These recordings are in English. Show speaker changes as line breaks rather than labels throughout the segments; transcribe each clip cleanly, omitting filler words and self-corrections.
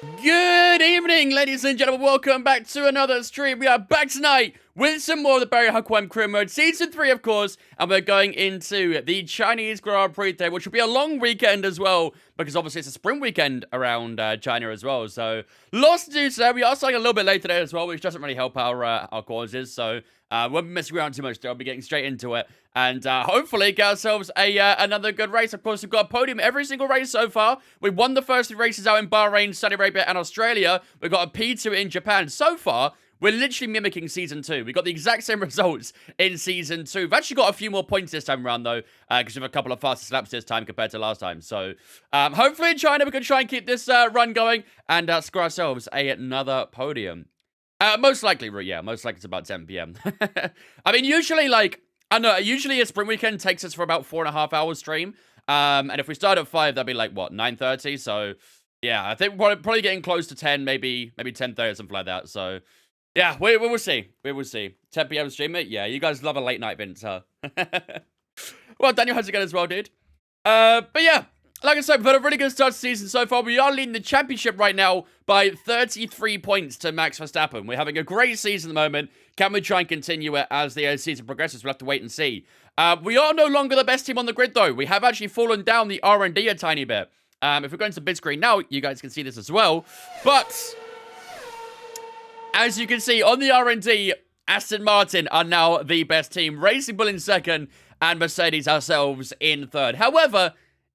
Good evening, ladies and gentlemen. Welcome back to another stream. We are back tonight with some more of the Barry Huckleheim Career Mode Season 3, of course. And we're going into the Chinese Grand Prix day, which will be a long weekend as well, because obviously it's a spring weekend around China as well. So, lots to do today. We are starting a little bit late today as well, which doesn't really help our causes. So, won't be messing around too much today. I'll be getting straight into it. And hopefully get ourselves another good race. Of course, we've got a podium every single race so far. We won the first 3 races out in Bahrain, Saudi Arabia, and Australia. We've got a P2 in Japan. So far, we're literally mimicking Season 2. We got the exact same results in Season 2. We've actually got a few more points this time around, though, because we have a couple of faster laps this time compared to last time. So, hopefully in China, we can try and keep this run going and score ourselves another podium. Most likely, yeah. Most likely it's about 10 p.m. I mean, usually, I know, usually a sprint weekend takes us for about 4.5 hours stream. And if we start at 5, that'd be like, what, 9:30? So, yeah, I think we're probably getting close to 10, maybe 10:30 or something like that. So, yeah, we will see. We will see. 10 p.m. stream it? Yeah, you guys love a late night, Vince, huh? Well, Daniel has again as well, dude. But yeah, like I said, we've had a really good start to the season so far. We are leading the championship right now by 33 points to Max Verstappen. We're having a great season at the moment. Can we try and continue it as the season progresses? We'll have to wait and see. We are no longer the best team on the grid, though. We have actually fallen down the R&D a tiny bit. If we're going to bid screen now, you guys can see this as well. But as you can see, on the R&D, Aston Martin are now the best team. Racing Bull in second, and Mercedes ourselves in third. However,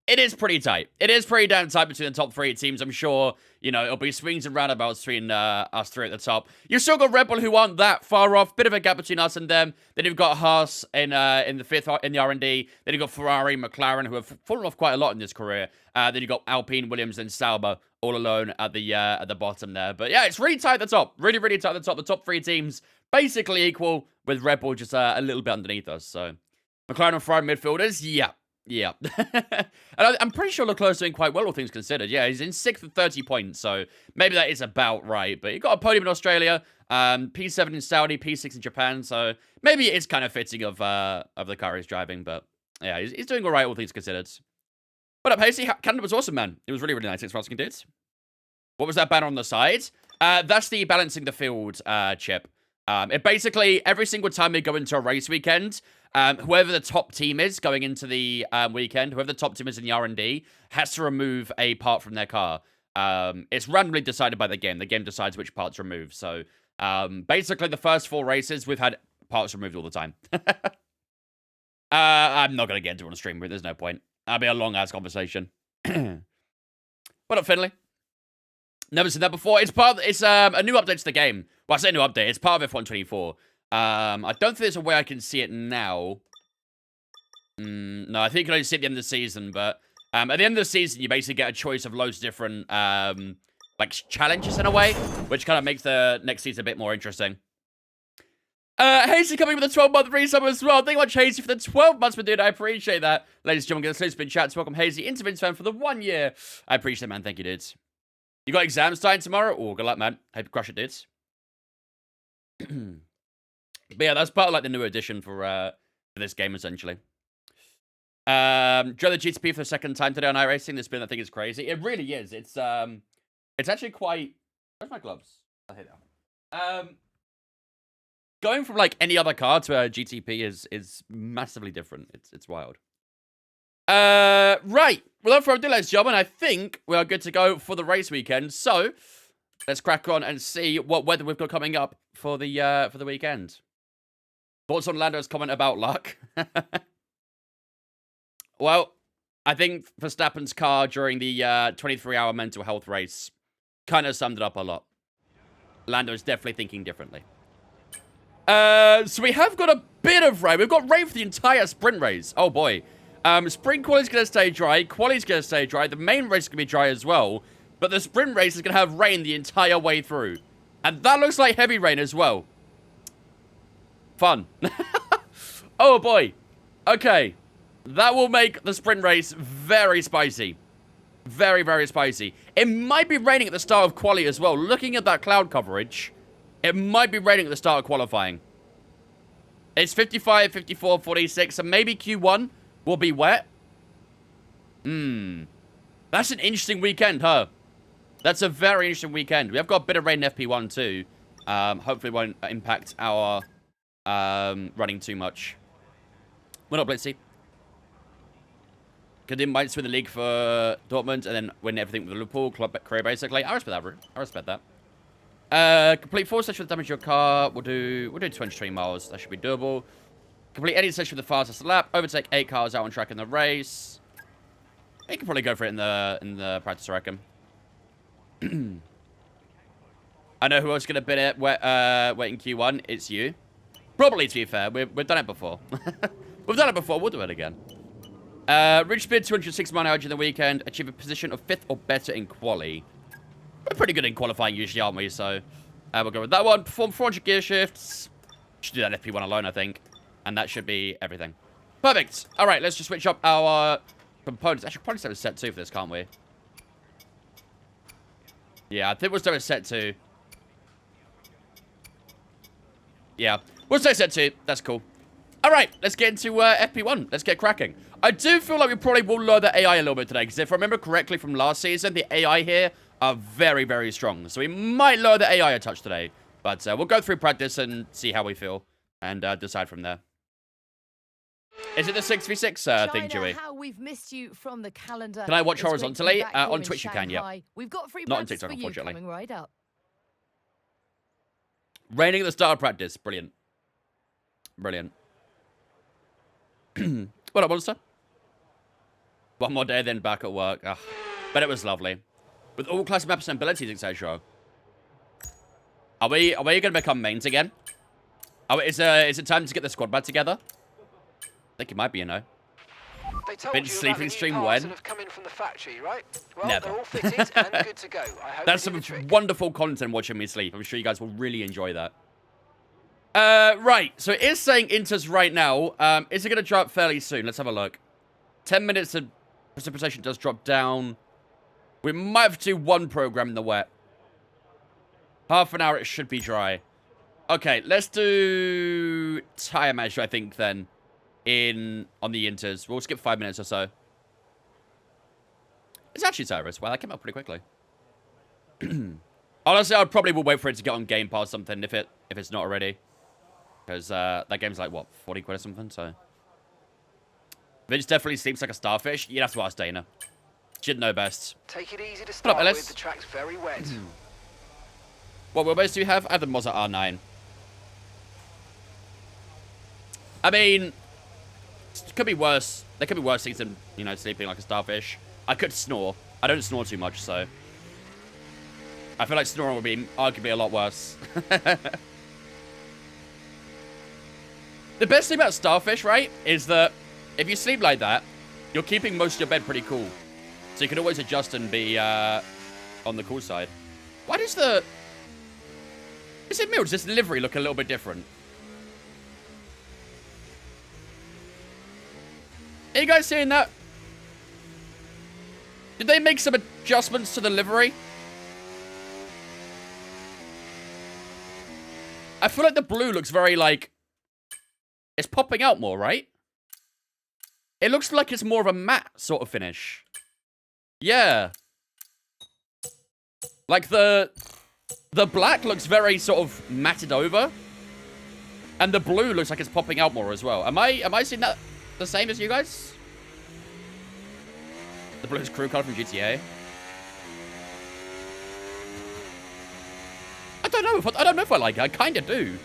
it is pretty tight. It is pretty damn tight between the top 3 teams. I'm sure, you know, it'll be swings and roundabouts between us 3 at the top. You've still got Red Bull, who aren't that far off. Bit of a gap between us and them. Then you've got Haas in the 5th in the R&D. Then you've got Ferrari, McLaren, who have fallen off quite a lot in this career. Then you've got Alpine, Williams, and Sauber all alone at the bottom there. But yeah, it's really tight at the top. Really, really tight at the top. The top 3 teams basically equal, with Red Bull just a little bit underneath us. So McLaren and Ferrari midfielders, yeah. Yeah. And I'm pretty sure Leclerc's doing quite well, all things considered. Yeah, he's in 6th with 30 points, so maybe that is about right. But he got a podium in Australia, P7 in Saudi, P6 in Japan, so maybe it is kind of fitting of the car he's driving. But yeah, he's doing all right, all things considered. What up, Hasty? Canada was awesome, man. It was really, really nice. Thanks for asking, dudes. What was that banner on the side? That's the balancing the field chip. It basically, every single time we go into a race weekend, whoever the top team is going into the weekend, whoever the top team is in the R&D, has to remove a part from their car. It's randomly decided by the game. The game decides which parts remove. So, basically, the first 4 races, we've had parts removed all the time. I'm not going to get into it on stream, but there's no point. That'll be a long-ass conversation. What up, Finley? Never seen that before. It's a new update to the game. Well, I say new update. It's part of F124. I don't think there's a way I can see it now. No, I think you can only see it at the end of the season. But at the end of the season, you basically get a choice of loads of different like challenges in a way, which kind of makes the next season a bit more interesting. Hazy coming with a 12-month resub as well. Thank you much, Hazy, for the 12 months, my dude. I appreciate that. Ladies and gentlemen, get a spin chat to welcome Hazy into Vince Fan for the 1 year. I appreciate it, man. Thank you, dudes. You got exams starting tomorrow? Oh, good luck, man. Hope you crush it, dudes. But yeah, that's part of like the new edition for this game, essentially. Drove the GTP for the 2nd time today on iRacing. This spin, I think, is crazy. It really is. It's actually quite. Where's my gloves? Oh, here they are. Going from like any other car to a GTP is massively different. It's wild. Right. Without further ado, ladies and gentlemen, I think we are good to go for the race weekend. So let's crack on and see what weather we've got coming up for the weekend. Thoughts on Lando's comment about luck? Well, I think Verstappen's car during the 23-hour mental health race kind of summed it up a lot. Lando is definitely thinking differently. So we have got a bit of rain. We've got rain for the entire sprint race. Oh, boy. Sprint quali's going to stay dry. Quali's going to stay dry. The main race is going to be dry as well. But the sprint race is going to have rain the entire way through. And that looks like heavy rain as well. Fun. Oh, boy. Okay. That will make the sprint race very spicy. Very, very spicy. It might be raining at the start of quali as well. Looking at that cloud coverage, it might be raining at the start of qualifying. It's 55, 54, 46, and maybe Q1 will be wet. That's an interesting weekend, huh? That's a very interesting weekend. We have got a bit of rain in FP1 too. Hopefully it won't impact our running too much. We're not Blitzy. Could might win the league for Dortmund and then win everything with Liverpool club career basically. I respect that. I respect that. Complete 4 sessions with damage your car. We'll do 23 miles. That should be doable. Complete any session with the fastest lap. Overtake 8 cars out on track in the race. You can probably go for it in the practice, I reckon. I know who else is going to bid it wait in Q1. It's you. Probably, to be fair. We've done it before. We've done it before. We'll do it again. Reach speed 206 mile an hour during the weekend. Achieve a position of 5th or better in quali. We're pretty good in qualifying usually, aren't we? So we'll go with that one. Perform 400 gear shifts. Should do that FP1 alone, I think. And that should be everything. Perfect. All right, let's just switch up our components. Actually, probably set a set 2 for this, can't we? Yeah, I think we'll start with set 2. Yeah, we'll stay set 2. That's cool. All right, let's get into FP1. Let's get cracking. I do feel like we probably will lower the AI a little bit today, because if I remember correctly from last season, the AI here are very, very strong. So we might lower the AI a touch today. But we'll go through practice and see how we feel and decide from there. Is it the 6v6 thing, Dewey?
How we've missed you from the calendar.
Can I watch horizontally? On Twitch you can, yeah.
We've got free
not on TikTok, unfortunately.
coming right up.
Raining at the start of practice. Brilliant. Brilliant. What up, Monster? One more day, then back at work. Ugh. But it was lovely. With all class maps and abilities, etc. Are we going to become mains again? Is it time to get the squad back together? I think it might be, you know.
They told
Been
you
sleeping
about
stream
the new
when?
parts that have come in from the factory, right? Well,
Never.
they're all fitted and good to go. I hope
That's
they do
some
the trick.
wonderful content watching me sleep. I'm sure you guys will really enjoy that. Right. So it is saying Inters right now. Is it going to drop fairly soon? Let's have a look. 10 minutes of precipitation does drop down. We might have to do one program in the wet. Half an hour, it should be dry. Okay, let's do tire measure, I think, then. On the Inters. We'll skip 5 minutes or so. It's actually Cyrus. Wow, that came up pretty quickly. Honestly, I probably will wait for it to get on Game Pass or something if it's not already. Because that game's like, what, 40 quid or something, so... Vince definitely sleeps like a starfish. You'd have to ask Dana. She'd know best.
Take it easy to
What
start
up, Ellis?
with. The track's very wet.
What wheelbase do you have? I have the Moza R9. I mean... It could be worse. There could be worse things than, you know, sleeping like a starfish. I could snore. I don't snore too much, so... I feel like snoring would be arguably a lot worse. The best thing about starfish, right, is that if you sleep like that, you're keeping most of your bed pretty cool. So you can always adjust and be on the cool side. Why does the... Is it me or does this livery look a little bit different? Are you guys seeing that? Did they make some adjustments to the livery? I feel like the blue looks very, like... It's popping out more, right? It looks like it's more of a matte sort of finish. Yeah. Like, the black looks very sort of matted over. And the blue looks like it's popping out more as well. Am I seeing that the same as you guys? The blue's crew color from GTA. I don't know if I like it. I kind of do.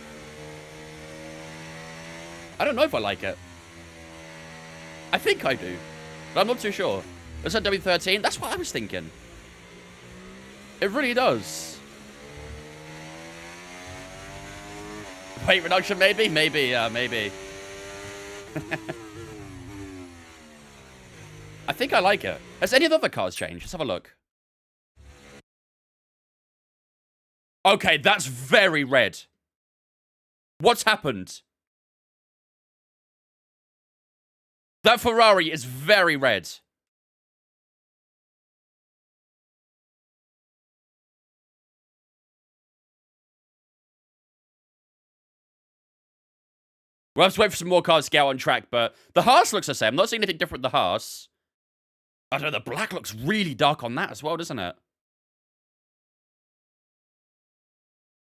I don't know if I like it. I think I do, but I'm not too sure. Is that W13? That's what I was thinking. It really does. Weight reduction, maybe? Maybe. I think I like it. Has any of the other cars changed? Let's have a look. Okay, that's very red. What's happened? That Ferrari is very red. We'll have to wait for some more cars to get out on track, but the Haas looks the same. I'm not seeing anything different with the Haas. I don't know, the black looks really dark on that as well, doesn't it?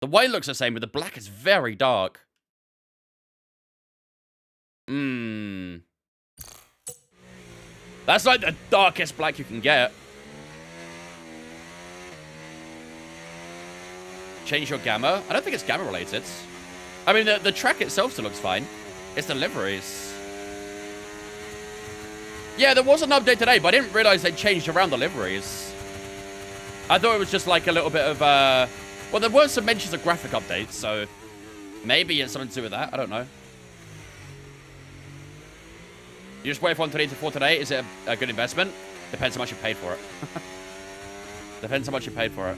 The white looks the same, but the black is very dark. That's like the darkest black you can get. Change your gamma. I don't think it's gamma related. I mean, the track itself still looks fine. It's the liveries. Yeah, there was an update today, but I didn't realize they changed around the liveries. I thought it was just like a little bit of, well, there were some mentions of graphic updates, so maybe it's something to do with that. I don't know. You just wait for 128 today. Is it a good investment? Depends how much you paid for it. Depends how much you paid for it.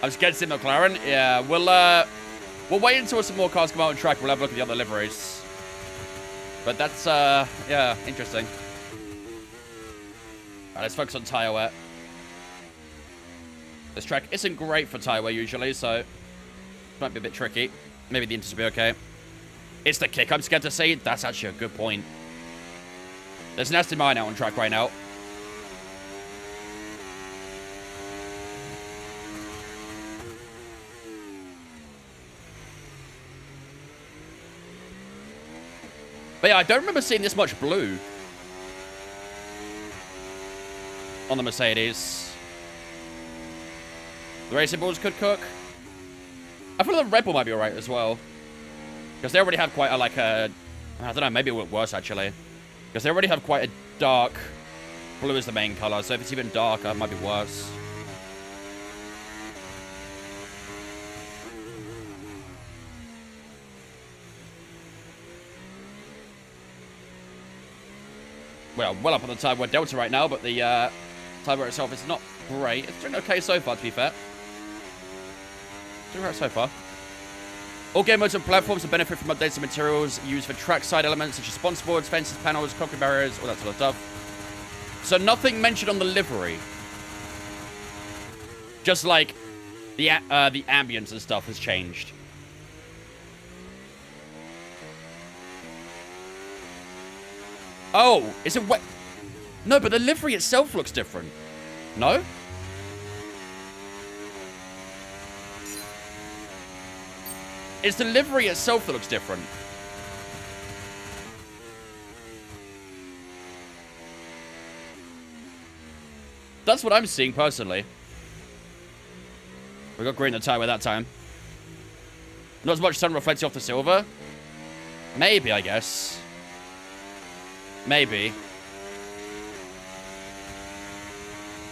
I'm scared to see McLaren. Yeah, we'll wait until some more cars come out on track. We'll have a look at the other liveries. But that's, yeah, interesting. Alright, let's focus on tyre wear. This track isn't great for tyre wear usually, so it might be a bit tricky. Maybe the inters will be okay. It's the kick I'm scared to see. That's actually a good point. There's an Aston Martin out on track right now. But yeah, I don't remember seeing this much blue on the Mercedes. The racing balls could cook. I feel like the Red Bull might be alright as well. Because they already have quite a, like a... I don't know, maybe it would worse, actually. Because they already have quite a dark... Blue is the main color, so if it's even darker, it might be worse. Well up on the tyre wear delta right now, but the tyre wear itself is not great. It's doing okay so far, to be fair. It's doing alright so far. All game modes and platforms will benefit from updates and materials used for trackside elements such as sponsor boards, fences, panels, concrete barriers, all that sort of stuff. So nothing mentioned on the livery. Just like the ambience and stuff has changed. Oh, is it wet? No, but the livery itself looks different. No? It's the livery itself that looks different. That's what I'm seeing, personally. We got green in the tyre that time. Not as much sun reflecting off the silver. Maybe, I guess. Maybe.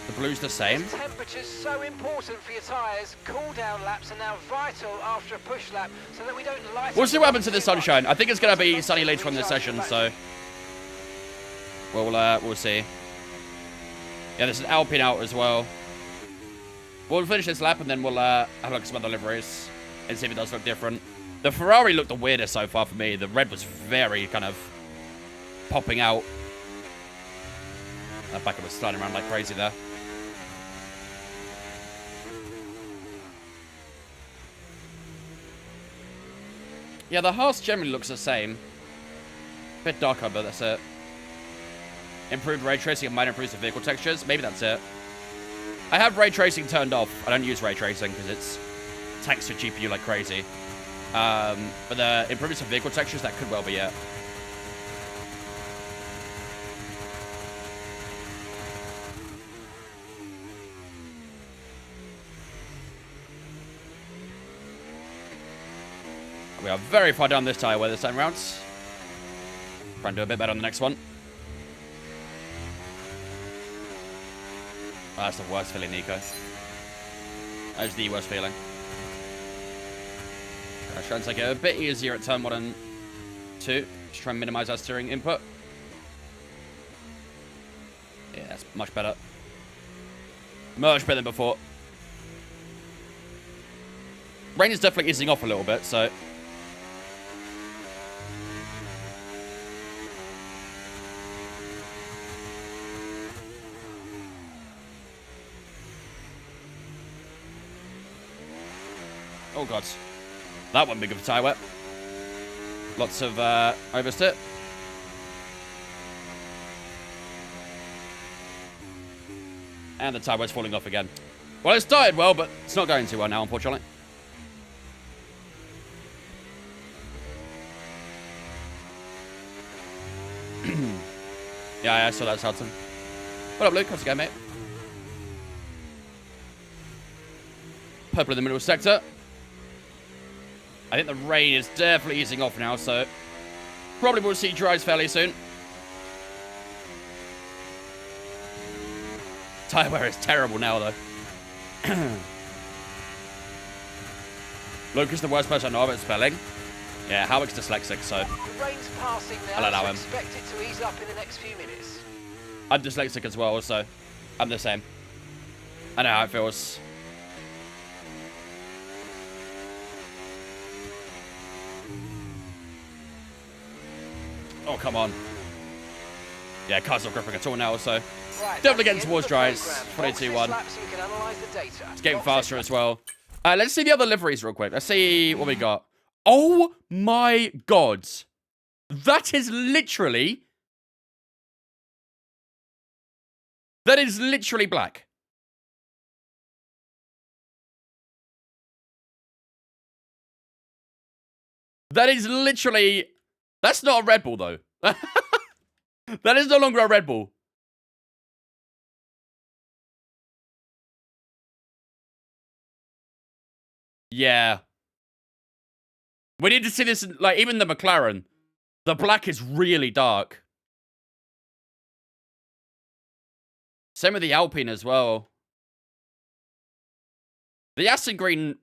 The blue's the same.
Temperature's so important for your tyres. Cool down laps are now vital after a push lap, so that we don't light.
We'll see what happens to the sunshine. I think it's gonna be sunny later on in the session, so we'll see. Yeah, there's an Alpine out as well. We'll finish this lap and then we'll have a look at some other liveries and see if it does look different. The Ferrari looked the weirdest so far for me. The red was very kind of popping out. That back was sliding around like crazy there. Yeah, the Haas generally looks the same. Bit darker, but that's it. Improved ray tracing and might improve the vehicle textures. Maybe that's it. I have ray tracing turned off. I don't use ray tracing because it's tanks your GPU like crazy. But the improvements of vehicle textures, that could well be it. We are very far down this tyre wear this time round. Try and do a bit better on the next one. Oh, that's the worst feeling, Nico. That is the worst feeling. I'm trying to take it a bit easier at turn 1 and 2. Just try and minimize our steering input. Yeah, that's much better. Much better than before. Rain is definitely easing off a little bit, so... Oh, God. That one big of a tyre wet. Lots of oversteer. And the tyre wet's falling off again. Well, it started well, but it's not going too well now, unfortunately. Yeah, I saw that, Hudson. What up, Luke? How's it going, mate? Purple in the middle sector. I think the rain is definitely easing off now, so probably we'll see dries fairly soon. Tire wear is terrible now, though. Luke is the worst person I know about spelling. Yeah, Howick's dyslexic, so
The rain's passing now,
I'll allow
so
him.
expect it to ease up in the next few minutes.
I'm dyslexic as well, so I'm the same. I know how it feels. Oh, come on. Yeah, car's not gripping at all now, so
Right,
definitely
that's
getting
the
towards
end of the
dries.
programme. Box this
22-1.
lap so we can analyse the data.
It's getting
Box
faster
this
as well. Let's see the other liveries real quick. Let's see what we got. Oh my god. That is literally... That is literally black. That is literally... That's not a Red Bull, though. That is no longer a Red Bull. Yeah. We need to see this, like, even the McLaren. The black is really dark. Same with the Alpine as well. The Aston Green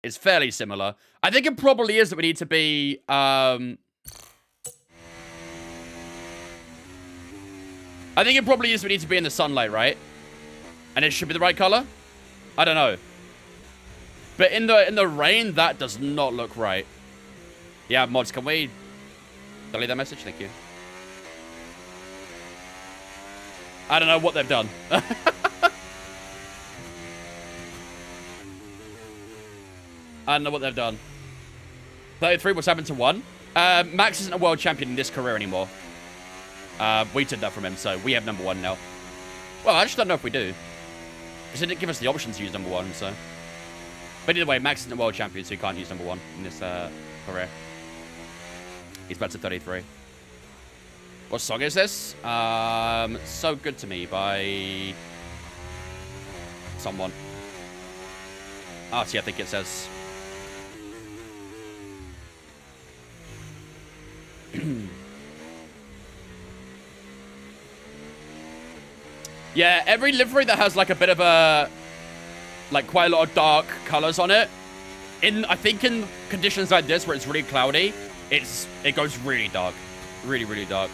is fairly similar. I think it probably is that we need to be, I think it probably is we need to be in the sunlight, right? And it should be the right color? I don't know. But in the rain, that does not look right. Yeah, mods, can we delete that message? Thank you. I don't know what they've done. I don't know what they've done. 33, what's happened to 1? Max isn't a world champion in this career anymore. We took that from him, so we have number 1 now. Well, I just don't know if we do. Because it didn't give us the option to use number 1, so... But either way, Max isn't a world champion, so he can't use number 1 in this career. He's back to 33. What song is this? So Good to Me by... someone. Artie, I think it says. Yeah, every livery that has like a bit of a... like quite a lot of dark colors on it. I think in conditions like this where it's really cloudy, it goes really dark. Really, really dark.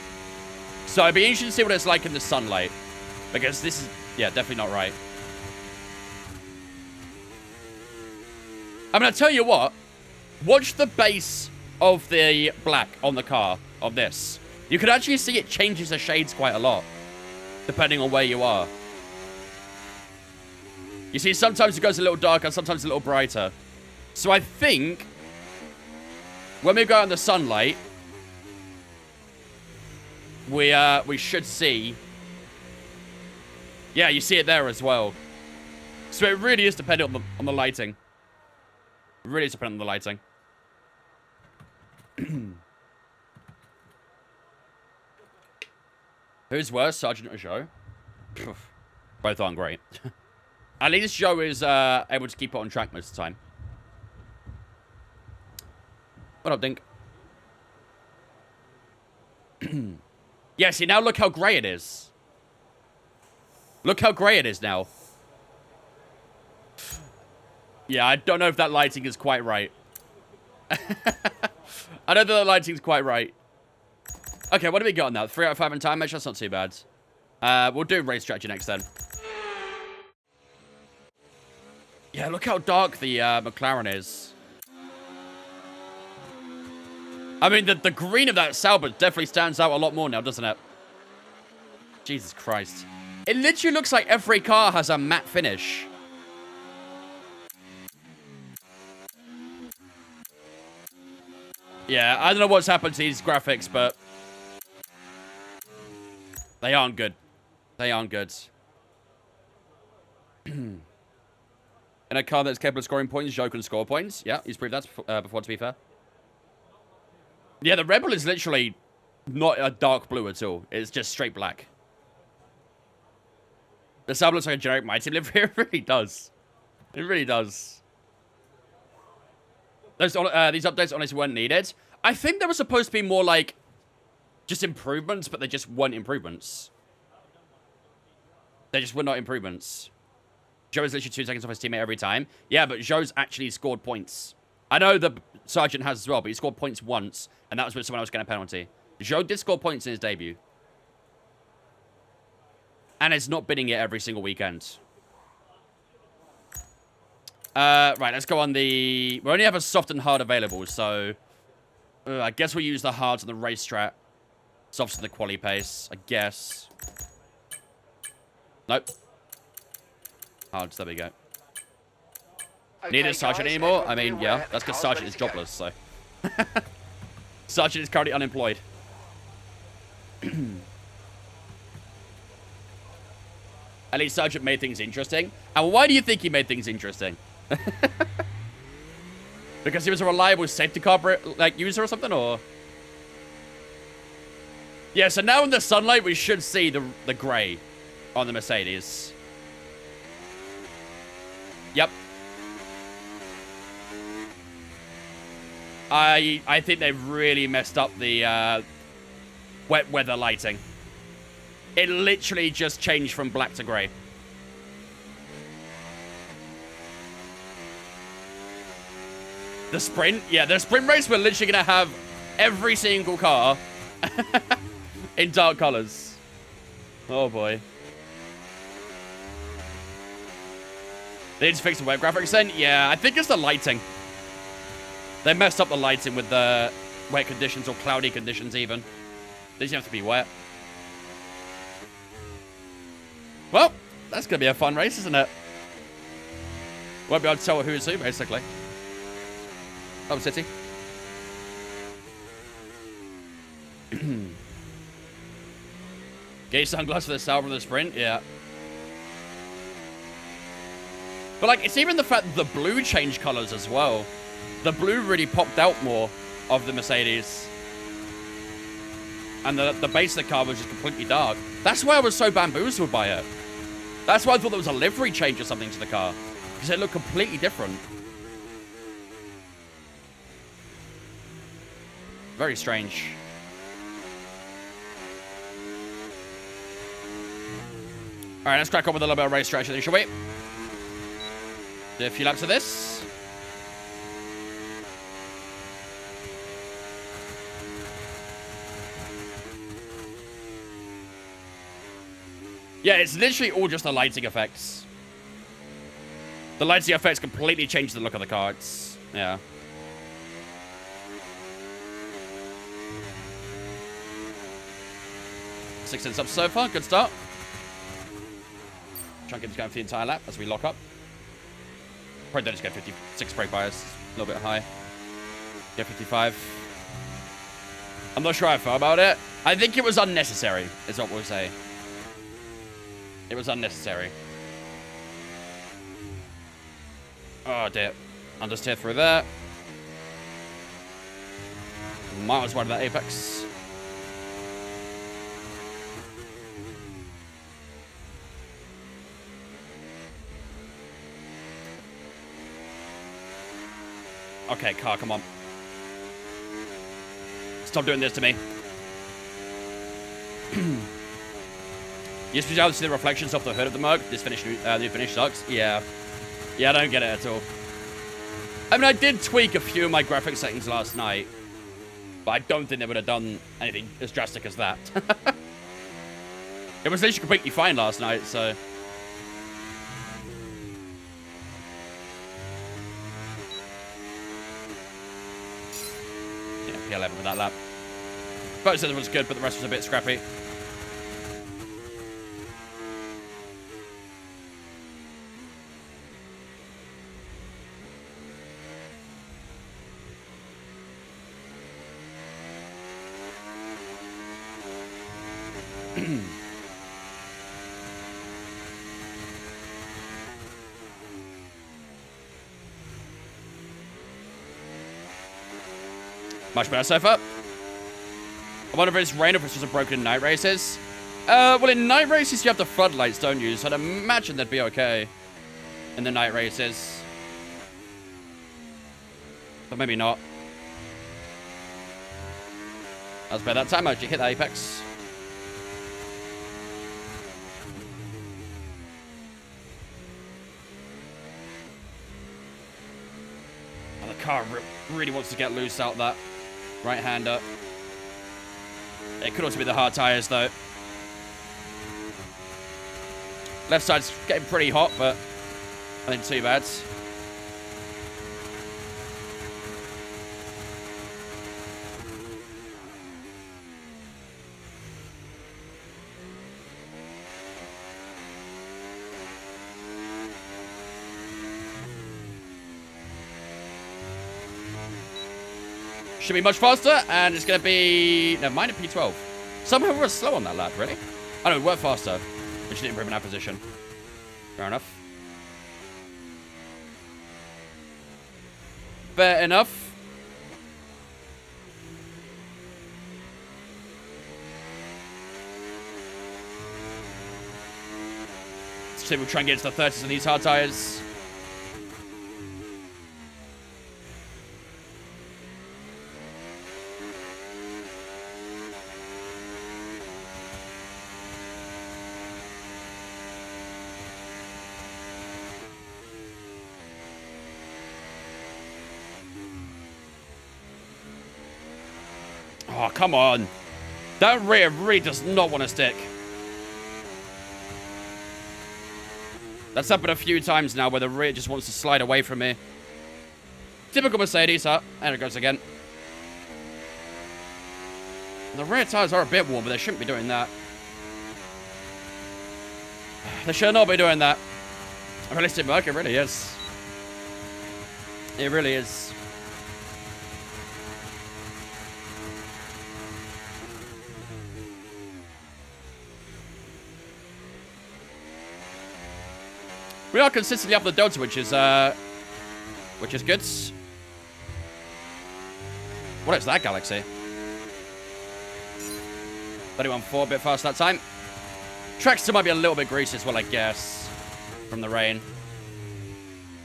So it'd be interesting to see what it's like in the sunlight. Because this is, yeah, definitely not right. I mean, I'll tell you what. Watch the base of the black on the car, of this. You can actually see it changes the shades quite a lot. Depending on where you are. You see, sometimes it goes a little darker, sometimes a little brighter. So I think when we go out in the sunlight, we should see. Yeah, you see it there as well. So it really is dependent on the lighting. It really is dependent on the lighting. Who's worse, Sergeant or Joe? Both aren't great. At least Joe is able to keep it on track most of the time. What up, Dink? Yeah, see, now look how grey it is. Look how grey it is now. Yeah, I don't know if that lighting is quite right. I don't think that lighting is quite right. Okay, what do we got on that? 3 out of 5 in time measure? That's not too bad. We'll do race strategy next then. Yeah, look how dark the McLaren is. I mean, the green of that Sauber definitely stands out a lot more now, doesn't it? Jesus Christ. It literally looks like every car has a matte finish. Yeah, I don't know what's happened to these graphics, but... they aren't good. They aren't good. In a car that's capable of scoring points, Zhou can score points. Yeah, he's proved that before, to be fair. Yeah, the Rebel is literally not a dark blue at all. It's just straight black. The Saab looks like a generic My Team livery. It really does. It really does. These updates honestly weren't needed. I think there was supposed to be more, like, just improvements, but they just weren't improvements. They just were not improvements. Zhou is literally 2 seconds off his teammate every time. Yeah, but Zhou's actually scored points. I know the Sergeant has as well, but he scored points once, and that was with someone else getting a penalty. Zhou did score points in his debut. And is not bidding it every single weekend. Right, let's go on the... We only have a soft and hard available, so... I guess we'll use the hards on the race strat. Softs on the quali pace, I guess. Nope. Hards, there we go.
Okay,
Need a Sergeant
guys,
anymore?
everyone
I
be
mean,
aware,
yeah,
the
that's because
car's
Sergeant
ready
is
to go.
jobless, so... Sergeant is currently unemployed. At least Sergeant made things interesting. And why do you think he made things interesting? Because he was a reliable safety car like user or something, or? Yeah, so now in the sunlight we should see the grey on the Mercedes. Yep. I think they've really messed up the wet weather lighting. It literally just changed from black to grey. The sprint? Yeah, the sprint race, we're literally going to have every single car in dark colours. Oh, boy. They need to fix the web graphics then? Yeah, I think it's the lighting. They messed up the lighting with the wet conditions or cloudy conditions even. They just have to be wet. Well, that's going to be a fun race, isn't it? Won't be able to tell who is who, basically. Oh, City. Get your sunglasses for the Sauber of the sprint, yeah. But, like, it's even the fact that the blue changed colors as well. The blue really popped out more of the Mercedes. And the base of the car was just completely dark. That's why I was so bamboozled by it. That's why I thought there was a livery change or something to the car. Because it looked completely different. Very strange. Alright, let's crack on with a little bit of race strategy, shall we? Do a few laps of this. Yeah, it's literally all just the lighting effects. The lighting effects completely change the look of the car. It's, yeah. Six up so far. Good start. Chunkin's going for the entire lap as we lock up. Probably don't just get 56 brake bias. A little bit high. Get 55. I'm not sure how I felt about it. I think it was unnecessary, is what we'll say. It was unnecessary. Oh, dear. Understeer through there. Might as well that apex. Okay, car, come on. Stop doing this to me. You used to be able to see the reflections off the hood of the mug. This new finish sucks. Yeah. Yeah, I don't get it at all. I mean, I did tweak a few of my graphic settings last night. But I don't think they would have done anything as drastic as that. It was literally completely fine last night, so... Yeah, P11 with that lap. Both said it was good, but the rest was a bit scrappy. Much better so far. I wonder if it's rain or if it's just a broken in night races. Well, in night races, you have the floodlights, don't you? So I'd imagine they'd be okay in the night races. But maybe not. That was better that time. I actually hit that apex. Oh, the car really wants to get loose out that right-hander. It could also be the hard tires, though. Left side's getting pretty hot, but I think too bad. Should be much faster, and it's going to be... Never mind, a P12. Somehow we're slow on that lap, really? Oh, no, we were faster. We just didn't improve in our position. Fair enough. Fair enough. Let's see if we'll try and get into the 30s on these hard tires. Oh, come on. That rear really does not want to stick. That's happened a few times now where the rear just wants to slide away from me. Typical Mercedes, huh? There it goes again. The rear tires are a bit warm, but they shouldn't be doing that. They should not be doing that. Realistic work, it really is. It really is. We are consistently up the delta, which is good. What is that galaxy? 31.4, a bit fast that time. Track still might be a little bit greasy as well, I guess, from the rain.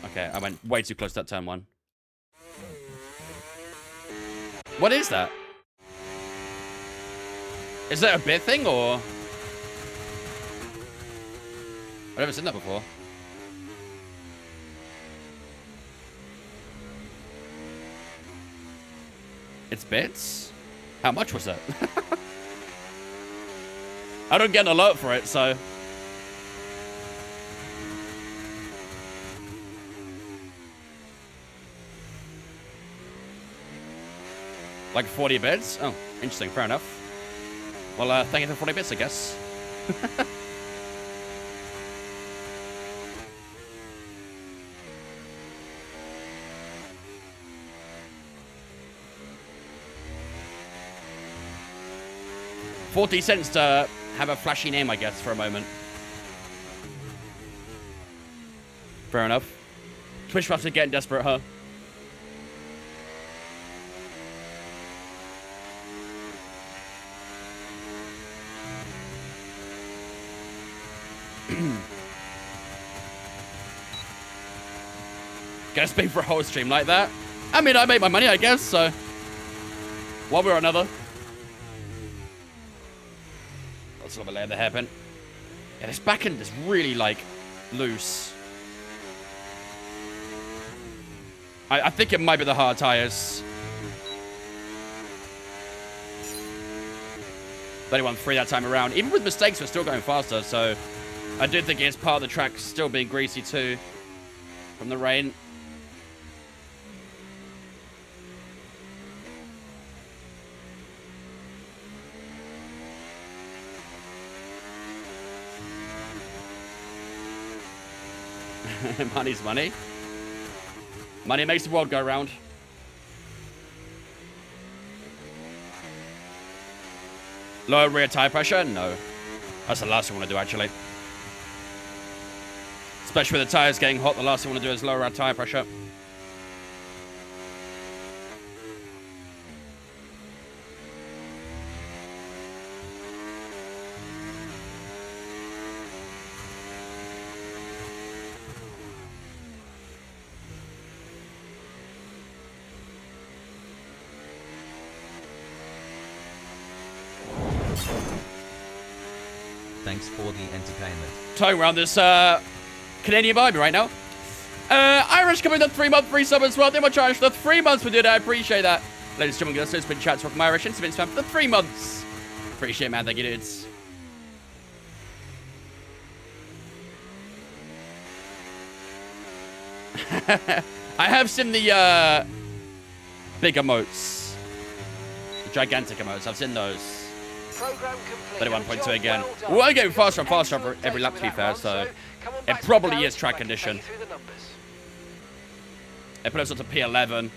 Okay, I went way too close to that turn one. What is that? Is that a bit thing, or? I've never seen that before. It's bits? How much was it? I don't get an alert for it, so... Like 40 bits? Oh, interesting, fair enough. Well, thank you for 40 bits, I guess. 40 cents to have a flashy name, I guess, for a moment. Fair enough. Twitch must be getting desperate, huh? Gonna speak for a whole stream like that? I mean, I make my money, I guess, so... one way or another. That's a little bit later the hairpin. Yeah, this back end is really, like, loose. I think it might be the hard tires. 31.3 that time around. Even with mistakes, we're still going faster, so... I do think it's part of the track still being greasy, too. From the rain. Money's money. Money makes the world go round. Lower rear tire pressure? No. That's the last thing I want to do, actually. Especially with the tires getting hot, the last thing I want to do is lower our tire pressure.
Thanks for the entertainment.
Towing around this Canadian Barbie right now. Irish coming to 3-month free sub as well. Thank you much, Irish, for the 3 months for doing that. I appreciate that. Ladies and gentlemen, this has been Chats from Irish and Vince fan for the 3 months. Appreciate it, man. Thank you, dudes. I have seen the big emotes. The gigantic emotes. I've seen those.
Program complete.
31.2 again. We're getting faster and faster for every lap, to be fair, so it probably is track condition. They put us up to P11.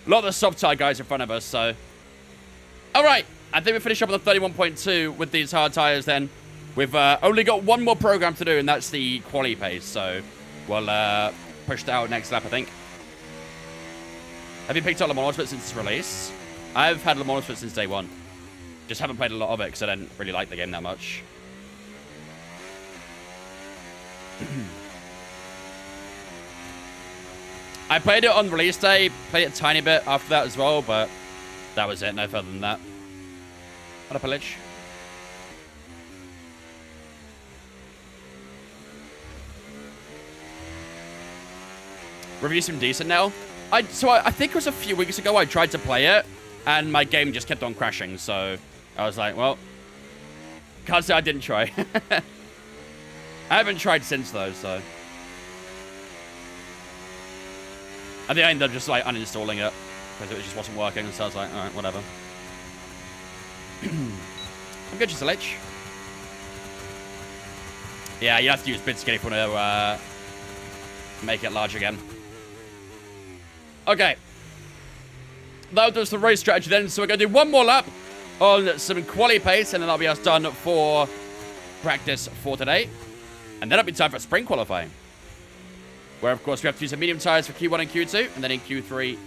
A lot of the soft tire guys in front of us, so. Alright, I think we finish up on the 31.2 with these hard tires then. We've only got one more program to do, and that's the quali pace, so we'll push that out next lap, I think. Have you picked up Le Mans since its release? I've had Le Mans since day one. Just haven't played a lot of it because I don't really like the game that much. I played it on release day, played it a tiny bit after that as well, but that was it, no further than that. What a pillage. Reviews seem decent now. I think it was a few weeks ago I tried to play it, and my game just kept on crashing, so I was like, well, can't say I didn't try. I haven't tried since, though, so. At the end, I just, like, uninstalling it, because it just wasn't working, so I was like, alright, whatever. I'm good, just a lich. Yeah, you have to use Bitscape if you want to make it large again. Okay. That was the race strategy then, so we're going to do one more lap on some quali pace, and then that'll be us done for practice for today. And then it'll be time for sprint qualifying, where, of course, we have to use the medium tires for Q1 and Q2, and then in Q3,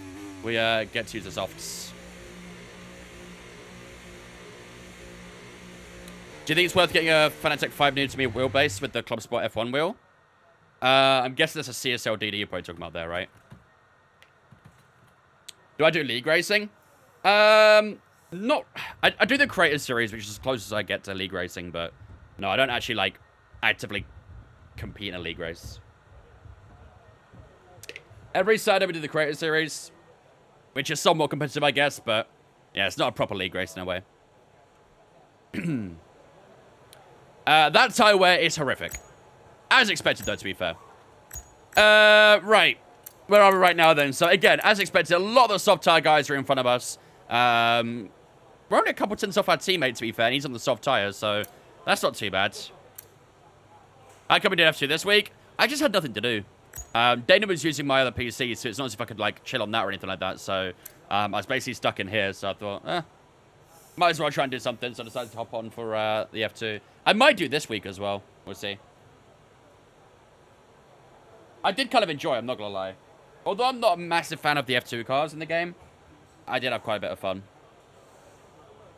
we get to use the softs. Do you think it's worth getting a Fanatec 5 Nm wheelbase with the Club Sport F1 wheel? I'm guessing that's a CSL DD you're probably talking about there, right? Do I do league racing? Not... I do the Creator Series, which is as close as I get to league racing, but no, I don't actually, like, actively compete in a league race. Every Saturday we do the Creator Series, which is somewhat competitive, I guess, but yeah, it's not a proper league race in a way. That tire wear is horrific. As expected, though, to be fair. Right. Where are we right now, then? So, again, as expected, a lot of the soft tire guys are in front of us. We're only a couple tenths off our teammate, to be fair, and he's on the soft tires, so that's not too bad. I come into F2 this week. I just had nothing to do. Dana was using my other PC, so it's not as if I could, like, chill on that or anything like that. So, I was basically stuck in here, so I thought, might as well try and do something. So I decided to hop on for the F2. I might do this week as well. We'll see. I did kind of enjoy it, I'm not going to lie. Although I'm not a massive fan of the F2 cars in the game, I did have quite a bit of fun.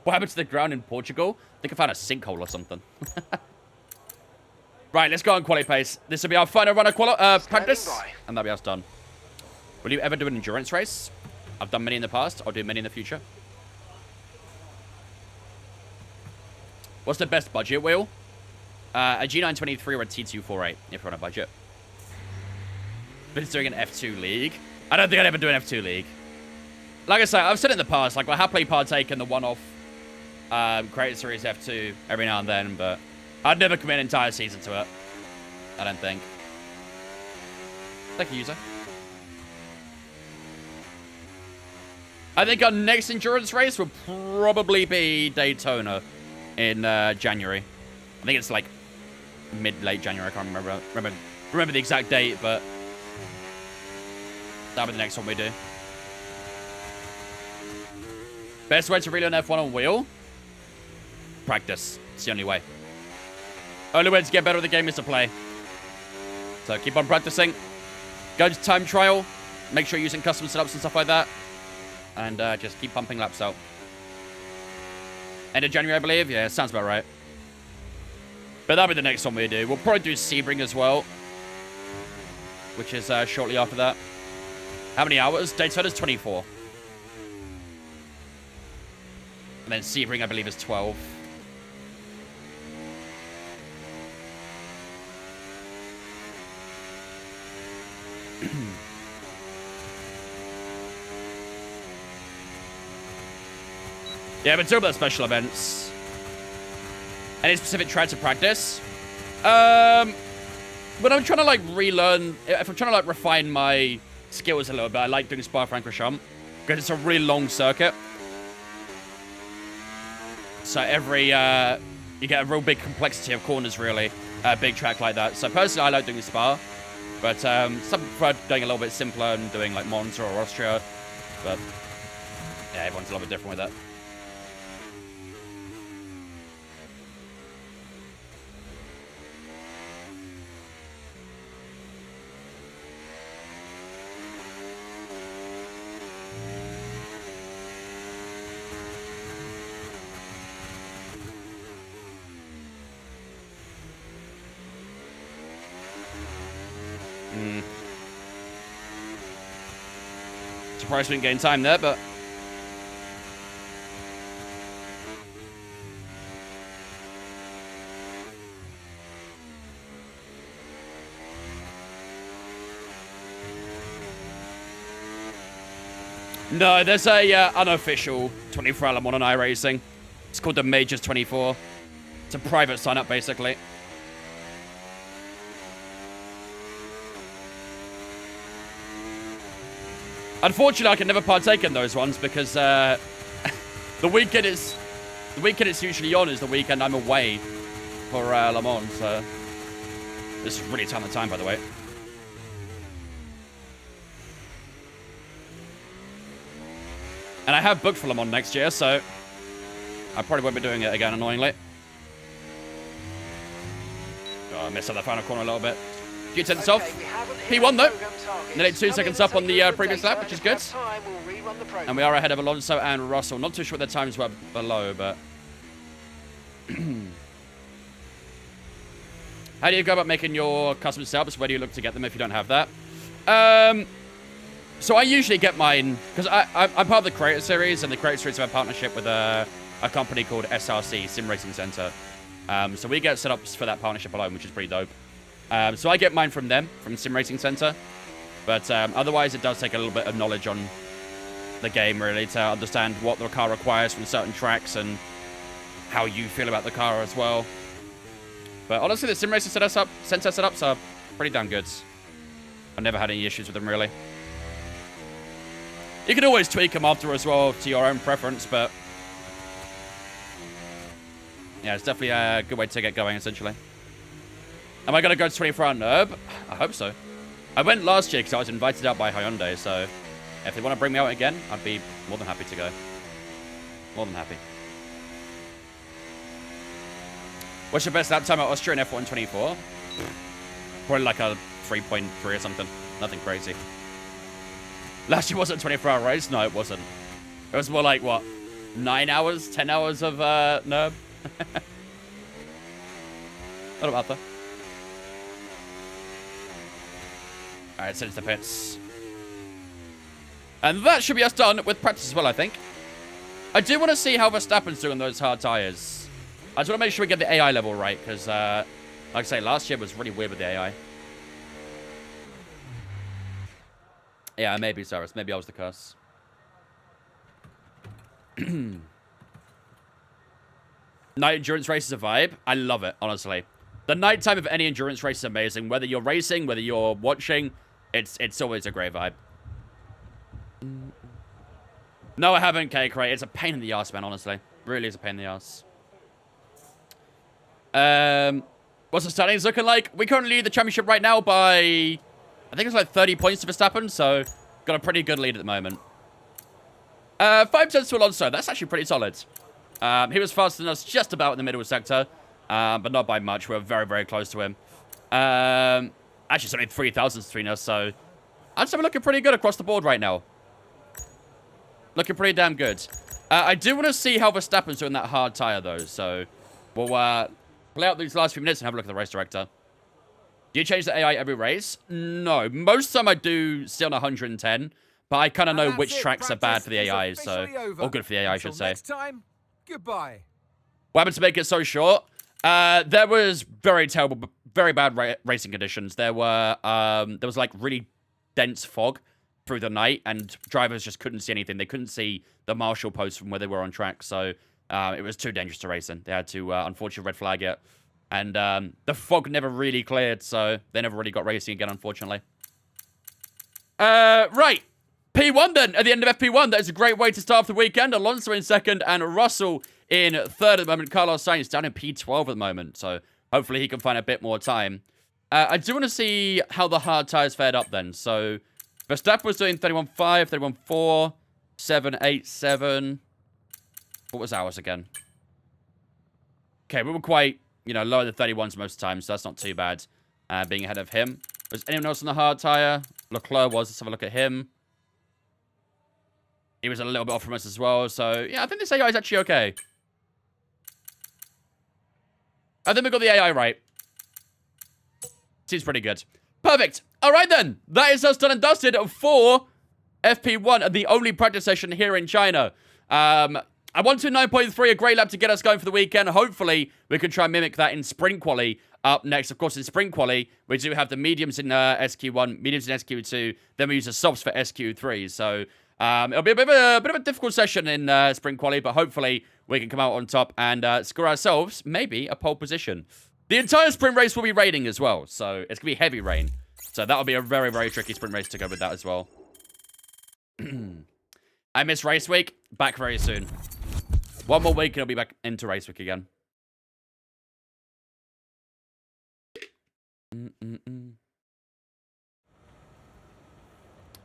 What happened to the ground in Portugal? I think I found a sinkhole or something. Right, let's go on quali pace. This will be our final run of practice, and that'll be us done. Will you ever do an endurance race? I've done many in the past. I'll do many in the future. What's the best budget wheel? A G923 or a T248, if you're on a budget. Been doing an F2 league. I don't think I'd ever do an F2 league. Like I said, I've said it in the past, like, I'll happily partake in the one-off Creator Series F2 every now and then, but I'd never commit an entire season to it. I don't think. Thank you, user. I think our next endurance race will probably be Daytona in January. I think it's like mid-late January. I can't remember the exact date, but that'll be the next one we do. Best way to really learn F1 on wheel? Practice. It's the only way. Only way to get better at the game is to play. So keep on practicing. Go to time trial. Make sure you're using custom setups and stuff like that. And just keep pumping laps out. End of January, I believe. Yeah, sounds about right. But that'll be the next one we do. We'll probably do Sebring as well, which is shortly after that. How many hours? Daytona's 24. And then Sebring, I believe, is 12. Yeah, but talk about special events. Any specific try to practice? When I'm trying to, like, relearn... If I'm trying to, like, refine my skills a little bit, I like doing Spa-Francorchamps. Because it's a really long circuit. So every... you get a real big complexity of corners, really. A big track like that. So personally, I like doing Spa. But some prefer going a little bit simpler and doing, like, Monza or Austria. But, yeah, everyone's a little bit different with that. Surprised we didn't gain time there, but... No, there's a unofficial 24-hour Le Mans on iRacing. It's called the Majors 24. It's a private sign-up, basically. Unfortunately, I can never partake in those ones because the weekend it's usually on is the weekend I'm away for Le Mans. So this is really time to time, by the way. And I have booked for Le Mans next year, so I probably won't be doing it again, annoyingly. Oh, I missed out the final corner a little bit. Few tenths off. P1 though. Nearly 2 seconds up on the previous lap, which is good. And we are ahead of Alonso and Russell. Not too sure what their times were below, but... How do you go about making your custom setups? Where do you look to get them if you don't have that? So I usually get mine, because I'm part of the Creator Series, and the Creator Series have a partnership with a company called SRC, Sim Racing Center. So we get setups for that partnership alone, which is pretty dope. So I get mine from them, from Sim Racing Center. But otherwise, it does take a little bit of knowledge on the game, really, to understand what the car requires from certain tracks and how you feel about the car as well. But honestly, the Sim Racing Center setups are pretty damn good. I've never had any issues with them, really. You can always tweak them after as well to your own preference, but... yeah, it's definitely a good way to get going, essentially. Am I going to go to 24-hour NERB? I hope so. I went last year because I was invited out by Hyundai, so if they want to bring me out again, I'd be more than happy to go. More than happy. What's your best lap time at Austria in F1 24? Probably like a 3.3 or something. Nothing crazy. Last year wasn't a 24-hour race? No, it wasn't. It was more like, what, 9 hours, 10 hours of NERB? Not about that. Alright, send it to the pits. And that should be us done with practice as well, I think. I do want to see how Verstappen's doing those hard tyres. I just want to make sure we get the AI level right, because, like I say, last year was really weird with the AI. Yeah, maybe, Cyrus. Maybe I was the curse. Night endurance race is a vibe. I love it, honestly. The nighttime of any endurance race is amazing. Whether you're racing, whether you're watching, it's always a great vibe. No, I haven't, K-Cray. It's a pain in the ass, man, honestly. Really is a pain in the ass. What's the standings looking like? We currently lead the championship right now by... I think it's like 30 points to Verstappen, so got a pretty good lead at the moment. 5 tenths to Alonso. That's actually pretty solid. He was faster than us just about in the middle sector, but not by much. We're very, very close to him. Actually, it's only 3 thousandths between us, so I'd say we're looking pretty good across the board right now. Looking pretty damn good. I do want to see how Verstappen's doing that hard tyre, though, so we'll play out these last few minutes and have a look at the race director. Do you change the AI every race? No. Most of the time I do stay on 110, but I kind of know which tracks are bad for the AI, so... or good for the AI, I should say.
Next time, goodbye.
What happened to make it so short? There was very terrible, very bad racing conditions. There was like really dense fog through the night, and drivers just couldn't see anything. They couldn't see the marshal post from where they were on track, so it was too dangerous to race in. They had to, unfortunately, red flag it. And the fog never really cleared, so they never really got racing again, unfortunately. Right. P1 then, at the end of FP1. That is a great way to start off the weekend. Alonso in second and Russell in third at the moment. Carlos Sainz down in P12 at the moment, so hopefully he can find a bit more time. I do want to see how the hard tires fared up then. So Verstappen was doing 31.5, 31.4, 7.87. What was ours again? Okay, we were quite, you know, lower than 31s most times, so that's not too bad being ahead of him. Was anyone else on the hard tire? LECLERC was. Let's have a look at him. He was a little bit off from us as well, so yeah, I think this AI is actually okay. I think we got the AI right. Seems pretty good. Perfect. All right, then. That is us done and dusted for FP1 and the only practice session here in China. I want to 9.3, a great lap to get us going for the weekend. Hopefully, we can try and mimic that in sprint quali up next. Of course, in sprint quali, we do have the mediums in SQ1, mediums in SQ2, then we use the softs for SQ3. So it'll be a bit of a difficult session in sprint quali, but hopefully we can come out on top and score ourselves maybe a pole position. The entire sprint race will be raining as well, so it's going to be heavy rain. So that'll be a very, very tricky sprint race to go with that as well. I miss race week. Back very soon. One more week and I'll be back into race week again.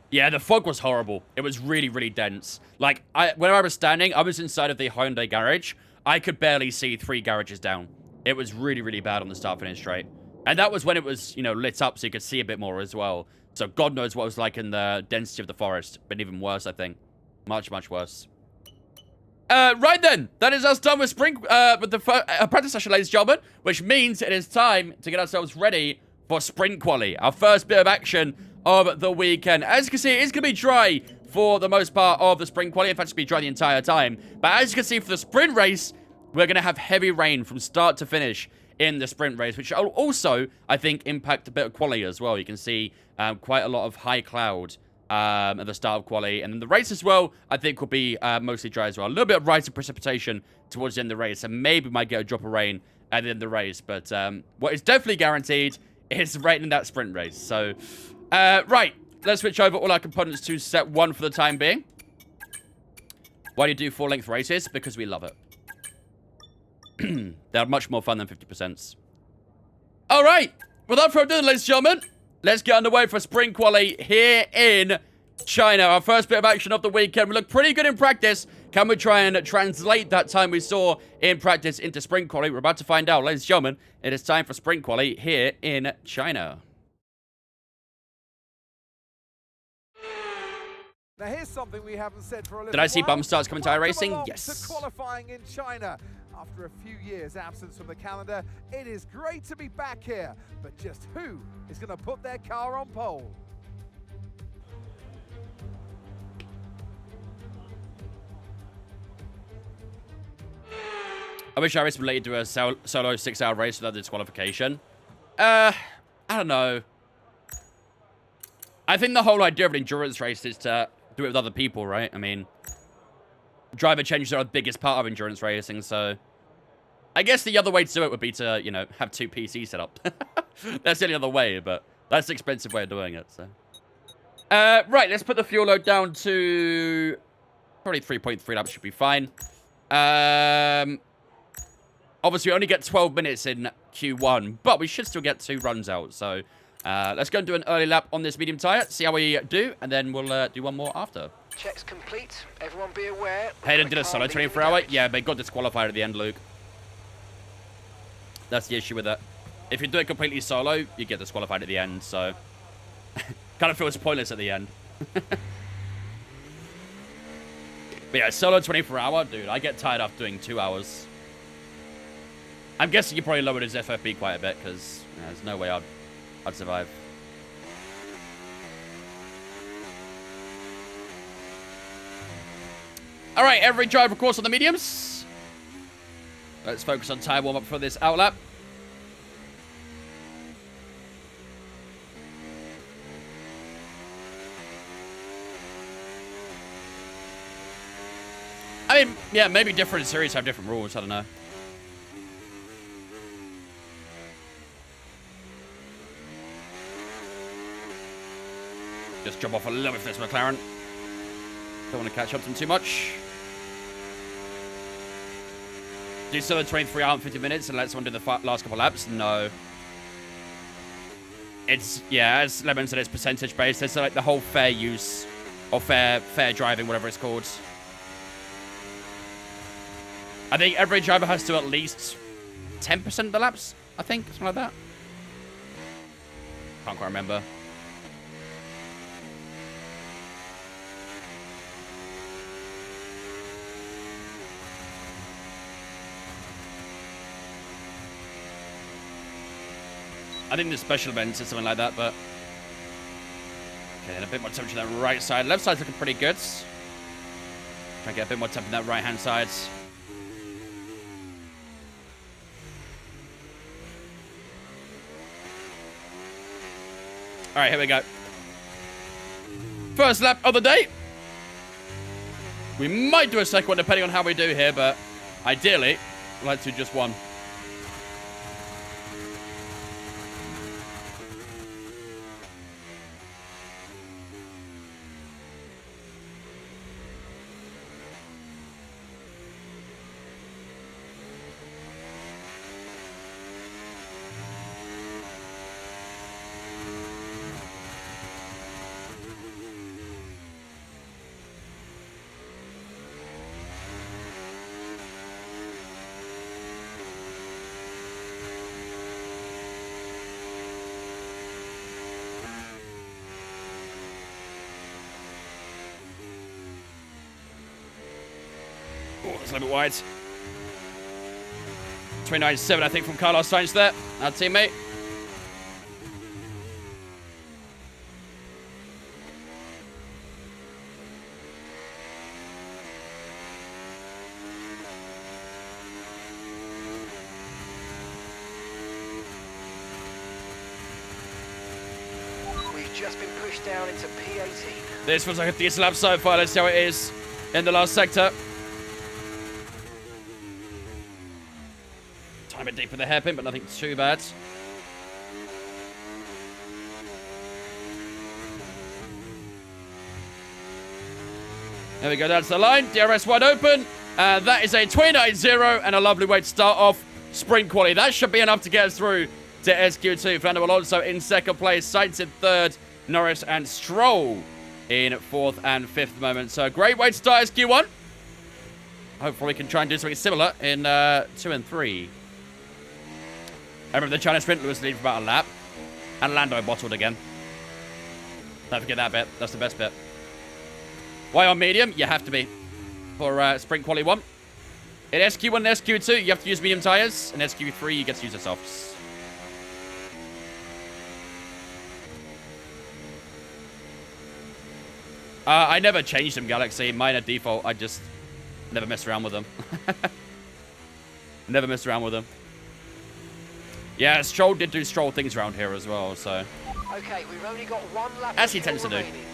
Yeah, the fog was horrible. It was really, really dense. Like, when I was standing, I was inside of the Hyundai garage. I could barely see 3 garages down. It was really, really bad on the start-finish straight. And that was when it was, you know, lit up so you could see a bit more as well. So God knows what it was like in the density of the forest. But even worse, I think. Much, much worse. Right then. That is us done with spring, with the practice session, ladies and gentlemen. Which means it is time to get ourselves ready for sprint quali. Our first bit of action of the weekend. As you can see, it is going to be dry for the most part of the sprint quali. In fact, it's going to be dry the entire time. But as you can see, for the sprint race, we're going to have heavy rain from start to finish in the sprint race, which will also, I think, impact a bit of quali as well. You can see quite a lot of high cloud at the start of quali. And then the race as well, I think, will be mostly dry as well. A little bit of rising precipitation towards the end of the race. And maybe might get a drop of rain at the end of the race. But what is definitely guaranteed is rain in that sprint race. So, right. Let's switch over all our components to set 1 for the time being. Why do you do full-length races? Because we love it. They're much more fun than 50%. All right. Without further ado, ladies and gentlemen, let's get underway for sprint quali here in China. Our first bit of action of the weekend. We look pretty good in practice. Can we try and translate that time we saw in practice into sprint quali? We're about to find out. Ladies and gentlemen, it is time for sprint quali here in China.
Now here's something we haven't said for a little
Did I see
while.
bump starts coming tire racing?
Welcome along
Yes.
to qualifying in China. After a few years' absence from the calendar, it is great to be back here. But just who is going to put their car on pole?
I wish I would let you do a solo 6-hour race without disqualification. I don't know. I think the whole idea of an endurance race is to do it with other people, right? I mean, driver changes are the biggest part of endurance racing, so I guess the other way to do it would be to, you know, have 2 PCs set up. That's the only other way, but that's an expensive way of doing it, so. Right, let's put the fuel load down to probably 3.3 laps should be fine. Obviously, we only get 12 minutes in Q1, but we should still get 2 runs out, so let's go and do an early lap on this medium tyre, see how we do, and then we'll do one more after.
Checks complete. Everyone be aware.
Hayden did a solo 24-hour. Yeah, but got disqualified at the end, Luke. That's the issue with it. If you do it completely solo, you get disqualified at the end, so kind of feels pointless at the end. But yeah, solo 24-hour, dude, I get tired after doing 2 hours. I'm guessing you probably lowered his FFP quite a bit, because there's no way I'd survive. All right, every drive, of course, on the mediums. Let's focus on tyre warm-up for this outlap. say, yeah, maybe different series have different rules. I don't know. Just jump off a little bit for this McLaren. Don't want to catch up to him too much. Do you still have 23 hours and 50 minutes and let someone do the last couple laps? No. It's, yeah, as Lemon said, it's percentage based. It's like the whole fair use or fair driving, whatever it's called. I think every driver has to at least 10% of the laps, I think, something like that. Can't quite remember. I think there's special events or something like that, but... Okay, and a bit more temperature on that right side. Left side's looking pretty good. Try and get a bit more temperature on that right-hand side. Alright, here we go. First lap of the day. We might do a second one depending on how we do here, but ideally, I'd like to do just one. Oh, it's a little bit wide. 29.7, I think, from Carlos Sainz there, our teammate.
We've just been pushed down into P18.
This feels like a decent lap so far. Let's see how it is in the last sector. Tiny bit deep in the hairpin, but nothing too bad. There we go, that's the line. DRS wide open. That is a 29.0 and a lovely way to start off sprint quality. That should be enough to get us through to SQ2. Fernando Alonso in second place, Sainz in third, Norris and Stroll in fourth and fifth moment. So a great way to start SQ1. Hopefully we can try and do something similar in 2 and 3. I remember the China sprint was leading for about a lap. And Lando bottled again. Don't forget that bit. That's the best bit. Why on medium? You have to be. For sprint quality 1. In SQ1 and SQ2, you have to use medium tyres. In SQ3, you get to use the softs. I never changed them, Galaxy. Mine are default. I just never messed around with them. Never messed around with them. Yeah, Stroll did do Stroll things around here as well, so...
Okay, we've only got one lap.
As he tends to do.
remaining.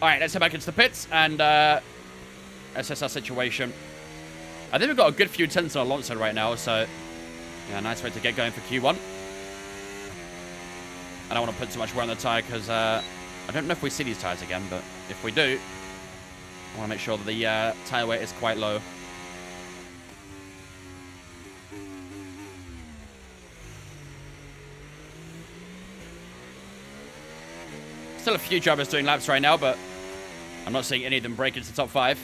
Alright, let's head back into the pits and assess our situation. I think we've got a good few tenths on Alonso right now, so... Yeah, nice way to get going for Q1. I don't want to put too much wear on the tyre because I don't know if we see these tyres again, but if we do, I want to make sure that the tyre weight is quite low. Still a few drivers doing laps right now, but I'm not seeing any of them break into the top 5.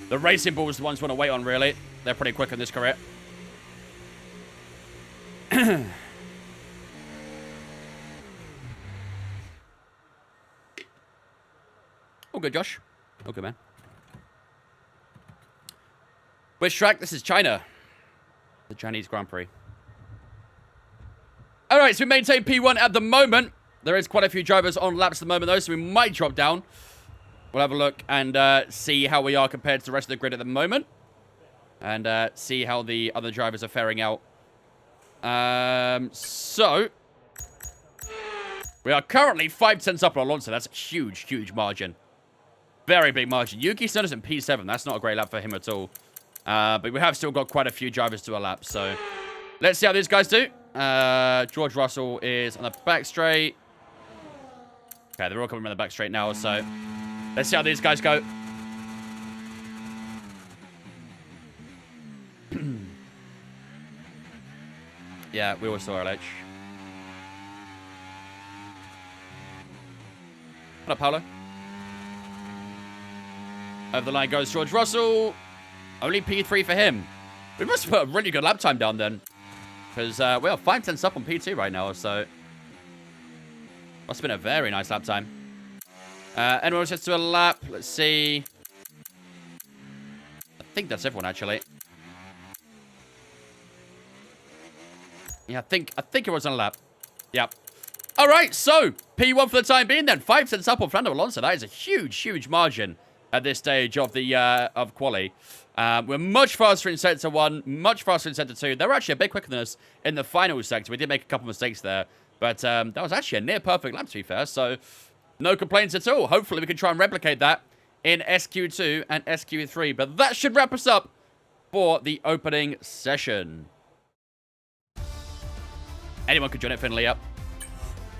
The Racing Bulls are the ones we want to wait on, really. They're pretty quick in this career. Oh, good, Josh. Oh, good, man. Which track? This is China. The Chinese Grand Prix. Alright, so we maintain P1 at the moment. There is quite a few drivers on laps at the moment, though, so we might drop down. We'll have a look and see how we are compared to the rest of the grid at the moment. and see how the other drivers are faring out. So we are currently 5/10 up on Alonso. That's a huge, huge margin. Very big margin. Yuki Tsunoda's in P7. That's not a great lap for him at all. But we have still got quite a few drivers to a lap, so let's see how these guys do. George Russell is on the back straight. Okay, they're all coming on the back straight now, so let's see how these guys go. Yeah, we all saw LH. Hello, Paolo. Over the line goes George Russell. Only P3 for him. We must have put a really good lap time down then. Because we are 5/10 up on P2 right now, so must have been a very nice lap time. Anyone else gets to a lap? Let's see. I think that's everyone, actually. Yeah, I think it was on a lap. Yep. All right, so P1 for the time being then. 5/10 up on Fernando Alonso. That is a huge, huge margin at this stage of the of quali. We're much faster in sector 1, much faster in sector 2. They were actually a bit quicker than us in the final sector. We did make a couple mistakes there, but that was actually a near perfect lap, to be fair. So no complaints at all. Hopefully we can try and replicate that in SQ2 and SQ3. But that should wrap us up for the opening session. Anyone could join it, Finley, up.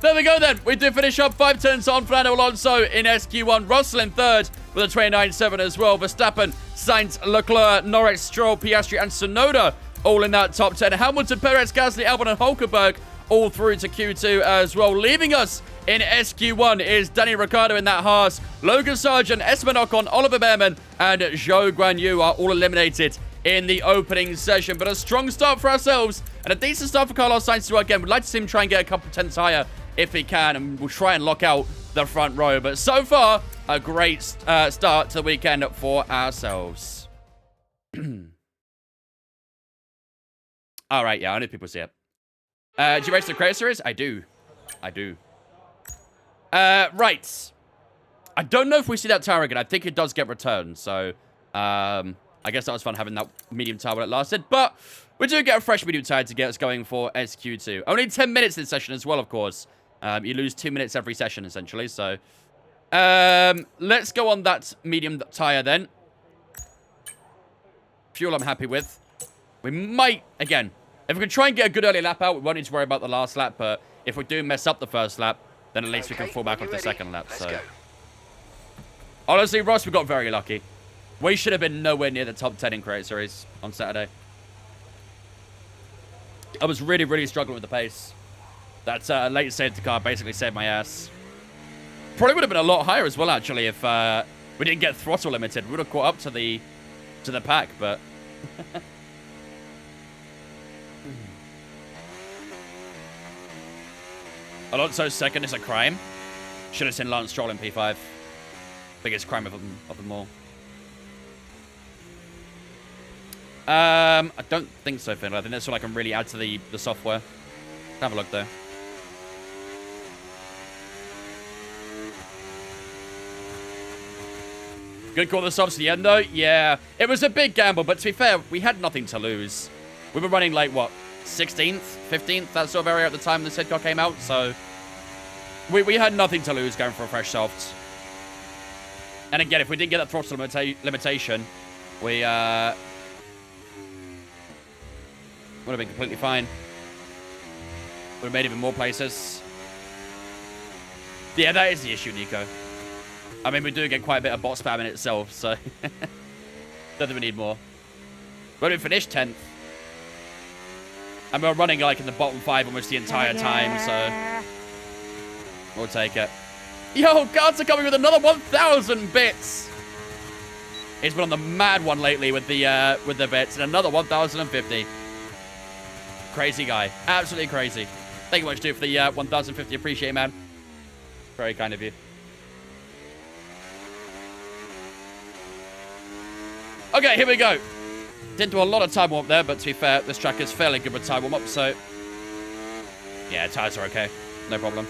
There we go then. We did finish up 5/10 on Fernando Alonso in SQ1. Russell in third with a 29.7 as well. Verstappen, Sainz, Leclerc, Norris, Stroll, Piastri, and Tsunoda all in that top 10. Hamilton, Perez, Gasly, Albon, and Hulkenberg all through to Q2 as well. Leaving us in SQ1 is Danny Ricciardo in that Haas. Logan Sargent, Esteban Ocon, Oliver Behrman, and Zhou Guanyu are all eliminated in the opening session. But a strong start for ourselves and a decent start for Carlos Sainz too. Again, we'd like to see him try and get a couple tenths higher if he can, and we'll try and lock out the front row. But so far, a great start to the weekend for ourselves. All right, yeah, I know people see it. Do you race the Creator Series? I do. Right. I don't know if we see that tower again. I think it does get returned, so I guess that was fun having that medium tire while it lasted. But we do get a fresh medium tire to get us going for SQ2. Only 10 minutes in session as well, of course. You lose 2 minutes every session, essentially. So let's go on that medium tire then. Fuel I'm happy with. We might, again, if we can try and get a good early lap out, we won't need to worry about the last lap. But if we do mess up the first lap, then at least we can fall back off the second lap. So honestly, Ross, we got very lucky. We should have been nowhere near the top 10 in Creator Series on Saturday. I was really, really struggling with the pace. That late safety car basically saved my ass. Probably would have been a lot higher as well, actually, if we didn't get throttle limited. We would have caught up to the pack, but... Alonso's second is a crime. Should have seen Lance Stroll in P5. Biggest crime of them all. I don't think so, Finley. I think that's all I can really add to the software. Have a look, though. Good call the softs to the end, though. Yeah, it was a big gamble, but to be fair, we had nothing to lose. We were running, like, what, 16th, 15th, that sort of area at the time the Sid car came out, so we had nothing to lose going for a fresh soft. And again, if we didn't get that throttle limitation, we would have been completely fine. Would have made even more places. Yeah, that is the issue, Nico. I mean, we do get quite a bit of bot spam in itself, so... don't think we need more. But we finished 10th. And we're running, like, in the bottom 5 almost the entire time, so... we'll take it. Yo, guards are coming with another 1,000 bits! He's been on the mad one lately with the bits, and another 1,050. Crazy guy. Absolutely crazy. Thank you much, dude, for the 1,050. Appreciate it, man. Very kind of you. Okay, here we go. Didn't do a lot of time warm up there, but to be fair, this track is fairly good with time warm up, so... yeah, tires are okay. No problem.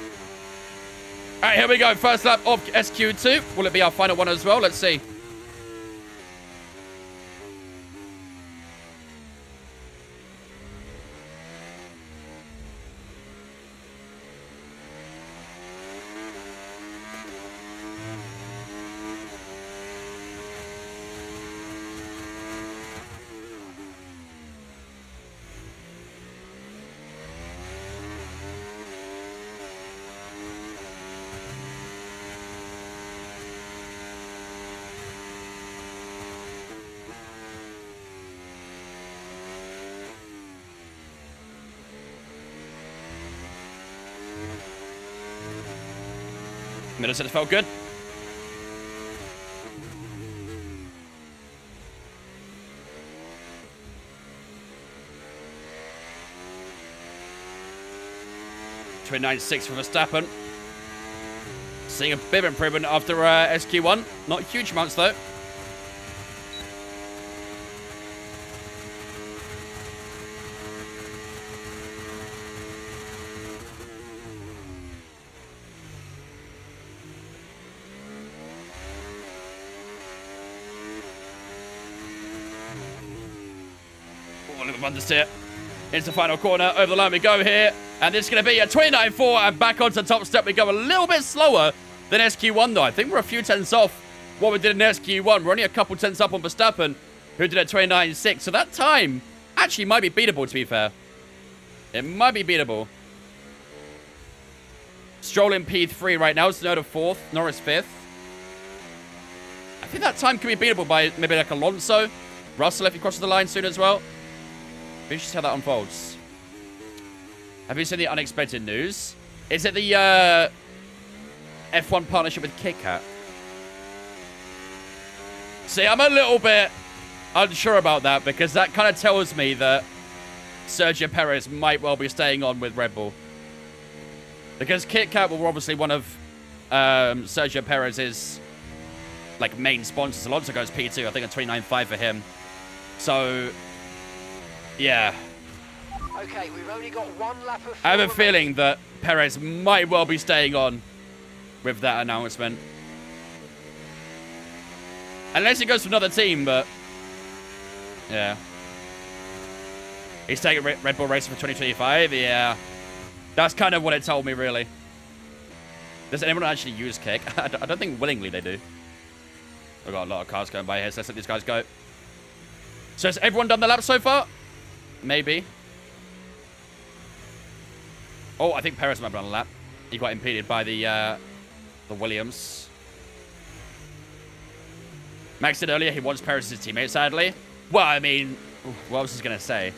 Alright, here we go. First lap of SQ2. Will it be our final one as well? Let's see. Middle sector felt good. .9.6 for Verstappen. Seeing a bit of improvement after SQ1. Not huge amounts, though. Oh, look at understeer. Into the final corner. Over the line we go here. And this is going to be a 29.4, and back onto the top step. We go a little bit slower than SQ1, though. I think we're a few tenths off what we did in SQ1. We're only a couple tenths up on Verstappen, who did a 29.6. So that time actually might be beatable, to be fair. It might be beatable. Stroll in P3 right now. Tsunoda 4th. Norris 5th. I think that time could be beatable by maybe like Alonso. Russell, if he crosses the line soon as well. We should see how that unfolds. Have you seen the unexpected news? Is it the F1 partnership with KitKat? See, I'm a little bit unsure about that because that kind of tells me that Sergio Perez might well be staying on with Red Bull. Because KitKat were obviously one of Sergio Perez's like main sponsors. Alonso goes P2, I think a 29.5 for him. So, yeah.
Okay, we've only got one lap of...
I have a feeling that Perez might well be staying on with that announcement. Unless he goes to another team, but... yeah. He's taking Red Bull Racing for 2025? Yeah. That's kind of what it told me, really. Does anyone actually use kick? I don't think willingly they do. We've got a lot of cars going by here, so let's let these guys go. So has everyone done the lap so far? Maybe. Oh, I think Perez might be on a lap. He got impeded by the Williams. Max said earlier he wants Perez as his teammate, sadly. Well, I mean, what else is he going to say?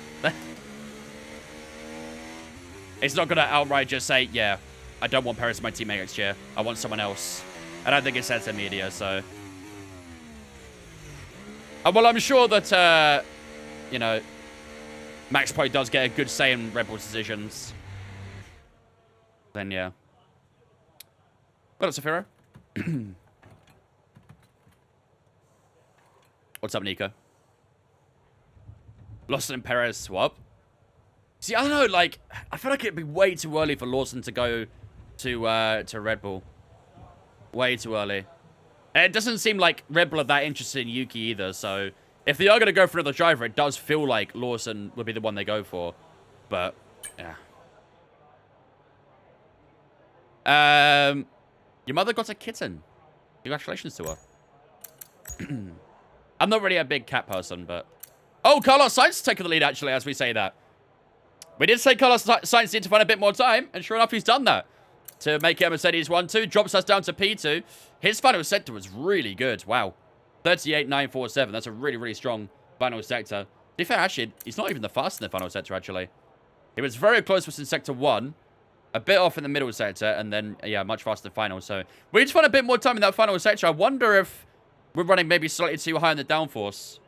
He's not going to outright just say, yeah, I don't want Perez as my teammate next year. I want someone else. I don't think it says in media, so... well, I'm sure that, you know, Max probably does get a good say in Red Bull's decisions. Then, yeah. What up, Safiro? What's up, Nico? Lawson and Perez swap. See, I don't know, like, I feel like it'd be way too early for Lawson to go to Red Bull. Way too early. And it doesn't seem like Red Bull are that interested in Yuki either, so if they are going to go for another driver, it does feel like Lawson would be the one they go for. But, yeah. Your mother got a kitten. Congratulations to her. I'm not really a big cat person, but... oh, Carlos Sainz is taking the lead, actually, as we say that. We did say Carlos Sainz needed to find a bit more time, and sure enough, he's done that. To make it a Mercedes 1-2, drops us down to P2. His final sector was really good. Wow. 38.947. That's a really, really strong final sector. To be fair, actually, he's not even the fastest in the final sector, actually. He was very close to us in sector 1. A bit off in the middle sector, and then, yeah, much faster in final. So, we just want a bit more time in that final sector. I wonder if we're running maybe slightly too high on the downforce.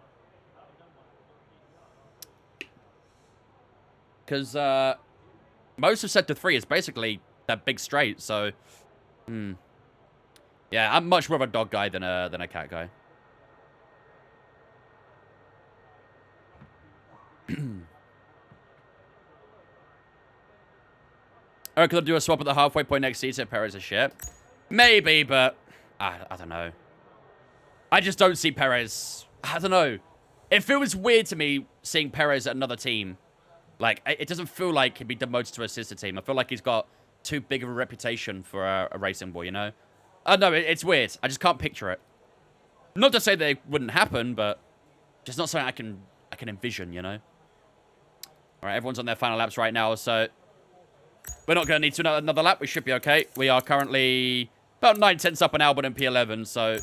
Because, most of sector 3 is basically that big straight, so... yeah, I'm much more of a dog guy than a cat guy. Or could I do a swap at the halfway point next season if Perez is shit? Maybe, but... I don't know. I just don't see Perez... I don't know. It feels weird to me seeing Perez at another team. Like, it doesn't feel like he'd be demoted to a sister team. I feel like he's got too big of a reputation for a racing boy, you know? I don't know, it's weird. I just can't picture it. Not to say that it wouldn't happen, but just not something I can envision, you know? Alright, everyone's on their final laps right now, so... we're not going to need to another lap. We should be okay. We are currently about 9 tenths up on Albon in P11, so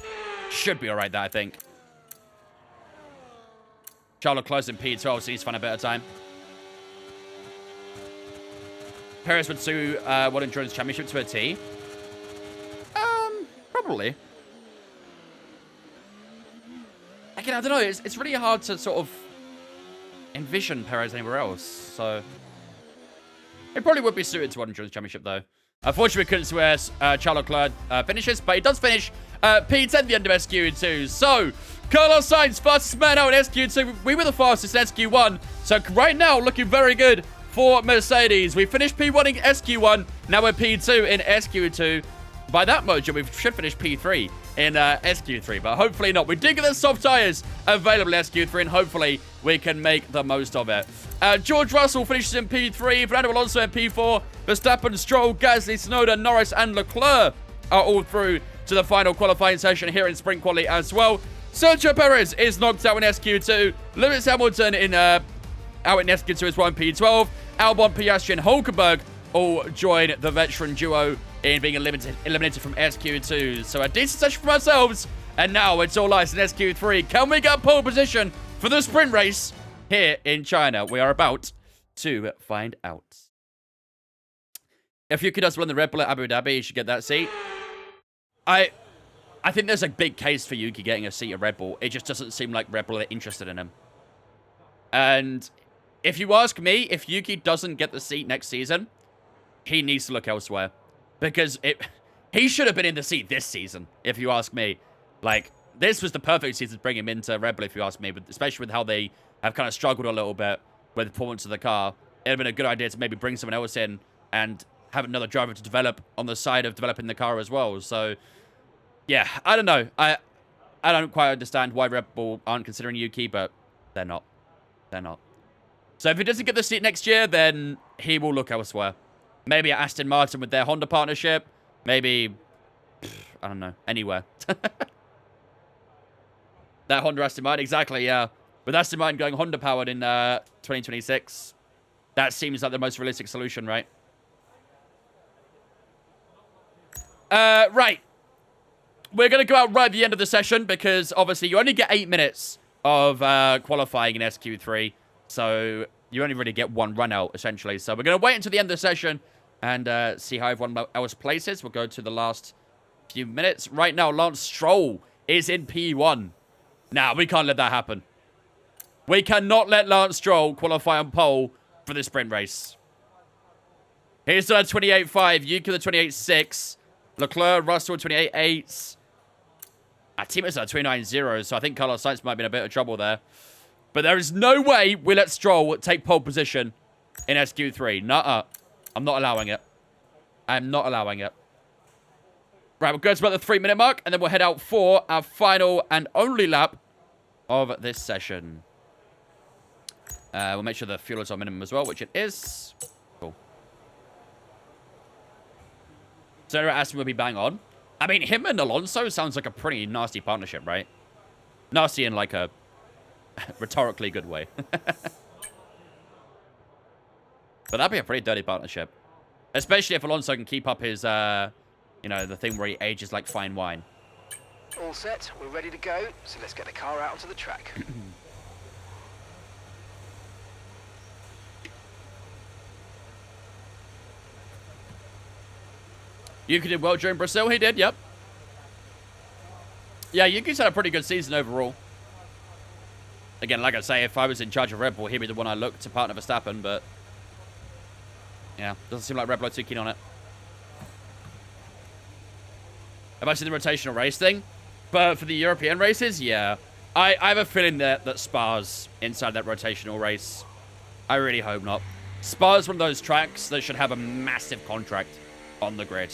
should be alright there, I think. Charles close in P12, so he's fun a bit of time. Perez would sue World Endurance Championship to a T. Probably. Again, I don't know. It's really hard to sort of envision Perez anywhere else. So it probably would be suited to one Endurance Championship, though. Unfortunately, we couldn't swear Charles Leclerc finishes, but he does finish P10 at the end of SQ2. So, Carlos Sainz, fastest man out in SQ2. We were the fastest in SQ1. So, right now, looking very good for Mercedes. We finished P1 in SQ1. Now we're P2 in SQ2. By that margin, we should finish P3 in SQ3, but hopefully not. We did get the soft tyres available in SQ3, and hopefully we can make the most of it. George Russell finishes in P3, Fernando Alonso in P4, Verstappen, Stroll, Gasly, Tsunoda, Norris, and Leclerc are all through to the final qualifying session here in sprint quali as well. Sergio Perez is knocked out in SQ2, Lewis Hamilton out in SQ2 as well in P12, Albon, Piastri, and Hulkenberg all join the veteran duo in being eliminated from SQ2. So a decent session for ourselves. And now it's all ice in SQ3. Can we get pole position for the sprint race here in China? We are about to find out. If Yuki does well in the Red Bull at Abu Dhabi, he should get that seat. I think there's a big case for Yuki getting a seat at Red Bull. It just doesn't seem like Red Bull are interested in him. And if you ask me, if Yuki doesn't get the seat next season, he needs to look elsewhere. Because he should have been in the seat this season, if you ask me. Like, this was the perfect season to bring him into Red Bull, if you ask me. But especially with how they have kind of struggled a little bit with the performance of the car. It would have been a good idea to maybe bring someone else in and have another driver to develop on the side of developing the car as well. So, yeah, I don't know. I don't quite understand why Red Bull aren't considering Yuki, but they're not. They're not. So if he doesn't get the seat next year, then he will look elsewhere. Maybe at Aston Martin with their Honda partnership. Maybe, I don't know, anywhere. That Honda Aston Martin, exactly, yeah. With Aston Martin going Honda powered in 2026, that seems like the most realistic solution, right? Right. We're going to go out right at the end of the session because obviously you only get 8 minutes of qualifying in SQ3. So you only really get one run out, essentially. So we're going to wait until the end of the session and see how everyone else places. We'll go to the last few minutes. Right now, Lance Stroll is in P1. Nah, we can't let that happen. We cannot let Lance Stroll qualify on pole for the sprint race. Here's the 28.5. Yuki the 28.6. Leclerc, Russell 28.8. Our team is at 29.0, so I think Carlos Sainz might be in a bit of trouble there. But there is no way we let Stroll take pole position in SQ3. Nuh-uh. I'm not allowing it. I'm not allowing it. Right, we'll go to about the 3-minute mark, and then we'll head out for our final and only lap of this session. We'll make sure the fuel is on minimum as well, which it is. Cool. So Aston will be bang on. I mean, him and Alonso sounds like a pretty nasty partnership, right? Nasty in like a rhetorically good way. But that'd be a pretty dirty partnership. Especially if Alonso can keep up his, you know, the thing where he ages like fine wine.
All set, we're ready to go, so let's get the car out onto the track.
Yuki did well during Brazil. He did, yep. Yeah, Yuki's had a pretty good season overall. Again, like I say, if I was in charge of Red Bull, he'd be the one I look to partner Verstappen, but yeah, doesn't seem like Red Bull are too keen on it. Have I seen the rotational race thing? But for the European races, yeah. I have a feeling that Spa's inside that rotational race. I really hope not. Spa's one of those tracks that should have a massive contract on the grid.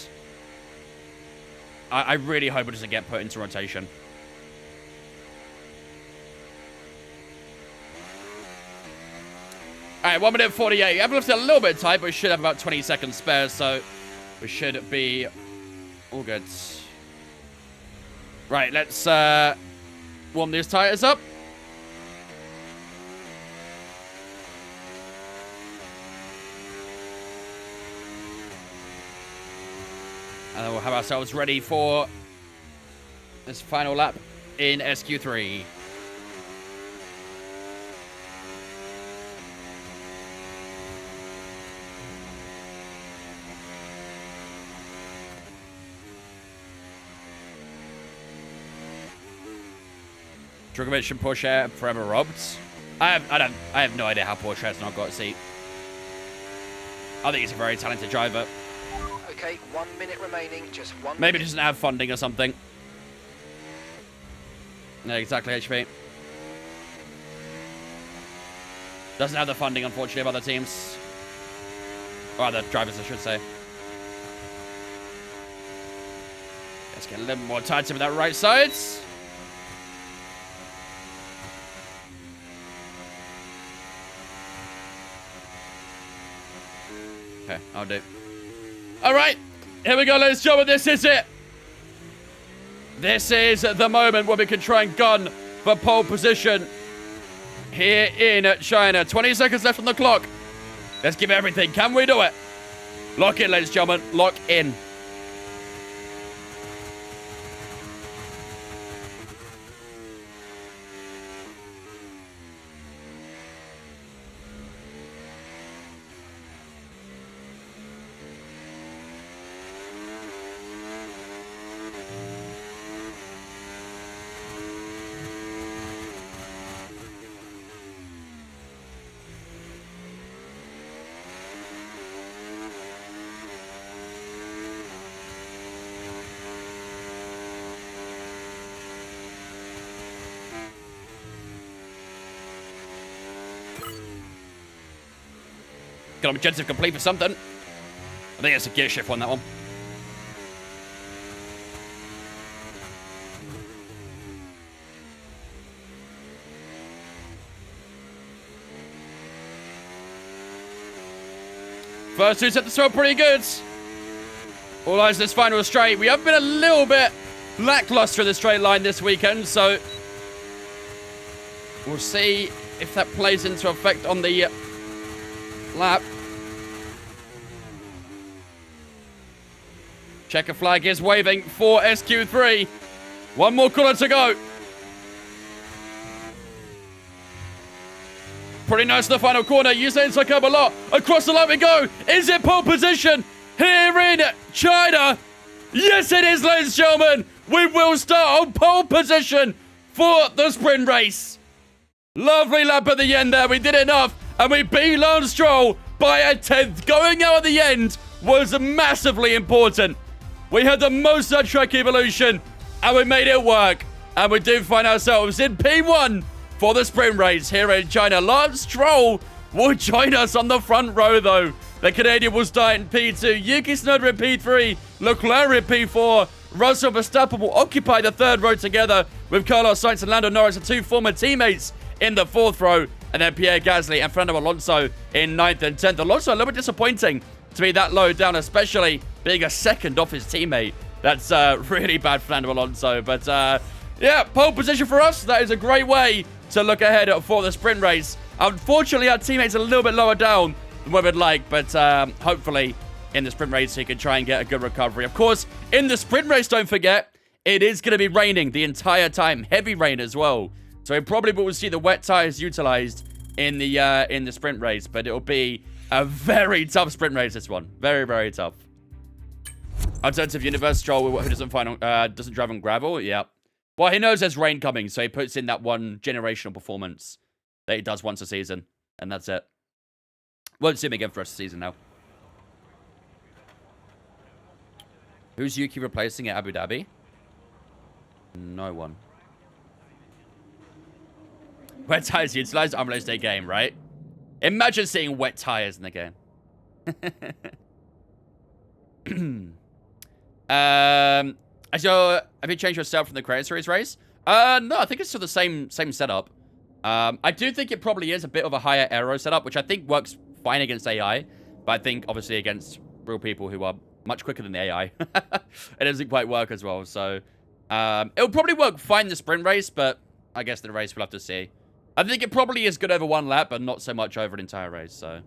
I really hope it doesn't get put into rotation. Alright, 1 minute 48. I've left it a little bit tight, but we should have about 20 seconds spare, so we should be all good. Right, let's warm these tires up. And then we'll have ourselves ready for this final lap in SQ3. Drugovich and Porsche forever robbed. I have no idea how Porsche has not got a seat. I think he's a very talented driver.
Okay, 1 minute remaining, just one.
Maybe he doesn't have funding or something. No, exactly, HP. Doesn't have the funding, unfortunately, of other teams. Or other drivers, I should say. Let's get a little more tighter with that right side. Okay, I'll do. All right, here we go, ladies and gentlemen. This is it. This is the moment where we can try and gun for pole position here in China. 20 seconds left on the clock. Let's give everything. Can we do it? Lock in, ladies and gentlemen. Lock in. Got objective complete for something. I think it's a gear shift on that one. First two set the throw pretty good. All eyes this final straight. We have been a little bit lackluster in the straight line this weekend, so we'll see if that plays into effect on the lap. Checker flag is waving for SQ3. One more corner to go. Pretty nice in the final corner. Usain Sakab a lot. Across the line we go. Is it pole position here in China? Yes, it is, ladies and gentlemen. We will start on pole position for the sprint race. Lovely lap at the end there. We did enough. And we beat Lance Stroll by a 10th. Going out at the end was massively important. We had the most track evolution, and we made it work. And we do find ourselves in P1 for the sprint race here in China. Lance Stroll will join us on the front row, though. The Canadian will start in P2. Yuki Tsunoda in P3. Leclerc in P4. Russell Verstappen will occupy the third row together with Carlos Sainz and Lando Norris, the two former teammates, in the fourth row. And then Pierre Gasly and Fernando Alonso in 9th and 10th. Alonso a little bit disappointing to be that low down, especially being a second off his teammate. That's really bad for Fernando Alonso. But yeah, pole position for us. That is a great way to look ahead for the sprint race. Unfortunately, our teammate's a little bit lower down than we would like. But hopefully in the sprint race, he can try and get a good recovery. Of course, in the sprint race, don't forget, it is going to be raining the entire time. Heavy rain as well. So we probably will see the wet tires utilized in the sprint race, but it'll be a very tough sprint race, this one. Very, very tough. Alternative universe, Stroll, who doesn't drive on gravel. Yeah. Well, he knows there's rain coming, so he puts in that one generational performance that he does once a season, and that's it. Won't see him again for the rest of the season now. Who's Yuki replacing at Abu Dhabi? No one. Wet tires utilized Unreleased Day game, right? Imagine seeing wet tires in the game. Have you changed yourself from the Creator Series race? No, I think it's still the same setup. I do think it probably is a bit of a higher aero setup, which I think works fine against AI. But I think, obviously, against real people who are much quicker than the AI, it doesn't quite work as well. So, it'll probably work fine in the sprint race, but I guess the race we'll have to see. I think it probably is good over one lap, but not so much over an entire race, so.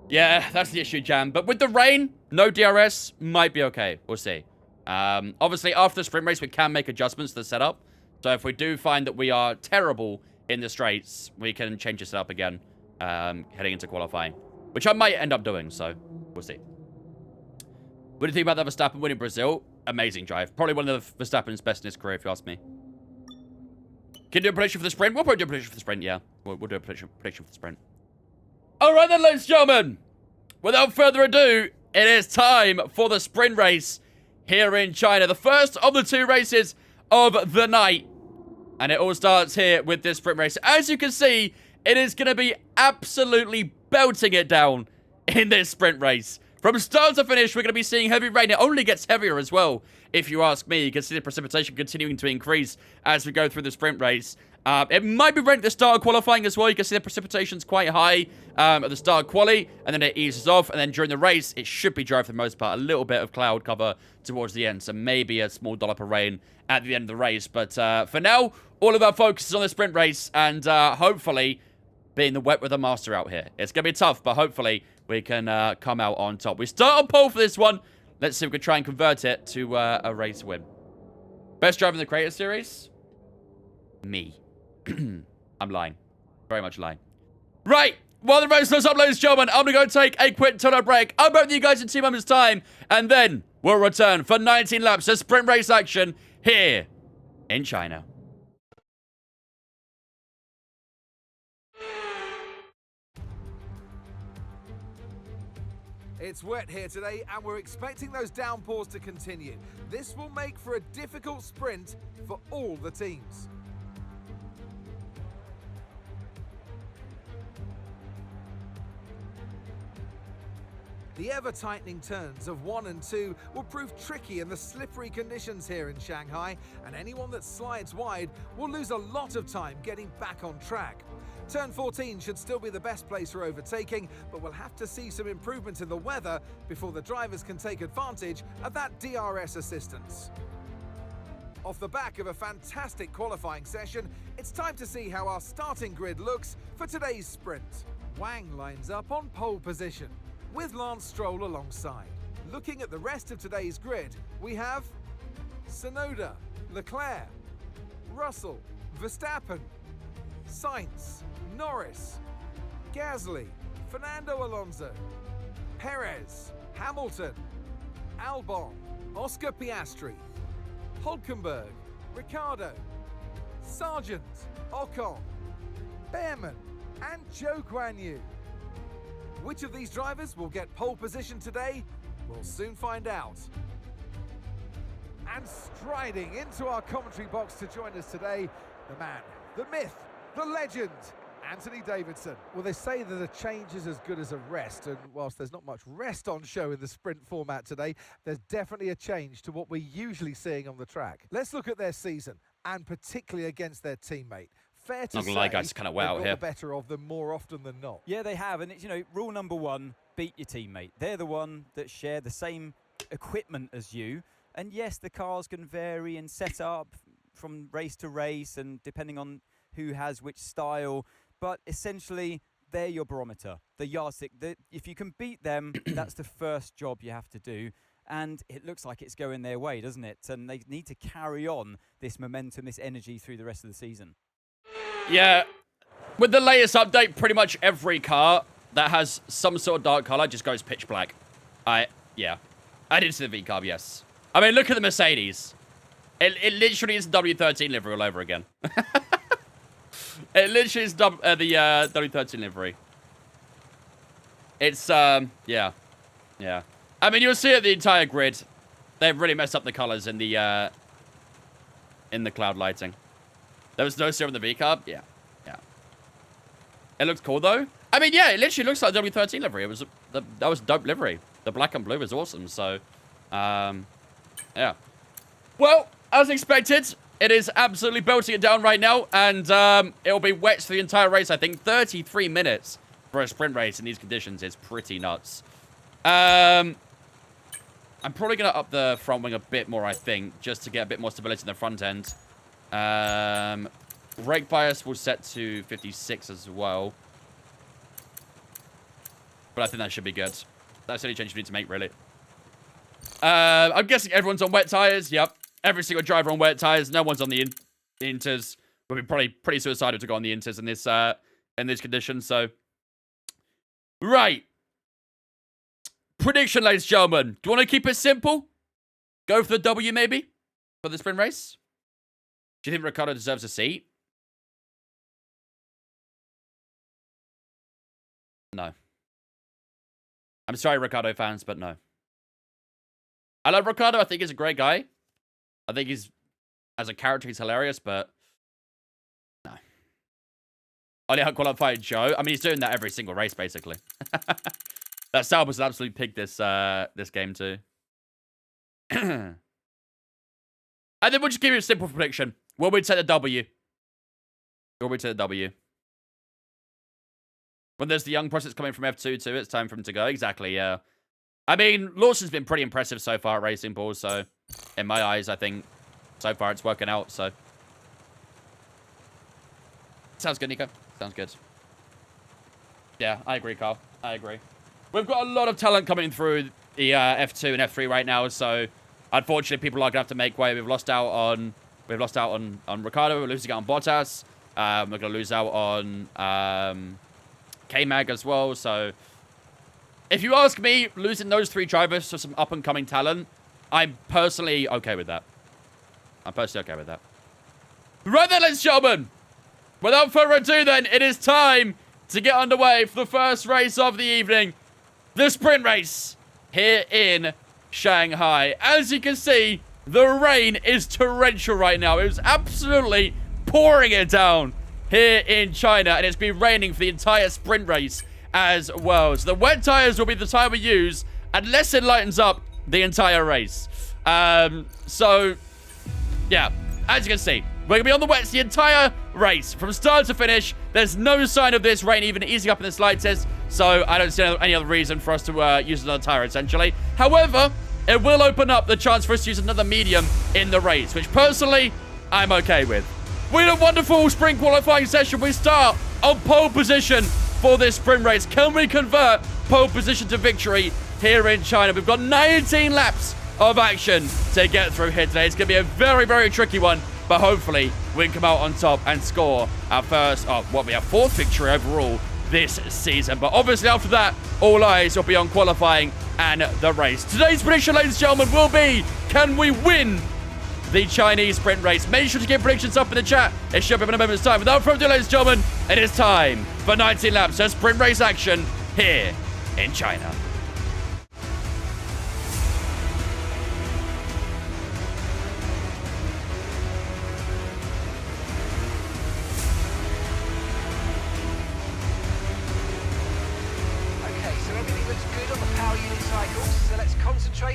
Yeah, that's the issue, Jam. But with the rain, no DRS, might be okay. We'll see. Obviously, after the sprint race, we can make adjustments to the setup. So if we do find that we are terrible in the straights, we can change the setup again, heading into qualifying. Which I might end up doing, so we'll see. What do you think about the Verstappen winning Brazil? Amazing drive. Probably one of the Verstappen's best in his career, if you ask me. Can you do a prediction for the sprint? We'll probably do a prediction for the sprint, yeah. We'll do a prediction for the sprint. All right then, ladies and gentlemen. Without further ado, it is time for the sprint race here in China. The first of the 2 races of the night. And it all starts here with this sprint race. As you can see, it is going to be absolutely belting it down in this sprint race. From start to finish, we're going to be seeing heavy rain. It only gets heavier as well, if you ask me. You can see the precipitation continuing to increase as we go through the sprint race. It might be raining at the start of qualifying as well. You can see the precipitation's quite high at the start of quali, and then it eases off. And then during the race, it should be dry for the most part. A little bit of cloud cover towards the end, so maybe a small dollop of rain at the end of the race. But for now, all of our focus is on the sprint race, and hopefully being the wet weather master out here. It's going to be tough, but hopefully we can come out on top. We start on pole for this one. Let's see if we can try and convert it to a race win. Best driver in the Creator Series? Me. I'm lying. Very much lying. Right. While the race goes up, ladies and gentlemen, I'm going to go take a quick turn break. I'll be back with you guys in 2 moments' time, and then we'll return for 19 laps of sprint race action here in China.
It's wet here today, and we're expecting those downpours to continue. This will make for a difficult sprint for all the teams. The ever-tightening turns of 1 and 2 will prove tricky in the slippery conditions here in Shanghai, and anyone that slides wide will lose a lot of time getting back on track. Turn 14 should still be the best place for overtaking, but we'll have to see some improvement in the weather before the drivers can take advantage of that DRS assistance. Off the back of a fantastic qualifying session, it's time to see how our starting grid looks for today's sprint. Wang lines up on pole position, with Lance Stroll alongside. Looking at the rest of today's grid, we have Tsunoda, Leclerc, Russell, Verstappen, Sainz, Norris, Gasly, Fernando Alonso, Perez, Hamilton, Albon, Oscar Piastri, Hülkenberg, Ricciardo, Sargent, Ocon, Behrman, and Zhou Guanyu. Which of these drivers will get pole position today? We'll soon find out. And striding into our commentary box to join us today, the man, the myth, the legend, Anthony Davidson. Well, they say that a change is as good as a rest, and whilst there's not much rest on show in the sprint format today, there's definitely a change to what we're usually seeing on the track. Let's look at their season, and particularly against their teammate. Fair to
Not gonna lie, guys, it's kind of wet out
got
here.
the better of them more often than not.
Yeah, they have, and it's, you know, rule number 1, beat your teammate. They're the one that share the same equipment as you, and yes, the cars can vary and set up from race to race, and depending on who has which style, but essentially they're your barometer, the yardstick. If you can beat them, that's the first job you have to do. And it looks like it's going their way, doesn't it? And they need to carry on this momentum, this energy through the rest of the season.
Yeah, with the latest update, pretty much every car that has some sort of dark color just goes pitch black. Yeah. I did see the V-Carb, yes. I mean, look at the Mercedes. It literally is W13 livery all over again. It literally is the W13 livery. It's, yeah. Yeah. I mean, you'll see it the entire grid. They've really messed up the colors in the cloud lighting. There was no silver in the V-Carb? Yeah. Yeah. It looks cool, though. I mean, yeah, it literally looks like W13 livery. That was dope livery. The black and blue was awesome, so, yeah. Well, as expected, it is absolutely belting it down right now, and it'll be wet for the entire race, I think. 33 minutes for a sprint race in these conditions is pretty nuts. I'm probably going to up the front wing a bit more, I think, just to get a bit more stability in the front end. Brake bias will set to 56 as well. But I think that should be good. That's the only change we need to make, really. I'm guessing everyone's on wet tires. Yep. Every single driver on wet tires. No one's on the inters. Would be probably pretty suicidal to go on the inters in this condition. So, right. Prediction, ladies and gentlemen. Do you want to keep it simple? Go for the W, maybe? For the sprint race? Do you think Ricciardo deserves a seat? No. I'm sorry, Ricardo fans, but no. I love Ricardo. I think he's a great guy. I think he's, as a character, he's hilarious, but no. Only qualified Joe. I mean, he's doing that every single race, basically. That Sal was an absolute pig this game, too. And then we'll just give you a simple prediction. Will we take the W? Will we take the W? When there's the young prospects coming from F2 too, it's time for him to go. Exactly, yeah. I mean, Lawson's been pretty impressive so far at Racing Balls, so in my eyes, I think so far it's working out, so. Sounds good, Nico. Sounds good. Yeah, I agree, Carl. I agree. We've got a lot of talent coming through the F2 and F3 right now, so unfortunately, people are going to have to make way. We've lost out on Ricardo. We're losing out on Bottas. We're going to lose out on K-Mag as well. So, if you ask me, losing those 3 drivers to some up-and-coming talent, I'm personally okay with that. I'm personally okay with that. Right then, ladies and gentlemen, without further ado then, it is time to get underway for the first race of the evening. The sprint race here in Shanghai. As you can see, the rain is torrential right now. It was absolutely pouring it down here in China, and it's been raining for the entire sprint race as well. So the wet tires will be the tire we use unless it lightens up the entire race. So, yeah, as you can see, we're going to be on the wets the entire race from start to finish. There's no sign of this rain even easing up in the slide test, so I don't see any other reason for us to use another tire, essentially. However, it will open up the chance for us to use another medium in the race, which personally, I'm okay with. We had a wonderful sprint qualifying session. We start on pole position for this sprint race. Can we convert pole position to victory here in China? We've got 19 laps of action to get through here today. It's going to be a very, very tricky one, but hopefully we can come out on top and score our first, our 4th victory overall this season. But obviously after that, all eyes will be on qualifying and the race. Today's prediction, ladies and gentlemen, will be, can we win the Chinese sprint race? Make sure to get predictions up in the chat. It should be in a moment's time. Without further ado, ladies and gentlemen, it is time for 19 laps of sprint race action here in China.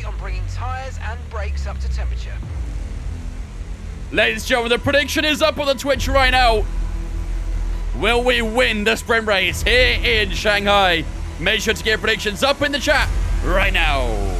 On bringing tyres and brakes up to temperature.
Ladies and gentlemen, the prediction is up on the Twitch right now. Will we win the sprint race here in Shanghai? Make sure to get predictions up in the chat right now.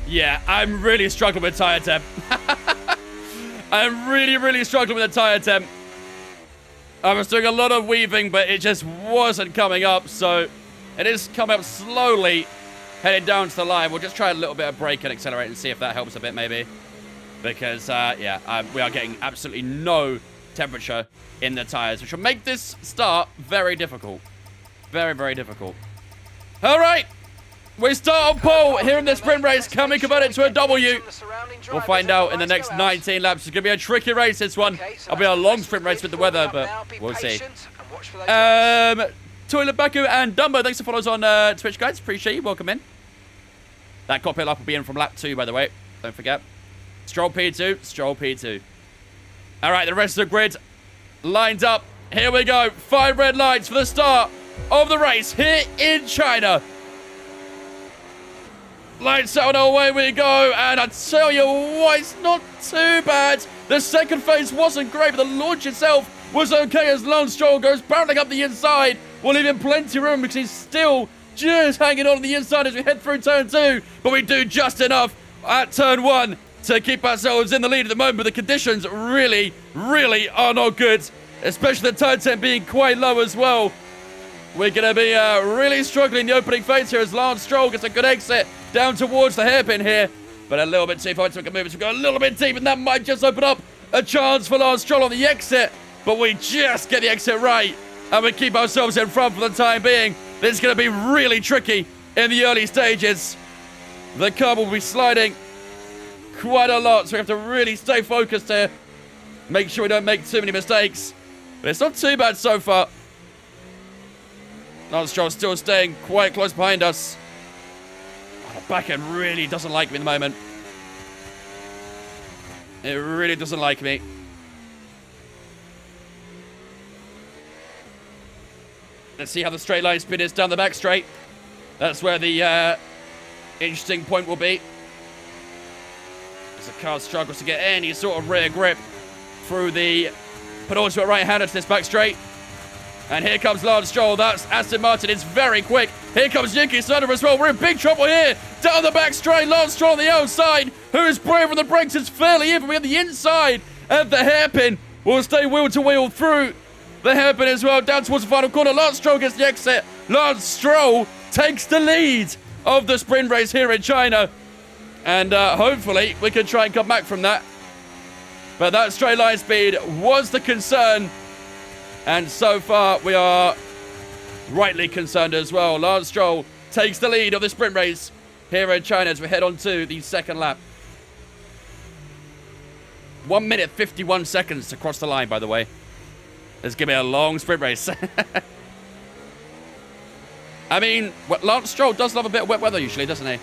Yeah, I'm really struggling with tire temp. I'm really struggling with the tire temp. I was doing a lot of weaving, but it just wasn't coming up, so it is coming up slowly, heading down to the line. We'll just try a little bit of brake and accelerate and see if that helps a bit, maybe. Because, yeah, we are getting absolutely no temperature in the tires, which will make this start very difficult. Very, very difficult. All right. We start on pole here in the sprint race. Can we convert it to a W? We'll find out in the next 19 laps. It's going to be a tricky race, this one. It'll be a long sprint race with the weather, but we'll see. Toilet Baku and Dumbo, thanks for following us on Twitch, guys. Appreciate you. Welcome in. That cockpit lap will be in from lap 2, by the way. Don't forget. Stroll P2. Stroll P2. All right, the rest of the grid lined up. Here we go. 5 red lights for the start of the race here in China. Lights out, away we go, and I tell you what, it's not too bad. The second phase wasn't great, but the launch itself was okay as Lance Stroll goes barreling up the inside. We'll leave him plenty of room because he's still just hanging on the inside as we head through turn 2. But we do just enough at turn 1 to keep ourselves in the lead at the moment. But the conditions really, really are not good, especially the turn 10 being quite low as well. We're going to be really struggling in the opening phase here as Lance Stroll gets a good exit down towards the hairpin here. But a little bit too far to make a move. So we go a little bit deep, and that might just open up a chance for Lance Stroll on the exit. But we just get the exit right, and we keep ourselves in front for the time being. This is going to be really tricky in the early stages. The car will be sliding quite a lot, so we have to really stay focused here. Make sure we don't make too many mistakes. But it's not too bad so far. Lance Stroll still staying quite close behind us. Oh, the back end really doesn't like me at the moment. It really doesn't like me. Let's see how the straight line speed is down the back straight. That's where the interesting point will be. As the car struggles to get any sort of rear grip through the penultimate right-hander to this back straight. And here comes Lance Stroll. That's Aston Martin. It's very quick. Here comes Yuki Tsunoda as well. We're in big trouble here. Down the back straight. Lance Stroll on the outside. Who's brave on the brakes? It's fairly even. We have the inside of the hairpin. We'll stay wheel to wheel through the hairpin as well. Down towards the final corner. Lance Stroll gets the exit. Lance Stroll takes the lead of the sprint race here in China. And hopefully we can try and come back from that. But that straight line speed was the concern. And so far, we are rightly concerned as well. Lance Stroll takes the lead of the sprint race here in China as we head on to the second lap. 1 minute, 51 seconds to cross the line, by the way. It's going to be a long sprint race. I mean, Lance Stroll does love a bit of wet weather usually, doesn't he?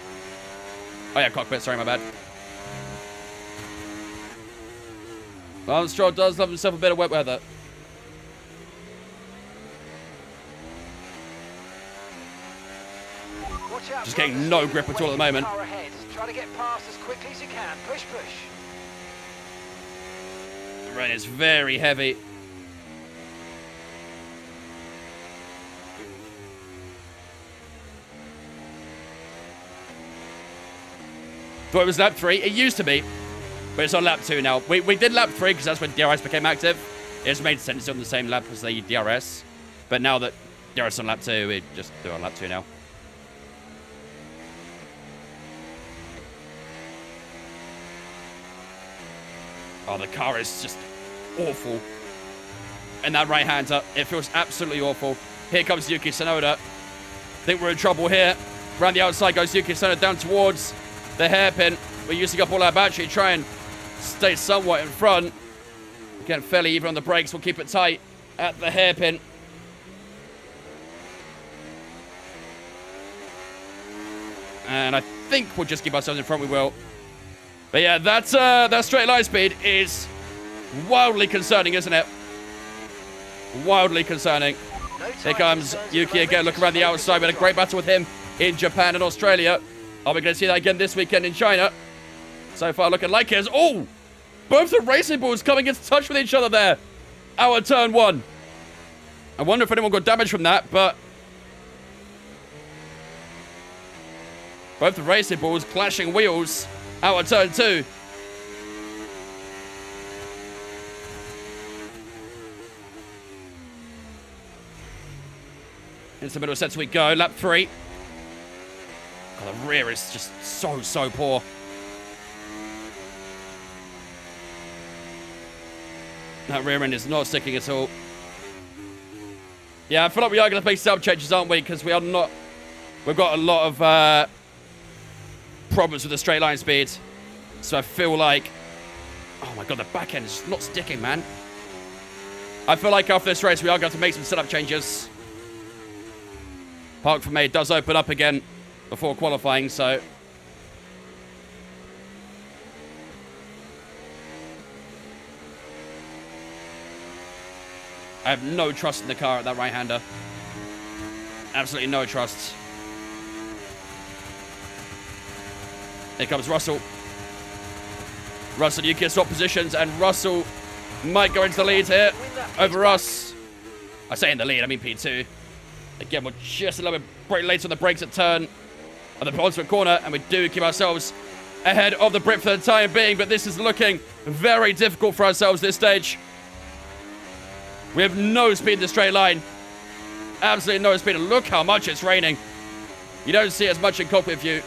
Oh, yeah, cockpit. Sorry, my bad. Lance Stroll does love himself a bit of wet weather. Just getting no grip at all at the moment.
Try to get past as quickly as you can. Push, push.
The rain is very heavy. Thought it was lap 3. It used to be, but it's on lap 2 now. We did lap 3 because that's when DRS became active. It's made sense it's on the same lap as the DRS. But now that DRS on lap 2, we just do it on lap 2 now. Oh, the car is just awful. And that right-hander, it feels absolutely awful. Here comes Yuki Tsunoda. I think we're in trouble here. Around the outside goes Yuki Tsunoda down towards the hairpin. We're using up all our battery to try and stay somewhat in front. Again, fairly even on the brakes. We'll keep it tight at the hairpin. And I think we'll just keep ourselves in front. We will. But yeah, that straight line speed is wildly concerning, isn't it? Wildly concerning. Here comes Yuki again. Look around the outside. We had a great battle with him in Japan and Australia. Are we going to see that again this weekend in China? So far, looking like it. Oh! Both the racing balls coming into touch with each other there. Our turn 1. I wonder if anyone got damage from that, but both the racing balls clashing wheels. Our turn 2. Into the middle sets we go. Lap 3. God, the rear is just so poor. That rear end is not sticking at all. Yeah, I feel like we are going to play sub changes, aren't we? Because we are not... We've got a lot of problems with the straight line speed. So I feel like... Oh my god, the back end is not sticking, man. I feel like after this race, we are going to make some setup changes. Park for May does open up again before qualifying, so... I have no trust in the car at that right-hander. Absolutely no trust. Here comes Russell. Russell, you can swap positions, and Russell might go into the lead here over us. I say in the lead, I mean P2. Again, we're just a little bit late on the brakes at turn of the penultimate corner, and we do keep ourselves ahead of the Brit for the time being, but this is looking very difficult for ourselves this stage. We have no speed in the straight line. Absolutely no speed. And look how much it's raining. You don't see as much in cockpit view.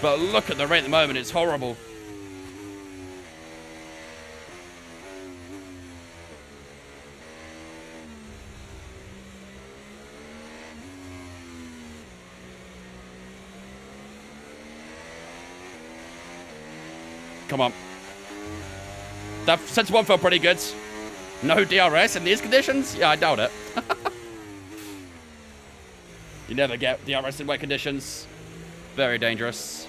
But look at the rain at the moment. It's horrible. Come on. That Centre 1 felt pretty good. No DRS in these conditions? Yeah, I doubt it. You never get DRS in wet conditions. Very dangerous.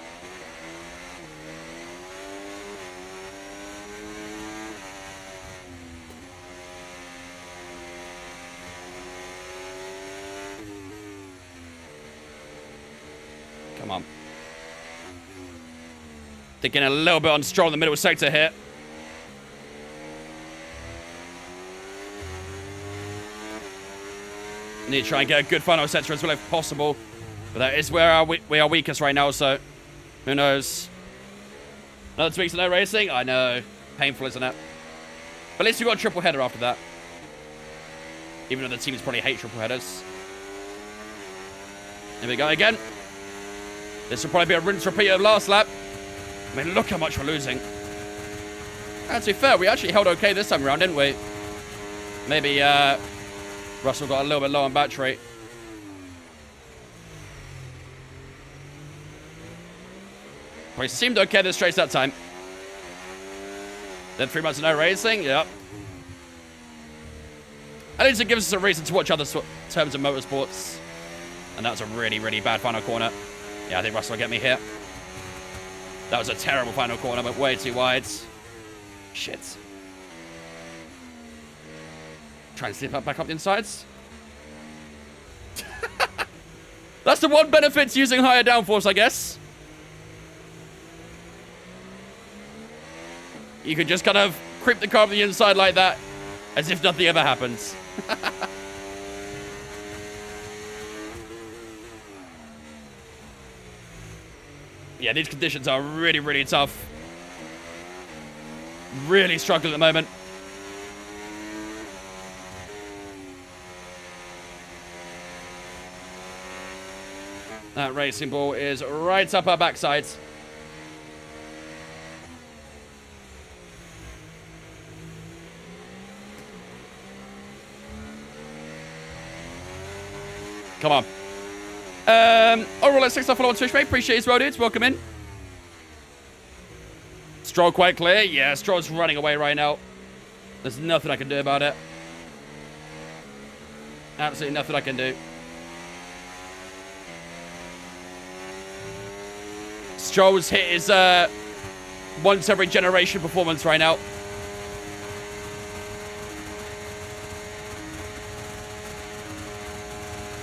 Come on. Thinking a little bit on Stroll in the middle sector here. Need to try and get a good final sector as well if possible. But that is where we are weakest right now, so who knows. Another 2 weeks of no racing? I know. Painful, isn't it? But at least we got a triple header after that. Even though the teams probably hate triple headers. Here we go again. This will probably be a rinse repeat of last lap. I mean, look how much we're losing. And to be fair, we actually held okay this time around, didn't we? Maybe, Russell got a little bit low on battery. But he seemed okay this race that time. Then 3 months of no racing, yep. At least it gives us a reason to watch other terms of motorsports. And that was a really, really bad final corner. Yeah, I think Russell will get me here. That was a terrible final corner, but way too wide. Shit. Try and slip up back up the insides. That's the one benefit to using higher downforce, I guess. You can just kind of creep the car up the inside like that, as if nothing ever happens. Yeah, these conditions are really, really tough. Really struggling at the moment. That racing ball is right up our backsides. Come on. Overall, let's follow on Twitch, mate. Appreciate it as well, dudes. Welcome in. Stroll quite clear. Yeah, Stroll's running away right now. There's nothing I can do about it. Absolutely nothing I can do. Stroll's hit his once every generation performance right now.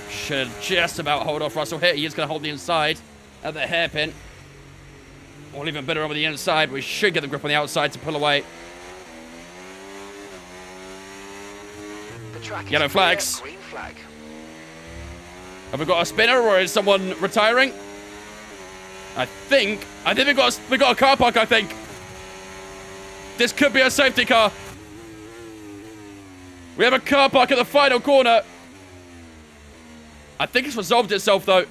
Should just about hold off Russell here. He is going to hold the inside at the hairpin. Or even better over the inside. We should get the grip on the outside to pull away.
The track
Yellow
is
flags.
clear, green flag.
Have we got a spinner or is someone retiring? I think we got a car park, I think. This could be a safety car. We have a car park at the final corner. I think it's resolved itself, though.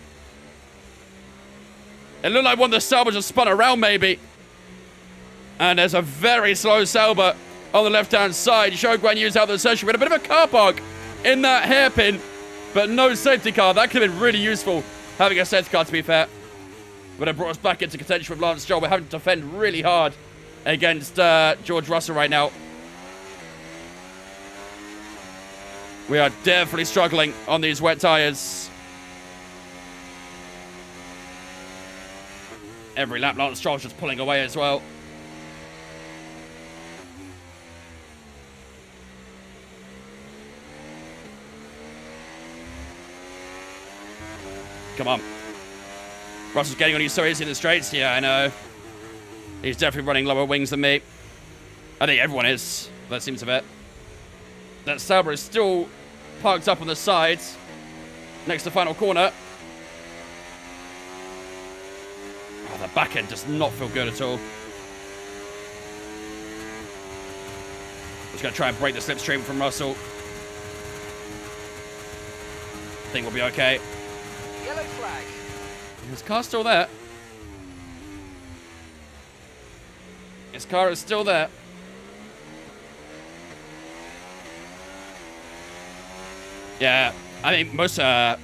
It looked like one of the Saubers has spun around, maybe. And there's a very slow Sauber on the left-hand side. Zhou Guanyu's out of the session. We had a bit of a car park in that hairpin, but no safety car. That could have been really useful, having a safety car, to be fair. Would have brought us back into contention with Lance Stroll. We're having to defend really hard against George Russell right now. We are definitely struggling on these wet tyres. Every lap, Lance Stroll's just pulling away as well. Come on. Russell's getting on you so easy in the straights. Yeah, I know. He's definitely running lower wings than me. I think everyone is. That seems a bit. That Sauber is still parked up on the sides next to the final corner. Oh, the back end does not feel good at all. Just going to try and break the slipstream from Russell. I think we'll be okay.
Yellow flag.
His car's still there. His car is still there. Yeah, I think most, I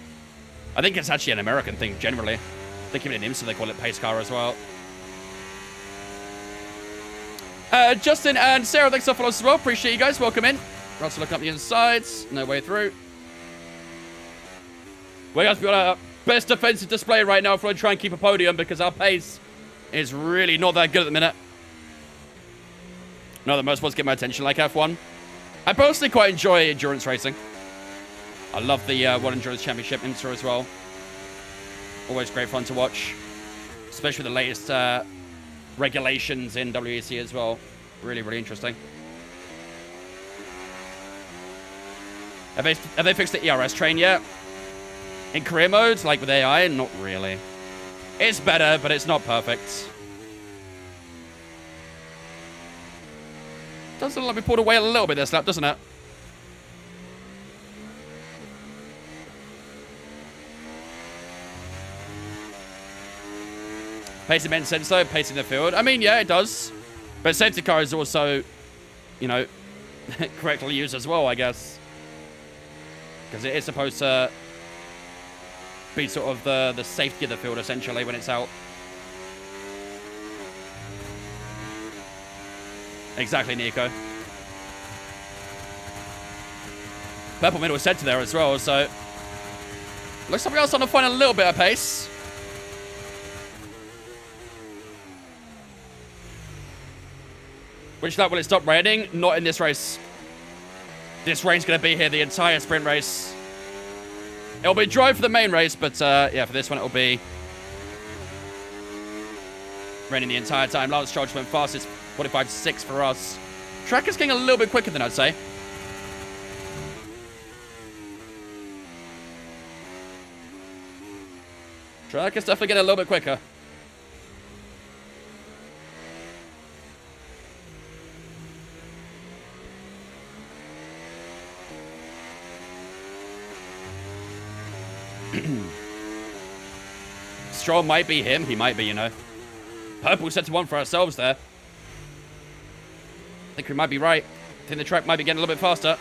think it's actually an American thing generally. They give it an IMSA, they call it pace car as well. Justin and Sarah, thanks for following us as well. Appreciate you guys. Welcome in. Russell looking up the insides. No way through. We got our best defensive display right now if we want to try and keep a podium, because our pace is really not that good at the minute. Not that most sports get my attention like F1. I personally quite enjoy endurance racing. I love the World Endurance Championship IMSA as well. Always great fun to watch. Especially the latest regulations in WEC as well. Really, really interesting. Have they fixed the ERS train yet? In career mode, like with AI? Not really. It's better, but it's not perfect. Does look like we pulled away a little bit this lap, doesn't it? Pacing makes sense though, pacing the field. I mean, yeah, it does. But safety car is also, you know, correctly used as well, I guess. Because it is supposed to be sort of the safety of the field, essentially, when it's out. Exactly, Nico. Purple middle center there as well, so looks like we're starting to find a little bit of pace. Which lap will it stop raining? Not in this race. This rain's going to be here the entire sprint race. It'll be dry for the main race, but yeah, for this one it'll be raining the entire time. Lance Stroll went fastest, 45.6 for us. Track is getting a little bit quicker than I'd say. Track is definitely getting a little bit quicker. Stroll might be him. He might be, you know. Purple set to one for ourselves there. I think we might be right. I think the track might be getting a little bit faster.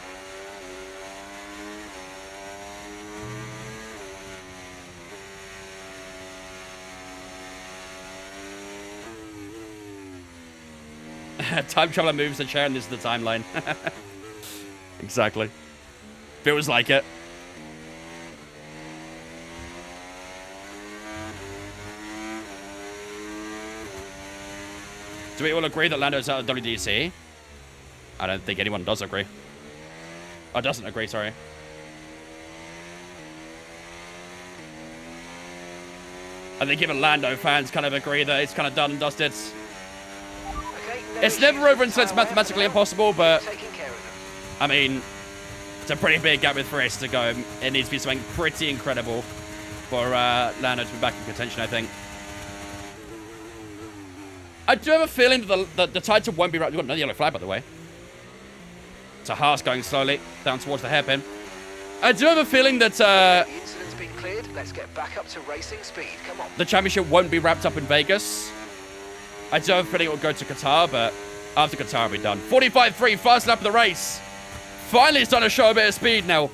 Time traveler moves the chair and this is the timeline. Exactly. Feels like it. Do we all agree that Lando's out of WDC? I don't think anyone does agree. Oh, doesn't agree, sorry. I think even Lando fans kind of agree that it's kind of done and dusted.
Okay,
It's never over until it's mathematically impossible, but I mean, it's a pretty big gap with 3 races to go. It needs to be something pretty incredible for Lando to be back in contention, I think. I do have a feeling that the title won't be right. We've got another yellow flag, by the way. It's a Haas going slowly down towards the hairpin. I do have a feeling that
the incident's been cleared. Let's get back up to racing speed. Come on.
the championship won't be wrapped up in Vegas. I do have a feeling it will go to Qatar, but after Qatar will be done. 45.3, fast lap of the race. Finally starting to show a bit of speed now.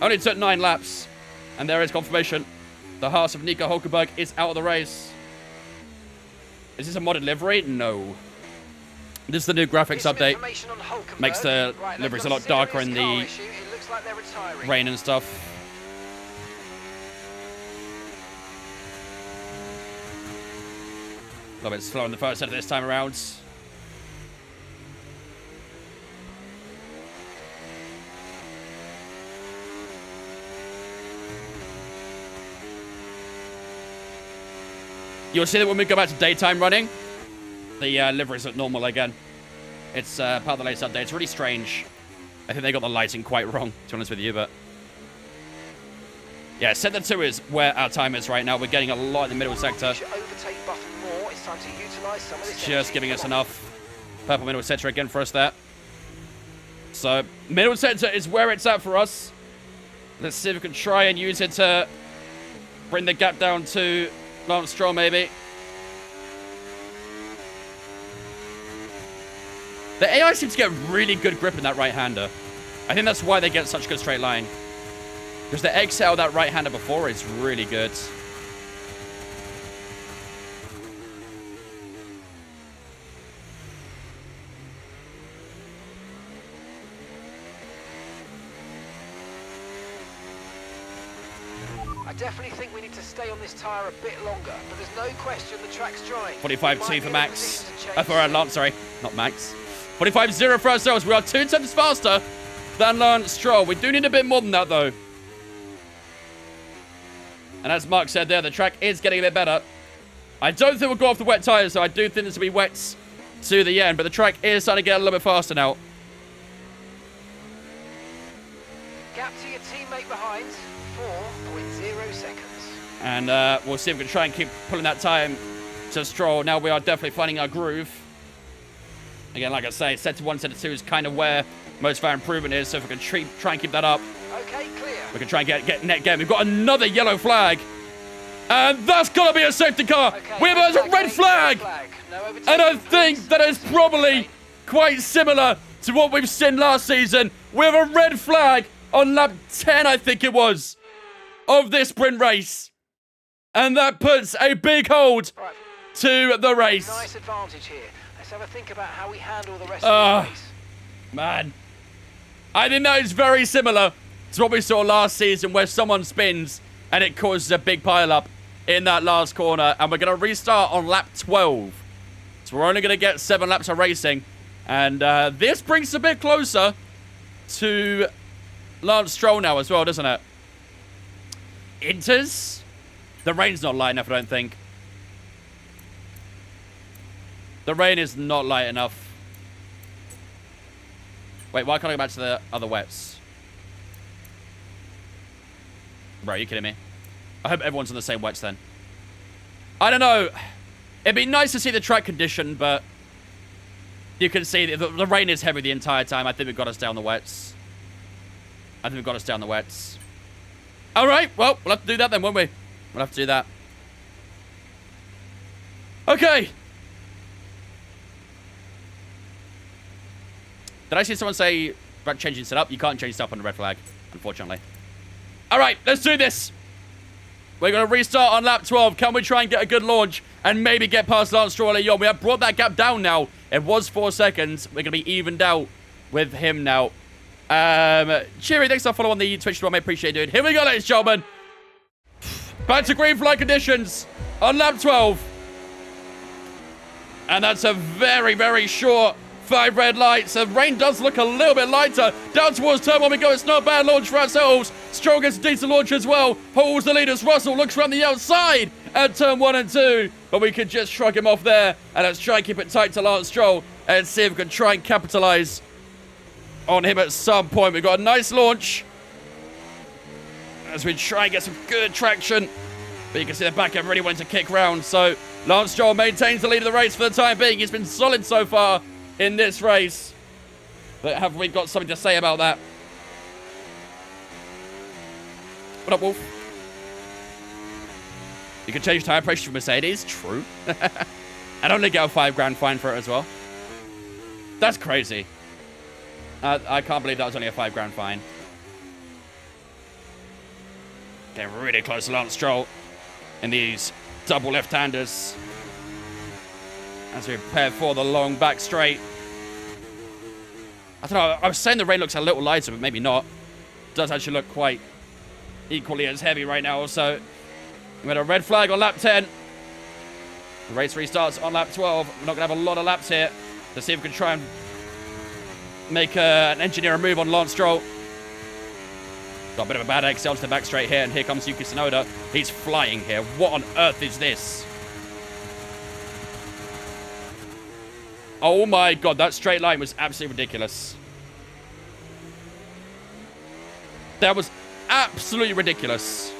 Only took 9 laps. And there is confirmation. The Haas of Nico Hulkenberg is out of the race. Is this a modded livery? No. This is the new graphics update. Makes the liveries a lot darker in the rain and stuff. A little bit slow in the first set this time around. You'll see that when we go back to daytime running, the liveries look normal again. It's part of the latest update. It's really strange. I think they got the lighting quite wrong, to be honest with you, but... Yeah, Sector 2 is where our time is right now. We're getting a lot in the middle sector. Just giving us enough. Purple middle sector again for us there. So, middle sector is where it's at for us. Let's see if we can try and use it to bring the gap down to Lance Stroll, maybe. The AI seems to get really good grip in that right-hander. I think that's why they get such good straight line. Because the exhale of that right-hander before is really good.
I definitely think we need to stay on this tyre a bit longer, but there's no question the track's dry.
45.2 for Max. For Lance, sorry. Not Max. 45.0 for ourselves. We are 2 tenths faster than Lance Stroll. We do need a bit more than that, though. And as Mark said there, the track is getting a bit better. I don't think we'll go off the wet tyres, so I do think this will be wets to the end, but the track is starting to get a little bit faster now.
Gap to your teammate behind, 4.0 seconds.
And we'll see if we can try and keep pulling that time to Stroll. Now we are definitely finding our groove. Again, like I say, Sector 1, Sector 2 is kind of where most of our improvement is, so if we can try and keep that up.
Okay, clear.
We can try and get net gain. We've got another yellow flag. And that's got to be a safety car.
Okay,
We have a red flag.
No overtaking,
And I think
please.
that is probably quite similar to what we've seen last season. We have a red flag on lap 10, I think it was, of this sprint race. And that puts a big hold to the race.
Nice advantage here. Let's have a think about how we handle the rest of the race.
Man, I think that is very similar to what we saw last season, where someone spins and it causes a big pile-up in that last corner. And we're going to restart on lap 12. So we're only going to get 7 laps of racing. And this brings us a bit closer to Lance Stroll now as well, doesn't it? Inters? The rain's not light enough, I don't think. The rain is not light enough. Wait, why can't I go back to the other wets? Bro, are you kidding me? I hope everyone's on the same wets then. I don't know. It'd be nice to see the track condition, but you can see the rain is heavy the entire time. I think we've got to stay on the wets. I think we've got to stay on the wets. All right, well, we'll have to do that then, won't we? We'll have to do that. Okay. Did I see someone say about changing setup? You can't change setup on the red flag, unfortunately. All right, let's do this. We're going to restart on lap 12. Can we try and get a good launch and maybe get past Lance Stroll early on? We have brought that gap down now. It was 4 seconds. We're going to be evened out with him now. Cheery, thanks for following on the Twitch stream. I appreciate it, dude. Here we go, ladies and gentlemen. Back to green flag conditions on lap 12. And that's a very, very short 5 red lights. The rain does look a little bit lighter. Down towards turn 1 we go. It's not a bad launch for ourselves. Stroll gets a decent launch as well. Holds the leaders. Russell looks around the outside at turn 1 and 2. But we could just shrug him off there. And let's try and keep it tight to Lance Stroll. And see if we can try and capitalize on him at some point. We've got a nice launch as we try and get some good traction. But you can see the back end really wanting to kick round. So Lance Stroll maintains the lead of the race for the time being. He's been solid so far in this race. But have we got something to say about that? What up, Wolf? You can change tire pressure for Mercedes. True. And only get a $5 grand fine for it as well. That's crazy. I can't believe that was only a £5 fine. Getting really close to Lance Stroll in these double left-handers as we prepare for the long back straight. I don't know, I was saying the rain looks a little lighter, but maybe not. It does actually look quite equally as heavy right now. Also, we had a red flag on lap 10. The race restarts on lap 12. We're not going to have a lot of laps here to see if we can try and make an engineer move on Lance Stroll. Got a bit of a bad exit onto the back straight here, and here comes Yuki Tsunoda. He's flying here. What on earth is this? Oh my god, that straight line was absolutely ridiculous. That was absolutely ridiculous.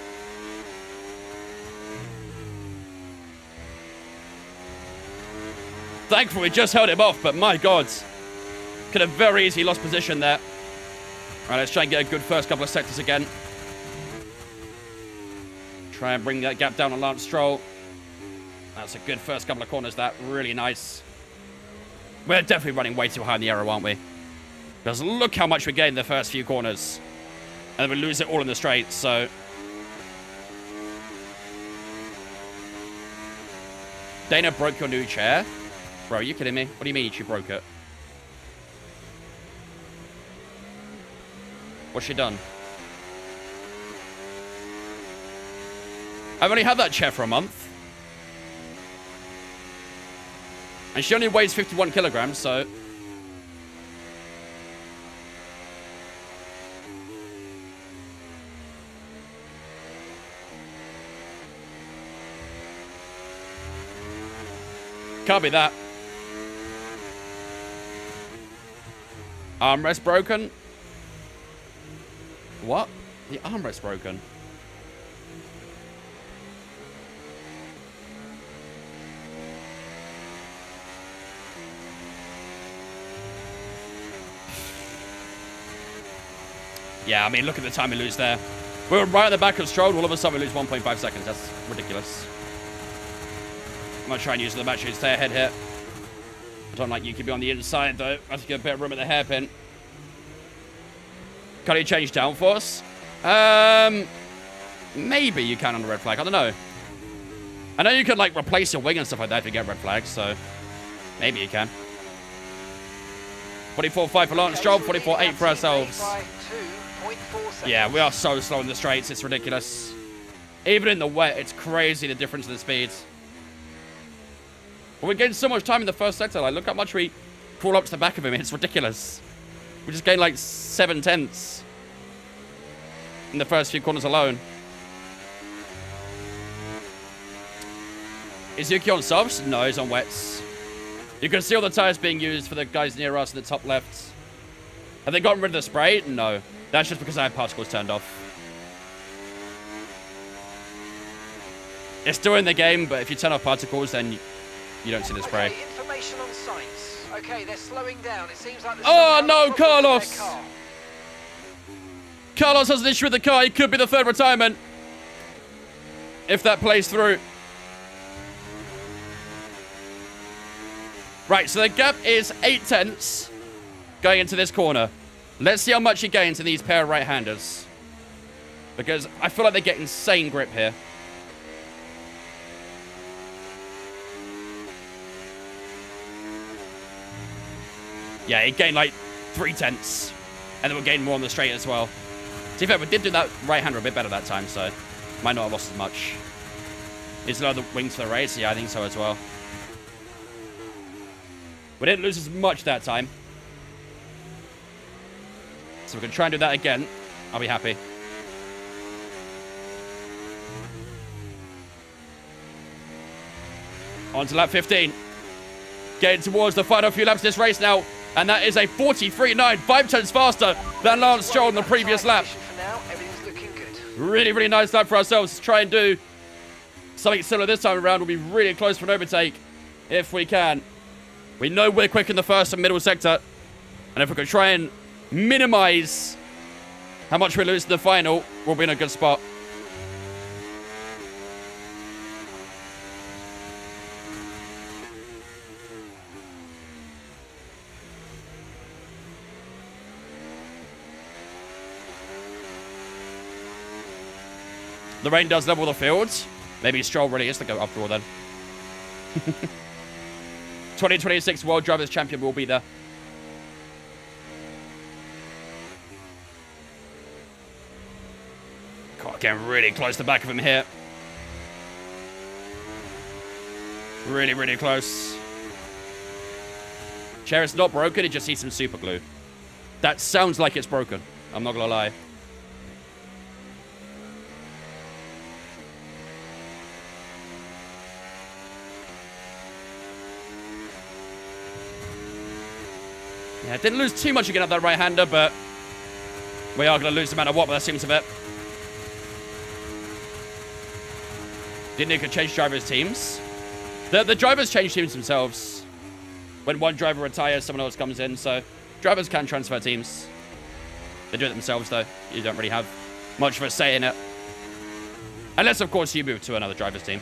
Thankfully, we just held him off, but my god. Could have very easily lost position there. All right, let's try and get a good first couple of sectors again. Try and bring that gap down on Lance Stroll. That's a good first couple of corners, that. Really nice. We're definitely running way too high in the aero, aren't we? Because look how much we gained in the first few corners. And then we lose it all in the straight, so... Dana broke your new chair? Bro, are you kidding me? What do you mean she broke it? What's she done? I've only had that chair for a month. And she only weighs 51 kilograms, so... Can't be that. Armrest broken? What? The armrest broken? Yeah, I mean, look at the time we lose there. We were right at the back of Stroll, all of a sudden we lose 1.5 seconds. That's ridiculous. I'm going to try and use the match to stay ahead here. I don't like Yuki be on the inside, though. I have to get a bit of room at the hairpin. Can you change downforce? Maybe you can on the red flag. I don't know. I know you can, like, replace your wing and stuff like that if you get red flags, so maybe you can. 44.5 for Lance Stroll, 44.8 for ourselves. Yeah, we are so slow in the straights. It's ridiculous. Even in the wet, it's crazy the difference in the speeds. But we gained so much time in the first sector. Like, look how much we crawl up to the back of him. It's ridiculous. We just gained like 7 tenths in the first few corners alone. Is Yuki on softs? No, he's on wets. You can see all the tires being used for the guys near us in the top left. Have they gotten rid of the spray? No. That's just because I had particles turned off. It's still in the game, but if you turn off particles, then you don't see the spray.
Okay, information on sights. Okay, they're slowing down. It seems like
oh no, Carlos! Carlos has an issue with the car. He could be the third retirement if that plays through. Right, so the gap is 8 tenths going into this corner. Let's see how much he gains in these pair of right-handers. Because I feel like they get insane grip here. Yeah, he gained like 3 tenths. And then we'll gain more on the straight as well. To be fair, we did do that right-hander a bit better that time, so might not have lost as much. Is there other wings for the race? Yeah, I think so as well. We didn't lose as much that time. So we can try and do that again. I'll be happy. On to lap 15. Getting towards the final few laps of this race now. And that is a 43.9, 5 tenths faster than Lance Stroll in the previous lap. Really, really nice lap for ourselves to try and do something similar this time around. We'll be really close for an overtake if we can. We know we're quick in the first and middle sector. And if we can try and minimize how much we lose in the final, we'll be in a good spot. The rain does level the fields. Maybe Stroll really is the GOAT after all then. 2026 World Drivers' Champion will be there. God, getting really close to the back of him here. Really, really close. Chair is not broken, it just needs some super glue. That sounds like it's broken. I'm not gonna lie. Yeah, didn't lose too much again at that right-hander, but we are going to lose no matter what, by the seems of it. Didn't need to change drivers' teams. The drivers change teams themselves. When one driver retires, someone else comes in, so drivers can transfer teams. They do it themselves, though. You don't really have much of a say in it. Unless, of course, you move to another driver's team.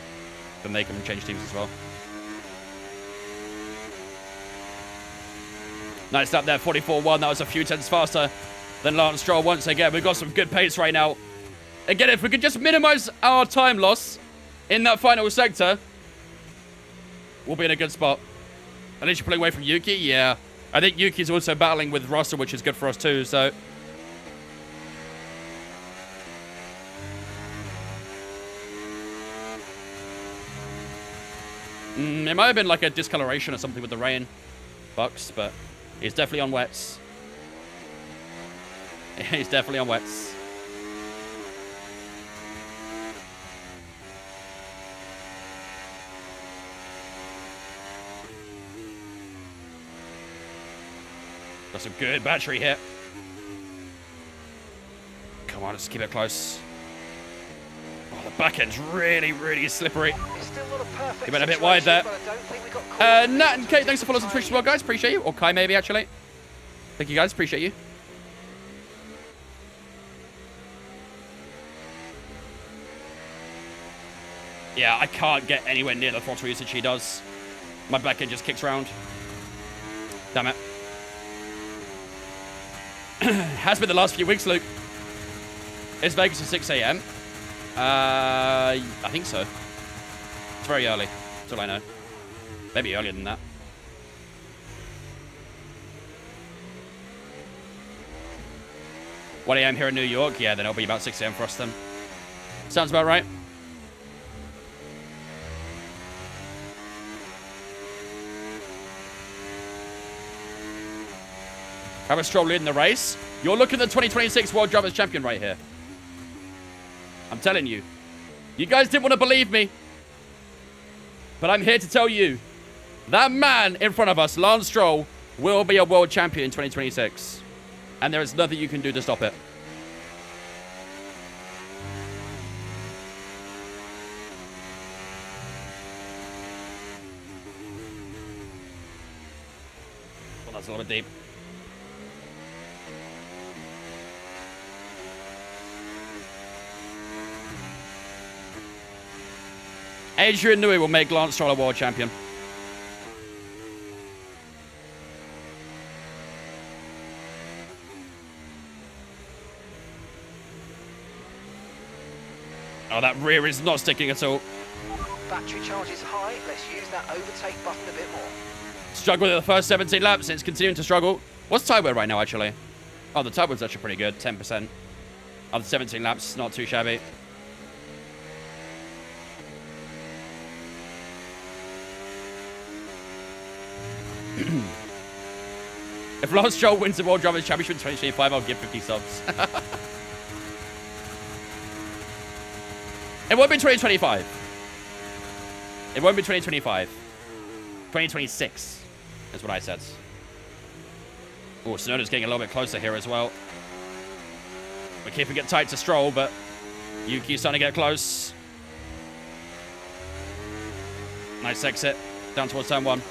Then they can change teams as well. Nice up there, 44.1. That was a few tenths faster than Lance Stroll once again. We've got some good pace right now. Again, if we could just minimize our time loss in that final sector, we'll be in a good spot. At least you're pulling away from Yuki. Yeah. I think Yuki's also battling with Russell, which is good for us too, so... it might have been like a discoloration or something with the rain bucks, but he's definitely on wets. He's definitely on wets. Got some good battery here. Come on, let's keep it close. Oh, the back end's really, really slippery.
It's still not a perfect
You went a bit wide there.
situation, but I don't think we got caught.
Nat and Kate, thanks for following us on Twitch as well, guys. Appreciate you. Or Kai, maybe, actually. Thank you, guys. Appreciate you. Yeah, I can't get anywhere near the throttle usage he does. My back end just kicks around. Damn it. Has been the last few weeks, Luke. It's Vegas at 6 a.m. I think so. It's very early. That's all I know. Maybe earlier than that. What a.m. here in New York? Yeah, then it'll be about 6 a.m. for us then. Sounds about right. Have a Stroll leading the race. You're looking at the 2026 World Drivers' Champion right here. I'm telling you. You guys didn't want to believe me. But I'm here to tell you. That man in front of us, Lance Stroll, will be a world champion in 2026. And there is nothing you can do to stop it. Well, that's a little bit deep. Adrian Newey will make Lance Stroll a world champion. Oh, that rear is not sticking at all.
Battery charge is high. Let's use that overtake button a bit more.
Struggled at the first 17 laps, and it's continuing to struggle. What's tyre wear right now, actually? Oh, the tyre wear's actually pretty good, 10%. Of the 17 laps, not too shabby. If Lance Stroll wins the World Drivers' Championship in 2025, I'll give 50 subs. It won't be 2025. It won't be 2025. 2026 is what I said. Oh, Tsunoda's getting a little bit closer here as well. We're keeping it tight to Stroll, but Yuki's starting to get close. Nice exit. Down towards turn 1.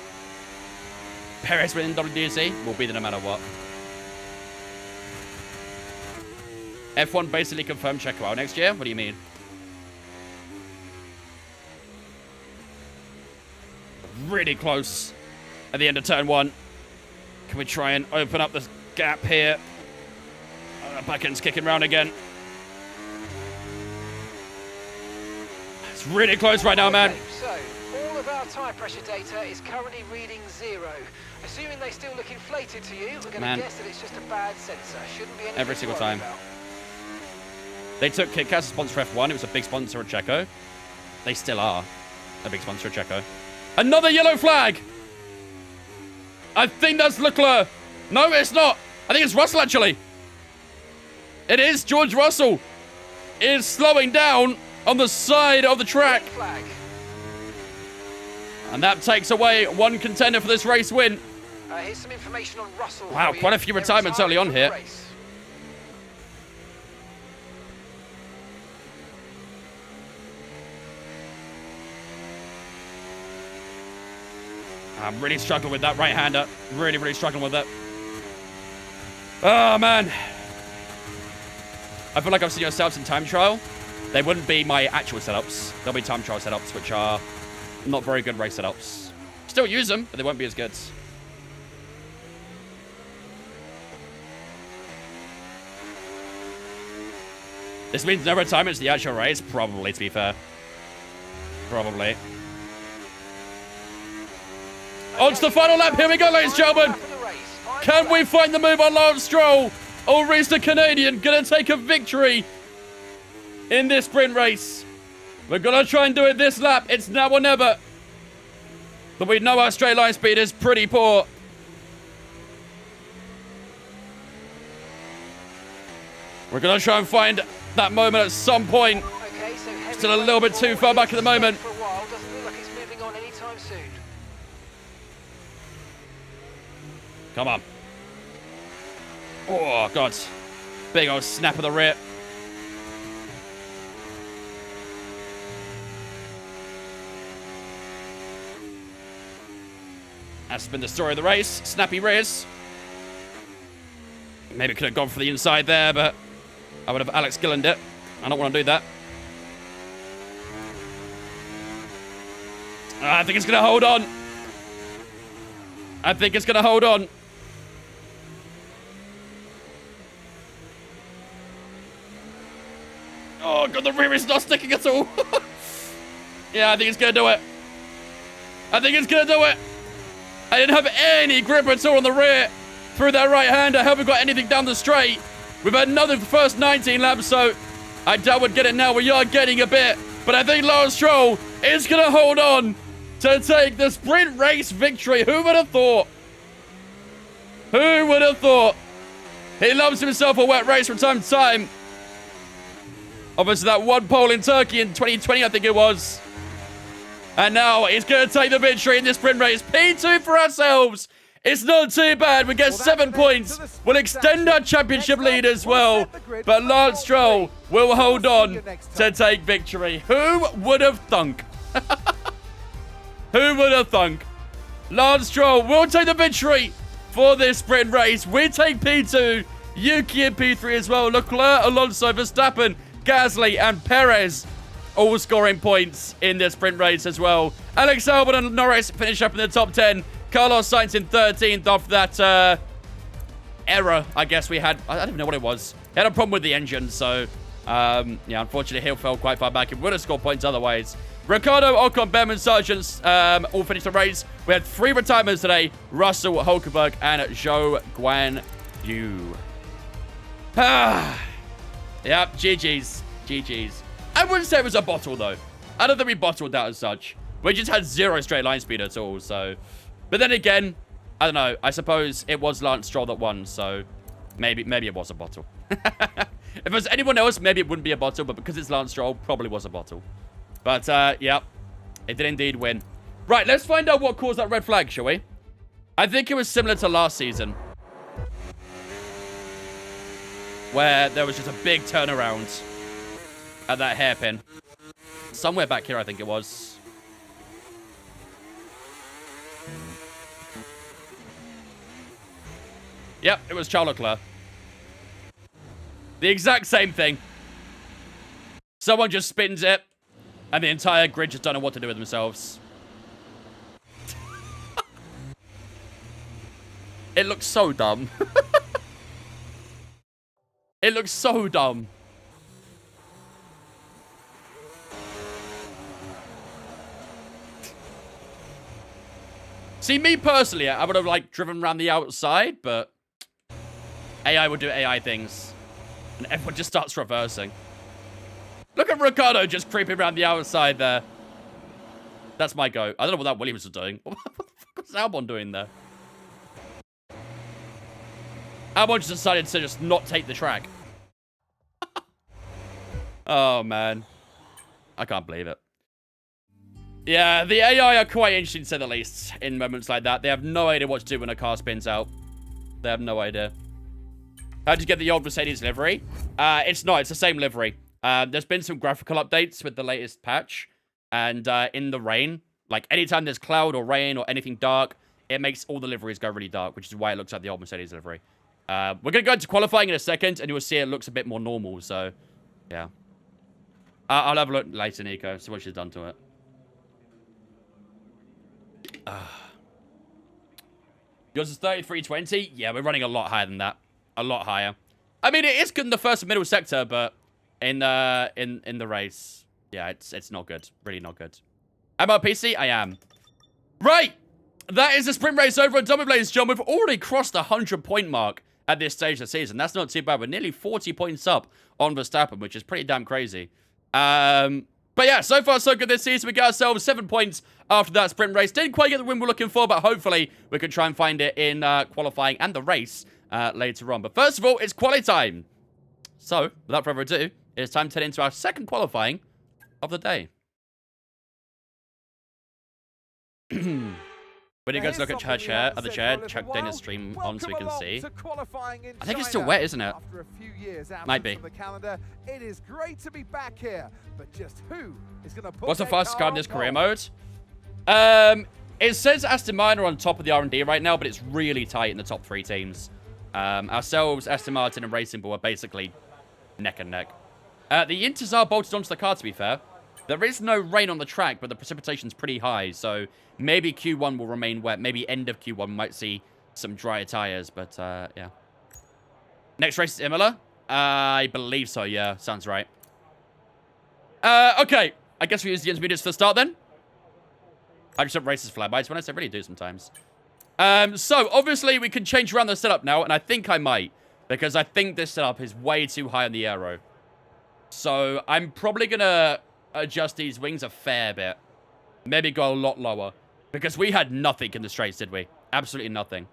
Perez within WDC will be there no matter what. F1 basically confirmed Checo out next year? What do you mean? Really close at the end of turn 1. Can we try and open up this gap here? Back end's kicking round again. It's really close right now, man.
Okay, so, all of our tyre pressure data is currently reading 0. Assuming they still look inflated to you, we're going to guess that it's just a bad sensor. Shouldn't be anything
Every single
to worry
time.
about.
They took KitKat as a sponsor for F1. It was a big sponsor of Checo. They still are a big sponsor of Checo. Another yellow flag! I think that's Leclerc. No, it's not. I think it's Russell, actually. It is George Russell. Is slowing down on the side of the track.
Flag.
And that takes away one contender for this race win.
Here's some information on Russell.
Wow,
for
quite
you.
a few
They're
retirements early on
retiring
here.
from the race.
I'm really struggling with that right-hander. Really, really struggling with that. Oh, man. I feel like I've seen yourselves in time trial. They wouldn't be my actual setups. They'll be time trial setups, which are not very good race setups. Still use them, but they won't be as good. This means no retirements the actual race? Probably, to be fair. Probably. On to the final lap. Here we go, ladies and gentlemen. Can we find the move on Lance Stroll? Or is the Canadian going to take a victory in this sprint race? We're going to try and do it this lap. It's now or never. But we know our straight line speed is pretty poor. We're going to try and find that moment at some point.
Okay, so
Still a little bit too far back at the moment.
For a while, doesn't look like it's moving on anytime soon.
Come on. Oh, God. Big old snap of the rear. That's been the story of the race. Snappy rears. Maybe could have gone for the inside there, but I would have Alex Gillened it. I don't want to do that. I think it's going to hold on. I think it's going to hold on. Oh, God, the rear is not sticking at all. Yeah, I think it's going to do it. I think it's going to do it. I didn't have any grip at all on the rear through that right hand. I haven't got anything down the straight. We've had another first 19 laps, so I doubt we'd get it now. We are getting a bit. But I think Lance Stroll is going to hold on to take the sprint race victory. Who would have thought? Who would have thought? He loves himself a wet race from time to time. Obviously, that one pole in Turkey in 2020, I think it was. And now he's going to take the victory in this sprint race. P2 for ourselves. It's not too bad. We get 7 points. We'll extend our championship lead as well. But Lance Stroll will hold on to take victory. Who would have thunk? Who would have thunk? Lance Stroll will take the victory for this sprint race. We take P2. Yuki in P3 as well. Leclerc, Alonso, Verstappen, Gasly, and Perez all scoring points in this sprint race as well. Alex Albon and Norris finish up in the top 10. Carlos Sainz in 13th off that error, I guess we had. I don't even know what it was. He had a problem with the engine, so yeah, unfortunately, he fell quite far back. He would have scored points otherwise. Ricciardo, Ocon, Bem, and Sargent all finished the race. We had 3 retirements today. Russell, Hulkenberg, and Zhou Guan Yu. Yep, GG's. GG's. I wouldn't say it was a bottle, though. I don't think we bottled that as such. We just had 0 straight line speed at all, so... But then again, I don't know. I suppose it was Lance Stroll that won, so... Maybe it was a bottle. If it was anyone else, maybe it wouldn't be a bottle, but because it's Lance Stroll, probably was a bottle. But, yeah. It did indeed win. Right, let's find out what caused that red flag, shall we? I think it was similar to last season. Where there was just a big turnaround at that hairpin. Somewhere back here, I think it was. Yep, it was Charles Leclerc. The exact same thing. Someone just spins it, and the entire grid just don't know what to do with themselves. It looks so dumb. It looks so dumb. See, me personally, I would have, like, driven around the outside, but AI would do AI things. And everyone just starts reversing. Look at Ricardo just creeping around the outside there. That's my go. I don't know what that Williams was doing. What the fuck was Albon doing there? Albon just decided to just not take the track. Oh, man. I can't believe it. Yeah, the AI are quite interesting, to say the least, in moments like that. They have no idea what to do when a car spins out. They have no idea. How'd you get the old Mercedes livery? It's not. It's the same livery. There's been some graphical updates with the latest patch. And in the rain, like anytime there's cloud or rain or anything dark, it makes all the liveries go really dark, which is why it looks like the old Mercedes livery. We're going to go into qualifying in a second, and you'll see it looks a bit more normal. So, yeah. I'll have a look later, Nico, see what she's done to it. Yours is 3320. Yeah, we're running a lot higher than that. A lot higher. I mean, it is good in the first and middle sector, but in the race, yeah, it's not good. Really not good. Am I on PC? I am. Right. That is the sprint race over on Double Blaze, John. We've already crossed the 100-point mark at this stage of the season. That's not too bad. We're nearly 40 points up on Verstappen, which is pretty damn crazy. But yeah, so far so good this season. We got ourselves 7 points after that sprint race. Didn't quite get the win we're looking for, but hopefully we can try and find it in qualifying and the race later on. But first of all, it's quali time. So, without further ado, it's time to head into our second qualifying of the day. When you guys look at her chair, other chair, chuck Dana's stream on so we can see. I think it's still wet, isn't it?
After a few years
Might be.
the calendar, it is great to be back here, but just who is going to put
What's the
their
fastest car in
on
this
pole?
career mode? It says Aston Martin are on top of the R&D right now, but it's really tight in the top 3 teams. Ourselves, Aston Martin, and Racing Bull are basically neck and neck. The Inters are bolted onto the car, to be fair. There is no rain on the track, but the precipitation's pretty high, so maybe Q1 will remain wet. Maybe end of Q1 might see some drier tires, but yeah. Next race is Imola? I believe so, yeah. Sounds right. Okay. I guess we use the intermediates for the start then. I just hope races fly by. It's when I really do sometimes. So, obviously, we can change around the setup now, and I think I might, because I think this setup is way too high on the aero. So, I'm probably going to adjust these wings a fair bit. Maybe go a lot lower. Because we had nothing in the straights, did we? Absolutely nothing.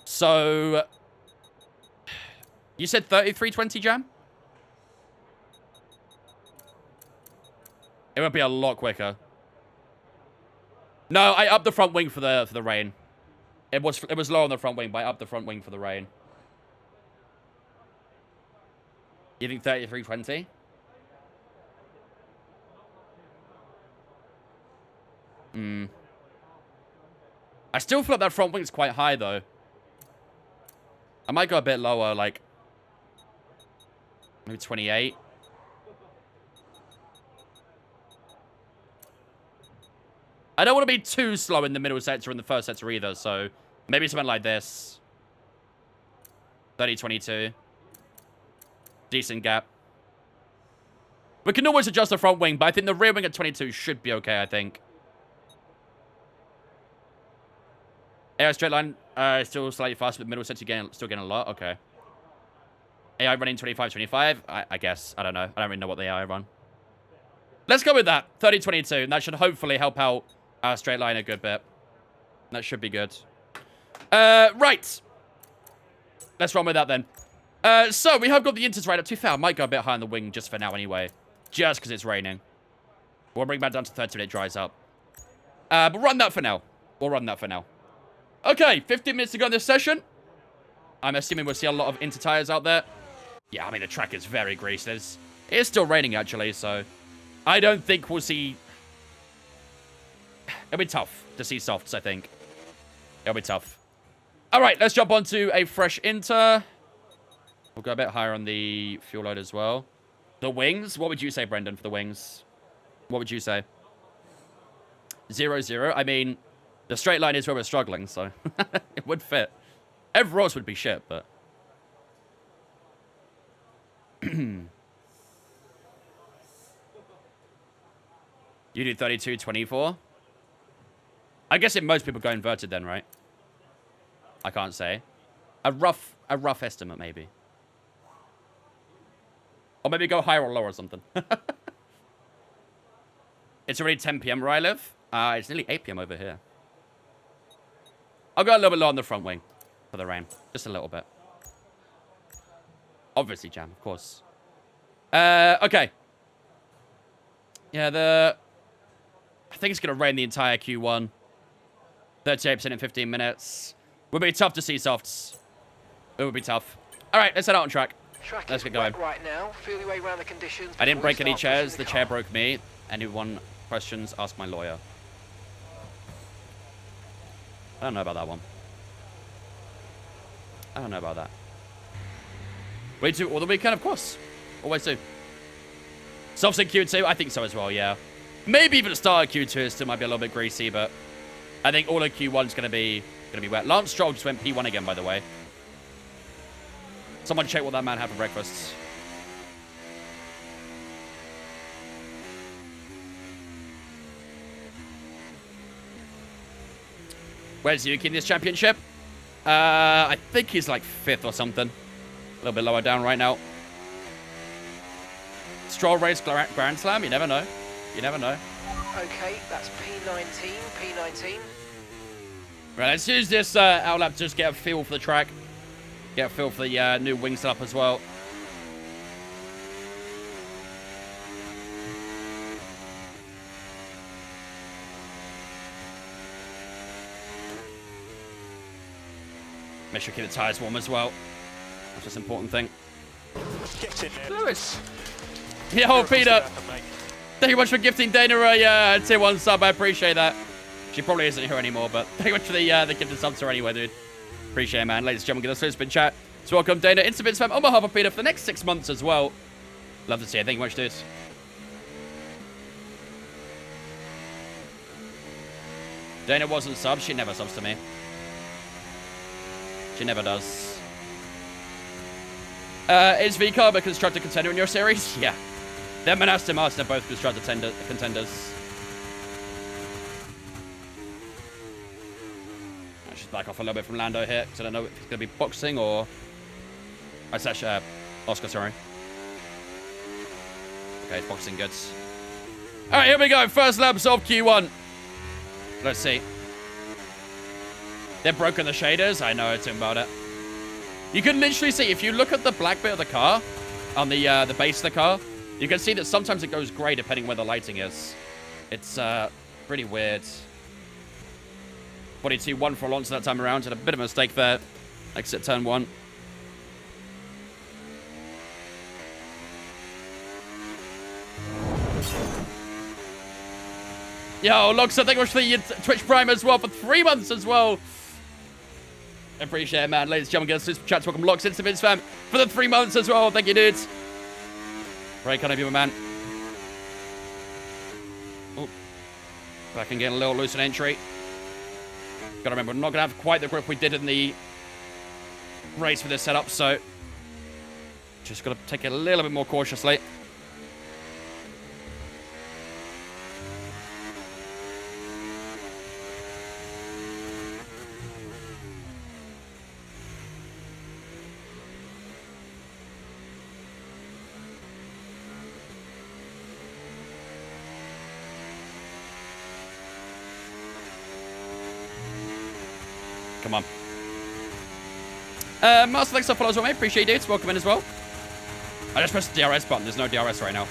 So, you said 3320, Jam? It would be a lot quicker. No, I upped the front wing for the rain. It was low on the front wing, but I upped the front wing for the rain. You think 3320? I still feel like that front wing's quite high, though. I might go a bit lower, like maybe 28. I don't want to be too slow in the middle sector or in the first sector either, so maybe something like this. 30-22. Decent gap. We can always adjust the front wing, but I think the rear wing at 22 should be okay, I think. AI straight line, still slightly faster, but middle sector still getting a lot. Okay. AI running 25-25, I guess. I don't know. I don't really know what the AI run. Let's go with that. 30-22, and that should hopefully help out our straight line a good bit. That should be good. Right. Let's run with that then. So, we have got the Inters right up. To be fair, I might go a bit high on the wing just for now anyway. Just because it's raining. We'll bring back down to 30 when it dries up. But run that for now. We'll run that for now. Okay, 15 minutes to go in this session. I'm assuming we'll see a lot of Inter tires out there. Yeah, I mean, the track is very greasy. It is still raining, actually, so I don't think we'll see... It'll be tough to see softs, I think. It'll be tough. All right, let's jump onto a fresh Inter. We'll go a bit higher on the fuel load as well. The wings? What would you say, Brendan, for the wings? What would you say? 0-0? I mean... The straight line is where we're struggling, so it would fit. Everywhere else would be shit, but... You do 32-24? I guess most people go inverted then, right? I can't say. A rough estimate, maybe. Or maybe go higher or lower or something. It's already 10 p.m. where I live. It's nearly 8 p.m. over here. I'll go a little bit low on the front wing for the rain. Just a little bit. Obviously, Jam, of course. Okay. Yeah, I think it's going to rain the entire Q1. 38% in 15 minutes. Would be tough to see softs. It would be tough. All right, let's head out on track. Let's get going.
Right now. Feel your way around the conditions.
I didn't break any chairs. The chair broke me. Anyone questions, ask my lawyer. I don't know about that one. I don't know about that. We do all the weekend, of course. Always do. Softs in Q2? I think so as well, yeah. Maybe even the start of Q2 still might be a little bit greasy, but I think all of Q1 is going to be wet. Lance Stroll just went P1 again, by the way. Someone check what that man had for breakfast. Where's Yuki in this championship? I think he's like 5th or something. A little bit lower down right now. Stroll race Grand Slam? You never know. You never know.
Okay, that's P19.
Right, let's use this outlap to just get a feel for the track. Get a feel for the new wing setup as well. Make sure you keep the tyres warm as well. That's just an important thing.
Get in there.
Lewis. Yo, Peter. Thank you much for gifting Dana a tier 1 sub. I appreciate that. She probably isn't here anymore, but thank you much for the gifted subs to her anyway, dude. Appreciate it, man. Ladies and gentlemen, get us to spin chat. So welcome Dana, Instant Spam on behalf of Peter for the next 6 months as well. Love to see it. Thank you much, dude. Dana wasn't sub. She never subs to me. She never does. Is V-Carb a constructor contender in your series? Yeah. Them and Aston Martin are both constructor contenders. I should back off a little bit from Lando here, because I don't know if it's going to be boxing or... I said Oscar, sorry. Okay, it's boxing goods. Alright, here we go. First laps of Q1. Let's see. They've broken the shaders. I know it's about it. You can literally see, if you look at the black bit of the car, on the base of the car, you can see that sometimes it goes grey depending where the lighting is. It's pretty weird. 42-1 for Alonso that time around. Had a bit of a mistake there. Exit turn 1. Yo, Loxa, thank you much for the Twitch Prime as well for 3 months as well. Appreciate it, man. Ladies and gentlemen, get us super chats. Welcome, Locks, into Vince fam for the 3 months as well. Thank you, dudes. Very kind of you, my man. Oh, back and getting a little loose in entry. Gotta remember, we're not gonna have quite the grip we did in the race with this setup, so just gotta take it a little bit more cautiously. Come on. Master Alexa follows well, mate. Appreciate it. Welcome in as well. I just pressed the DRS button. There's no DRS right now.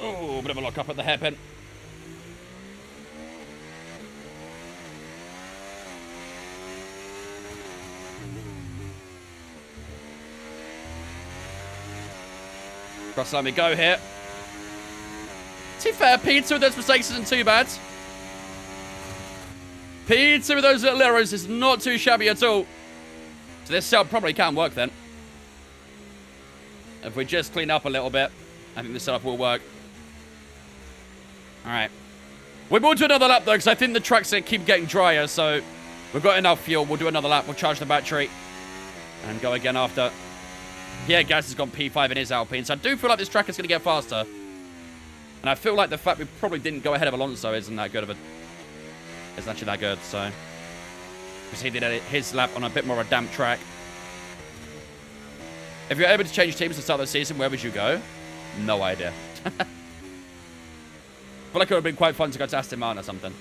Oh, bit of a lock up at the hairpin. Cross let me go here. To be fair, P2 with those mistakes isn't too bad. P2 with those little errors is not too shabby at all. So this setup probably can work then. If we just clean up a little bit, I think this setup will work. Alright. We will do another lap though, because I think the track's going to keep getting drier, so we've got enough fuel. We'll do another lap. We'll charge the battery and go again after. Yeah, Gaz has gone P5 in his Alpine, so I do feel like this track is going to get faster. And I feel like the fact we probably didn't go ahead of Alonso isn't that good of a... Isn't actually that good, so... Because he did his lap on a bit more of a damp track. If you're able to change teams to start the season, where would you go? No idea. I feel like it would have been quite fun to go to Aston Martin or something.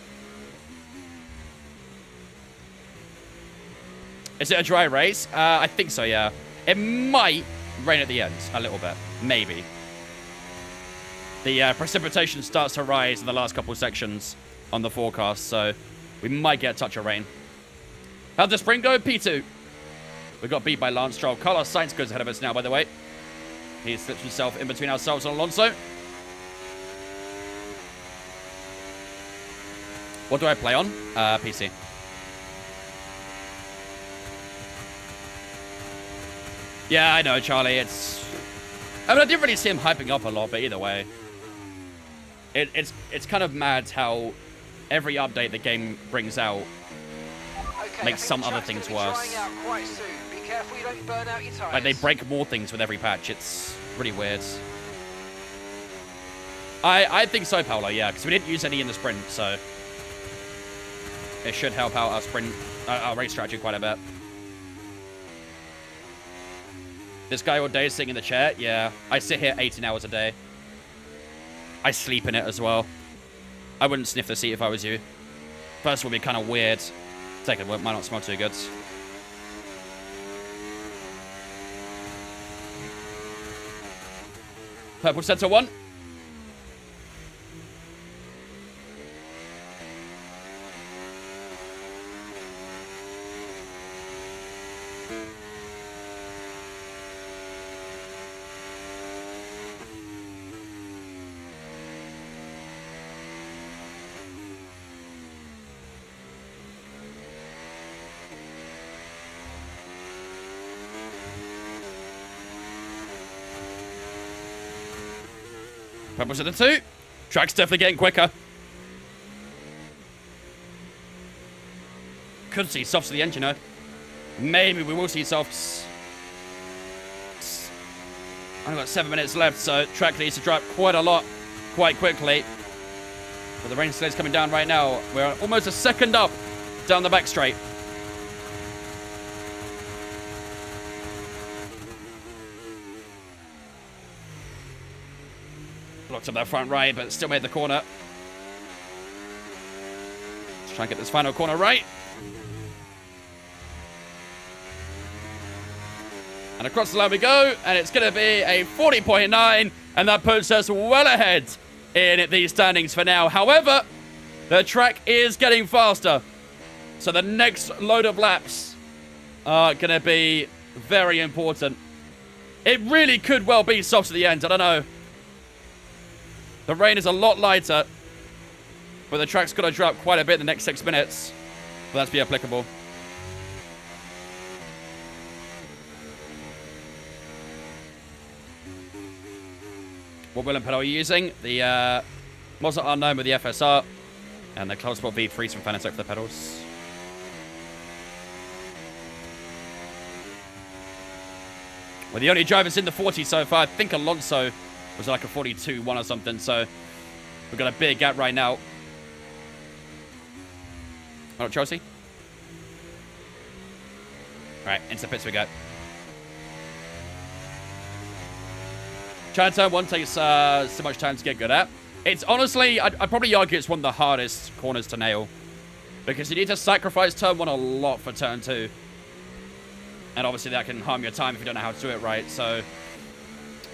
Is it a dry race? I think so, yeah. It might rain at the end, a little bit. Maybe. The precipitation starts to rise in the last couple of sections on the forecast, so we might get a touch of rain. How'd the sprint go? P2. We got beat by Lance Stroll. Carlos Sainz goes ahead of us now, by the way. He slips himself in between ourselves and Alonso. What do I play on? PC. Yeah, I know, Charlie. It's... I mean, I didn't really see him hyping up a lot, but either way. It's kind of mad how every update the game brings out makes some other things worse.
Be careful you don't burn out your tires.
Like, they break more things with every patch. It's really weird. I think so, Paolo, yeah, because we didn't use any in the sprint, so it should help out our sprint, our race strategy quite a bit. This guy all day sitting in the chair, yeah. I sit here 18 hours a day. I sleep in it as well. I wouldn't sniff the seat if I was you. First would be kind of weird. Second, might not smell too good. Purple center 1. Purple center 2. Track's definitely getting quicker. Could see softs at the end, you know. Maybe we will see softs. I've got 7 minutes left, so track needs to drop quite a lot, quite quickly. But the rain still is coming down right now. We're almost a second up down the back straight. Blocked up that front right, but still made the corner. Let's try and get this final corner right. And across the line we go, and it's going to be a 40.9, and that puts us well ahead in these standings for now. However, the track is getting faster, so the next load of laps are going to be very important. It really could well be softs at the end, I don't know. The rain is a lot lighter, but the track's got to drop quite a bit in the next 6 minutes for that to be applicable. What wheel and pedal are you using? The Mazda Unknown with the FSR and the Club Sport V3s from Fanatec for the pedals. We're the only drivers in the 40 so far. I think Alonso was like a 42-1 or something, so we've got a big gap right now. Oh, Chelsea. Right, into the pits we go. China turn 1 takes so much time to get good at. It's honestly, I'd probably argue it's one of the hardest corners to nail, because you need to sacrifice turn 1 a lot for turn 2. And obviously that can harm your time if you don't know how to do it right, so...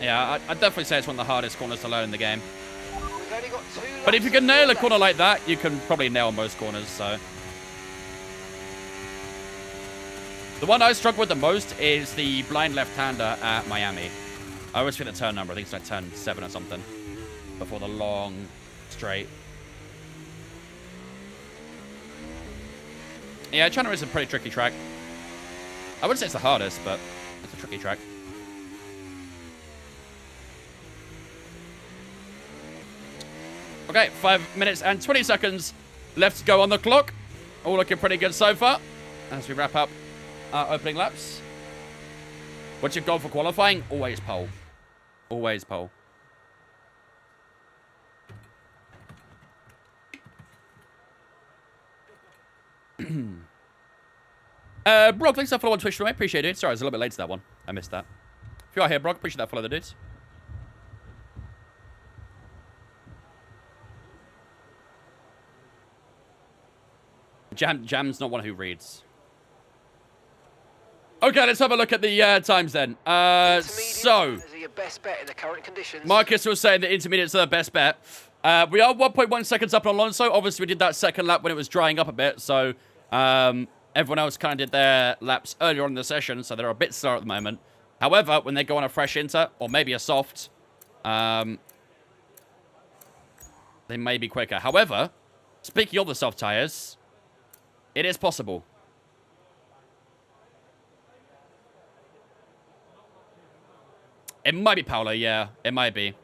Yeah, I'd definitely say it's one of the hardest corners to learn in the game.
We've only got 2
But if you can nail a corner like that, you can probably nail most corners, so... The one I struggle with the most is the blind left-hander at Miami. I always forget the turn number. I think it's like turn 7 or something. Before the long straight. Yeah, China is a pretty tricky track. I wouldn't say it's the hardest, but it's a tricky track. Okay, 5 minutes and 20 seconds left to go on the clock. All looking pretty good so far as we wrap up our opening laps. What's your goal for qualifying? Always pole. Always pole. Brock, thanks for the follow on Twitch for me. Appreciate it. Sorry, I was a little bit late to that one. I missed that. If you are here, Brock, appreciate that follow the dudes. Jam's not one who reads. Okay, let's have a look at the times then. So, Marcus was saying that intermediates are the best bet. We are 1.1 seconds up on Alonso. Obviously, we did that second lap when it was drying up a bit. So, everyone else kind of did their laps earlier on in the session. So, they're a bit slower at the moment. However, when they go on a fresh inter, or maybe a soft, they may be quicker. However, speaking of the soft tires, it is possible. It might be Paolo, yeah. It might be.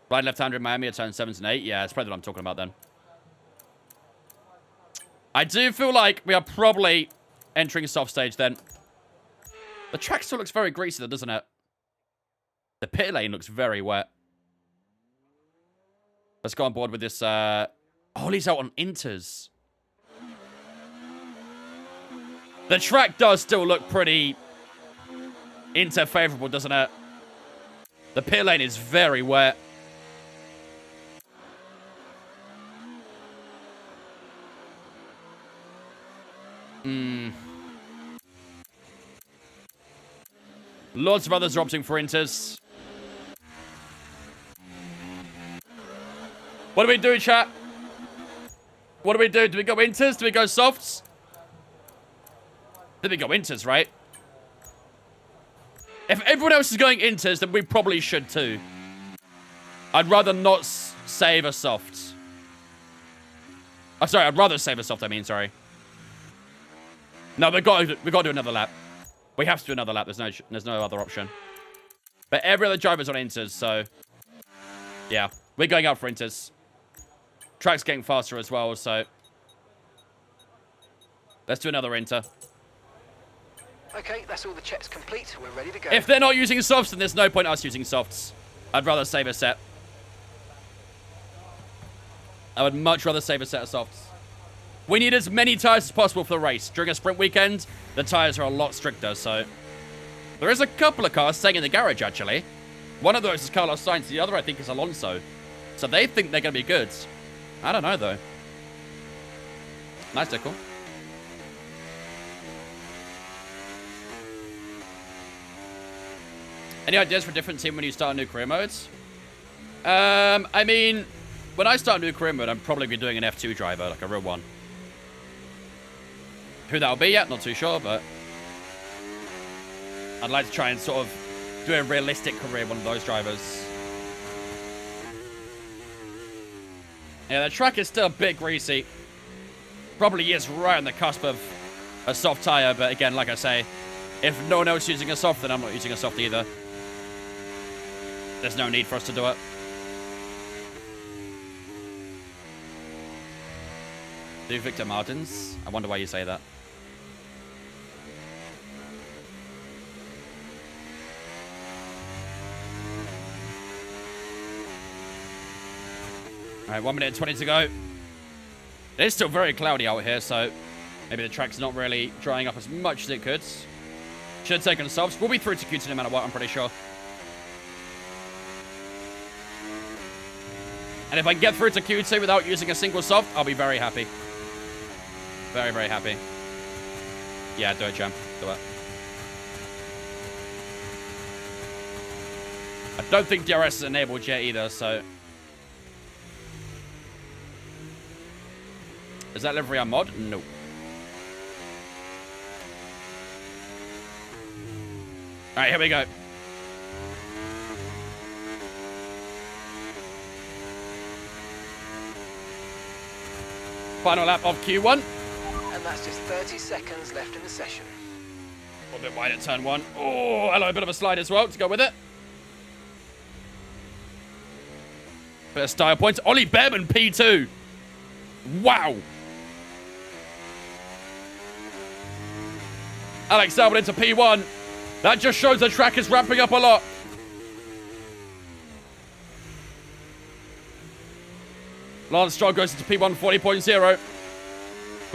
Right left-hander in Miami at turn 7 and 8. Yeah, it's probably what I'm talking about then. I do feel like we are probably entering a soft stage then. The track still looks very greasy though, doesn't it? The pit lane looks very wet. Let's go on board with this. Oh, he's out on inters. The track does still look pretty inter-favorable, doesn't it? The pit lane is very wet. Lots of others are opting for inters. What do we do, chat? What do we do? Do we go inters? Do we go softs? Then we go inters, right? If everyone else is going inters, then we probably should too. I'd rather not save a soft. Oh, sorry, I'd rather save a soft, I mean, sorry. No, we've got to do another lap. We have to do another lap. There's no other option. But every other driver's on inters, so... yeah, we're going out for inters. Track's getting faster as well, so... let's do another inter.
Okay, that's all the checks complete. We're ready to go.
If they're not using softs, then there's no point us using softs. I'd rather save a set. I would much rather save a set of softs. We need as many tires as possible for the race. During a sprint weekend, the tires are a lot stricter, so... there is a couple of cars staying in the garage, actually. One of those is Carlos Sainz, the other, I think, is Alonso. So they think they're going to be good. I don't know, though. Nice decal. Any ideas for a different team when you start a new career modes? I mean, when I start a new career mode, I'm probably be doing an F2 driver, like a real one. Who that'll be yet, not too sure, but... I'd like to try and sort of do a realistic career, one of those drivers. Yeah, the track is still a bit greasy. Probably is right on the cusp of a soft tire, but again, like I say, if no one else is using a soft, then I'm not using a soft either. There's no need for us to do it. Do Victor Martins? I wonder why you say that. Alright, 1 minute and 20 to go. It is still very cloudy out here, so maybe the track's not really drying up as much as it could. Should have taken softs. We'll be through to Q2 no matter what, I'm pretty sure. And if I can get through to Q2 without using a single soft, I'll be very happy. Very, very happy. Yeah, do it, champ. Do it. I don't think DRS is enabled yet either, so... Is that livery on mod? No. Alright, here we go. Final lap of Q1.
And that's just 30 seconds left in the session.
A little bit wide at turn 1. Oh, hello, a bit of a slide as well to go with it. Bit of style points. Ollie Behrman, P2. Wow. Alex Albon into P1. That just shows the track is ramping up a lot. Lance Stroll goes into P1 40.0.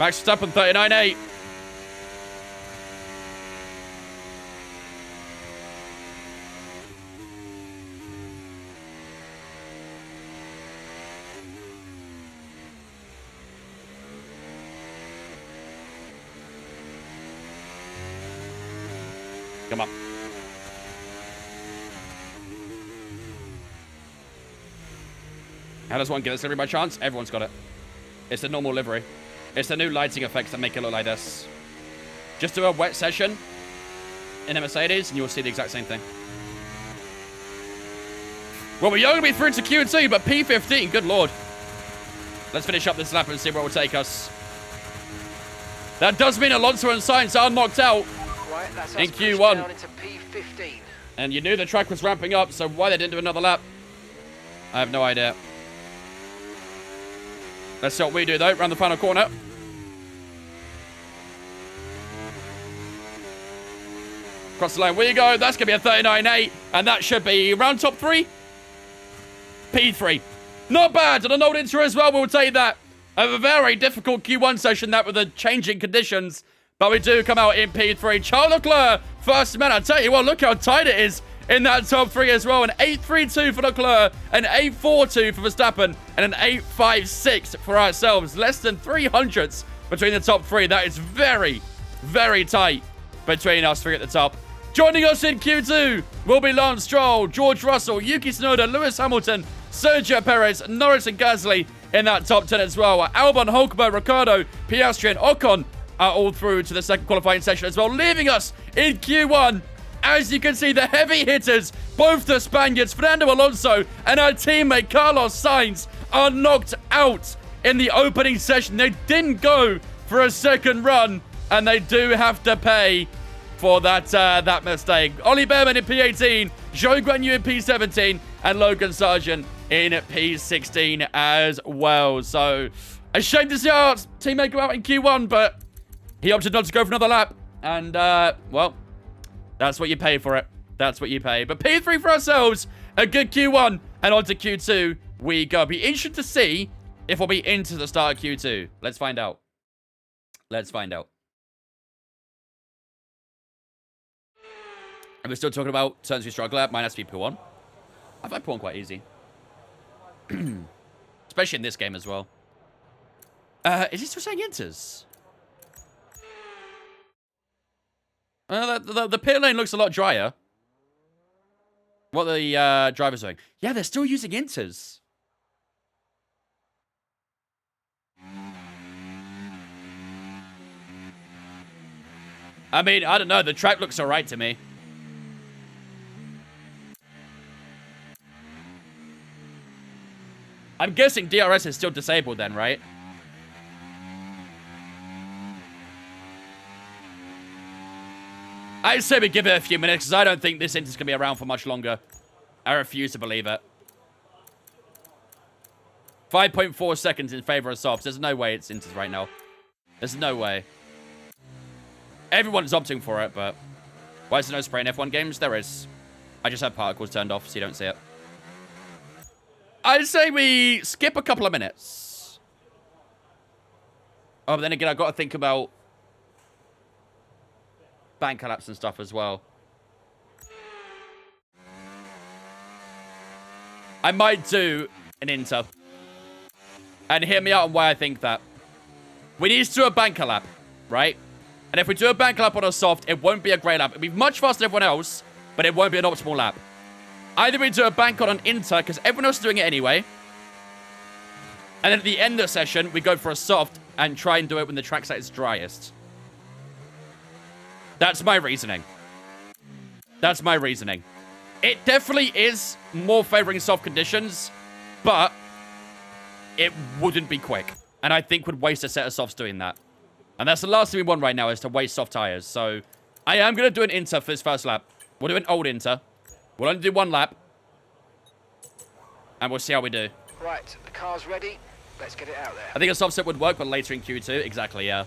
Max Verstappen 39.8. Come on. How does one get this livery by chance? Everyone's got it. It's the normal livery. It's the new lighting effects that make it look like this. Just do a wet session in a Mercedes and you'll see the exact same thing. Well, we're only through to Q2, but P15, good lord. Let's finish up this lap and see where it will take us. That does mean Alonso and Sainz are knocked out.
Right, that's
in
us
Q1.
down into P15.
And you knew the track was ramping up, so why they didn't do another lap, I have no idea. Let's see what we do, though, around the final corner. Across the line we go. That's going to be a 39.8, and that should be around top 3. P3. Not bad, and an old intro as well, we'll take that. A very difficult Q1 session, that with the changing conditions. But we do come out in P3. Charles Leclerc, first man. I tell you what, look how tight it is in that top 3 as well. An 8.32 for Leclerc, an 8.42 for Verstappen, and an 8.56 for ourselves. Less than 300ths between the top 3. That is very, very tight between us 3 at the top. Joining us in Q2 will be Lance Stroll, George Russell, Yuki Tsunoda, Lewis Hamilton, Sergio Perez, Norris and Gasly in that top 10 as well. Albon, Hulkenberg, Ricciardo, Piastri and Ocon are all through to the second qualifying session as well, leaving us in Q1. As you can see, the heavy hitters, both the Spaniards, Fernando Alonso and our teammate Carlos Sainz, are knocked out in the opening session. They didn't go for a second run, and they do have to pay for that mistake. Ollie Behrman in P18, Zhou Guanyu in P17, and Logan Sargent in P16 as well. So, a shame to see our teammate go out in Q1, but he opted not to go for another lap. And, well, that's what you pay for it. That's what you pay. But P3 for ourselves, a good Q1, and on to Q2 we go. Be interested to see if we'll be into the start of Q2. Let's find out. Let's find out. And we're still talking about turns we struggle at, minus P1. I find P1 quite easy. Especially in this game as well. Is he still saying inters? The pit lane looks a lot drier. What the driver's doing. Yeah, they're still using inters. I mean, I don't know. The track looks alright to me. I'm guessing DRS is still disabled then, right? I'd say we give it a few minutes, because I don't think this inter's going to be around for much longer. I refuse to believe it. 5.4 seconds in favor of softs. There's no way it's inters right now. There's no way. Everyone's opting for it, but... Why is there no spray in F1 games? There is. I just have particles turned off, so you don't see it. I'd say we skip a couple of minutes. Oh, but then again, I've got to think about bank collapse and stuff as well. I might do an inter. And hear me out on why I think that. We need to do a bank collapse, right? And if we do a bank lap on a soft, it won't be a great lap. It'll be much faster than everyone else, but it won't be an optimal lap. Either we do a bank on an inter, because everyone else is doing it anyway. And then at the end of the session, we go for a soft and try and do it when the track's at its driest. That's my reasoning. That's my reasoning. It definitely is more favoring soft conditions, but it wouldn't be quick. And I think would waste a set of softs doing that. And that's the last thing we want right now, is to waste soft tires. So I am going to do an inter for this first lap. We'll do an old inter. We'll only do one lap. And we'll see how we do.
Right, the car's ready. Let's get it out there.
I think a soft set would work, but later in Q2. Exactly, yeah.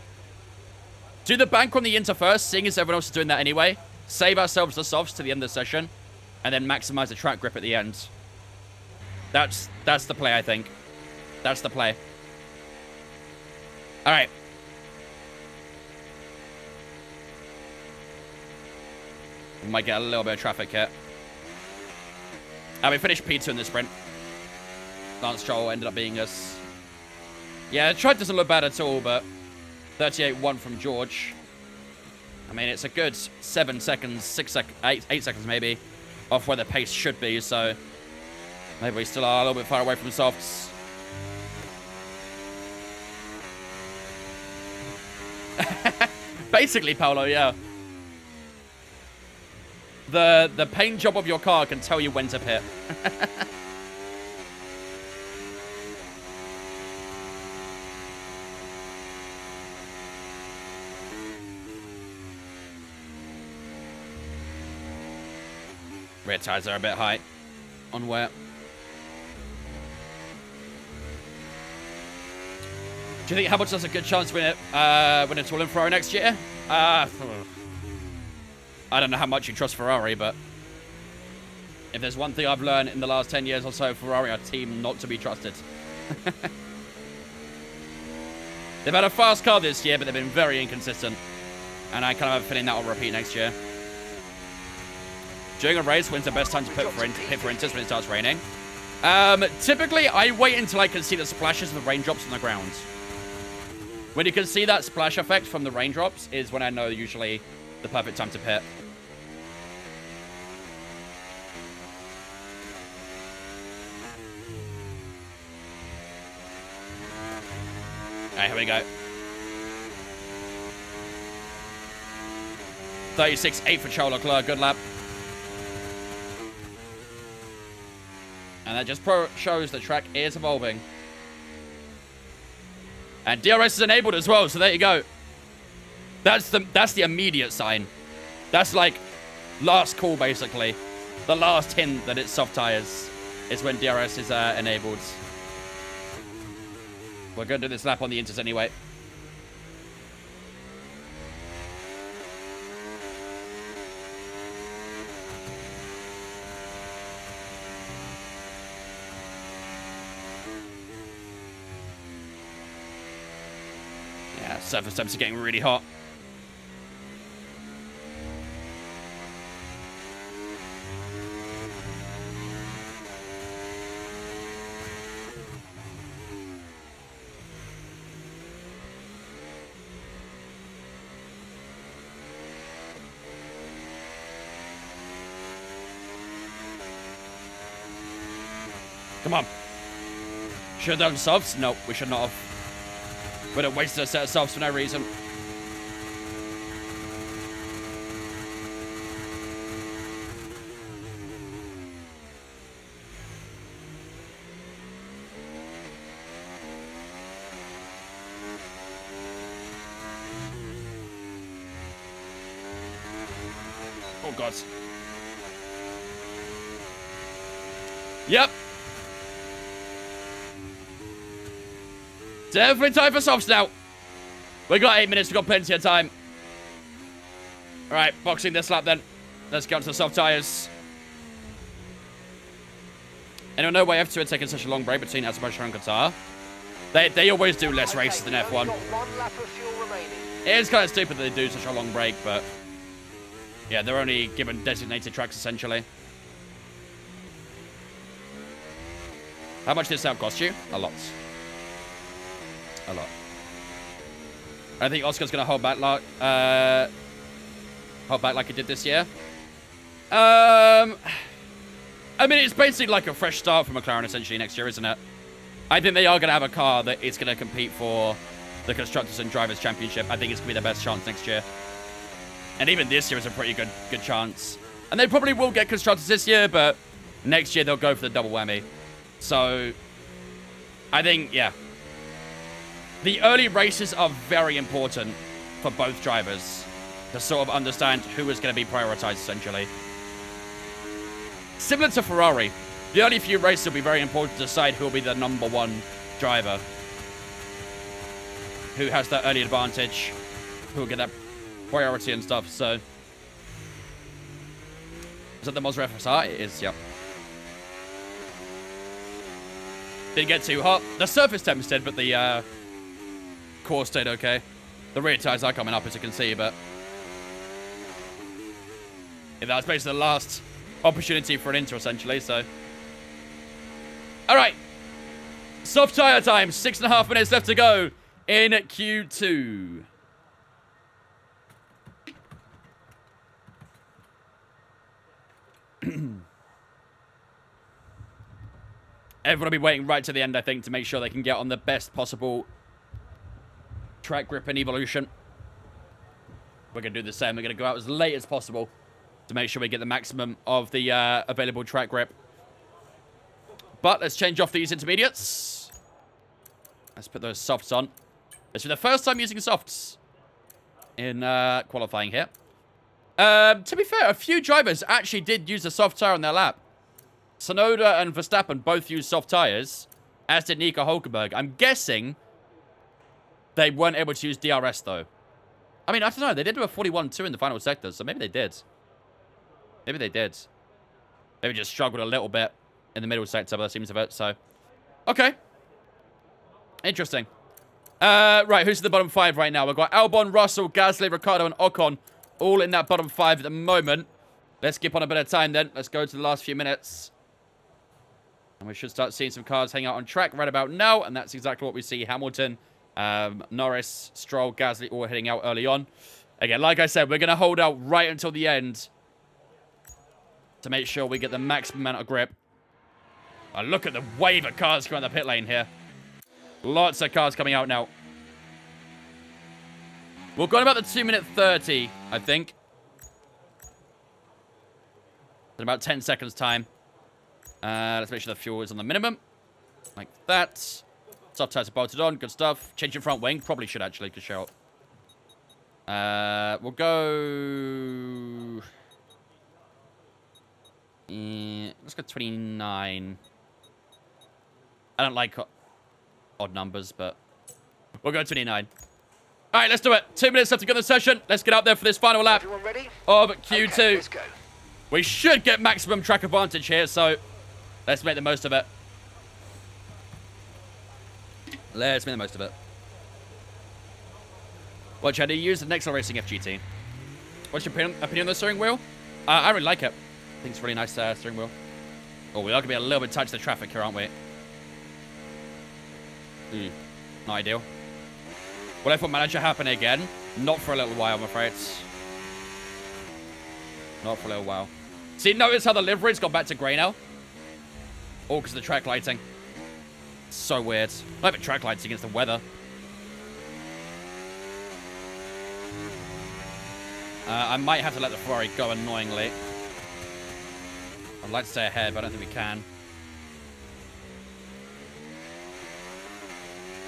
Do the bank on the inter first, seeing as everyone else is doing that anyway. Save ourselves the softs to the end of the session. And then maximize the track grip at the end. That's the play, I think. That's the play. Alright. We might get a little bit of traffic here. We finished P2 in the sprint. Lance Stroll ended up being us. Yeah, the track doesn't look bad at all, but 38.1 from George. I mean, it's a good 7 seconds, 8 seconds maybe, off where the pace should be, so maybe we still are a little bit far away from softs. Basically, Paolo, yeah. The paint job of your car can tell you when to pit. Rear tires are a bit high on wet. Do you think Hamilton has a good chance to win it all in Ferrari next year? I don't know how much you trust Ferrari, but if there's one thing I've learned in the last 10 years or so, Ferrari are a team not to be trusted. They've had a fast car this year, but they've been very inconsistent. And I kind of have a feeling that will repeat next year. During a race, when's the best time to pit for instance when it starts raining? Typically, I wait until I can see the splashes of the raindrops on the ground. When you can see that splash effect from the raindrops is when I know usually the perfect time to pit. Alright, here we go. 36.8 for Charles Leclerc, good lap. And that just shows the track is evolving. And DRS is enabled as well, so there you go. That's the immediate sign. That's like last call, basically. The last hint that it's soft tires is when DRS is enabled. We're going to do this lap on the inters anyway. Yeah, surface temps are getting really hot. Come on. Should have done softs? No, we should not have. Would have wasted a set of softs for no reason. Oh, God. Yep. Definitely time for softs now. We got 8 minutes. We got plenty of time. All right, boxing this lap then. Let's go to the soft tires. Anyone know why F2 are taking such a long break between Azerbaijan and Qatar? They always do less races than F1. It is kind of stupid that they do such a long break, but yeah, they're only given designated tracks essentially. How much did this lap cost you? A lot. A lot. I think Oscar's going to hold back like he did this year. I mean, it's basically like a fresh start for McLaren essentially next year, isn't it? I think they are going to have a car that is going to compete for the Constructors and Drivers' Championship. I think it's going to be their best chance next year. And even this year is a pretty good chance. And they probably will get Constructors this year, but next year they'll go for the double whammy. So, I think, yeah. The early races are very important for both drivers to sort of understand who is going to be prioritized, essentially. Similar to Ferrari, the early few races will be very important to decide who will be the #1 driver. Who has that early advantage, who will get that priority and stuff, so. Is that the Mazda FSR? It is, yep. Didn't get too hot. The surface temps did, but the core stayed okay. The rear tires are coming up, as you can see, but Yeah, that was basically the last opportunity for an Inter, essentially, so. All right. Soft tyre time. 6.5 minutes left to go in Q2. Everyone will be waiting right to the end, I think, to make sure they can get on the best possible track grip and evolution. We're going to do the same. We're going to go out as late as possible to make sure we get the maximum of the available track grip. But let's change off these intermediates. Let's put those softs on. This is the first time using softs in qualifying here. To be fair, a few drivers actually did use a soft tyre on their lap. Tsunoda and Verstappen both used soft tyres, as did Nico Hülkenberg. I'm guessing they weren't able to use DRS, though. I mean, I don't know. They did do a 41.2 in the final sector, so maybe they did. Maybe they did. Maybe just struggled a little bit in the middle sector, by the seems of it, so. Okay. Interesting. Right, who's in the bottom 5 right now? We've got Albon, Russell, Gasly, Ricciardo, and Ocon all in that bottom 5 at the moment. Let's skip on a bit of time then. Let's go to the last few minutes. And we should start seeing some cars hang out on track right about now. And that's exactly what we see. Hamilton, Norris, Stroll, Gasly all heading out early on. Again, like I said, we're going to hold out right until the end to make sure we get the maximum amount of grip. Look at the wave of cars coming out the pit lane here. Lots of cars coming out now. We'll go in about the 2:30, I think. In about 10 seconds time. Let's make sure the fuel is on the minimum. Like that. Soft tyres are bolted on. Good stuff. Change your front wing. Probably should actually, to show up. We'll go... let's go 29. I don't like odd numbers, but we'll go 29. All right, let's do it. 2 minutes left to go in the session. Let's get out there for this final lap of Q2.
Okay, let's go.
We should get maximum track advantage here, so let's make the most of it. Let's make the most of it. What, Chad, do you use the Nexel Racing FGT? What's your opinion on the steering wheel? I really like it. I think it's a really nice steering wheel. Oh, we are going to be a little bit tight to the traffic here, aren't we? Not ideal. Will F1 Manager happen again? Not for a little while, I'm afraid. Not for a little while. See, notice how the livery's gone back to grey now? All because of the track lighting. So weird. Not even track lights against the weather. I might have to let the Ferrari go annoyingly. I'd like to stay ahead, but I don't think we can.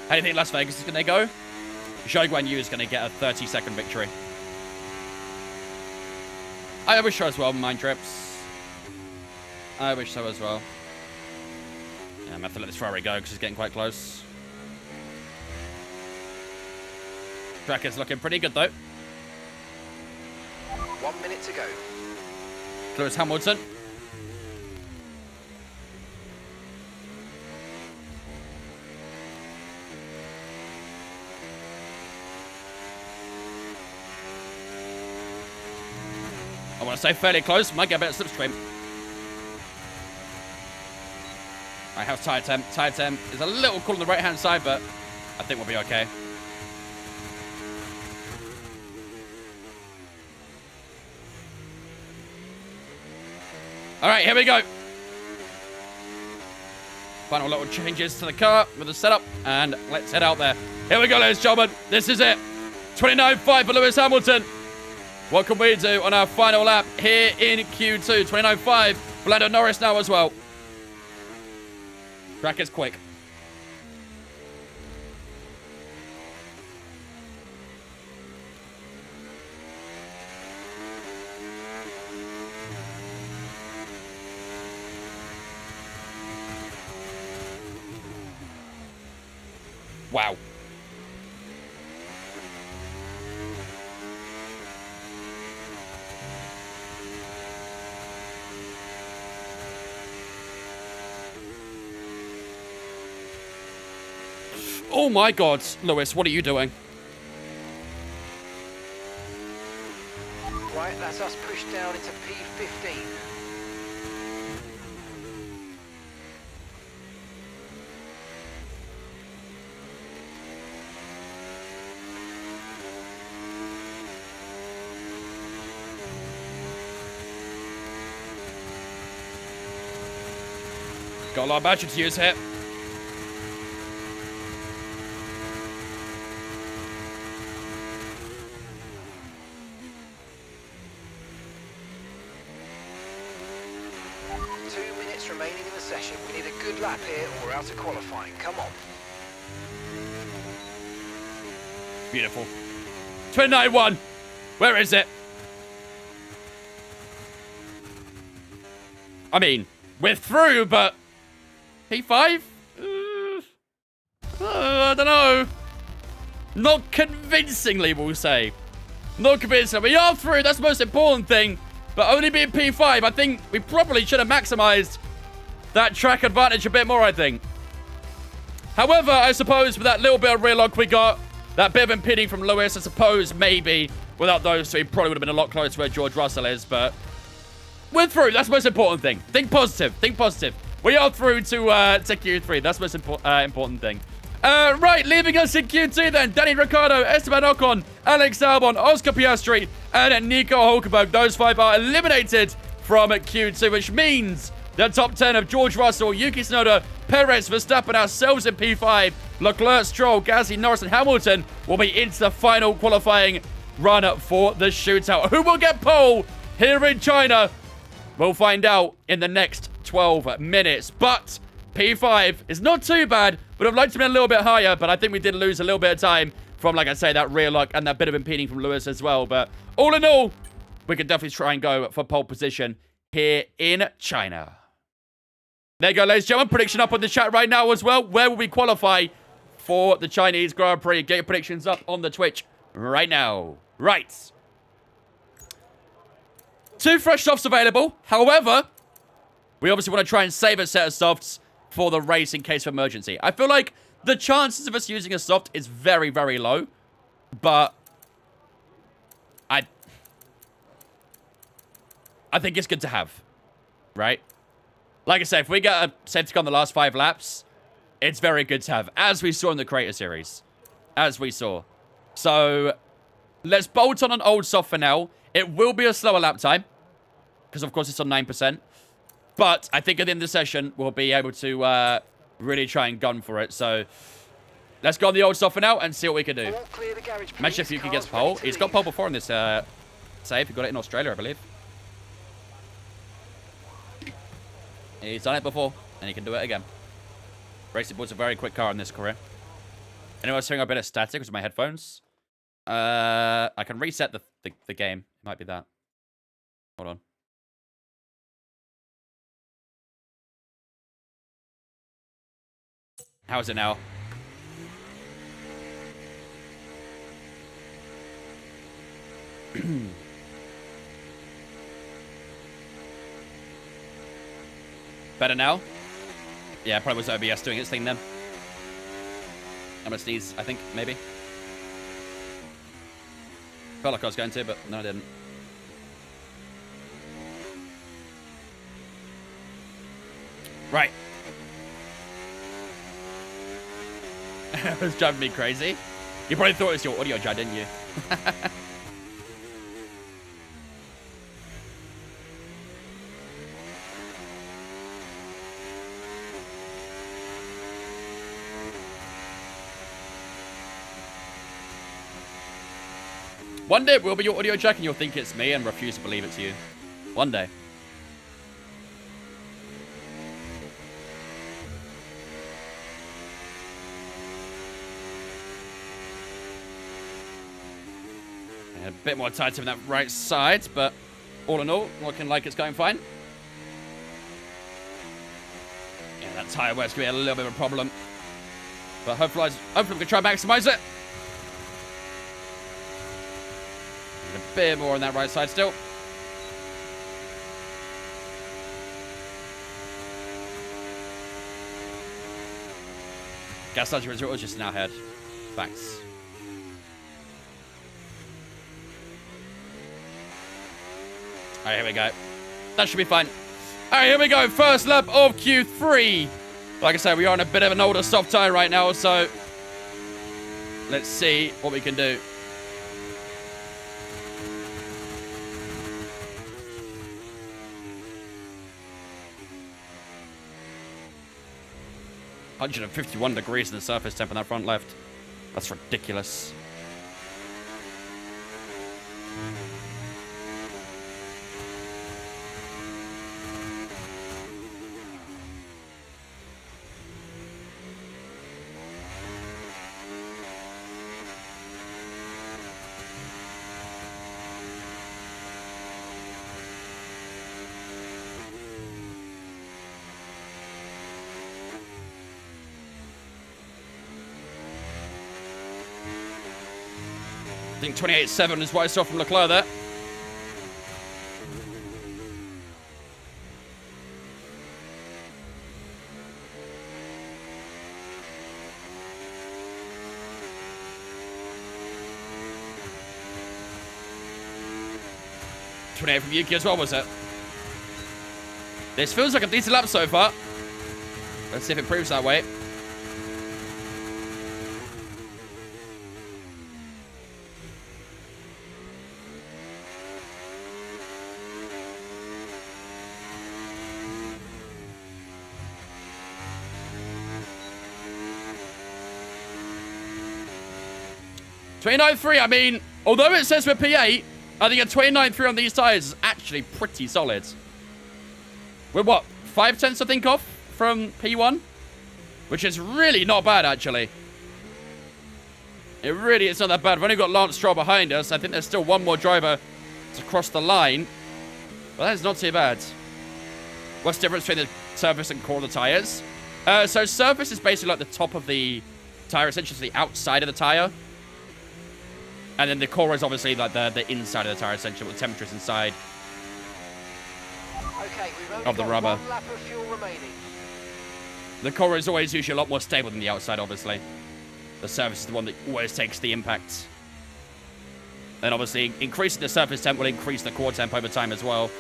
How do you think Las Vegas is going to go? Zhou Guan Yu is going to get a 30-second victory. I wish so as well, Mind Trips. I wish so as well. Yeah, I'm going to have to let this Ferrari go because it's getting quite close. Track is looking pretty good, though.
1 minute to go.
Lewis Hamilton. I want to say fairly close. Might get a better slipstream. I have tire temp. Tire temp is a little cool on the right-hand side, but I think we'll be okay. All right, here we go. Final little changes to the car with the setup, and let's head out there. Here we go, ladies and gentlemen. This is it. 29.5 for Lewis Hamilton. What can we do on our final lap here in Q2? 29.5 for Lando Norris now as well. Track is quick. Wow. Oh my God, Lewis, what are you doing?
Right, that's us pushed down into P15.
Got a lot of battery to use here.
Remaining in the session. We need a good lap here or we're out of qualifying. Come on.
Beautiful. 29-1. Where is it? I mean, we're through, but P5? I don't know. Not convincingly, we'll say. Not convincingly. We are through. That's the most important thing. But only being P5, I think we probably should have maximized that track advantage a bit more, I think. However, I suppose with that little bit of rear lock we got, that bit of impeding from Lewis, I suppose maybe without those two, probably would have been a lot closer where George Russell is, but we're through. That's the most important thing. Think positive. Think positive. We are through to Q3. That's the most important thing. Right, leaving us in Q2 then. Danny Ricciardo, Esteban Ocon, Alex Albon, Oscar Piastri, and Nico Hulkenberg. Those 5 are eliminated from Q2, which means the top 10 of George Russell, Yuki Tsunoda, Perez, Verstappen, ourselves in P5, Leclerc, Stroll, Gasly, Norris, and Hamilton will be into the final qualifying run for the shootout. Who will get pole here in China? We'll find out in the next 12 minutes. But P5 is not too bad. Would have liked to be a little bit higher, but I think we did lose a little bit of time from, like I say, that rear lock and that bit of impeding from Lewis as well. But all in all, we could definitely try and go for pole position here in China. There you go, ladies and gentlemen. Prediction up on the chat right now as well. Where will we qualify for the Chinese Grand Prix? Get your predictions up on the Twitch right now. Right. 2 fresh softs available. However, we obviously want to try and save a set of softs for the race in case of emergency. I feel like the chances of us using a soft is very, very low. But I think it's good to have. Right? Like I say, if we get a safety car on the last 5 laps, it's very good to have, as we saw in the Creator Series. As we saw. So, let's bolt on an old soft for now. It will be a slower lap time, because of course it's on 9%. But I think at the end of the session, we'll be able to really try and gun for it. So, let's go on the old soft for now and see what we can do. Imagine if Yuki gets pole. He's got pole before in this save. He got it in Australia, I believe. He's done it before, and he can do it again. Racing Bull's a very quick car in this career. Anyway, I was hearing a bit of static with my headphones. I can reset the game. It might be that. Hold on. How is it now? Better now? Yeah, probably was OBS doing its thing then. I'm gonna sneeze, I think, maybe. Felt like I was going to, but no, I didn't. Right. It was driving me crazy. You probably thought it was your audio jack, didn't you? One day it will be your audio jack and you'll think it's me and refuse to believe it's you. One day. And a bit more tight on that right side, but all in all, looking like it's going fine. Yeah, that tyre wear's going to be a little bit of a problem. But hopefully we can try and maximize it. A bit more on that right side still. Gas station result was just in our head. Thanks. Alright, here we go. That should be fine. Alright, here we go. First lap of Q3. Like I said, we are on a bit of an older soft tyre right now, so let's see what we can do. $151 in the surface temp on that front left. That's ridiculous. I think 28.7 is what I saw from LECLERC there. .28 from Yuki as well, was it? This feels like a decent lap so far. Let's see if it proves that way. .29.3, I mean, although it says we're P8, I think a 29.3 on these tyres is actually pretty solid. We're what, 5/10 I think off from P1? Which is really not bad, actually. It really is not that bad. We've only got Lance Stroll behind us. I think there's still one more driver to cross the line. But that is not too bad. What's the difference between the surface and core of the tyres? So surface is basically like the top of the tyre, essentially the outside of the tyre. And then the core is obviously like the inside of the tyre, essentially, with the temperatures inside
Okay, we've only
of the
got
rubber.
one lap of fuel remaining.
The core is always usually a lot more stable than the outside, obviously. The surface is the one that always takes the impact. And obviously, increasing the surface temp will increase the core temp over time as well.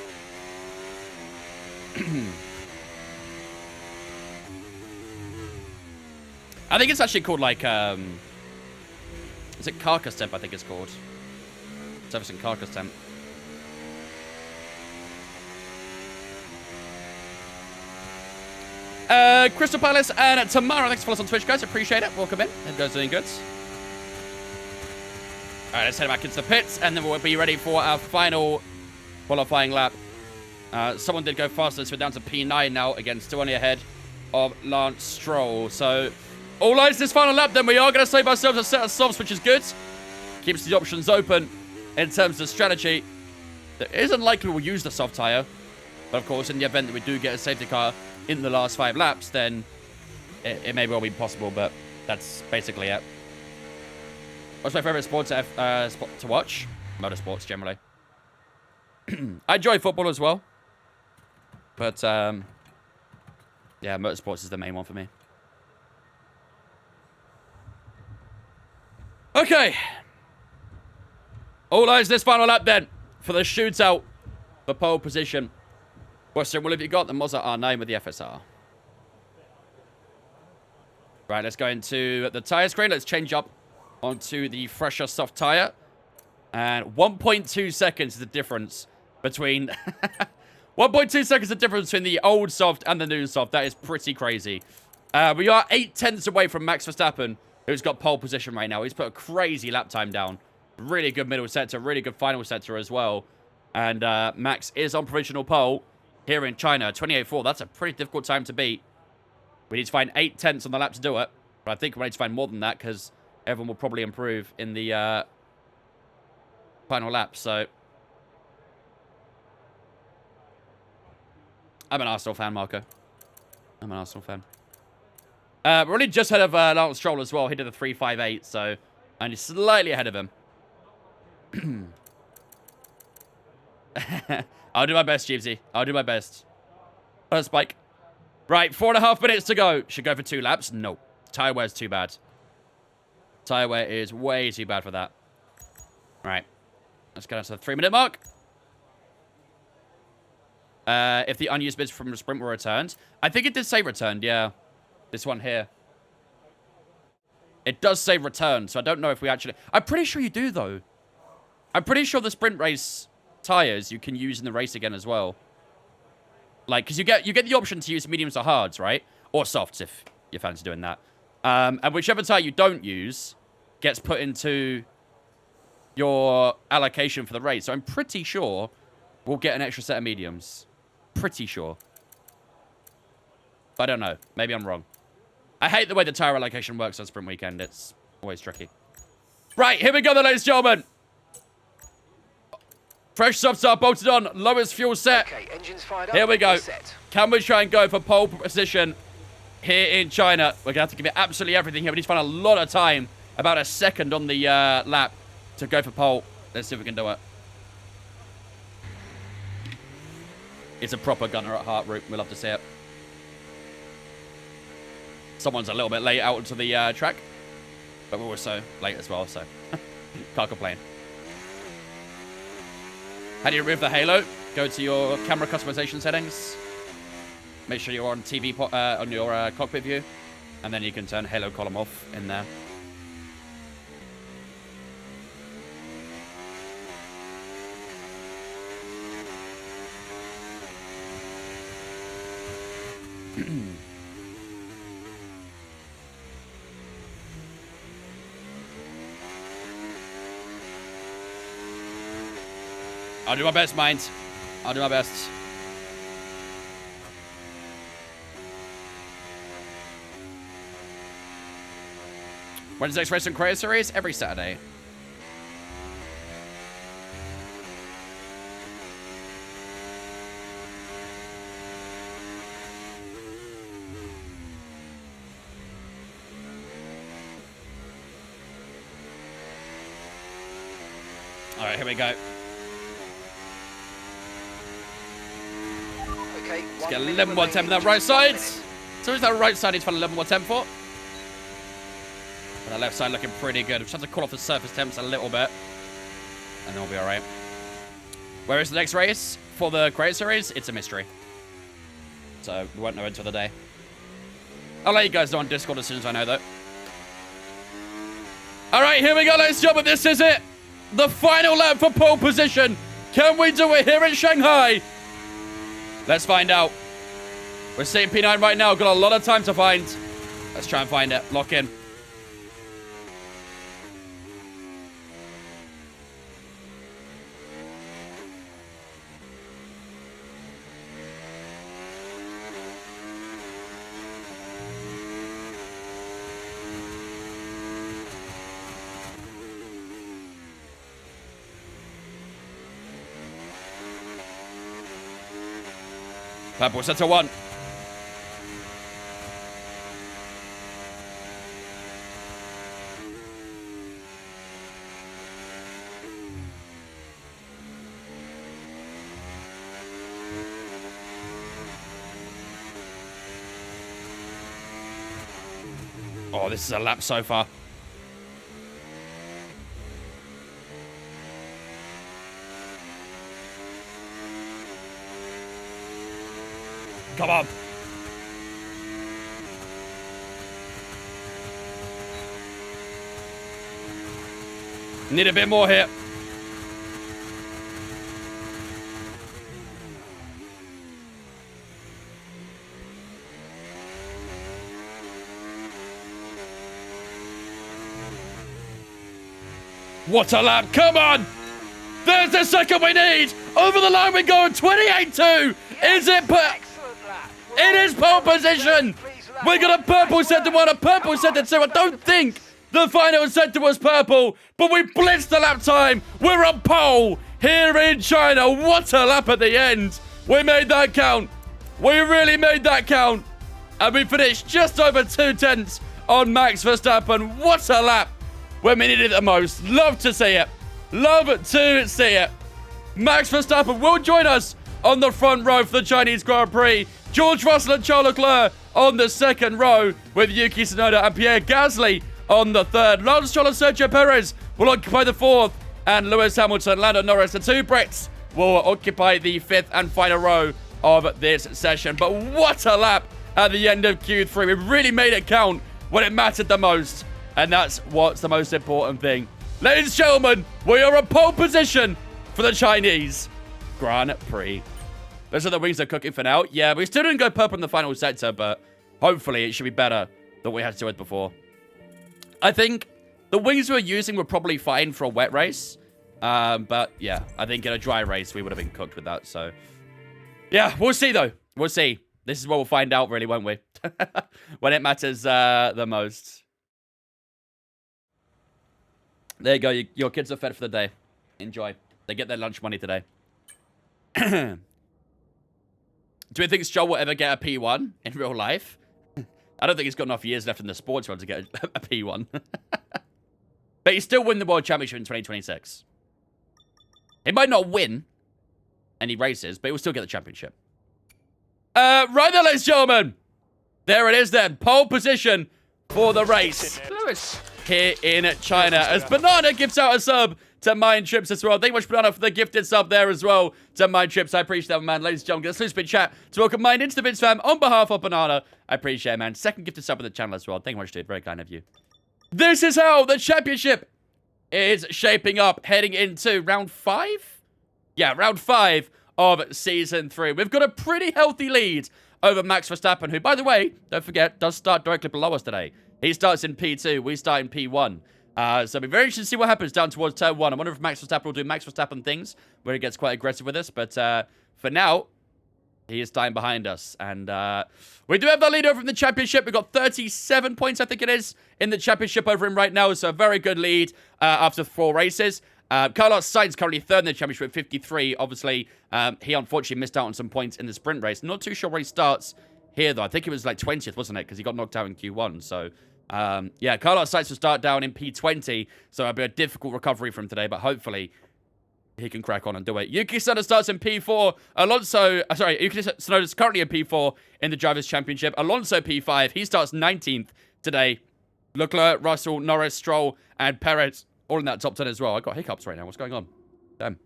I think it's actually called like, is it carcass temp, I think it's called. Surface and carcass temp. Crystal Palace and Tamara, thanks for following us on Twitch, guys. Appreciate it. Welcome in. Hope you guys are doing good. Alright, let's head back into the pits, and then we'll be ready for our final qualifying lap. Someone did go faster, so we're down to P9 now. Again, still only ahead of Lance Stroll. So, all eyes this final lap, then we are going to save ourselves a set of softs, which is good. Keeps the options open in terms of strategy. It is unlikely we'll use the soft tyre. But, of course, in the event that we do get a safety car in the last 5 laps, then it may well be possible, but that's basically it. What's my favourite sport to watch? Motorsports, generally. I enjoy football as well. But, yeah, motorsports is the main one for me. Okay. All eyes this final lap, then, for the shootout for pole position. Western, what have you got? The Mazda R9 with the FSR. Right, let's go into the tyre screen. Let's change up onto the fresher soft tyre. And 1.2 seconds is the difference between... 1.2 seconds is the difference between the old soft and the new soft. That is pretty crazy. We are 8/10 away from Max Verstappen, who's got pole position right now. He's put a crazy lap time down. Really good middle sector, really good final sector as well. And Max is on provisional pole here in China, 28.4. That's a pretty difficult time to beat. We need to find 8/10 on the lap to do it. But I think we need to find more than that because everyone will probably improve in the final lap. So I'm an Arsenal fan, Marco. I'm an Arsenal fan. We're only just ahead of Lance Stroll as well. He did a 3.58, so only slightly ahead of him. I'll do my best, Jeevesy. I'll do my best. Spike. Right, 4.5 minutes to go. Should go for 2 laps? No. Tyre wear's too bad. Tyre wear is way too bad for that. Right. Let's go to the 3-minute mark. If the unused bids from the sprint were returned. I think it did say returned, yeah. This one here. It does say returned, so I don't know if we actually... I'm pretty sure you do, though. I'm pretty sure the sprint race tires you can use in the race again as well. Like, because you get the option to use mediums or hards, right? Or softs, if you fancy doing that. And whichever tire you don't use gets put into your allocation for the race. So I'm pretty sure we'll get an extra set of mediums. Pretty sure. But I don't know. Maybe I'm wrong. I hate the way the tire allocation works on sprint weekend. It's always tricky. Right, here we go, then, ladies and gentlemen. Fresh subs are bolted on. Lowest fuel set.
Okay, engines fired up.
Here we go.
Set.
Can we try and go for pole position here in China? We're going to have to give it absolutely everything here. We need to find a lot of time. About a second on the lap to go for pole. Let's see if we can do it. It's a proper gunner at heart route. We'll love to see it. Someone's a little bit late out onto the track. But we're also late as well, so can't complain. How do you remove the halo? Go to your camera customization settings. Make sure you're on TV on your cockpit view. And then you can turn halo column off in there. I'll do my best, mind. I'll do my best. When's the next race in Korea Series? Every Saturday. All right, here we go.
Okay,
Let's get 11 more temp on that right side. So is that right side needs to find 11 more temp for? And the left side looking pretty good. We just have to call off the surface temps a little bit. And then we'll be alright. Where is the next race for the Korea Series? It's a mystery. So we won't know until the day. I'll let you guys know on Discord as soon as I know, though. Alright, here we go, ladies and gentlemen. This is it. The final lap for pole position. Can we do it here in Shanghai? Let's find out. We're seeing P9 right now. Got a lot of time to find. Let's try and find it. Lock in. Purple set to 1. Oh, this is a lap so far. Come on. Need a bit more here. What a lap. Come on. There's the second we need. Over the line we go. 28-2. Is it? It is pole position. We got a purple sector 1, a purple sector 2. I don't think the final sector was purple, but we blitzed the lap time. We're on pole here in China. What a lap at the end. We made that count. We really made that count. And we finished just over 2/10 on Max Verstappen. What a lap when we needed it the most. Love to see it. Love to see it. Max Verstappen will join us on the front row for the Chinese Grand Prix. George Russell and Charles Leclerc on the second row with Yuki Tsunoda and Pierre Gasly on the third. Lance Stroll and Sergio Perez will occupy the fourth, and Lewis Hamilton, Lando Norris, the two Brits will occupy the fifth and final row of this session. But what a lap at the end of Q3. We really made it count when it mattered the most. And that's what's the most important thing. Ladies and gentlemen, we are in pole position for the Chinese Grand Prix. Those are the wings they're cooking for now. Yeah, we still didn't go purple in the final sector, but hopefully it should be better than we had to do it before. I think the wings we were using were probably fine for a wet race. But yeah, I think in a dry race, we would have been cooked with that. So yeah, we'll see though. We'll see. This is what we'll find out really, won't we? When it matters the most. There you go. Your kids are fed for the day. Enjoy. They get their lunch money today. Do we think Stroll will ever get a P1 in real life? I don't think he's got enough years left in the sports world to get a P1. But he still win the World Championship in 2026. He might not win any races, but he will still get the championship. Right there, ladies and gentlemen. There it is then. Pole position for the race.
Lewis.
Here in China, as Banana gives out a sub to Mind Trips as well. Thank you much, Banana, for the gifted sub there as well to Mind Trips. I appreciate that, man. Ladies and gentlemen, get a spin chat to welcome Mind into the Vince fam on behalf of Banana. I appreciate it, man. Second gifted sub of the channel as well. Thank you much, dude. Very kind of you. This is how the championship is shaping up, heading into round 5? Yeah, round 5 of Season 3. We've got a pretty healthy lead over Max Verstappen, who, by the way, don't forget, does start directly below us today. He starts in P2. We start in P1. So it'll be very interesting to see what happens down towards turn 1. I wonder if Max Verstappen will do Max Verstappen things where he gets quite aggressive with us. But for now, he is starting behind us. And we do have the lead over in the championship. We've got 37 points, I think it is, in the championship over him right now. So a very good lead after 4 races. Carlos Sainz currently 3rd in the championship with 53. Obviously, he unfortunately missed out on some points in the sprint race. Not too sure where he starts here, though. I think it was like 20th, wasn't it? Because he got knocked out in Q1. So, yeah, Carlos Sainz will start down in P20. So it'll be a difficult recovery from today. But hopefully, he can crack on and do it. Yuki Tsunoda starts in P4. Yuki Tsunoda is currently in P4 in the Drivers' Championship. Alonso P5. He starts 19th today. Leclerc, Russell, Norris, Stroll, and Perez all in that top 10 as well. I got hiccups right now. What's going on? Damn.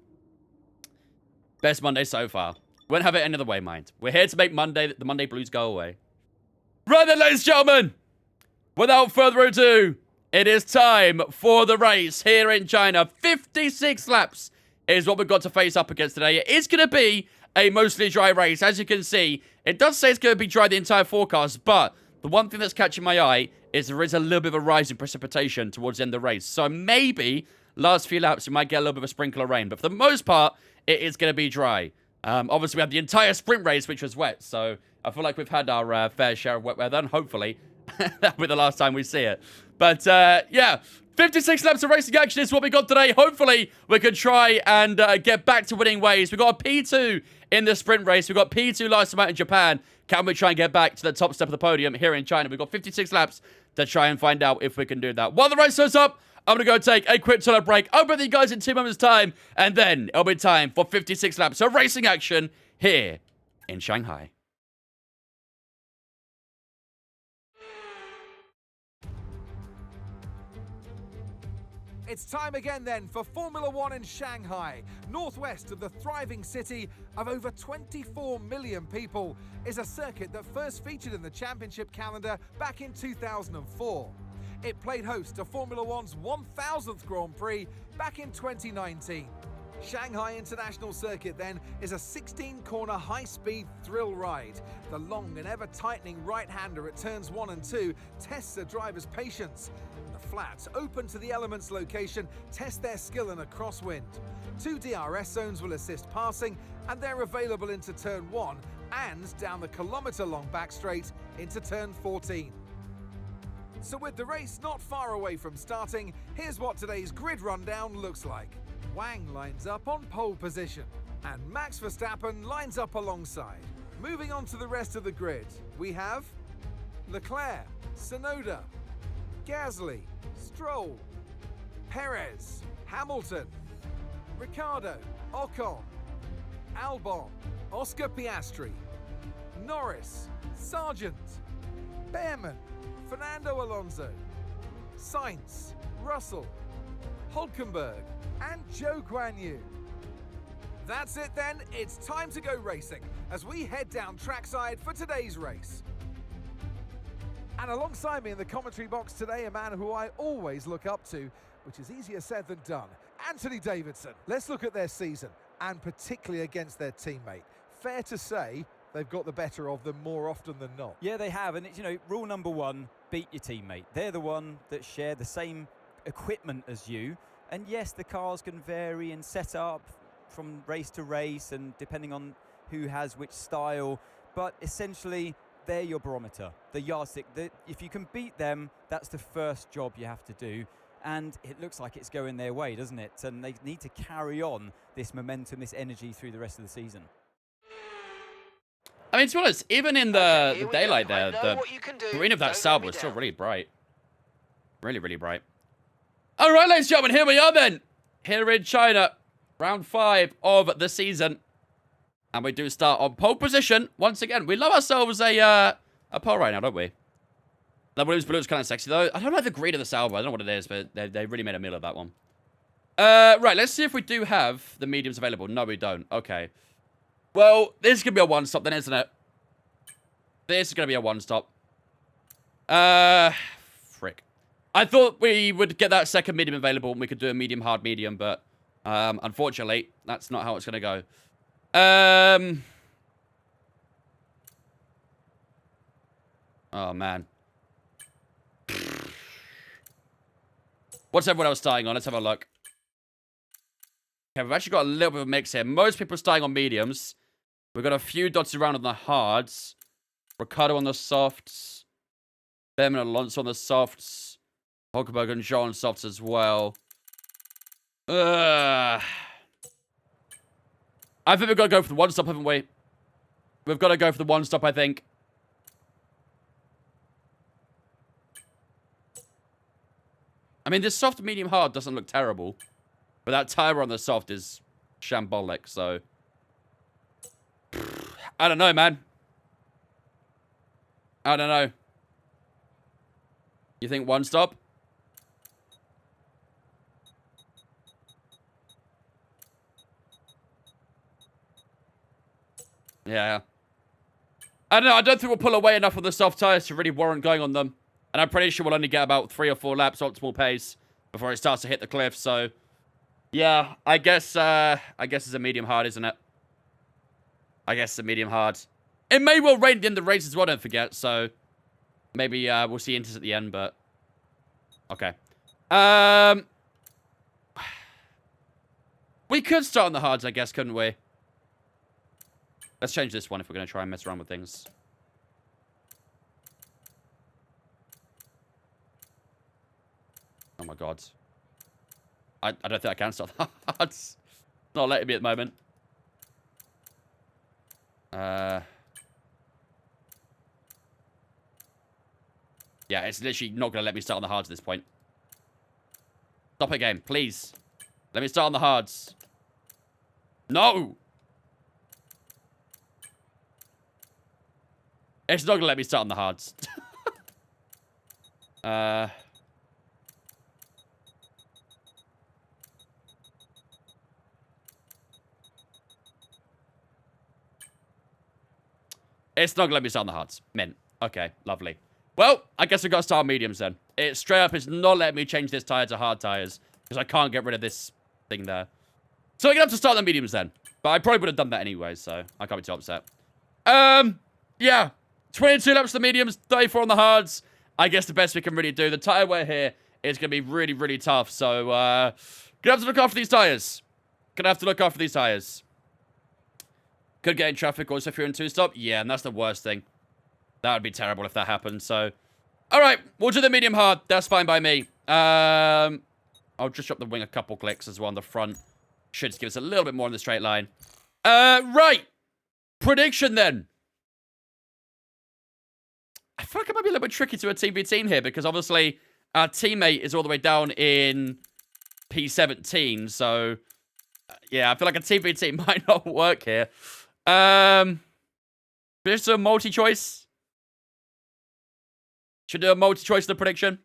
Best Monday so far. Won't have it any other way, mind. We're here to make the Monday blues go away. Right then, ladies and gentlemen. Without further ado, it is time for the race here in China. 56 laps is what we've got to face up against today. It is going to be a mostly dry race. As you can see, it does say it's going to be dry the entire forecast, but the one thing that's catching my eye is there is a little bit of a rise in precipitation towards the end of the race. So maybe last few laps we might get a little bit of a sprinkle of rain. But for the most part, it is going to be dry. Obviously, we had the entire sprint race, which was wet. So I feel like we've had our fair share of wet weather. And hopefully, that'll be the last time we see it. But yeah, 56 laps of racing action is what we got today. Hopefully, we can try and get back to winning ways. We got a P2 in the sprint race. We got P2 last time out in Japan. Can we try and get back to the top step of the podium here in China? We've got 56 laps to try and find out if we can do that. While the race goes up, I'm going to go take a quick toilet break. I'll be with you guys in 2 moments' time. And then it'll be time for 56 laps of racing action here in Shanghai.
It's time again then for Formula One in Shanghai. Northwest of the thriving city of over 24 million people is a circuit that first featured in the championship calendar back in 2004. It played host to Formula One's 1000th Grand Prix back in 2019. Shanghai International Circuit then is a 16-corner high-speed thrill ride. The long and ever-tightening right-hander at turns 1 and 2 tests a driver's patience. The flats, open to the elements location, test their skill in a crosswind. 2 DRS zones will assist passing, and they're available into turn 1 and down the kilometre-long back straight into turn 14. So with the race not far away from starting, here's what today's grid rundown looks like. Wang lines up on pole position, and Max Verstappen lines up alongside. Moving on to the rest of the grid, we have Leclerc, Tsunoda, Gasly, Stroll, Perez, Hamilton, Ricciardo, Ocon, Albon, Oscar Piastri, Norris, Sargent, Behrman, Fernando Alonso, Sainz, Russell, Hulkenberg, and Zhou Guanyu. That's it then, it's time to go racing as we head down trackside for today's race. And alongside me in the commentary box today, a man who I always look up to, which is easier said than done, Anthony Davidson. Let's look at their season, and particularly against their teammate. Fair to say, they've got the better of them more often than not.
Yeah, they have, and it's, you know, rule number one, beat your teammate. They're the one that share the same equipment as you, and yes, the cars can vary in setup from race to race and depending on who has which style, but essentially they're your barometer, the yardstick. If you can beat them, that's the first job you have to do, and it looks like it's going their way, doesn't it? And they need to carry on this momentum, this energy through the rest of the season.
I mean, to be honest, even in the daylight there, the green of that Sauber was still really bright. Really, really bright. All right, ladies and gentlemen, here we are then. Here in China, round 5 of the season. And we do start on pole position. Once again, we love ourselves a pole right now, don't we? The Williams Blue is kind of sexy, though. I don't like the green of the Sauber. I don't know what it is, but they really made a meal of that one. Right, let's see if we do have the mediums available. No, we don't. Okay. Well, this is going to be a one-stop then, isn't it? This is going to be a one-stop. Frick. I thought we would get that second medium available and we could do a medium, hard, medium, but unfortunately, that's not how it's going to go. Oh, man. What's everyone else starting on? Let's have a look. Okay, we've actually got a little bit of a mix here. Most people are starting on mediums. We've got a few dots around on the hards. Ricardo on the softs. Behrman and Alonso on the softs. Hulkenberg and Jean on softs as well. I think we've got to go for the one-stop, haven't we? We've got to go for the one-stop, I think. I mean, this soft, medium, hard doesn't look terrible. But that tire on the soft is shambolic, so... I don't know, man. I don't know. You think one-stop? Yeah. I don't know. I don't think we'll pull away enough on the soft tires to really warrant going on them. And I'm pretty sure we'll only get about 3 or 4 laps optimal pace before it starts to hit the cliff. So, yeah, I guess it's a medium hard, isn't it? I guess it's a medium hard. It may well rain at the end of the race as well, don't forget. So, maybe we'll see Inters at the end, but... Okay. We could start on the hards, I guess, couldn't we? Let's change this one if we're going to try and mess around with things. Oh my god. I don't think I can start the hards. Not letting me at the moment. Yeah, it's literally not going to let me start on the hards at this point. Stop it, game, please. Let me start on the hards. No! It's not going to let me start on the hards. It's not going to let me start on the hards. Mint. Okay, lovely. Well, I guess we've got to start on mediums then. It straight up is not letting me change this tire to hard tires because I can't get rid of this thing there. So we're going to have to start the mediums then. But I probably would have done that anyway, so I can't be too upset. Yeah. 22 laps for the mediums, 34 on the hards. I guess the best we can really do. The tire wear here is going to be really, really tough. So, gonna have to look after these tires. Gonna have to look after these tires. Could get in traffic also if you're in two-stop. Yeah, and that's the worst thing. That would be terrible if that happened. So, all right, we'll do the medium hard. That's fine by me. I'll just drop the wing a couple clicks as well on the front. Should just give us a little bit more in the straight line. Right. Prediction then. I feel like it might be a little bit tricky to a team v team here because obviously our teammate is all the way down in P17. So, yeah, I feel like a team v team might not work here. Just a multi-choice. Should do a multi-choice in the prediction.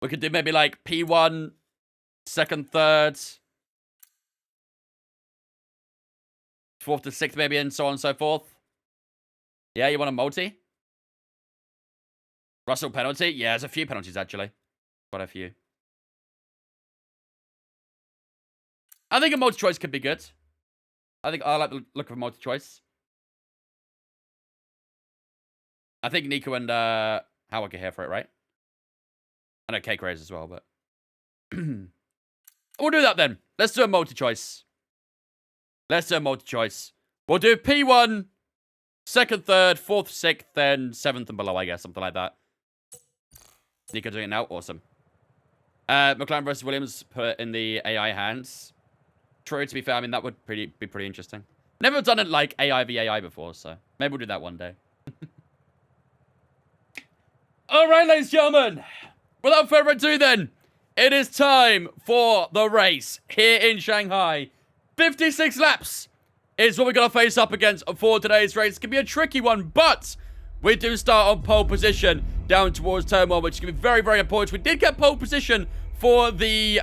We We could do maybe like P1, second, third, fourth to sixth maybe, and so on and so forth. Yeah, you want a multi? Russell penalty? Yeah, there's a few penalties, actually. Quite a few. I think a multi-choice could be good. I think I like the look of a multi-choice. I think Nico and Howard are here for it, right? I know Cake Rays as well, but... We'll do that then. Let's do a multi-choice. Let's do a multi-choice. We'll do P1, second, third, fourth, sixth, then seventh and below, I guess. Something like that. Nico doing it now. Awesome. McLaren versus Williams put in the AI hands. True, to be fair. I mean, that would be pretty interesting. Never done it like AI v AI before, so maybe we'll do that one day. All right, ladies and gentlemen. Without further ado then, it is time for the race here in Shanghai. 56 laps is what we're going to face up against for today's race. It's going to be a tricky one, but we do start on pole position down towards turn 1, which is going to be very, very important. We did get pole position for the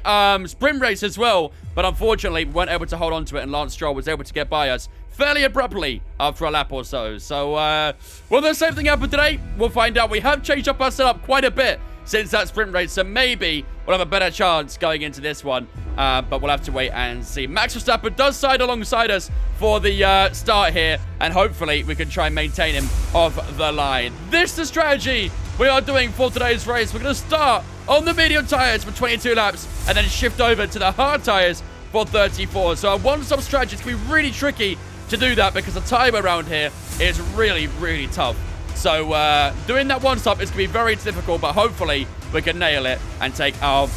sprint race as well, but unfortunately, we weren't able to hold on to it, and Lance Stroll was able to get by us fairly abruptly after a lap or so. So, will the same thing happen today? We'll find out. We have changed up our setup quite a bit since that sprint race, so maybe we'll have a better chance going into this one, but we'll have to wait and see. Max Verstappen does side alongside us for the start here, and hopefully we can try and maintain him off the line. This is the strategy we are doing for today's race. We're going to start on the medium tires for 22 laps, and then shift over to the hard tires for 34. So a one-stop strategy is going to be really tricky to do that because the time around here is really, really tough. So doing that one stop is going to be very difficult, but hopefully we can nail it and take our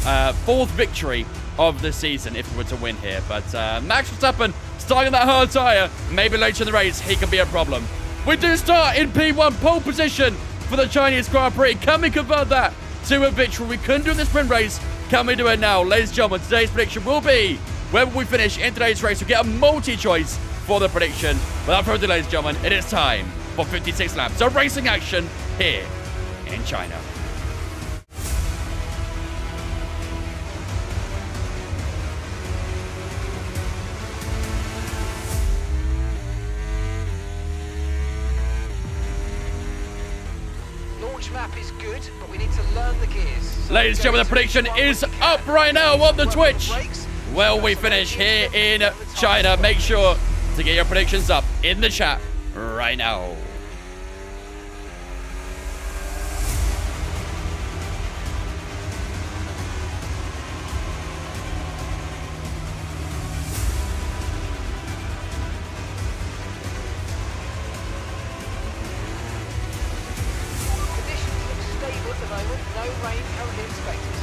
fourth victory of the season if we were to win here. But Max Verstappen starting on that hard tire, maybe later in the race he can be a problem. We do start in P1 pole position for the Chinese Grand Prix. Can we convert that to a victory? We couldn't do in the sprint race. Can we do it now? Ladies and gentlemen, today's prediction will be where we finish in today's race. We get a multi-choice for the prediction. Without further ado, ladies and gentlemen, it is time for 56 laps of racing action here in China.
Launch map is good, but we need to learn the gears. So
ladies and gentlemen, the prediction is up right now on the Twitch. Will we finish here in China? Make sure to get your predictions up in the chat right now.
Conditions look stable at the moment. No rain currently expected.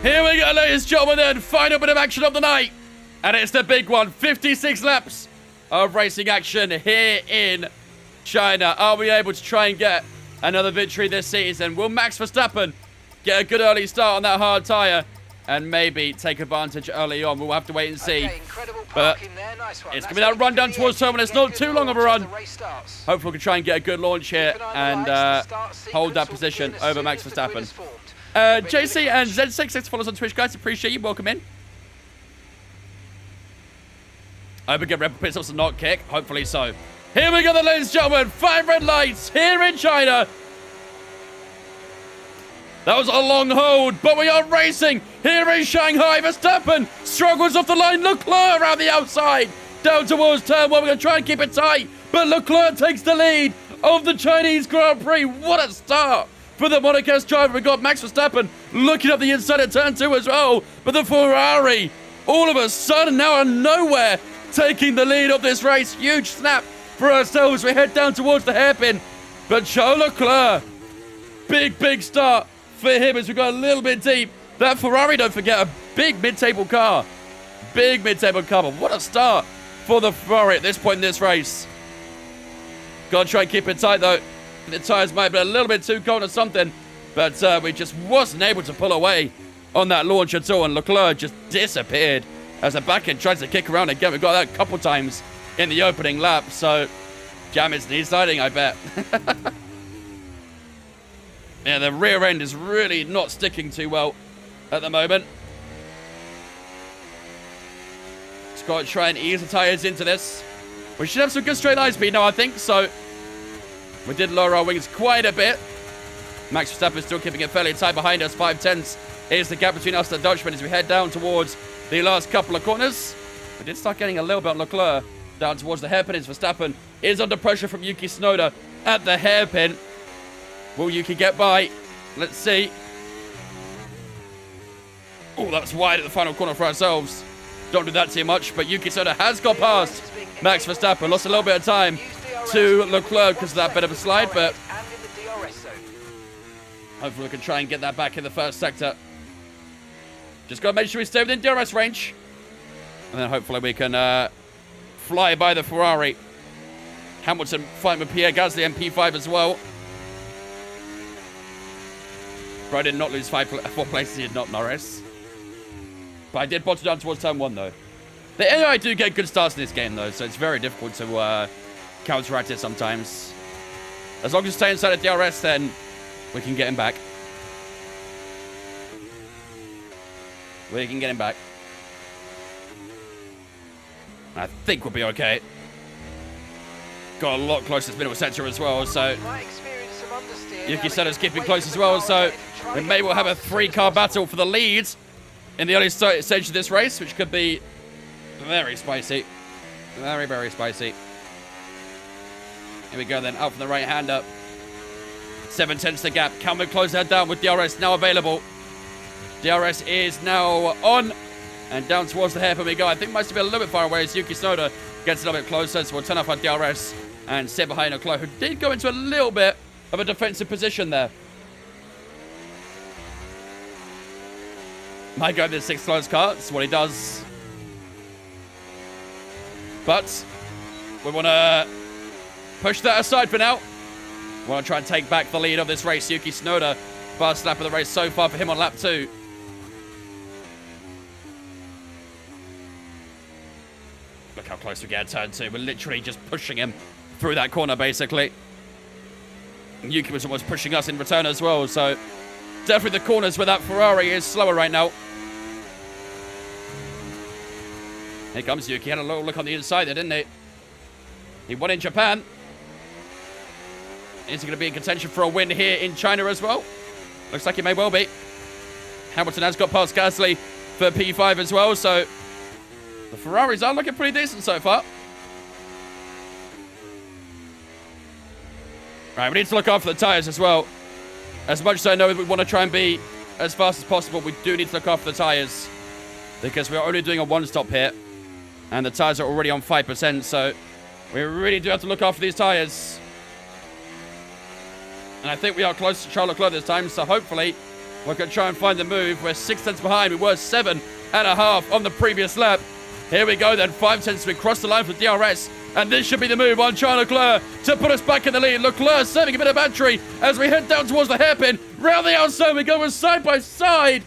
Here we go, ladies and gentlemen, then. Final bit of action of the night. And it's the big one. 56 laps of racing action here in China. Are we able to try and get another victory this season? Will Max Verstappen get a good early start on that hard tyre and maybe take advantage early on? We'll have to wait and see.
Okay, incredible
But
parking there. Nice one.
it's going
That's
to be that
how
run
you
down
can
towards
get
turn 1. It's not
good
too long of a
launch as
run.
the race starts.
Hopefully we can try and get a good launch here
Keep an eye on
and
the lights. The start
hold that
sequence will
position
begin as
over
soon
Max
as the grid
Verstappen.
is formed.
JC and Z66 follow us on Twitch, guys. Appreciate you. Welcome in. I hope we get Red pits off some not kick. Hopefully so. Here we go then, ladies and gentlemen. 5 red lights here in China. That was a long hold, but we are racing here in Shanghai. Verstappen struggles off the line. Leclerc around the outside. Down towards turn 1. We're going to try and keep it tight, but Leclerc takes the lead of the Chinese Grand Prix. What a start for the Monaco driver. We got Max Verstappen looking up the inside of turn 2 as well. But the Ferrari, all of a sudden, now are nowhere, taking the lead of this race. Huge snap for ourselves. We head down towards the hairpin. But Charles Leclerc, big start for him as we got a little bit deep. That Ferrari, don't forget, a big mid-table car. Big mid-table car. But what a start for the Ferrari at this point in this race. Gotta try and keep it tight, though. The tyres might have been a little bit too cold or something, but we just wasn't able to pull away on that launch at all, and Leclerc just disappeared as the back end tries to kick around again. We got that a couple times in the opening lap, so jam is knee sliding, I bet. Yeah, the rear end is really not sticking too well at the moment. Just got to try and ease the tyres into this. We should have some good straight line speed now, I think, so we did lower our wings quite a bit. Max Verstappen is still keeping it fairly tight behind us. 5/10 is the gap between us and the Dutchman as we head down towards the last couple of corners. We did start getting a little bit on Leclerc down towards the hairpin as Verstappen is under pressure from Yuki Tsunoda at the hairpin. Will Yuki get by? Let's see. Oh, that's wide at the final corner for ourselves. Don't do that too much, but Yuki Tsunoda has got past Max Verstappen. Lost a little bit of time to Leclerc because of that bit of a slide, but hopefully we can try and get that back in the first sector. Just got to make sure we stay within DRS range. And then hopefully we can fly by the Ferrari. Hamilton fighting with Pierre Gasly and P5 as well. Bro, I did not lose 4 places. He did not, Norris. But I did bottom down towards turn 1, though. The AI do get good starts in this game, though, so it's very difficult to counteract it sometimes. As long as you stay inside of DRS, then we can get him back. We can get him back. I think we'll be okay. Got a lot closer to the middle sector as well, so Yuki Tsunoda's keeping close as well, so we may well have a 3-car battle for the lead in the early stage of this race, which could be very spicy. Very spicy. Here we go then, out from the right-hander. 7/10 the gap. Can we close that down with DRS now available? DRS is now on. And down towards the hairpin we go. I think most of it a little bit far away as Yuki Tsunoda gets a little bit closer. So we'll turn off our DRS and sit behind Leclerc, who did go into a little bit of a defensive position there. Might go to the 6th close car. That's what he does. But we want to push that aside for now. We want to try and take back the lead of this race. Yuki Tsunoda, fast lap of the race so far for him on lap 2. Look how close we get to turn 2. We're literally just pushing him through that corner, basically. Yuki was almost pushing us in return as well, so definitely the corners where that Ferrari is slower right now. Here comes Yuki. Had a little look on the inside there, didn't he? He won in Japan. Is he going to be in contention for a win here in China as well? Looks like he may well be. Hamilton has got past Gasly for P5 as well, so the Ferraris are looking pretty decent so far. Right, we need to look after the tyres as well. As much as I know we want to try and be as fast as possible, we do need to look after the tyres because we are only doing a 1-stop here and the tyres are already on 5%, so we really do have to look after these tyres. And I think we are close to Charles Leclerc this time, so hopefully we can try and find the move. We're 6/10 behind. We were 7.5 on the previous lap. Here we go then, 5/10. We cross the line for DRS, and this should be the move on Charles Leclerc to put us back in the lead. Leclerc saving a bit of battery as we head down towards the hairpin. Round the outside we go, we're side by side.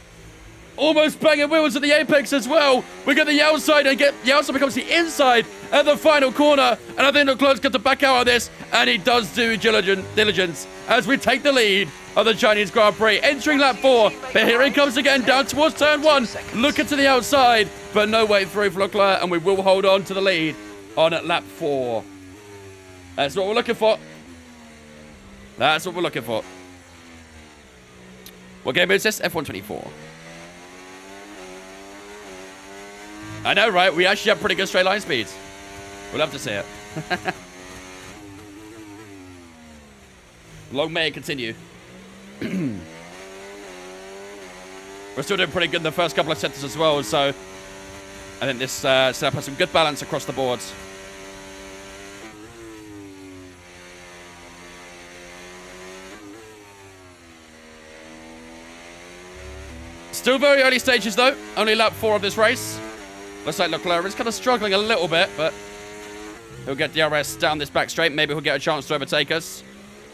Almost banging wheels at the apex as well. We get the outside and the outside becomes the inside at the final corner. And I think Leclerc's got to back out of this. And he does do diligence as we take the lead of the Chinese Grand Prix. Entering lap 4. But here he comes again down towards turn 1. Looking to the outside. But no way through for Leclerc. And we will hold on to the lead on lap 4. That's what we're looking for. That's what we're looking for. What game is this? F124. I know, right? We actually have pretty good straight line speeds. We'll have to see it. Long may it continue. We're still doing pretty good in the first couple of sectors as well, so I think this setup has some good balance across the board. Still very early stages, though. Only lap 4 of this race. Looks like Leclerc is kind of struggling a little bit, but he'll get DRS down this back straight. Maybe he'll get a chance to overtake us.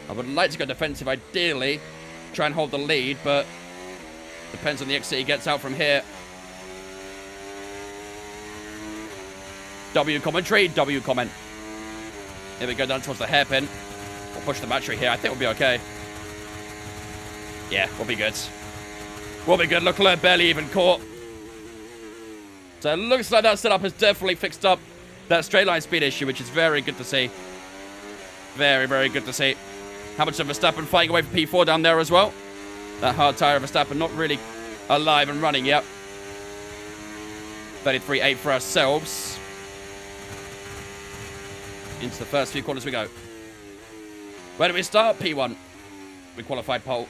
I would like to go defensive, ideally. Try and hold the lead, but depends on the exit he gets out from here. W commentary, W comment. Here we go down towards the hairpin. We'll push the battery here. I think we'll be okay. Yeah, we'll be good. We'll be good. Leclerc barely even caught. So it looks like that setup has definitely fixed up that straight line speed issue, which is very good to see. Very, very good to see. How much of Verstappen fighting away for P4 down there as well? That hard tire of Verstappen not really alive and running yet. 33.8 for ourselves. Into the first few corners we go. Where do we start? P1. We qualified pole.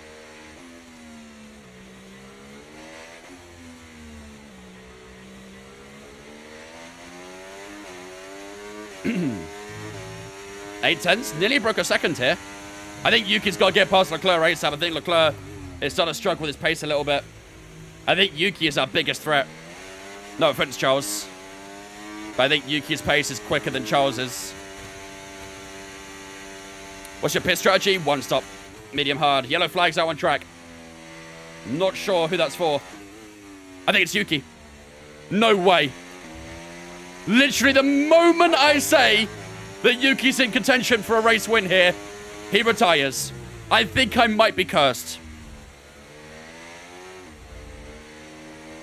Eight tenths, nearly broke a second here. I think Yuki's got to get past Leclerc ASAP. I think Leclerc is starting to struggle with his pace a little bit. I think Yuki is our biggest threat. No offense, Charles. But I think Yuki's pace is quicker than Charles's. What's your pit strategy? One stop. Medium hard. Yellow flags out on track. Not sure who that's for. I think it's Yuki. No way. Literally the moment I say that Yuki's in contention for a race win here, he retires. I think I might be cursed.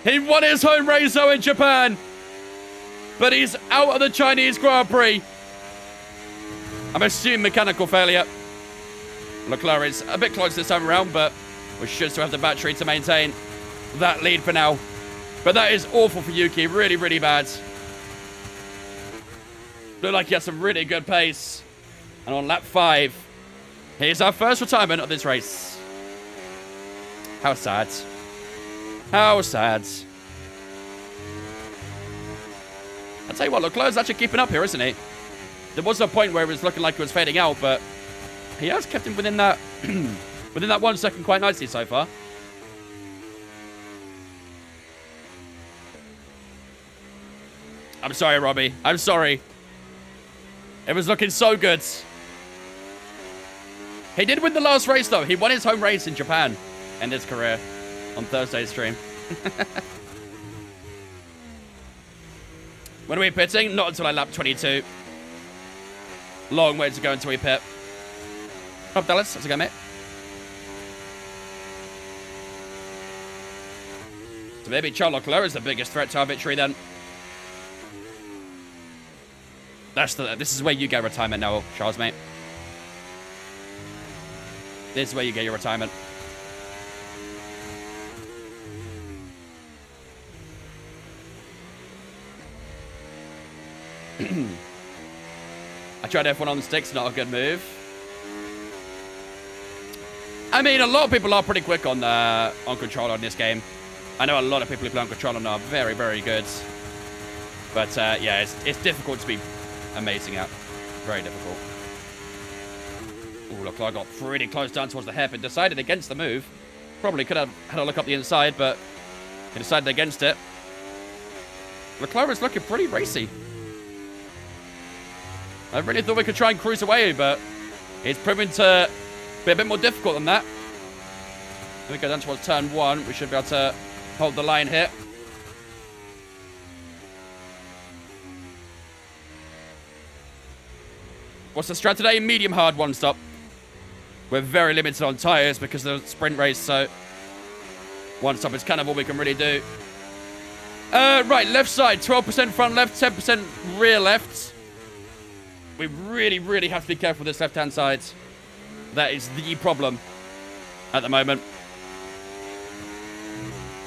He won his home race though in Japan, but he's out of the Chinese Grand Prix. I'm assuming mechanical failure. Leclerc is a bit close this time around, but we should still have the battery to maintain that lead for now. But that is awful for Yuki. Really, really bad. Looked like he had some really good pace. And on lap 5, here's our first retirement of this race. How sad. How sad. I'll tell you what, Leclerc's actually keeping up here, isn't he? There was a point where it was looking like he was fading out, but he has kept him within that within that 1 second quite nicely so far. I'm sorry, Robbie. I'm sorry. It was looking so good. He did win the last race, though. He won his home race in Japan and his career on Thursday's stream. When are we pitting? Not until I lap 22. Long way to go until we pit. Up, Dallas. How's it going, mate? So maybe Charles Leclerc is the biggest threat to our victory then. This is where you get retirement now, Charles, mate. This is where you get your retirement. I tried F1 on the sticks, not a good move. I mean, a lot of people are pretty quick on controller in this game. I know a lot of people who play on controller are very, very good. But yeah, it's difficult to be amazing at. Very difficult. Oh, Leclerc got pretty close down towards the hairpin. Decided against the move. Probably could have had a look up the inside, but he decided against it. Leclerc is looking pretty racy. I really thought we could try and cruise away, but it's proving to be a bit more difficult than that. If we go down towards turn 1, we should be able to Hold the line here. What's the strat today? Medium hard one stop. We're very limited on tyres because of the sprint race, so one stop is kind of all we can really do. Right, left side, 12% front left, 10% rear left. We really, really have to be careful with this left-hand side. That is the problem at the moment.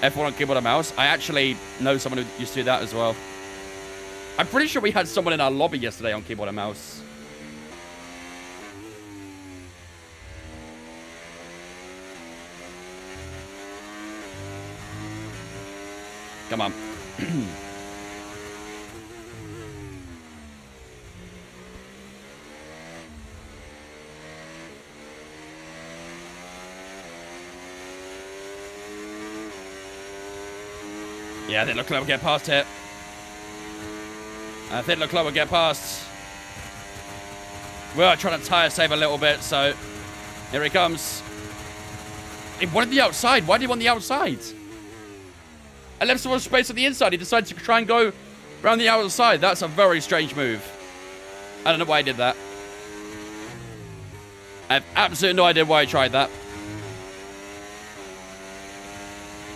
F1 on keyboard and mouse. I actually know someone who used to do that as well. I'm pretty sure we had someone in our lobby yesterday on keyboard and mouse. Come on. Yeah, I think LECLERC will get past it. I think LECLERC will get past. We are trying to tyre save a little bit, so here he comes. He wanted the outside. Why did he want the outside? I left some more space on the inside. He decided to try and go around the outside. That's a very strange move. I don't know why he did that. I have absolutely no idea why he tried that.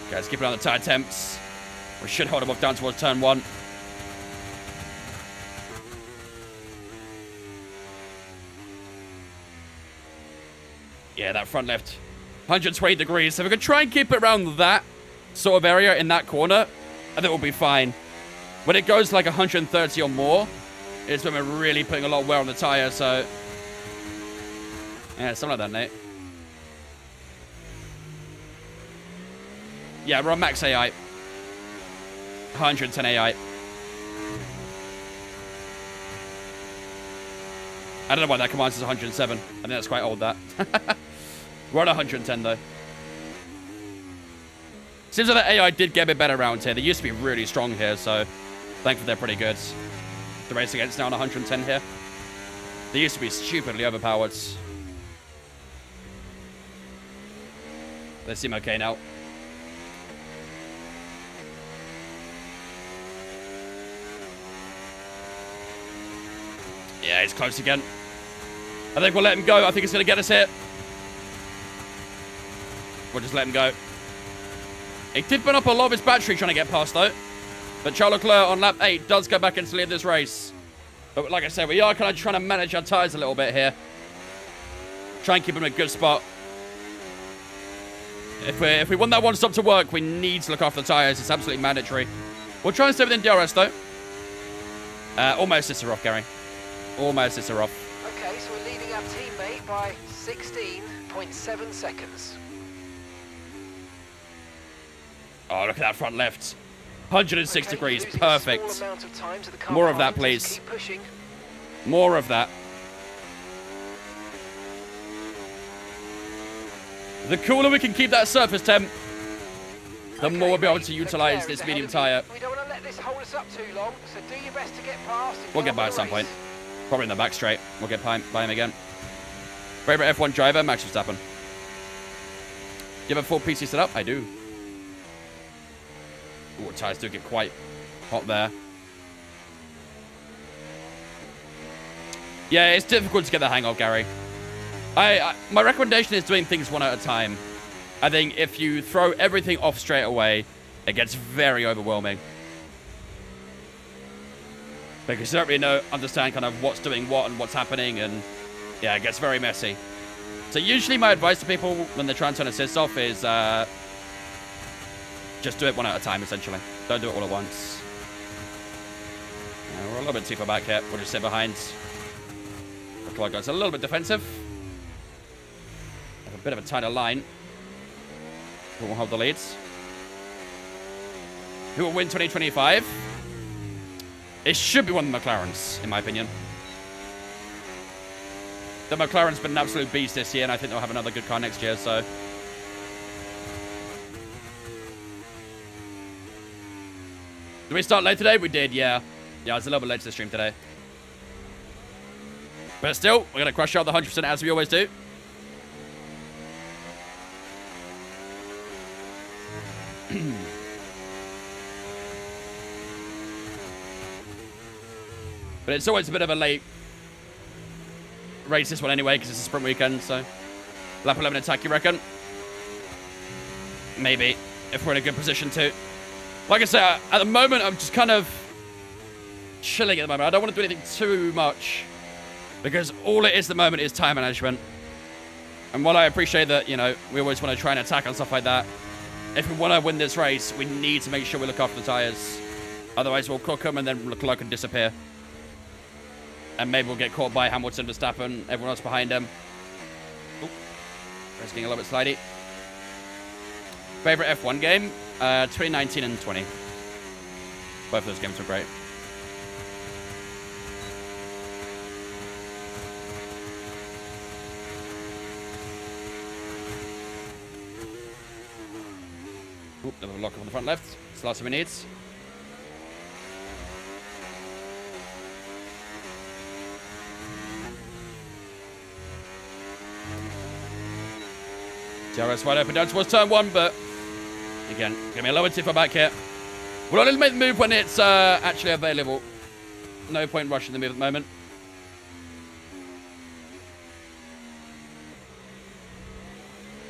Okay, let's keep it on the tyre temps. We should hold him off down towards turn 1. Yeah, that front left. 120 degrees. So we can try and keep it around that sort of area in that corner, I think we'll be fine. When it goes like 130 or more, it's when we're really putting a lot of wear on the tire, so yeah, something like that, Nate. Yeah, we're on max AI. 110 AI. I don't know why that command says 107. I think that's quite old, that. We're on 110, though. Seems like the AI did get a bit better around here. They used to be really strong here, so thankfully they're pretty good. The race against now on 110 here. They used to be stupidly overpowered. They seem okay now. Yeah, he's close again. I think we'll let him go. I think he's going to get us here. We'll just let him go. He did burn up a lot of his battery trying to get past, though. But Charles Leclerc on lap 8 does go back into lead this race. But like I said, we are kind of trying to manage our tyres a little bit here. Try and keep him in a good spot. If we want that one stop to work, we need to look after the tyres. It's absolutely mandatory. We'll try and stay within DRS, though. Almost it's a off, Gary. Almost it's a off.
Okay, so we're leading our teammate by 16.7 seconds.
Oh, look at that front left. 106
Okay,
degrees.
losing a
Perfect.
small amount of time to the car
More of that,
behind, just
please.
keep pushing.
More of that. The cooler we can keep that surface temp, the
Okay,
more we'll be able
mate,
to utilize this
Leclerc
medium
is ahead
tyre.
of you. We don't want to let this hold us up too long, so do your best to get past. and
We'll get
on
by
with
at some
the
point.
race.
Probably in the back straight. We'll get by him again. Favorite F1 driver, Max Verstappen. Do you have a full PC set up? I do. Ooh, tyres do get quite hot there. Yeah, it's difficult to get the hang of, Gary. My recommendation is doing things one at a time. I think if you throw everything off straight away, it gets very overwhelming. Because you don't really understand kind of what's doing what and what's happening, and yeah, it gets very messy. So usually my advice to people when they're trying to turn assists off is just do it one at a time, essentially. Don't do it all at once. We're a little bit too far back here. We'll just sit behind. Looks like it's a little bit defensive. Have a bit of a tighter line. Who will hold the leads? Who will win 2025? It should be one of the McLarens, in my opinion. The McLaren's been an absolute beast this year, and I think they'll have another good car next year, so. Did we start late today? We did, yeah. Yeah, it's a little bit late to the stream today. But still, we're going to crush out the 100% as we always do. But it's always a bit of a late race, this one anyway, because it's a sprint weekend, so. Lap 11 attack, you reckon? Maybe, if we're in a good position to. Like I said, at the moment, I'm just kind of chilling at the moment. I don't want to do anything too much, because all it is at the moment is time management. And while I appreciate that, you know, we always want to try and attack and stuff like that, if we want to win this race, we need to make sure we look after the tyres. Otherwise, we'll cook them and then LECLERC can disappear. And maybe we'll get caught by Hamilton, Verstappen, everyone else behind him. Oop. It's getting a little bit slidey. Favorite F1 game? 2019 and 20. Both of those games were great. Oop, another lock on the front left. It's the last one we need. DRS wide open down towards turn 1, but again, give me a lower tip for back here. We'll only make the move when it's actually available. No point rushing the move at the moment.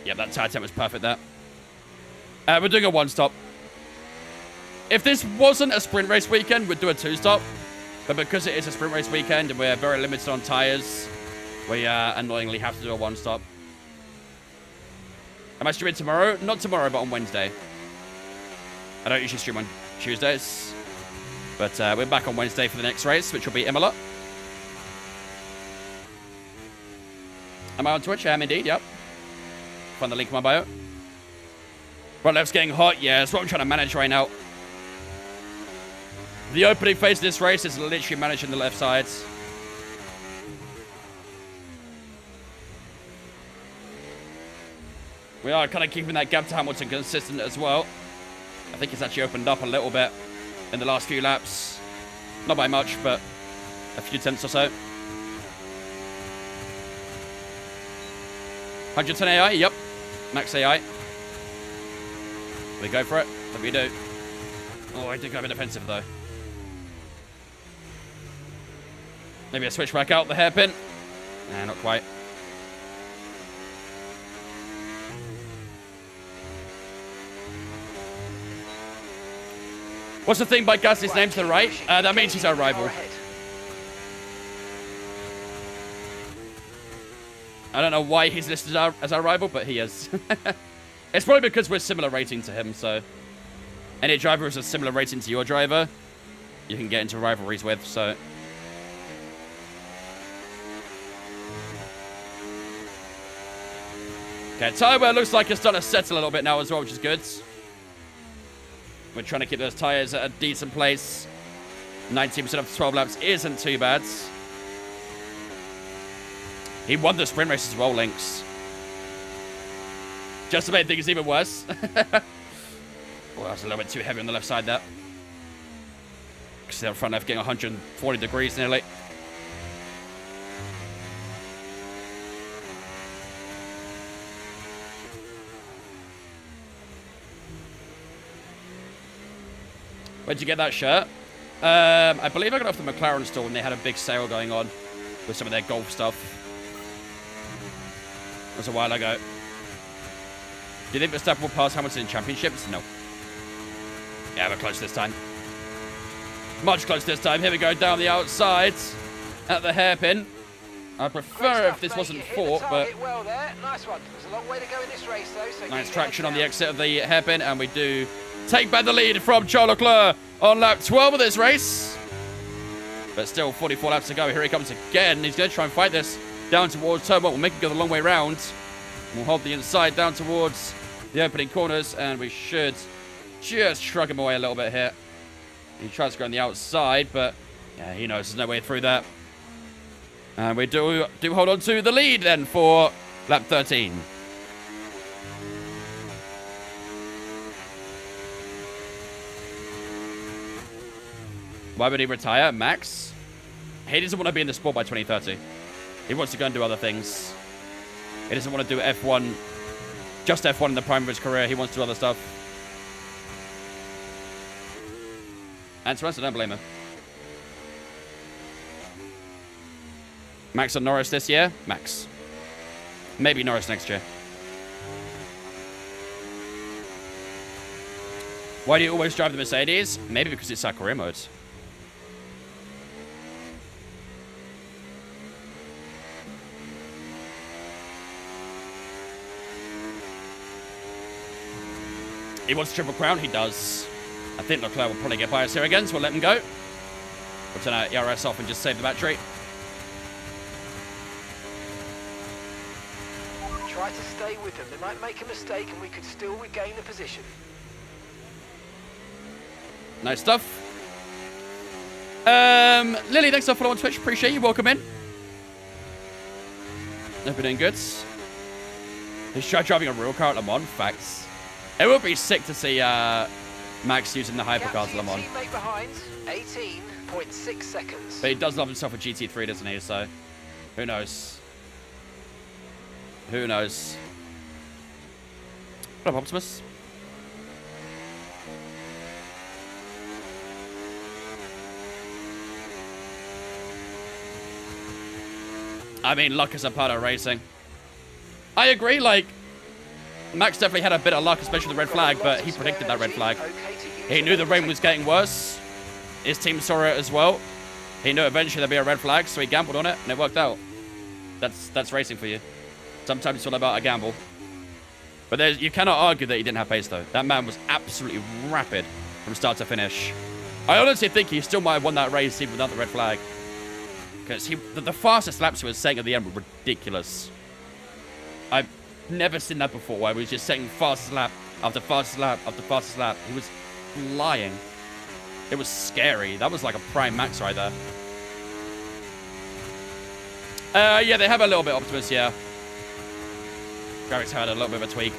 Yeah, that tire temp was perfect there. We're doing a 1-stop. If this wasn't a sprint race weekend, we'd do a 2-stop. But because it is a sprint race weekend and we're very limited on tires, we annoyingly have to do a 1-stop. Am I streaming tomorrow? Not tomorrow, but on Wednesday. I don't usually stream on Tuesdays. But we're back on Wednesday for the next race, which will be Imola. Am I on Twitch? I am indeed, yep. Find the link in my bio. Front left's getting hot. Yeah, that's what I'm trying to manage right now. The opening phase of this race is literally managing the left sides. We are kind of keeping that gap to Hamilton consistent as well. I think it's actually opened up a little bit in the last few laps. Not by much, but a few tenths or so. 110 AI, yep. Max AI. We go for it. What do we do? Oh, I did go a bit defensive though. Maybe I switch back out the hairpin. Nah, not quite. What's the thing by Gasly's name to the right? That means he's our rival. I don't know why he's listed as our rival, but he is. It's probably because we're similar rating to him, so... Any driver who's a similar rating to your driver, you can get into rivalries with, so... Okay, tyre wear looks like it's starting to settle a little bit now as well, which is good. We're trying to keep those tyres at a decent place. 19% of 12 laps isn't too bad. He won the sprint race as well, Lynx. Just to make things even worse. Well, that's a little bit too heavy on the left side there. See that front left getting 140 degrees nearly. Where'd you get that shirt? I believe I got it off the McLaren store when they had a big sale going on with some of their golf stuff. That was a while ago. Do you think Verstappen will pass Hamilton in championships? No. Yeah, we're close this time. Much closer this time. Here we go down the outside at the hairpin. I prefer if this wasn't fought, but...
Well there. Nice one. There's a long way to go in this race, though, so
nice traction on the exit of the hairpin, and we do take back the lead from Charles Leclerc on lap 12 of this race. But still 44 laps to go. Here he comes again. He's going to try and fight this down towards turn 1. We'll make it go the long way round. We'll hold the inside down towards the opening corners, and we should just shrug him away a little bit here. He tries to go on the outside, but yeah, he knows there's no way through that. And we do hold on to the lead then for lap 13. Why would he retire? Max? He doesn't want to be in the sport by 2030. He wants to go and do other things. He doesn't want to do F1, just F1 in the prime of his career. He wants to do other stuff. And to be honest, I don't blame him. Max and Norris this year? Max. Maybe Norris next year. Why do you always drive the Mercedes? Maybe because it's career mode. He wants a triple crown? He does. I think LeClerc will probably get by us here again, so we'll let him go. We'll turn our ERS off and just save the battery.
Try to stay with them. They might make a mistake and we could still regain the position.
Nice stuff. Lily, thanks for following on Twitch. Appreciate you. Welcome in. Hope you're doing good. He's driving a real car at Le Mans. Facts. It would be sick to see Max using the hypercars at Le Mans.
Teammate behind, 18.6 seconds.
But he does love himself a GT3, doesn't he? So, who knows? Who knows? What up, Optimus? I mean, luck is a part of racing. I agree, like, Max definitely had a bit of luck, especially the red flag, but he predicted that red flag. He knew the rain was getting worse. His team saw it as well. He knew eventually there'd be a red flag, so he gambled on it, and it worked out. That's racing for you. Sometimes it's all about a gamble. But you cannot argue that he didn't have pace, though. That man was absolutely rapid from start to finish. I honestly think he still might have won that race even without the red flag. Because the fastest laps he was setting at the end were ridiculous. I've never seen that before, where he was just setting fastest lap after fastest lap after fastest lap. He was flying. It was scary. That was like a prime Max right there. Yeah, they have a little bit Optimus, yeah. Gravics had a little bit of a tweak.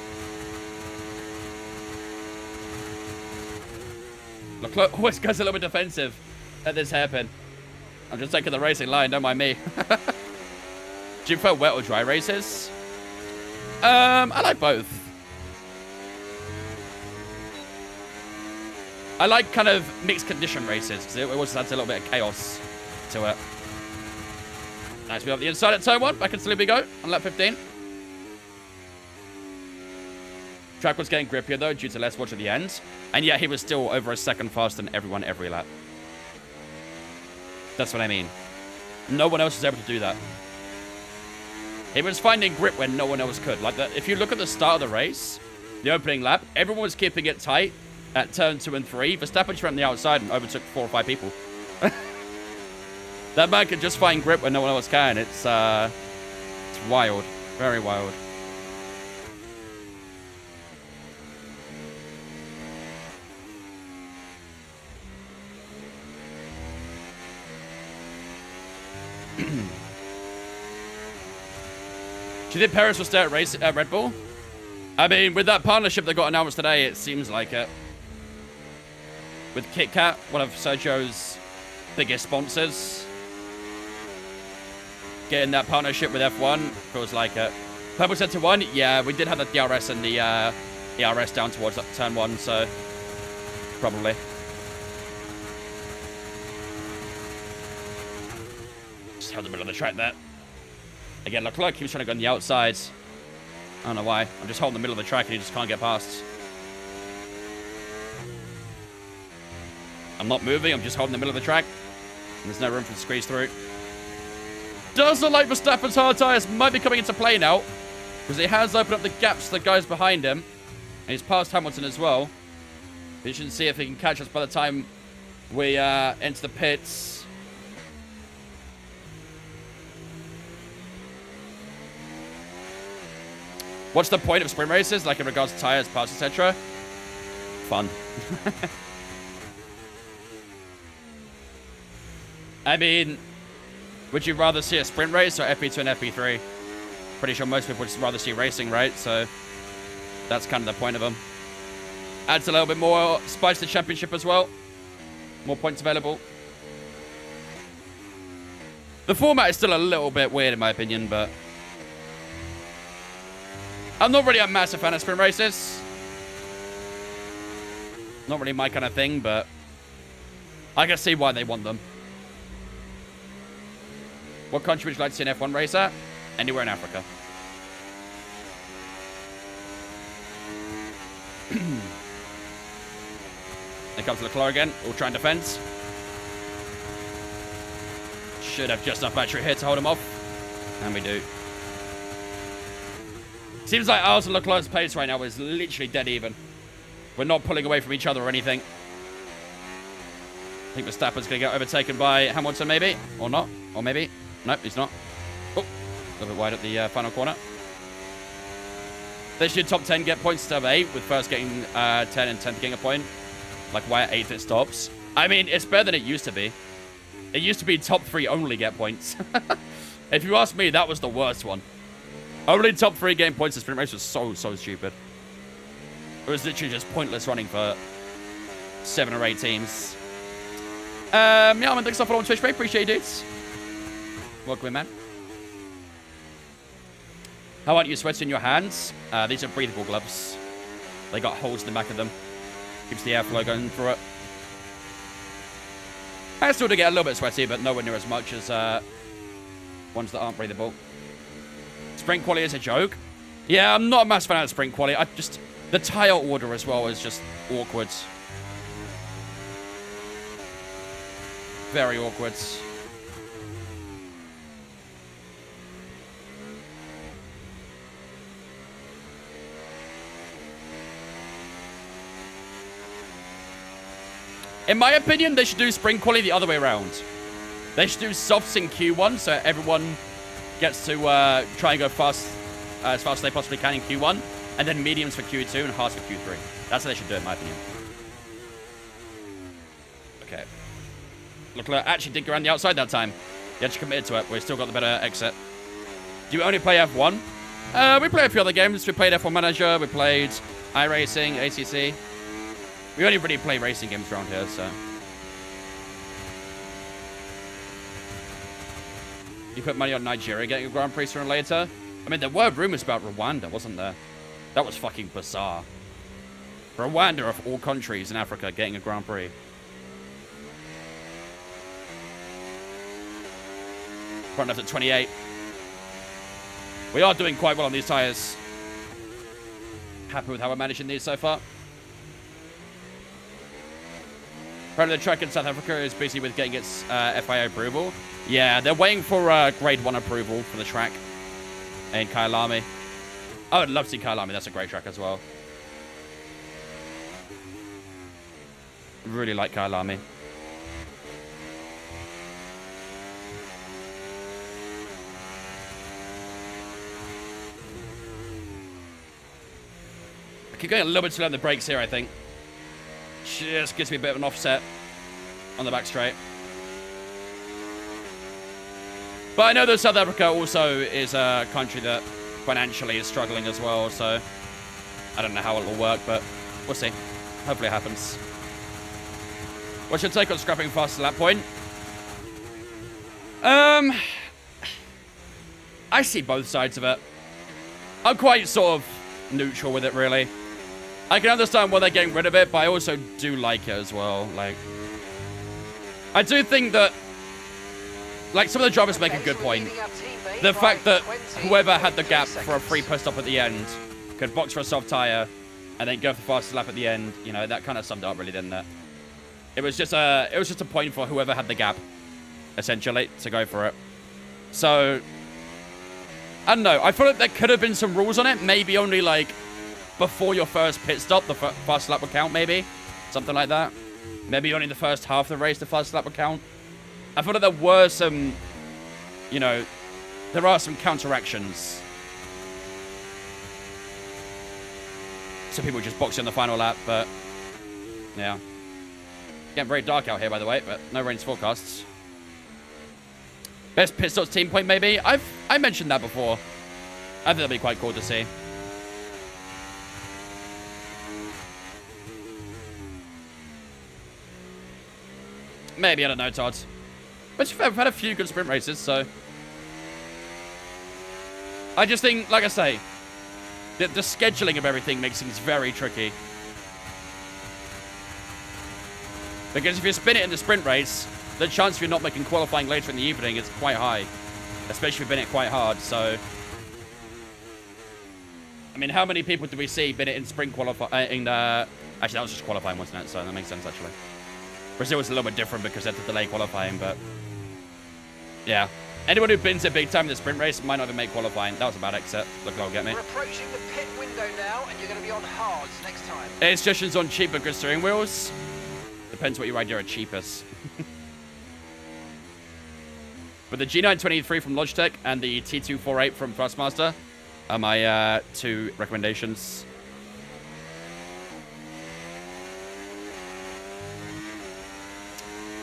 Leclerc always goes a little bit defensive at this hairpin. I'm just taking the racing line, don't mind me. Do you prefer wet or dry races? I like both. I like kind of mixed condition races because it always adds a little bit of chaos to it. Nice, we have the inside at turn 1. Back in we go on lap 15. Track was getting grippier though due to less watch at the end. And yet he was still over a second faster than everyone every lap. That's what I mean. No one else was able to do that. He was finding grip when no one else could. Like, if you look at the start of the race, the opening lap, everyone was keeping it tight at turn 2 and 3. Verstappen just went on the outside and overtook 4 or 5 people. That man can just find grip when no one else can. It's wild. Very wild. Do you think Perez will stay at Red Bull? I mean, with that partnership that got announced today, it seems like it. With Kit Kat, one of Sergio's biggest sponsors. Getting that partnership with F1 feels like it. Purple Center 1, yeah, we did have the DRS and the ERS down towards turn 1, so probably. Just held the middle of the track there. Again, Leclerc keeps trying to go on the outside. I don't know why. I'm just holding the middle of the track and he just can't get past. I'm not moving. I'm just holding the middle of the track. And there's no room for the squeeze through. Does look like Verstappen's hard tyres might be coming into play now. Because he has opened up the gaps to the guys behind him. And he's passed Hamilton as well. We should see if he can catch us by the time we enter the pits. What's the point of sprint races, like in regards to tires, parts, etc.? Fun. I mean, would you rather see a sprint race or FP2 and FP3? Pretty sure most people would rather see racing, right? So that's kind of the point of them. Adds a little bit more spice to the championship as well. More points available. The format is still a little bit weird in my opinion, but I'm not really a massive fan of sprint races. Not really my kind of thing, but I can see why they want them. What country would you like to see an F1 race at? Anywhere in Africa. Here comes LeClerc again. All trying defense. Should have just enough battery here to hold him off. And we do. Seems like ours and Leclerc's pace right now is literally dead even. We're not pulling away from each other or anything. I think Verstappen's going to get overtaken by Hamilton, maybe. Or not. Or maybe. Nope, he's not. Oh, a little bit wide at the final corner. They should top 10 get points instead of 8, with first getting 10 and 10th getting a point. Like, why at 8th it stops? I mean, it's better than it used to be. It used to be top 3 only get points. If you ask me, that was the worst one. Only top 3 game points in sprint race was so stupid. It was literally just pointless running for 7 or 8 teams. Yeah, I'm thanks for following Twitch, mate. Appreciate you, dudes. Welcome in, man. How aren't you sweating your hands? These are breathable gloves. They got holes in the back of them. Keeps the airflow going through it. I still do get a little bit sweaty, but nowhere near as much as ones that aren't breathable. Sprint quality is a joke. Yeah, I'm not a massive fan of sprint quality. The tire order as well is just awkward. Very awkward. In my opinion, they should do sprint quality the other way around. They should do softs in Q1, so everyone gets to try and go fast as fast as they possibly can in Q1, and then mediums for Q2 and hards for Q3. That's what they should do, in my opinion. Okay. Leclerc actually did go around the outside that time. He actually committed to it, but we still got the better exit. Do you only play F1? We play a few other games. We played F1 Manager, we played iRacing, ACC. We only really play racing games around here, so. You put money on Nigeria getting a Grand Prix sooner or later? I mean, there were rumors about Rwanda, wasn't there? That was fucking bizarre. Rwanda, of all countries in Africa, getting a Grand Prix. Front left at 28. We are doing quite well on these tyres. Happy with how we're managing these so far. Apparently the track in South Africa is busy with getting its FIA approval. Yeah, they're waiting for grade 1 approval for the track in Kyalami. I would love to see Kyalami. That's a great track as well. Really like Kyalami. I keep going a little bit slow on the brakes here, I think. Just gives me a bit of an offset on the back straight. But I know that South Africa also is a country that financially is struggling as well, so I don't know how it will work, but we'll see. Hopefully it happens. What's your take on scrapping fast to that point? I see both sides of it. I'm quite sort of neutral with it, really. I can understand why they're getting rid of it, but I also do like it as well. Like, I do think that, like, some of the drivers make a good point. The fact that whoever had the gap for a free post stop at the end could box for a soft tire and then go for the fastest lap at the end, you know, that kind of summed it up, really, didn't it? It was just a point for whoever had the gap, essentially, to go for it. So, I don't know. I feel like there could have been some rules on it. Maybe only, like, before your first pit stop, the fast lap would count, maybe. Something like that. Maybe only the first half of the race, the fast lap would count. I feel like there were some, you know, there are some counteractions. Some people just box in the final lap, but, yeah. Getting very dark out here, by the way, but no rain's forecasts. Best pit stops team point, maybe? I mentioned that before. I think that'd be quite cool to see. Maybe, I don't know, Todd. But we've had a few good sprint races, so. I just think, like I say, the scheduling of everything makes things very tricky. Because if you spin it in the sprint race, the chance of you not making qualifying later in the evening is quite high. especially if we bin it quite hard. So, I mean, how many people do we see bin it in sprint qualifying? Actually, that was just qualifying, wasn't it? So that makes sense, actually. Brazil was a little bit different because they had to delay qualifying, but yeah. Anyone who bins it big time in the sprint race might not even make qualifying. That was a bad exit. Look, go get me.
We're approaching the pit window now, and you're going to be on hards next time.
It's just on cheaper good steering wheels. Depends what your idea of cheapest. But the G923 from Logitech and the T248 from Thrustmaster are my 2 recommendations.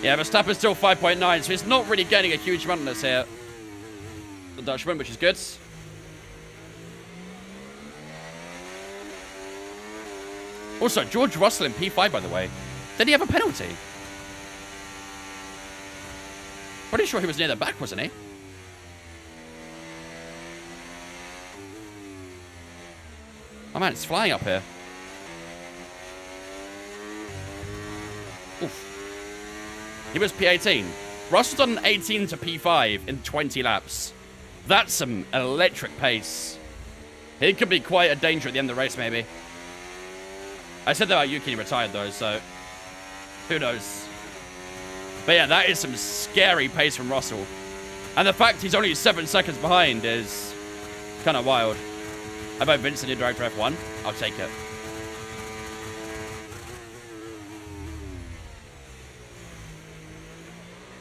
Yeah, Verstappen's still 5.9, so he's not really getting a huge amount on us here. The Dutchman, which is good. Also, George Russell in P5, by the way. Did he have a penalty? Pretty sure he was near the back, wasn't he? Oh man, it's flying up here. Oof. He was P18. Russell's done an 18 to P5 in 20 laps. That's some electric pace. He could be quite a danger at the end of the race, maybe. I said that about Yuki retired, though, so who knows? But yeah, that is some scary pace from Russell. And the fact he's only 7 seconds behind is kind of wild. How about Vincent in Director F1? I'll take it.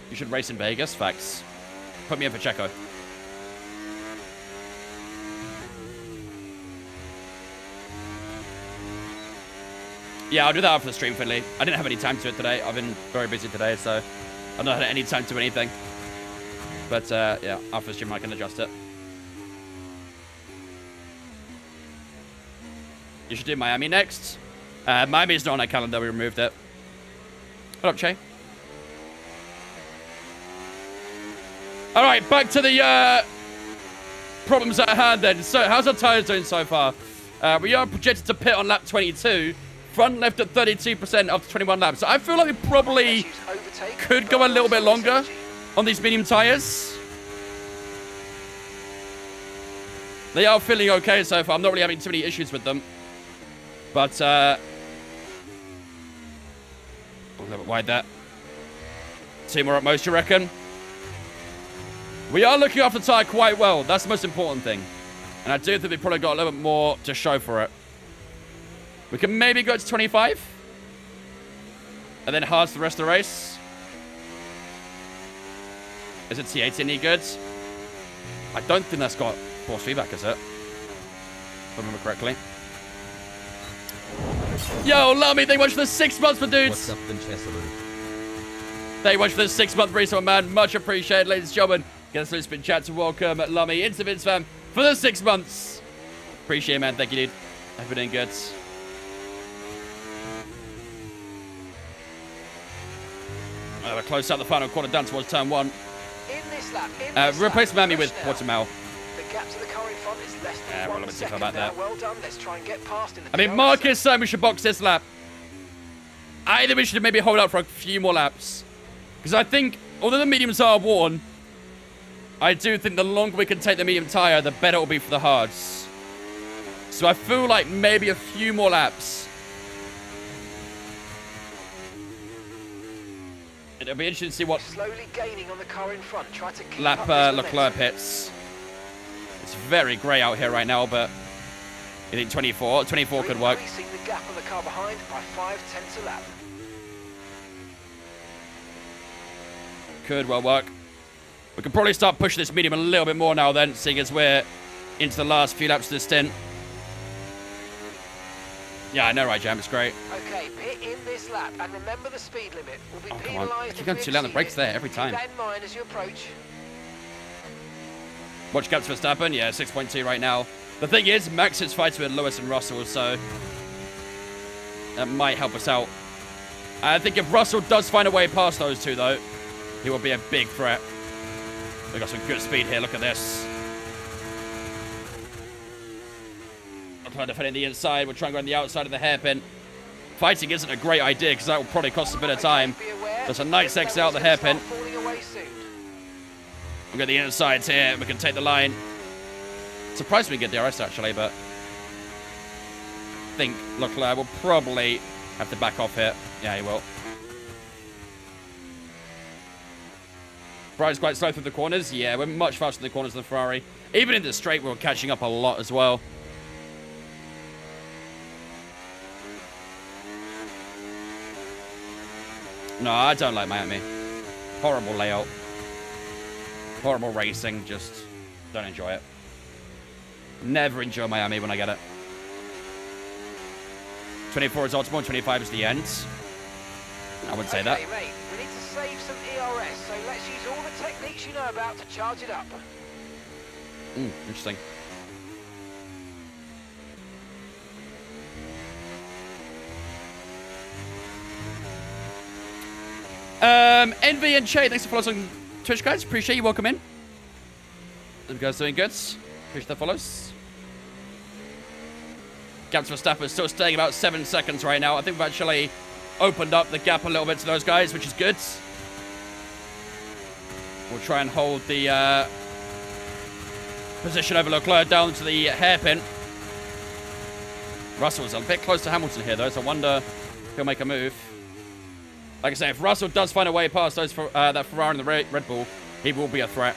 You should race in Vegas. Facts. Put me in for Checo. Yeah, I'll do that after the stream, Finley. I didn't have any time to it today. I've been very busy today, so I've not had any time to do anything. But, yeah, after the stream, I can adjust it. You should do Miami next. Miami's not on our calendar. We removed it. What up, Che? All right, back to the problems at hand then. So, how's our tyres doing so far? We are projected to pit on lap 22. Front left at 32% after 21 laps. So I feel like we probably could go a little bit longer on these medium tyres. They are feeling okay so far. I'm not really having too many issues with them. But, a little bit wide there. 2 more at most, you reckon? We are looking after the tyre quite well. That's the most important thing. And I do think we've probably got a little bit more to show for it. We can maybe go to 25. And then hards the rest of the race. Is it T18 any good? I don't think that's got force feedback, is it? If I remember correctly. Yo, love me. Thank you much for the 6 months for dudes.
What's up, Vincenzo?
Thank you much for the 6-month resale, man. Much appreciated, ladies and gentlemen. Get us a spin chat to welcome Lummy into Vince fam for the 6 months. Appreciate it, man. Thank you, dude. Hope you're doing good. We're close out the final quarter down towards turn 1.
In this lap,
replace Miami with Portimao.
The gap to the car in front is less than
Yeah,
1 second
about
now.
that.
Well done. Let's try and get past in the
I mean, Marcus saying we should box this lap. I think we should maybe hold out for a few more laps. Because I think, although the mediums are worn, I do think the longer we can take the medium tyre, the better it will be for the hards. So I feel like maybe a few more laps. It'll be interesting to see what
slowly gaining on the car in front. Try to keep
lap
up this
LECLERC hits. It's very grey out here right now, but I think 24 could work.
Increasing the gap on the car behind by 0.5 a lap.
Could well work. We can probably start pushing this medium a little bit more now then, seeing as we're into the last few laps of the stint. Yeah, I know, right, Jam? It's great.
Okay, pit in this lap, and remember the speed limit. Will be
Oh, come on.
penalised
Keep
if
going
we
too loud on the
exceed
brakes
it.
there every time.
Keep that in mind as you approach.
Watch gaps for Verstappen. Yeah, 6.2 right now. The thing is, Max is fighting with Lewis and Russell, so that might help us out. I think if Russell does find a way past those two, though, he will be a big threat. We've got some good speed here. Look at this. I'm trying to defend the inside. We're trying to go on the outside of the hairpin. Fighting isn't a great idea because that will probably cost a bit of time. There's a nice exit out the hairpin. We've got the insides here. We can take the line. Surprised we get DRS, actually, but I think Leclerc will probably have to back off here. Yeah, he will. Ferrari's quite slow through the corners. Yeah, we're much faster in the corners than Ferrari. Even in the straight, we're catching up a lot as well. No, I don't like Miami. Horrible layout. Horrible racing. Just don't enjoy it. Never enjoy Miami when I get it. 24 is optimal, 25 is the end. I would say that.
Okay, mate, we need to save some ERS, so let's use all the techniques you know about to charge it up.
Interesting. Envy and Che, thanks for following on Twitch, guys. Appreciate you. Welcome in. Hope you guys doing good. Appreciate the follows. Gap to Verstappen is still staying about 7 seconds right now. I think we've actually opened up the gap a little bit to those guys, which is good. We'll try and hold the position over Leclerc down to the hairpin. Russell's a bit close to Hamilton here, though, so I wonder if he'll make a move. Like I say, if Russell does find a way past those that Ferrari and the Red Bull, he will be a threat.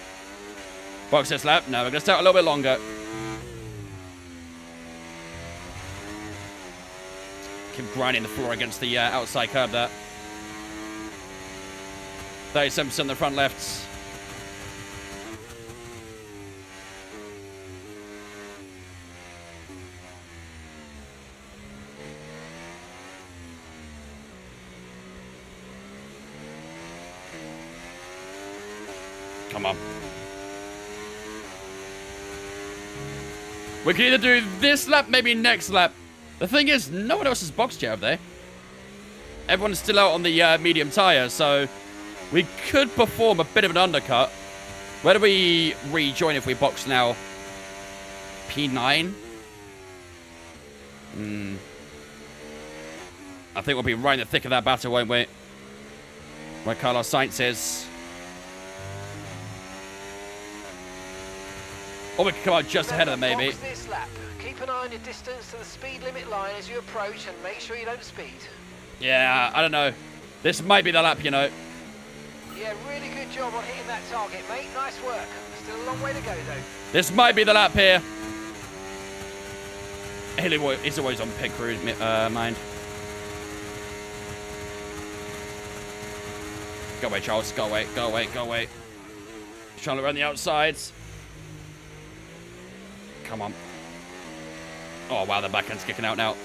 Box this lap. No, we're going to stay out a little bit longer. Keep grinding the floor against the outside curb there. 37% in the front left. Come on. We can either do this lap, maybe next lap. The thing is, no one else has boxed yet, have they? Everyone's still out on the medium tyre, so we could perform a bit of an undercut. Where do we rejoin if we box now? P9? I think we'll be right in the thick of that battle, won't we? Where Carlos Sainz is. Or we could come out just ahead of them, maybe.
This lap. Keep an eye on your distance to the speed limit line as you approach and make sure you don't speed.
Yeah, I don't know. This might be the lap, you know.
Yeah, really good job on hitting that target, mate. Nice work. Still a long way to go, though.
This might be the lap here. He's always on pit crew mind. Go away, Charles. Go away. Go away. Go away. He's trying to run the outsides. Come on. Oh, wow, the backend's kicking out now.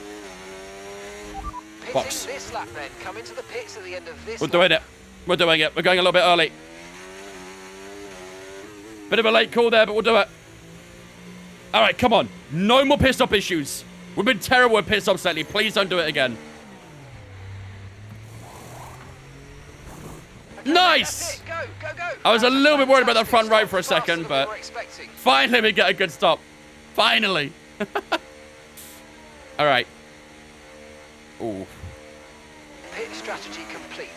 Box.
This lap, then. Come into the pits at the end of this
We're doing it. We're doing it. We're going a little bit early. Bit of a late call there, but we'll do it. All right, come on. No more pit stop issues. We've been terrible with pit stops lately. Please don't do it again.
Okay,
nice!
go, go, go.
I was a little bit worried about that front right for a second, but finally we get a good stop. Finally. All right. Ooh.
Pit strategy complete.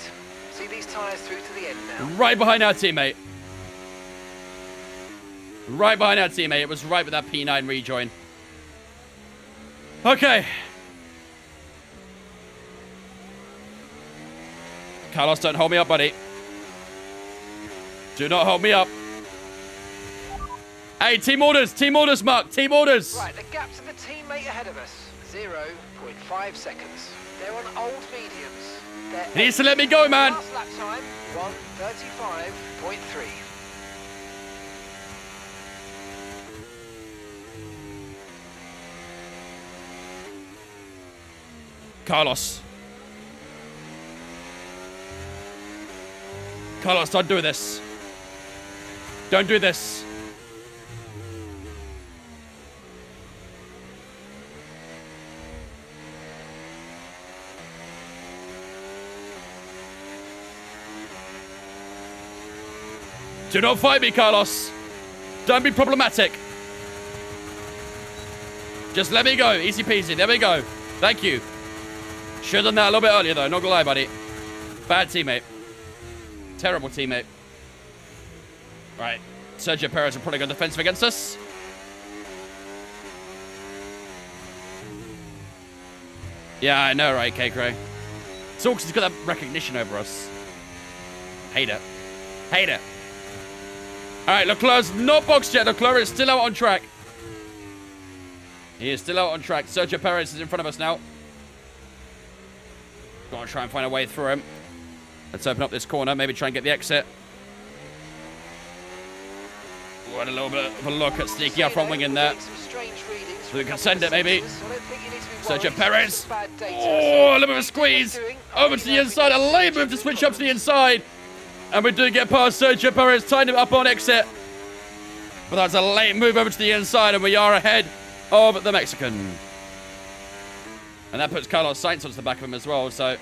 See these tyres through to the end now.
Right behind our teammate. Right behind our teammate. It was right with that P9 rejoin. Okay. Carlos, don't hold me up, buddy. Do not hold me up. Hey, team orders, Mark, team orders.
Right, the gap to the teammate ahead of us, 0.5 seconds. They're on old mediums.
He needs to let me go, man.
Last lap time, 1:35.3.
Carlos, don't do this. Don't do this. Do not fight me, Carlos. Don't be problematic. Just let me go. Easy peasy. There we go. Thank you. Should have done that a little bit earlier, though. Not gonna lie, buddy. Bad teammate. Terrible teammate. Right. Sergio Perez will probably go defensive against us. Yeah, I know, right, K-Cray? It's all because he's got that recognition over us. Hate it. Hate it. All right, Leclerc's not boxed yet. Leclerc is still out on track. He is still out on track. Sergio Perez is in front of us now. Gotta try and find a way through him. Let's open up this corner. Maybe try and get the exit. We'll have a little bit of a look at sneaky up front wing in there. So we can send it, maybe. Sergio Perez. Oh, a little bit of a squeeze. Over to the inside. A late move to switch up to the inside. And we do get past Sergio Perez. Tied him up on exit. But that's a late move over to the inside. And we are ahead of the Mexican. And that puts Carlos Sainz onto the back of him as well. So, all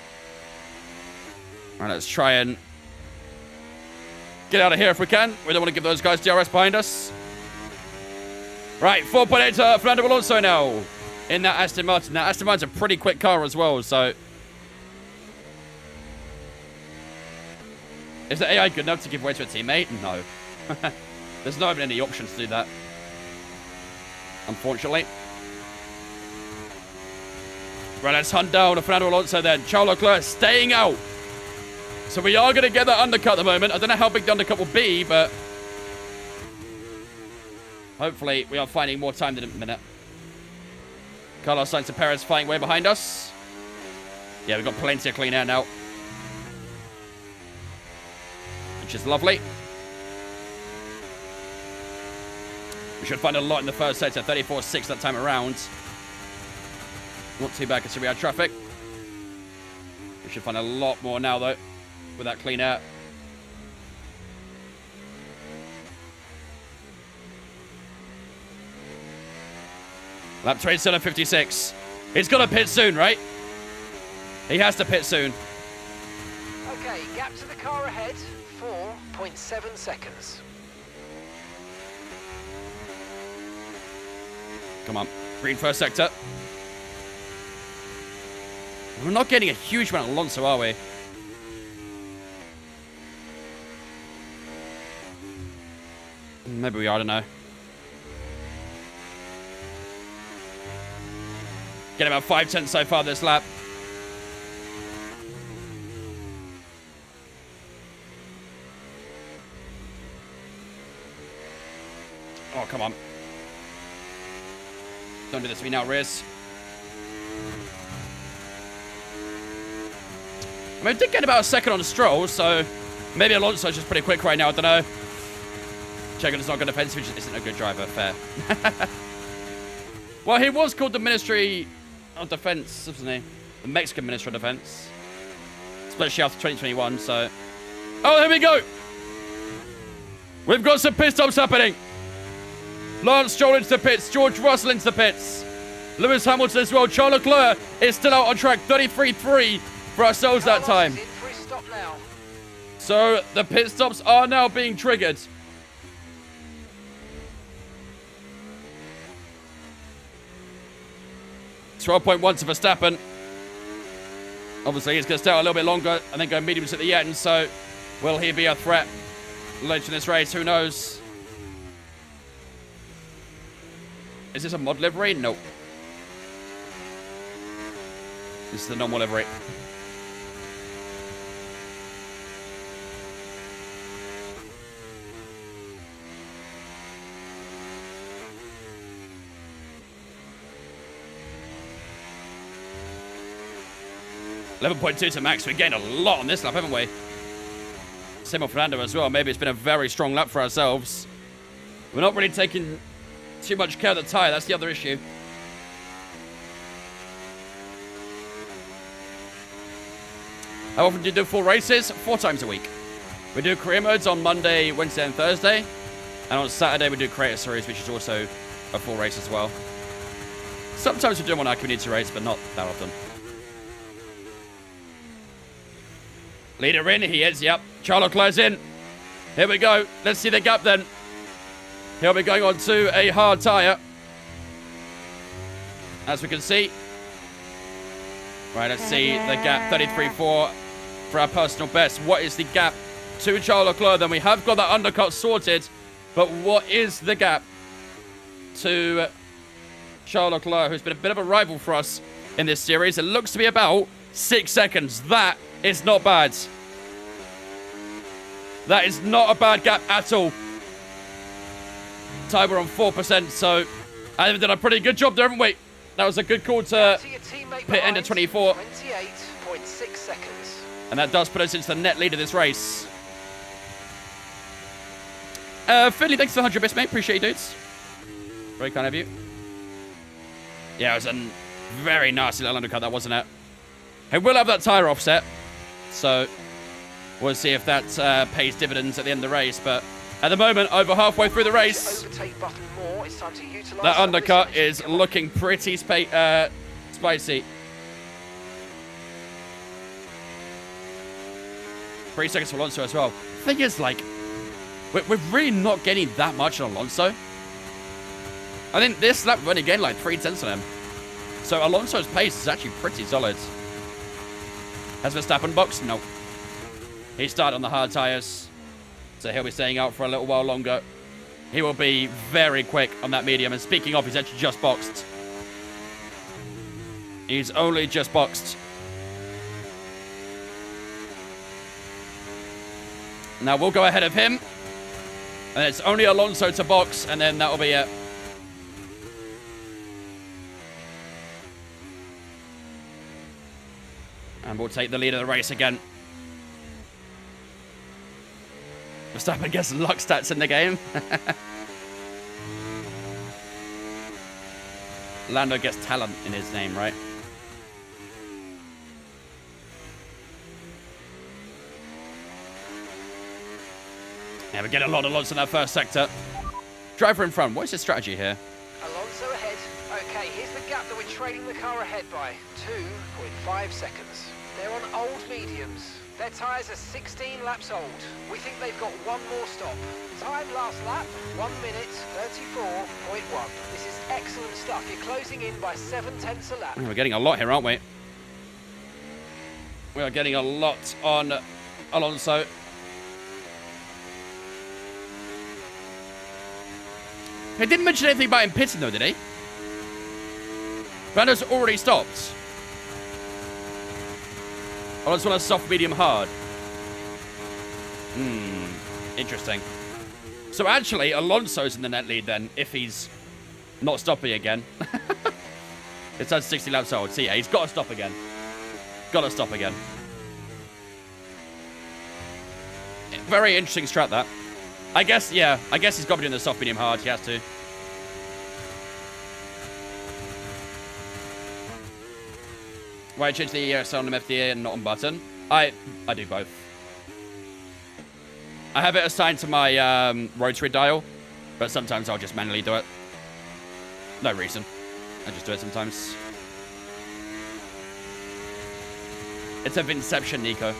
right, let's try and get out of here if we can. We don't want to give those guys DRS behind us. Right, 4.8 to Fernando Alonso now in that Aston Martin. Now, Aston Martin's a pretty quick car as well, so... Is the AI good enough to give way to a teammate? No. There's not even any options to do that. Unfortunately. Right, let's hunt down Fernando Alonso then. Charles Leclerc staying out. So we are going to get that undercut at the moment. I don't know how big the undercut will be, but... hopefully, we are finding more time than a minute. Carlos Sainz and Perez flying way behind us. Yeah, we've got plenty of clean air now. Which is lovely. We should find a lot in the first sector. 34.6 that time around. Not too bad considering we had traffic. We should find a lot more now, though, with that clean air. Lap 27.56. He's got to pit soon, right? He has to pit soon.
Okay, gap to the car ahead, 4.7 seconds.
Come on. Green first sector. We're not getting a huge amount of Alonso, are we? Maybe we are, I don't know. Get about 5/10 so far this lap. Oh, come on. Don't do this to me now, Riz. I mean, I did get about a second on Stroll, so maybe Alonso's just pretty quick right now. I don't know. Checo is not good defensive, which isn't a good driver. Fair. Well, he was called the Ministry of Defense, wasn't he? The Mexican Ministry of Defense. Especially after 2021, so... oh, here we go! We've got some pit stops happening. Lance Stroll into the pits. George Russell into the pits. Lewis Hamilton as well. Charles Leclerc is still out on track. 33.3 for ourselves that time. So the pit stops are now being triggered. .1 to Verstappen. Obviously, he's going to stay out a little bit longer and then go mediums at the end. So, will he be a threat later in this race? Who knows? Is this a mod livery? Nope. This is the normal livery. .2 to Max. We're getting a lot on this lap, haven't we? Same with Fernando as well. Maybe it's been a very strong lap for ourselves. We're not really taking too much care of the tyre. That's the other issue. How often do you do full races? 4 times a week. We do career modes on Monday, Wednesday, and Thursday. And on Saturday, we do Creator Series, which is also a full race as well. Sometimes we do them on our community race, but not that often. Leader in, he is, yep. Charles Leclerc's in. Here we go. Let's see the gap then. He'll be going on to a hard tyre. As we can see. Right, let's see the gap. 33.4 for our personal best. What is the gap to Charles Leclerc? Then we have got that undercut sorted. But what is the gap to Charles Leclerc, who's been a bit of a rival for us in this series? It looks to be about 6 seconds. That is not bad. That is not a bad gap at all. Ty, we're on 4%, so I think we've done a pretty good job there, haven't we? That was a good call to pit end at 24.
28.6 seconds.
And that does put us into the net lead of this race. Finley, thanks for the 100 bits, mate. Appreciate you, dudes. Very kind of you. Yeah, it was a very nasty little undercut, that, wasn't it? He will have that tyre offset, so we'll see if that pays dividends at the end of the race. But at the moment, over halfway through the race, that undercut is looking pretty spicy. 3 seconds for Alonso as well. Thing is, like, we're really not getting that much on Alonso. I think this lap we're only getting like 3 tenths on him. So Alonso's pace is actually pretty solid. Has Verstappen boxed? No. He started on the hard tyres, so he'll be staying out for a little while longer. He will be very quick on that medium. And speaking of, he's actually just boxed. He's only just boxed. Now we'll go ahead of him. And it's only Alonso to box, and then that'll be it. And we'll take the lead of the race again. Verstappen gets luck stats in the game. Lando gets talent in his name, right? Yeah, we get a lot of Alonso in that first sector. Driver in front. What is his strategy here?
Alonso ahead. Okay, here's the gap that we're trailing the car ahead by. 2.5 seconds. They're on old mediums. Their tyres are 16 laps old. We think they've got one more stop. Time last lap, 1 minute, 34.1. This is excellent stuff. You're closing in by 7 tenths a lap.
We're getting a lot here, aren't we? We are getting a lot on Alonso. He didn't mention anything about him pitting, though, did he? Brando's already stopped. Alonso on a soft, medium, hard. Interesting. So actually, Alonso's in the net lead then, if he's not stopping again. It's at 60 laps old. So yeah, he's got to stop again. Got to stop again. Very interesting strat, that. I guess, yeah. I guess he's got to be doing the soft, medium, hard. He has to. Why change the ESL on FDA and not on button? I do both. I have it assigned to my rotary dial, but sometimes I'll just manually do it. No reason. I just do it sometimes. It's a Vinception, Nico.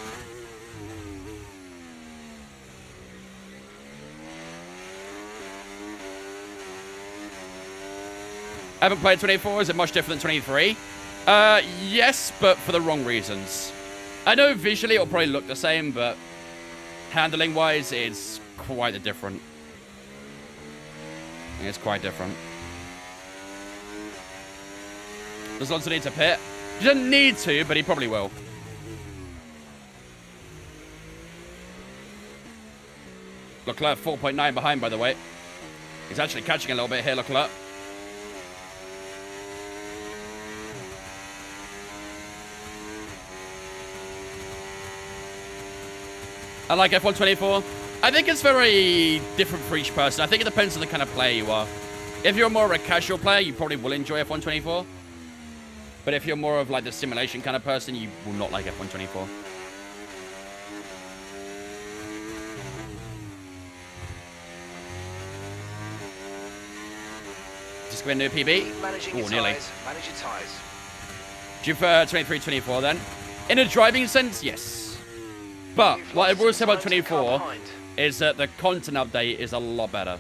I haven't played 24. Is it much different than 23? Yes, but for the wrong reasons. I know visually it'll probably look the same, but handling-wise, it's quite different. It's quite different. Does Alonso need to pit? He doesn't need to, but he probably will. Leclerc 4.9 behind, by the way. He's actually catching a little bit here, Leclerc. I like F124. I think it's very different for each person. I think it depends on the kind of player you are. If you're more of a casual player, you probably will enjoy F124. But if you're more of like the simulation kind of person, you will not like F124. Just go into a PB. Oh, nearly.
Manage your tyres.
Do you prefer 23-24 then? In a driving sense, yes. But what I will say about 24 is that the content update is a lot better.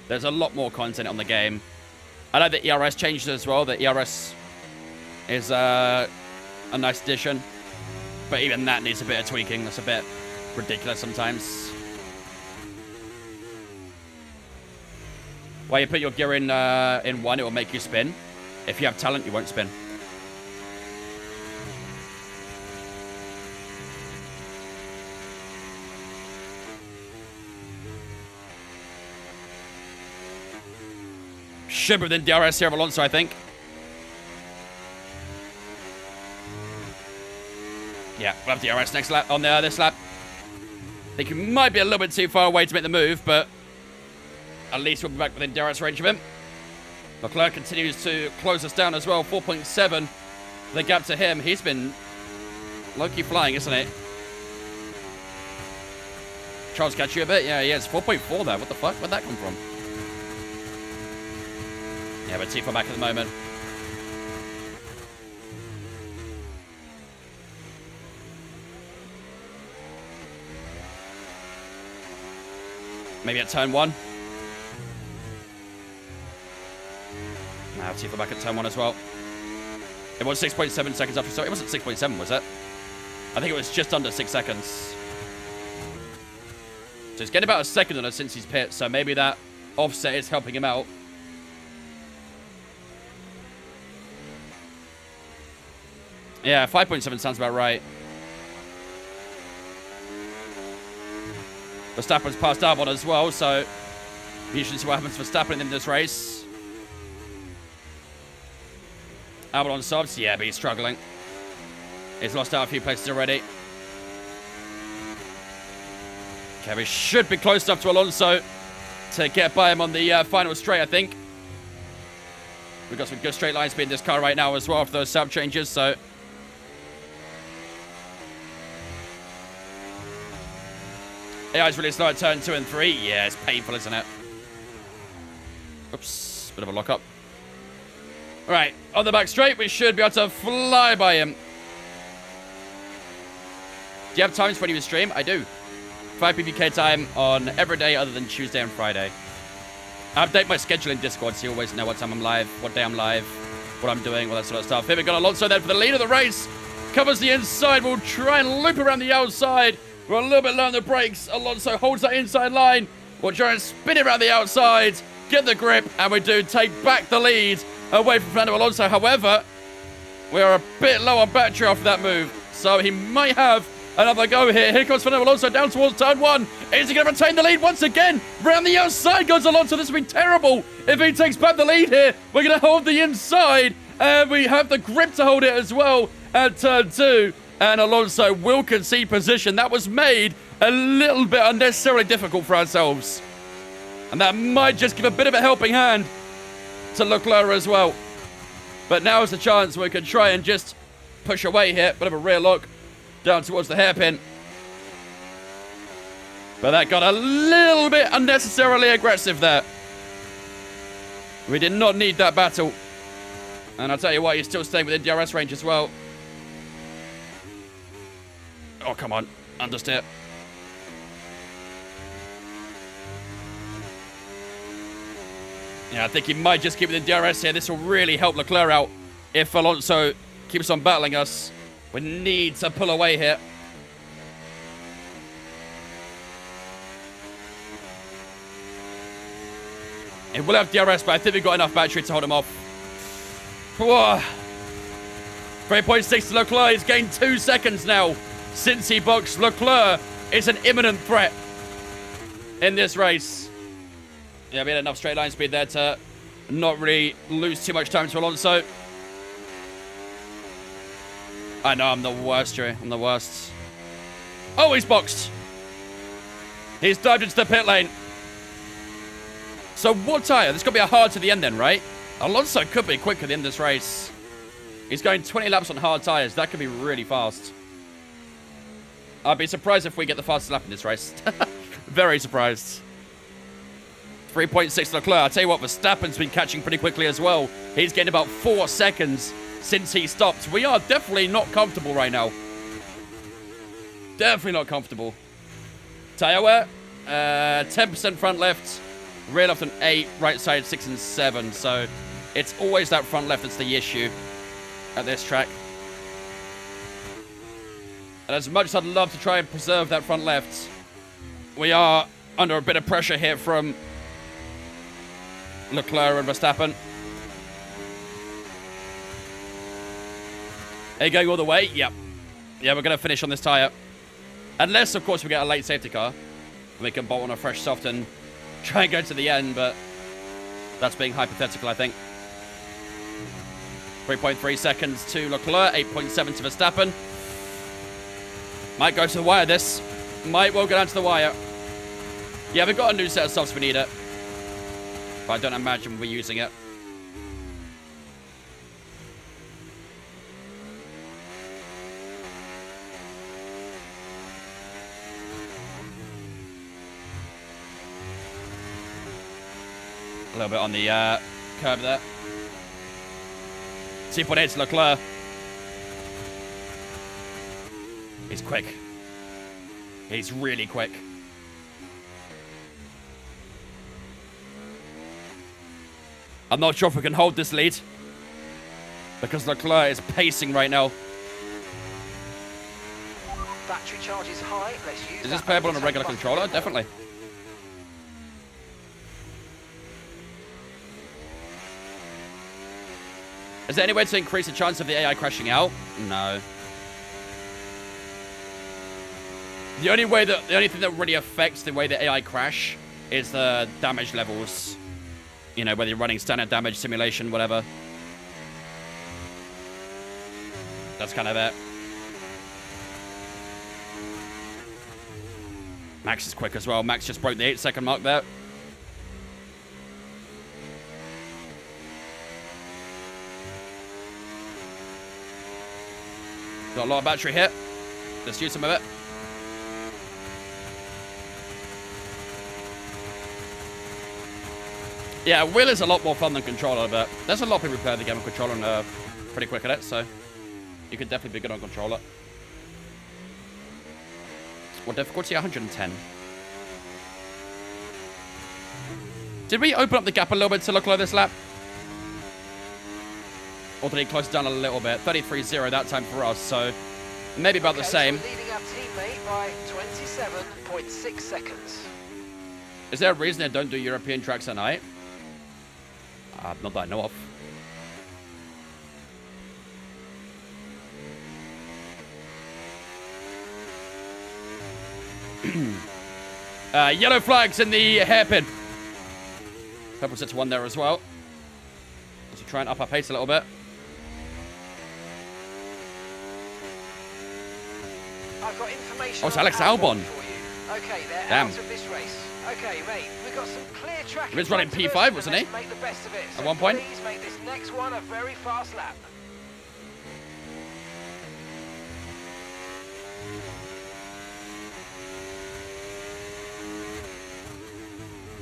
There's a lot more content on the game. I like that ERS changed as well. The ERS is a nice addition. But even that needs a bit of tweaking. That's a bit ridiculous sometimes. While you put your gear in 1, it will make you spin. If you have talent, you won't spin. Should be within DRS here of Alonso, I think. Yeah, we'll have DRS next lap on this lap. I think he might be a little bit too far away to make the move, but at least we'll be back within DRS range of him. LeClerc continues to close us down as well. 4.7. The gap to him. He's been low-key flying, isn't it? Charles catch you a bit? Yeah, it's 4.4 there. What the fuck? Where'd that come from? Yeah, but T4 back at the moment. Maybe at turn 1. Now T4 back at turn 1 as well. It was 6.7 seconds after, so it wasn't 6.7, was it? I think it was just under 6 seconds. So he's getting about a second on us since he's pit, so maybe that offset is helping him out. Yeah, 5.7 sounds about right. Verstappen's passed Albon as well, so we should see what happens to Verstappen in this race. Albon on subs, yeah, but he's struggling. He's lost out a few places already. Okay, we should be close enough to Alonso to get by him on the final straight, I think. We've got some good straight line speed in this car right now as well for those sub changes, so... AI's really slow at turn 2 and 3. Yeah, it's painful, isn't it? Oops, bit of a lock-up. Right, on the back straight, we should be able to fly by him. Do you have times when you stream? I do. 5 PPK time on every day other than Tuesday and Friday. I update my schedule in Discord so you always know what time I'm live, what day I'm live, what I'm doing, all that sort of stuff. Here we got Alonso then for the lead of the race. Covers the inside. We'll try and loop around the outside. We're a little bit low on the brakes. Alonso holds that inside line. We'll try and spin it around the outside, get the grip, and we do take back the lead away from Fernando Alonso. However, we are a bit low on battery after that move, so he might have another go here. Here comes Fernando Alonso down towards turn 1. Is he going to retain the lead once again? Round the outside goes Alonso. This would be terrible if he takes back the lead here. We're going to hold the inside, and we have the grip to hold it as well at turn 2. And Alonso will concede position. That was made a little bit unnecessarily difficult for ourselves. And that might just give a bit of a helping hand to Leclerc as well. But now is the chance we can try and just push away here. Bit of a rear lock down towards the hairpin. But that got a little bit unnecessarily aggressive there. We did not need that battle. And I'll tell you what, he's still staying within DRS range as well. Oh, come on. Understeer. Yeah, I think he might just keep within DRS here. This will really help Leclerc out if Alonso keeps on battling us. We need to pull away here. It will have DRS, but I think we've got enough battery to hold him off. 3.6 to Leclerc. He's gained 2 seconds now since he boxed. Leclerc is an imminent threat in this race. Yeah, we had enough straight line speed there to not really lose too much time to Alonso. I know, I'm the worst, Joey. I'm the worst. Oh, he's boxed. He's dived into the pit lane. So what tire? There's got to be a hard to the end then, right? Alonso could be quick at the end of this race. He's going 20 laps on hard tires. That could be really fast. I'd be surprised if we get the fastest lap in this race. Very surprised. 3.6 Leclerc. I'll tell you what, Verstappen's been catching pretty quickly as well. He's gained about 4 seconds since he stopped. We are definitely not comfortable right now. Definitely not comfortable. Tire wear, 10% front left, rear left on 8, right side 6 and 7. So it's always that front left that's the issue at this track. And as much as I'd love to try and preserve that front left, we are under a bit of pressure here from Leclerc and Verstappen. Are you going all the way? Yep. Yeah, we're going to finish on this tyre. Unless, of course, we get a late safety car. We can bolt on a fresh soft and try and go to the end, but that's being hypothetical, I think. 3.3 seconds to Leclerc, 8.7 to Verstappen. Might go to the wire, this. Might well go down to the wire. Yeah, we've got a new set of softs, we need it. But I don't imagine we'll be using it. A little bit on the curb there. 2.8 to Leclerc. He's quick. He's really quick. I'm not sure if we can hold this lead, because Leclerc is pacing right now.
Battery charge is high. Let's use
Is this playable on a regular controller? Definitely. Is there any way to increase the chance of the AI crashing out? No. The only thing that really affects the way the AI crash is the damage levels. You know, whether you're running standard damage, simulation, whatever. That's kind of it. Max is quick as well. Max just broke the 8-second mark there. Got a lot of battery here. Let's use some of it. Yeah, wheel is a lot more fun than controller, but there's a lot of people who play the game on controller and are pretty quick at it, so you could definitely be good on controller. What difficulty? 110. Did we open up the gap a little bit to Leclerc this lap? Or did he close it down a little bit? 33.0 that time for us, so maybe about the same.
So we're leading our teammate by 27.6 seconds.
Is there a reason they don't do European tracks at night? Not that I know of. Yellow flags in the hairpin. Purple sets one there as well. Let's try and up our pace a little bit.
I've got information.
Oh, it's Alex Albon.
For you. Okay, they're
Damn.
out of this race. Okay, mate, we've got some clear tracking.
He was running
points
P5,
to
wasn't he?
Make the best of it.
At one point?
Please make this next one a very fast lap.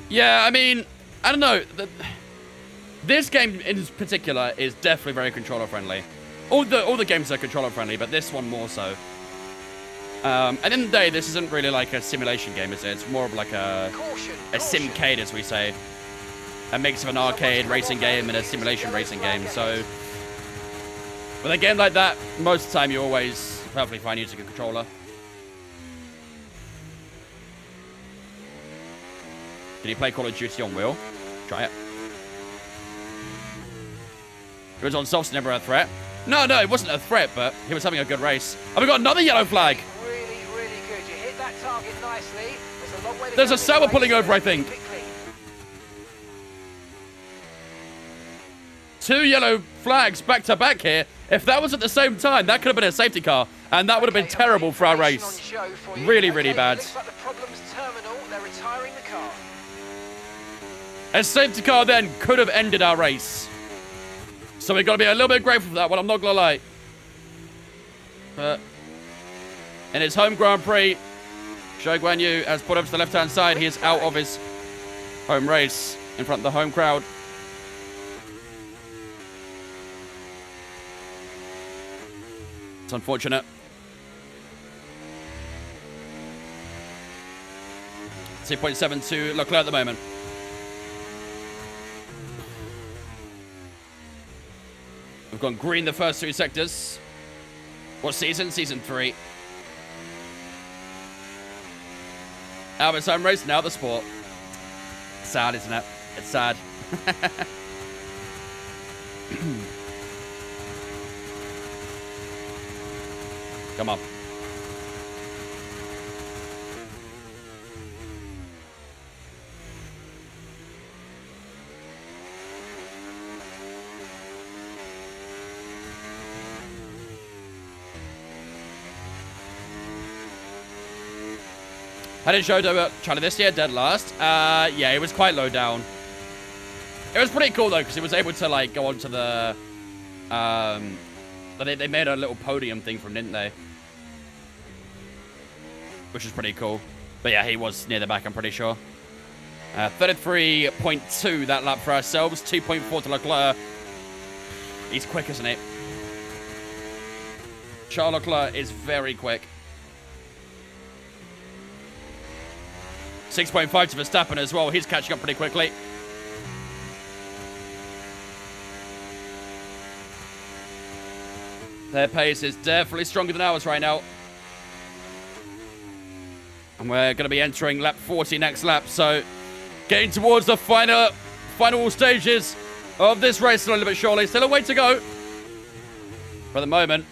Yeah, I mean, I don't know. This game in particular is definitely very controller friendly. All the games are controller friendly, but this one more so. At the end of the day, this isn't really like a simulation game, is it? It's more of like a simcade, as we say. A mix of an arcade racing game and a simulation racing game. So, with a game like that, most of the time you're always perfectly fine using a controller. Can you play Call of Duty on wheel? Try it. He was on softs, never a threat. No, it wasn't a threat, but he was having a good race. And we got another yellow flag.
Really, really good. You hit that target nicely. There's a long way to
There's
go
a Sauber
this
pulling
race.
over, I think.
Keep it clean.
2 yellow flags back to back here. If that was at the same time, that could have been a safety car, and that would have been terrible for our race. Really, really bad.
Looks like the problem's terminal. They're retiring the car.
A safety car then could have ended our race. So we've got to be a little bit grateful for that one, I'm not going to lie. But in his home Grand Prix, Zhou Guan Yu has put up to the left-hand side. He is out of his home race in front of the home crowd. It's unfortunate. 2.7 to Leclerc at the moment. We've gone green the first 2 sectors. What season? Season 3. Out of his home race, now the sport. Sad, isn't it? It's sad. Come on. How did Jodo China this year? Dead last? Yeah, it was quite low down. It was pretty cool, though, because it was able to, like, go onto the... They made a little podium thing from, didn't they? Which is pretty cool. But yeah, he was near the back, I'm pretty sure. 33.2 that lap for ourselves. 2.4 to LECLERC. He's quick, isn't he? Charles LECLERC is very quick. 6.5 to Verstappen as well. He's catching up pretty quickly. Their pace is definitely stronger than ours right now. And we're going to be entering lap 40 next lap. So getting towards the final stages of this race slowly but surely. Still a way to go. For the moment,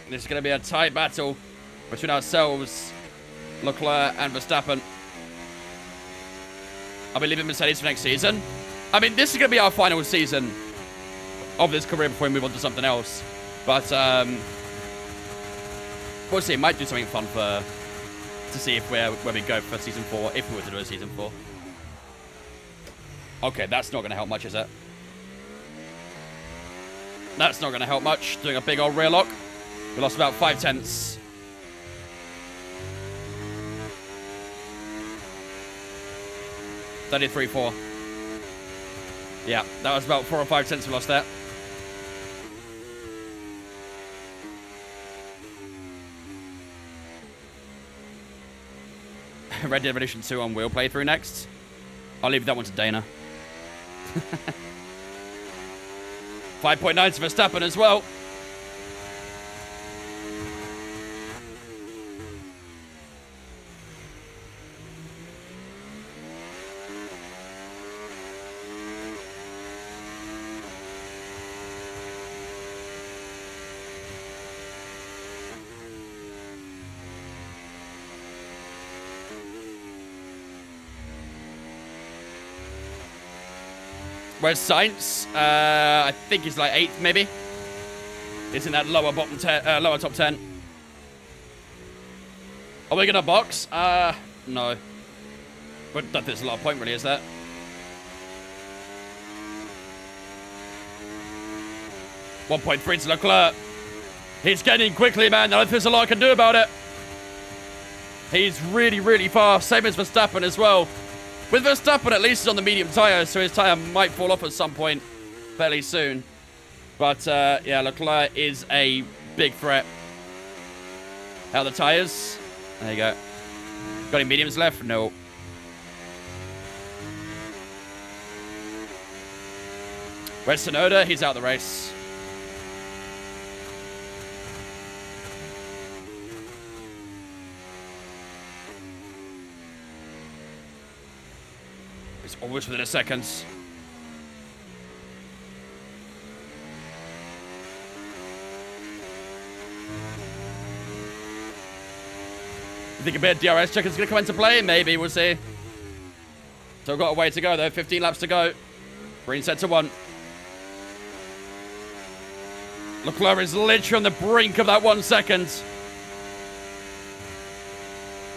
this is going to be a tight battle between ourselves, LECLERC and Verstappen. I'll be leaving Mercedes for next season. I mean, this is going to be our final season of this career before we move on to something else. But we'll see. Might do something fun to see if where we go for season 4, if we were to do a season 4. Okay, that's not going to help much, is it? That's not going to help much. Doing a big old rear lock. We lost about 5 tenths. $33.4. Yeah, that was about 4 or 5 tenths we lost there. Red Dead Redemption 2 on wheel playthrough next. I'll leave that one to Dana. 5.9 to Verstappen as well. Where's Sainz? I think he's like 8th, maybe. It's in that lower lower top 10. Are we gonna box? No. But I don't think there's a lot of point, really, is there? $1.3 to LECLERC. He's getting quickly, man. I don't think there's a lot I can do about it. He's really, really fast. Same as Verstappen as well. With Verstappen, at least he's on the medium tyre, so his tyre might fall off at some point fairly soon. But, yeah, LECLERC is a big threat. How are the tyres? There you go. Got any mediums left? No. Where's Tsunoda? He's out of the race. It's almost within a second. You think a bit of DRS check is going to come into play? Maybe, we'll see. Still got a way to go, though. 15 laps to go. Green set to 1. LECLERC is literally on the brink of that 1 second.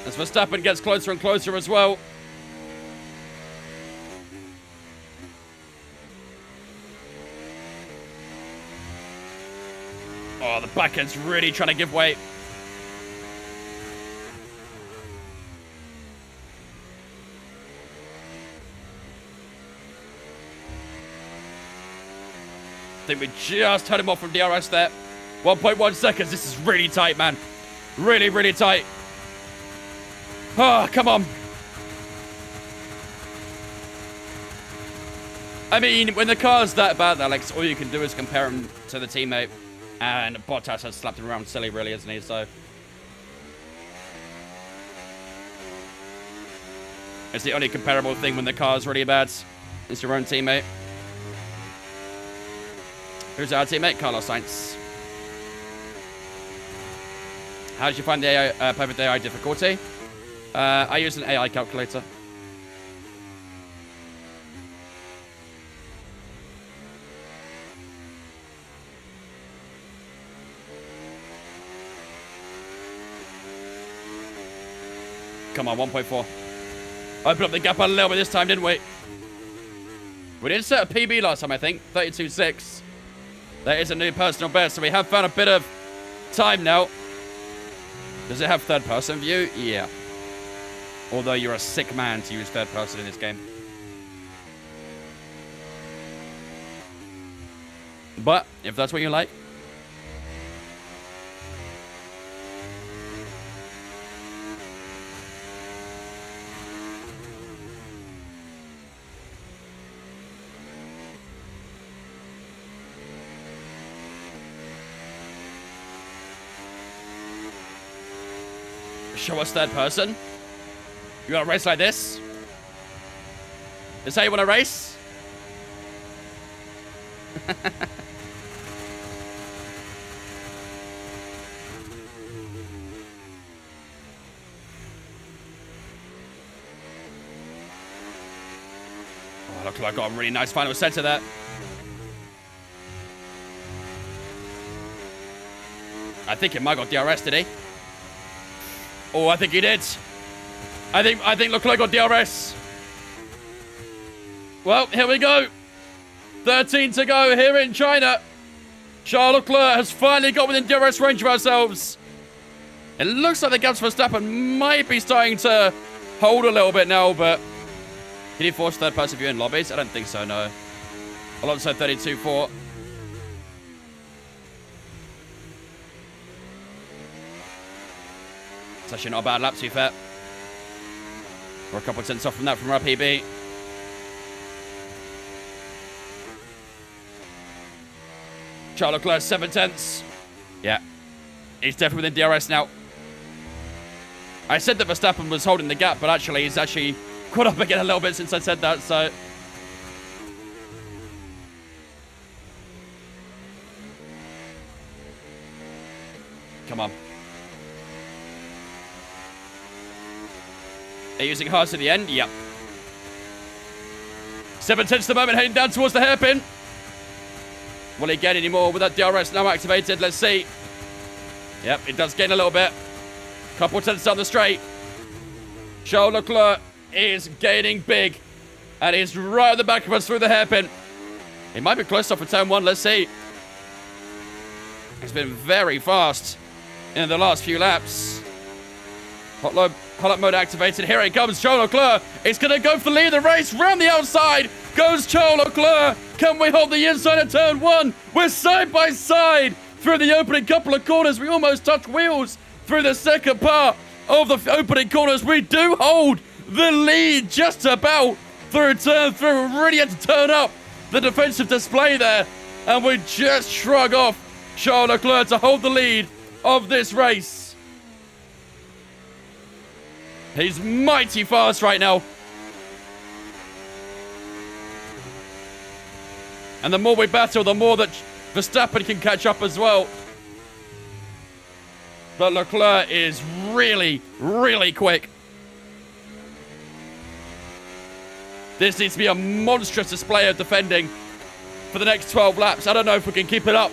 As Verstappen gets closer and closer as well. Oh, the back end's really trying to give way. I think we just had him off from DRS there. 1.1 seconds. This is really tight, man. Really, really tight. Oh, come on. I mean, when the car's that bad, Alex, all you can do is compare him to the teammate. And Bottas has slapped him around silly, really, isn't he? So It's the only comparable thing when the car's really bad. It's your own teammate. Who's our teammate? Carlos Sainz. How did you find the AI, perfect AI difficulty? I use an AI calculator. Come on, 1.4. Open up the gap a little bit this time, didn't we? We did set a PB last time, I think. 32.6. That is a new personal best, so we have found a bit of time now. Does it have third-person view? Yeah. Although you're a sick man to use third-person in this game. But, if that's what you like. Show us third person. You want to race like this? Is how you want to race? Oh, look like I got a really nice final center there. I think it might got DRS, did he? Oh, I think he did. I think Leclerc got DRS. Well, here we go. 13 to go here in China. Charles Leclerc has finally got within DRS range of ourselves. It looks like the gaps for Verstappen might be starting to hold a little bit now, but can he force third-person view in lobbies? I don't think so, no. Alonso 32.4. It's actually not a bad lap, to be fair. We're a couple of tenths off from that from our PB. Charles Leclerc, 7 tenths. Yeah. He's definitely within DRS now. I said that Verstappen was holding the gap, but actually he's actually caught up again a little bit since I said that, so... Come on. They're using hards at the end? Yep. 7 tenths at the moment, heading down towards the hairpin. Will he get any more with that DRS now activated? Let's see. Yep, it does gain a little bit. Couple tenths down the straight. Charles Leclerc is gaining big. And he's right at the back of us through the hairpin. He might be close off for turn 1. Let's see. He's been very fast in the last few laps. Hot lap mode activated. Here it comes. Charles Leclerc is going to go for the lead of the race. Round the outside goes Charles Leclerc. Can we hold the inside of turn 1? We're side by side through the opening couple of corners. We almost touch wheels through the second part of the opening corners. We do hold the lead just about through turn 3. We really had to turn up the defensive display there. And we just shrug off Charles Leclerc to hold the lead of this race. He's mighty fast right now. And the more we battle, the more that Verstappen can catch up as well. But Leclerc is really, really quick. This needs to be a monstrous display of defending for the next 12 laps. I don't know if we can keep it up.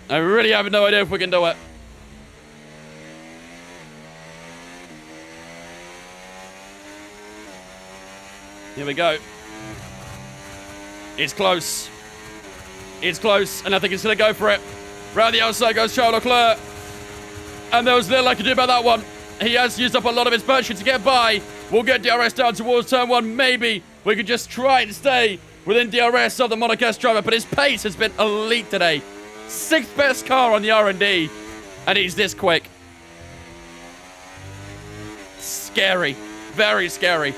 I really have no idea if we can do it. Here we go. It's close. It's close, and I think he's going to go for it. Round the outside goes Charles Leclerc. And there was little I could do about that one. He has used up a lot of his battery to get by. We'll get DRS down towards turn 1. Maybe we could just try and stay within DRS of the Monaco driver, but his pace has been elite today. 6th best car on the R&D, and he's this quick. Scary. Very scary.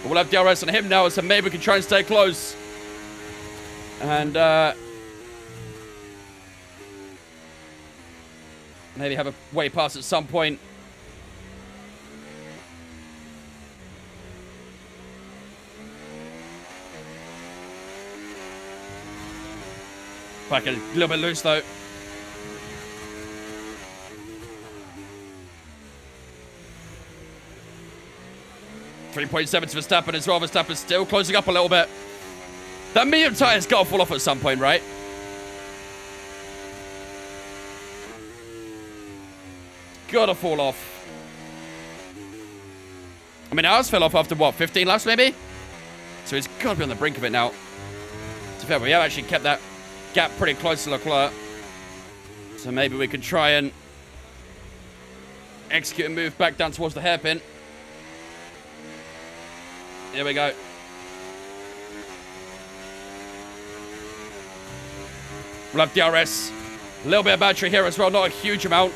But we'll have DRS on him now, so maybe we can try and stay close. And maybe have a way past at some point. Back a little bit loose, though. .7 to Verstappen as well. Verstappen's still closing up a little bit. That medium tire's got to fall off at some point, right? Gotta fall off. I mean, ours fell off after, what, 15 laps, maybe? So he's got to be on the brink of it now. To be fair, we have actually kept that gap pretty close to Leclerc. So maybe we could try and execute a move back down towards the hairpin. Here we go. We'll have DRS. A little bit of battery here as well, not a huge amount.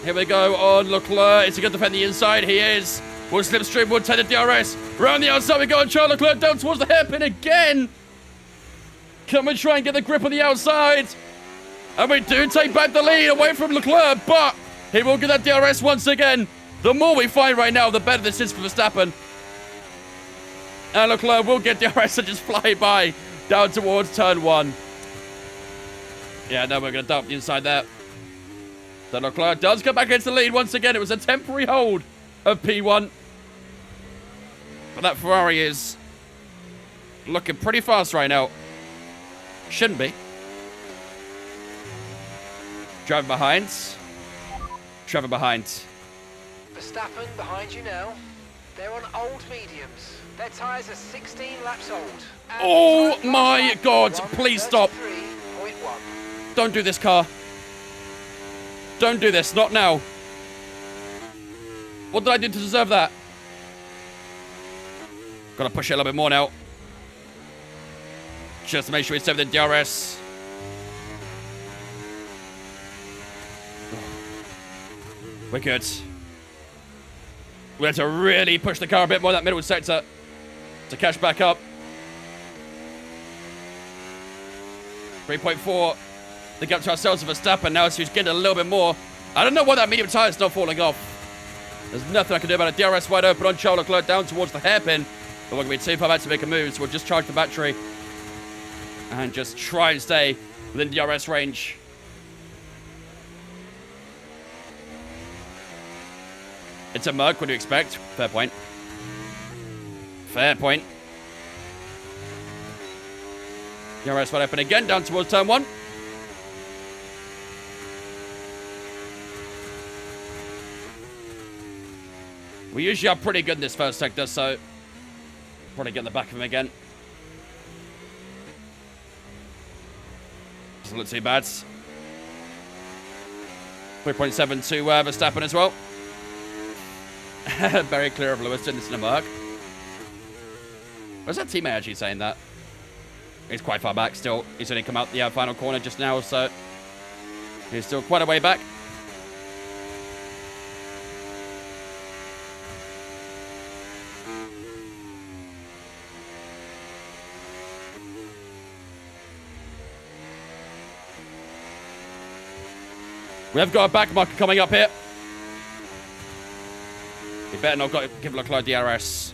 Here we go on Leclerc. Is he going to defend the inside? He is. Will slipstream, will take the DRS. Around the outside we go on Charles Leclerc down towards the hairpin again. Can we try and get the grip on the outside? And we do take back the lead away from Leclerc, but he will get that DRS once again. The more we find right now, the better this is for Verstappen. And Leclerc will get DRS and just fly by down towards turn 1. Yeah, no, we're going to dump the inside there. So Leclerc does come back into the lead once again. It was a temporary hold of P1. But that Ferrari is looking pretty fast right now. Shouldn't be. Driving behind. Trevor behind.
Verstappen behind you now. They're on old mediums. Their tyres are 16 laps old. And
Oh my God, please stop.
33.1.
Don't do this, car. Don't do this, not now. What did I do to deserve that? Gotta push it a little bit more now. Just to make sure we save the DRS. We're good. We have to really push the car a bit more in that middle sector to catch back up. 3.4. The gap to ourselves with Verstappen now, so he's getting a little bit more. I don't know why that medium tire is not falling off. There's nothing I can do about it. DRS wide open on Charles Leclerc down towards the hairpin. But we're going to be too far back to make a move, so we'll just charge the battery. And just try and stay within DRS range. It's a Merc, what do you expect? Fair point. Fair point. DRS wide open again, down towards turn 1. We usually are pretty good in this first sector, so probably get in the back of him again. Doesn't look too bad. 3.7 to Verstappen as well. Very clear of Lewis doing this in a Merc. Was that teammate actually saying that? He's quite far back still. He's only come out the final corner just now, so he's still quite a way back. We have got a back marker coming up here. We better not give Leclerc DRS.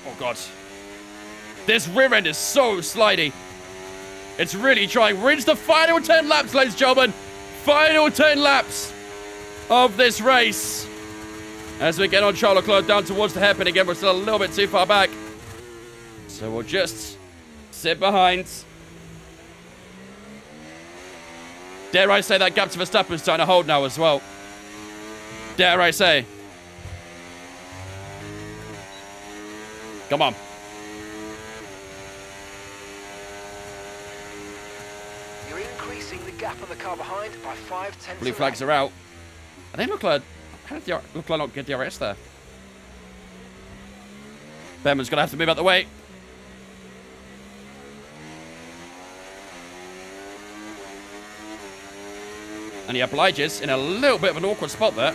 Oh, God. This rear end is so slidey. It's really trying. We're into the final 10 laps, ladies and gentlemen. Final 10 laps of this race. As we get on Charles Leclerc down towards the hairpin again, we're still a little bit too far back. So we'll just sit behind. Dare I say that gap to Verstappen is starting to hold now as well. Dare I say. Come on.
You're increasing the gap on the car behind by 5/10.
Blue flags are out. I think Leclerc... How did Leclerc not get DRS there? Behrman's going to have to move out the way. And he obliges in a little bit of an awkward spot there.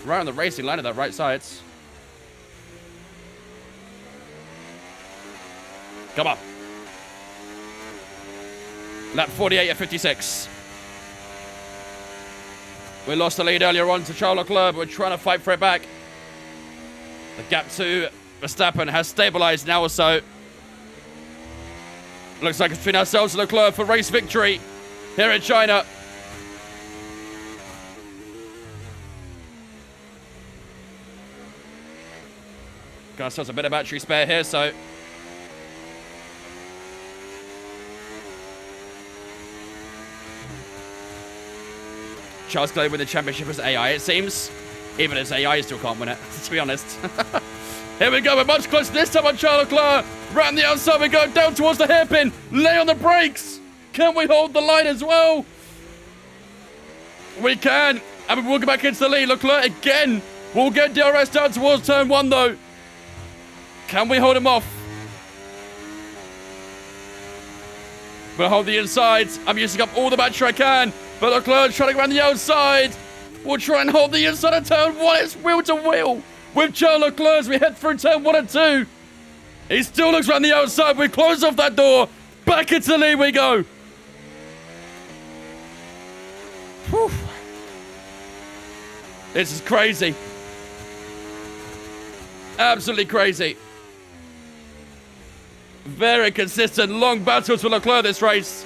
Right on the racing line of that right side. Come on. Lap 48 at 56. We lost the lead earlier on to Charles Leclerc, but we're trying to fight for it back. The gap to Verstappen has stabilized now or so. Looks like it's between ourselves and Leclerc for race victory here in China. Got ourselves a bit of battery spare here, so... Charles Leclerc win the championship as AI, it seems. Even as AI, still can't win it, to be honest. Here we go, we're much closer this time on Charles Leclerc. Round the outside, we go down towards the hairpin. Lay on the brakes. Can we hold the line as well? We can. And we'll go back into the lead. Leclerc again. We'll get DRS down towards turn 1, though. Can we hold him off? We'll hold the insides. I'm using up all the battery I can. But Leclerc trying to go around the outside. We'll try and hold the inside of turn 1. It's wheel to wheel with Charles Leclerc as we head through turn 1 and 2. He still looks around the outside. We close off that door. Back into the lead we go. Whew. This is crazy. Absolutely crazy. Very consistent, long battles for Leclerc this race.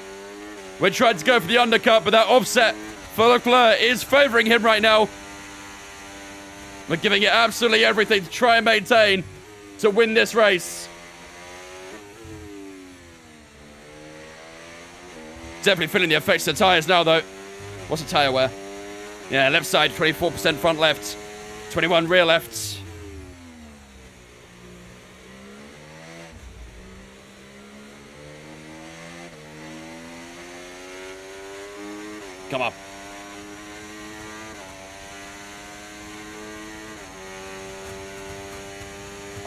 We're trying to go for the undercut, but that offset for Leclerc is favouring him right now. We're giving it absolutely everything to try and maintain to win this race. Definitely feeling the effects of the tyres now, though. What's the tyre wear? Yeah, left side, 24% front left, 21 rear left. Come on.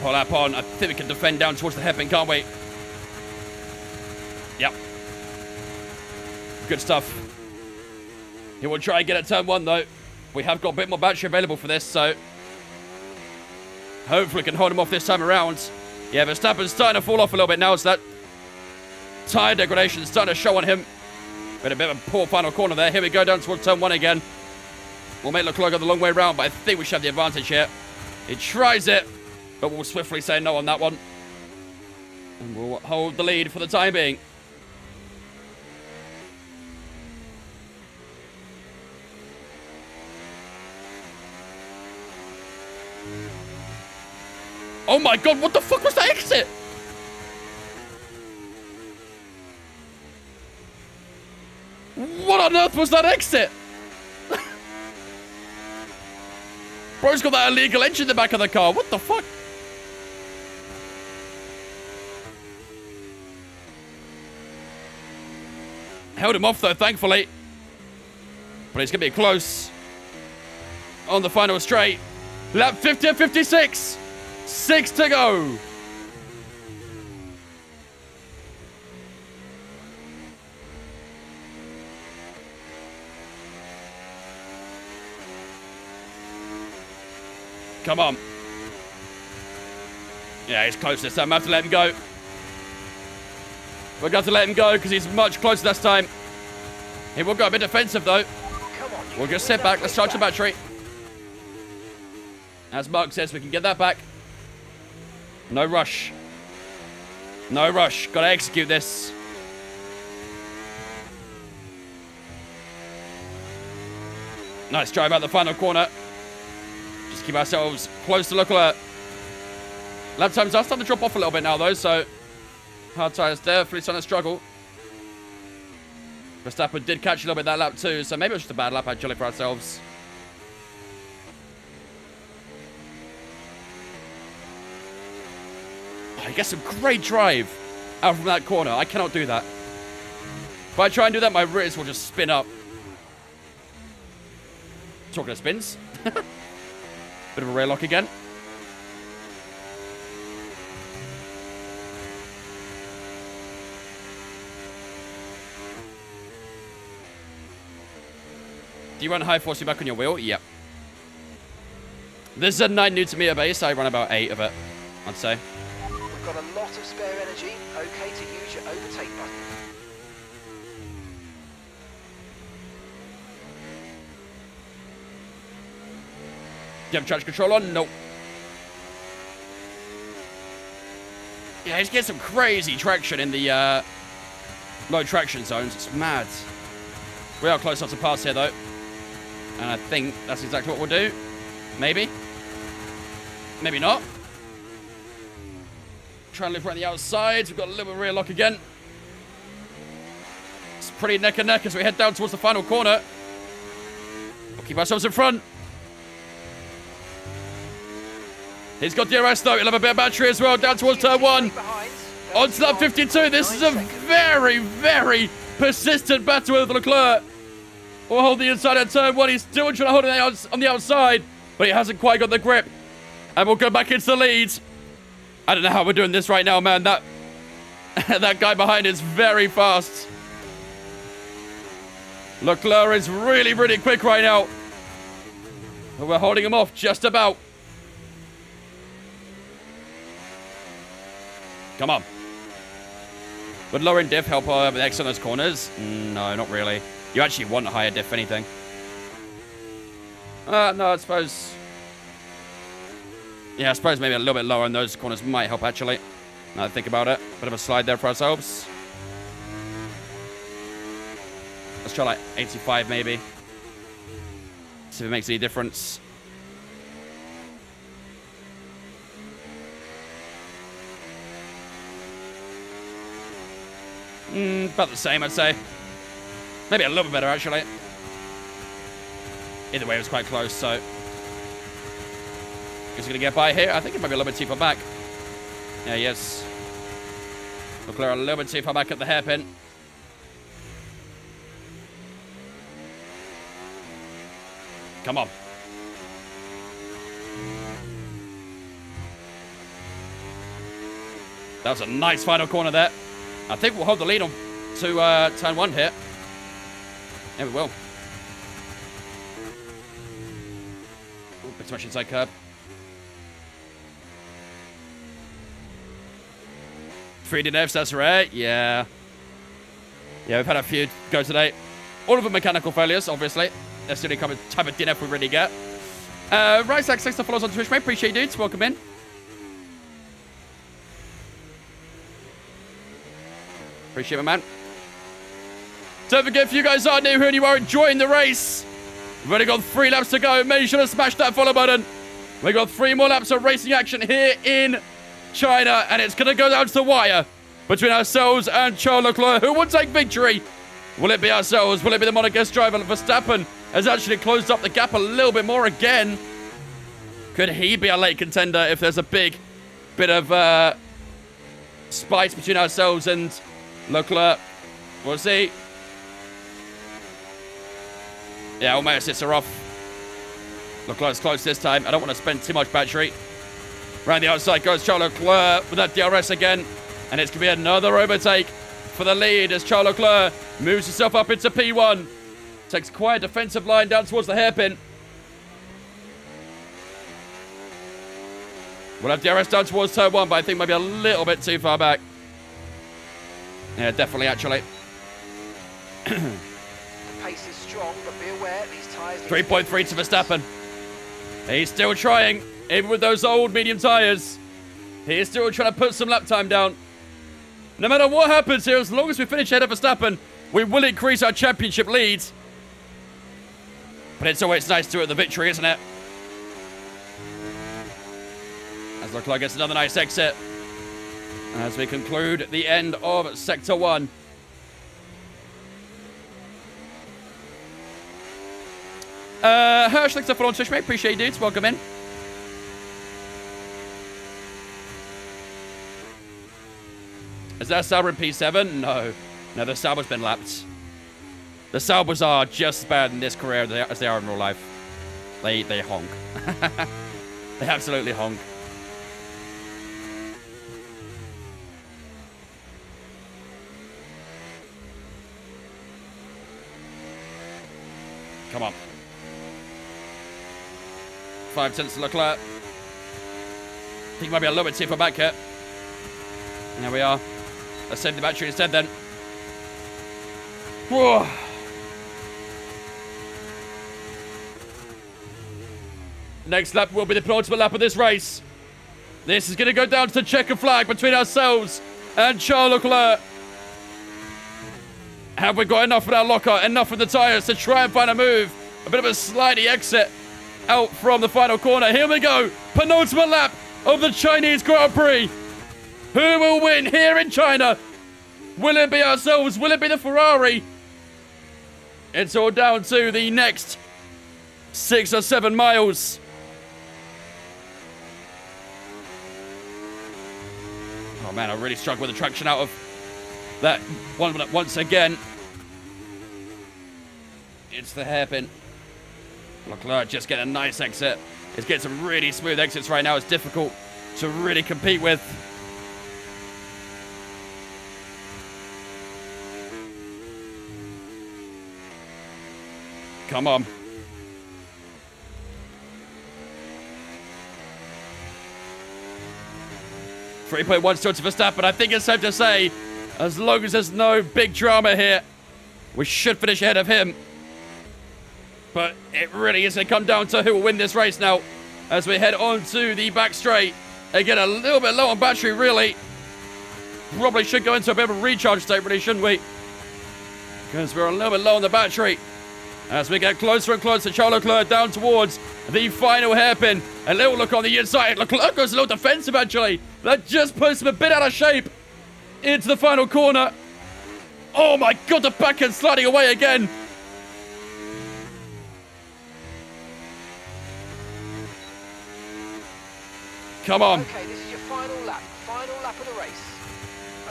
Hold up on. I think we can defend down towards the hairpin, can't we? Yep. Good stuff. He will try and get at turn 1, though. We have got a bit more battery available for this, so... hopefully we can hold him off this time around. Yeah, Verstappen's starting to fall off a little bit now, so that tyre degradation is starting to show on him. Been a bit of a poor final corner there. Here we go down towards turn 1 again. We'll make Leclerc go the long way round, but I think we should have the advantage here. He tries it, but we'll swiftly say no on that one. And we'll hold the lead for the time being. Oh my god, what the fuck was that exit? What on earth was that exit? Bro's got that illegal engine in the back of the car. What the fuck? Held him off though, thankfully. But it's going to be close on the final straight. Lap 50 and 56. 6 to go. Come on. Yeah, he's close this time. I have to let him go. We're going to have to let him go because he's much closer this time. He will go a bit defensive, though. We'll just sit back. Let's charge the battery. As Mark says, we can get that back. No rush. No rush. Got to execute this. Nice drive out the final corner. Just keep ourselves close to Leclerc. Lap times are starting to drop off a little bit now, though, so hard tyres definitely starting to struggle. Verstappen did catch a little bit that lap too, so maybe it was just a bad lap actually for ourselves. I get some great drive out from that corner. I cannot do that. If I try and do that, my rears will just spin up. Talking of spins. Bit of a rear lock again. Do you run high force feedback on your wheel? Yep. This is a 9 Nm base. I run about 8 of it, I'd say.
We've got a lot of spare energy. Okay to use your overtake button.
Do you have traction control on? Nope. Yeah, he's getting some crazy traction in the low traction zones. It's mad. We are close enough to pass here, though. And I think that's exactly what we'll do. Maybe. Maybe not. Try and live around the outside. We've got a little bit of rear lock again. It's pretty neck and neck as we head down towards the final corner. We'll keep ourselves in front. He's got DRS though. He'll have a bit of battery as well down towards turn 1. Onto that 52. This is a very, very persistent battle with Leclerc. We'll hold the inside at turn 1. He's still trying to hold it on the outside, but he hasn't quite got the grip. And we'll go back into the lead. I don't know how we're doing this right now, man. That that guy behind is very fast. Leclerc is really, really quick right now. But we're holding him off just about. Come on. Would lowering diff help with X on those corners? No, not really. You actually want a higher diff, if anything. No, I suppose... Yeah, I suppose maybe a little bit lower on those corners might help, actually. Now that I think about it. Bit of a slide there for ourselves. Let's try like 85, maybe. See if it makes any difference. About the same, I'd say. Maybe a little bit better, actually. Either way, it was quite close, so... Is he going to get by here? I think it might be a little bit too far back. Yeah, yes. Leclerc a little bit too far back at the hairpin. Come on. That was a nice final corner there. I think we'll hold the lead on to turn 1 here. Yeah, we will. Ooh, bit too much inside curb. 3 DNFs, that's right. Yeah. Yeah, we've had a few go today. All of them mechanical failures, obviously. That's the only type of DNF we really get. Right, thanks for follow us on Twitch, mate. Appreciate you, dudes. Welcome in. Appreciate it, man. Don't forget, if you guys are new here and you are enjoying the race, we've only got 3 laps to go. Make sure to smash that follow button. We've got 3 more laps of racing action here in China, and it's going to go down to the wire between ourselves and Charles Leclerc. Who will take victory? Will it be ourselves? Will it be the Monegasque driver? Verstappen has actually closed up the gap a little bit more again. Could he be a late contender if there's a big bit of spice between ourselves and Leclerc? We'll see. Yeah, all my assists are off. Leclerc's close this time. I don't want to spend too much battery. Around the outside goes Charles Leclerc with that DRS again. And it's going to be another overtake for the lead as Charles Leclerc moves himself up into P1. Takes quite a defensive line down towards the hairpin. We'll have DRS down towards turn 1, but I think maybe a little bit too far back. Yeah, definitely, actually.
The pace is strong, but be aware these tyres...
3.3 to Verstappen. He's still trying, even with those old medium tyres. He's still trying to put some lap time down. No matter what happens here, as long as we finish ahead of Verstappen, we will increase our championship lead. But it's always nice to do it with the victory, isn't it? As Leclerc gets another nice exit. As we conclude the end of Sector 1. Hirsch, thanks for following Twitch, mate. Appreciate you, dudes. Welcome in. Is that a Sauber in P7? No. No, the Sauber's been lapped. The Saubers are just as bad in this career as they are in real life. They honk. They absolutely honk. Come on. 5 tenths to Leclerc. I think he might be a little bit too far back here. And there we are. Let's save the battery instead then. Whoa. Next lap will be the penultimate lap of this race. This is going to go down to the checker flag between ourselves and Charles Leclerc. Have we got enough in our locker, enough in the tyres to try and find a move? A bit of a slidey exit out from the final corner. Here we go. Penultimate lap of the Chinese Grand Prix. Who will win here in China? Will it be ourselves? Will it be the Ferrari? It's all down to the next 6 or 7 miles. Oh man, I really struggle with the traction out of that one once again. It's the hairpin. Leclerc just getting a nice exit. He's getting some really smooth exits right now. It's difficult to really compete with. Come on. .1 still to Verstappen. I think it's safe to say, as long as there's no big drama here, we should finish ahead of him. But it really is going to come down to who will win this race now as we head on to the back straight. Again, a little bit low on battery, really. Probably should go into a bit of a recharge state, really, shouldn't we? Because we're a little bit low on the battery. As we get closer and closer, Charles Leclerc down towards the final hairpin. A little look on the inside. Leclerc goes a little defensive, actually. That just puts him a bit out of shape into the final corner. Oh, my God, the back end sliding away again. Come on.
Okay, this is your final lap of the race.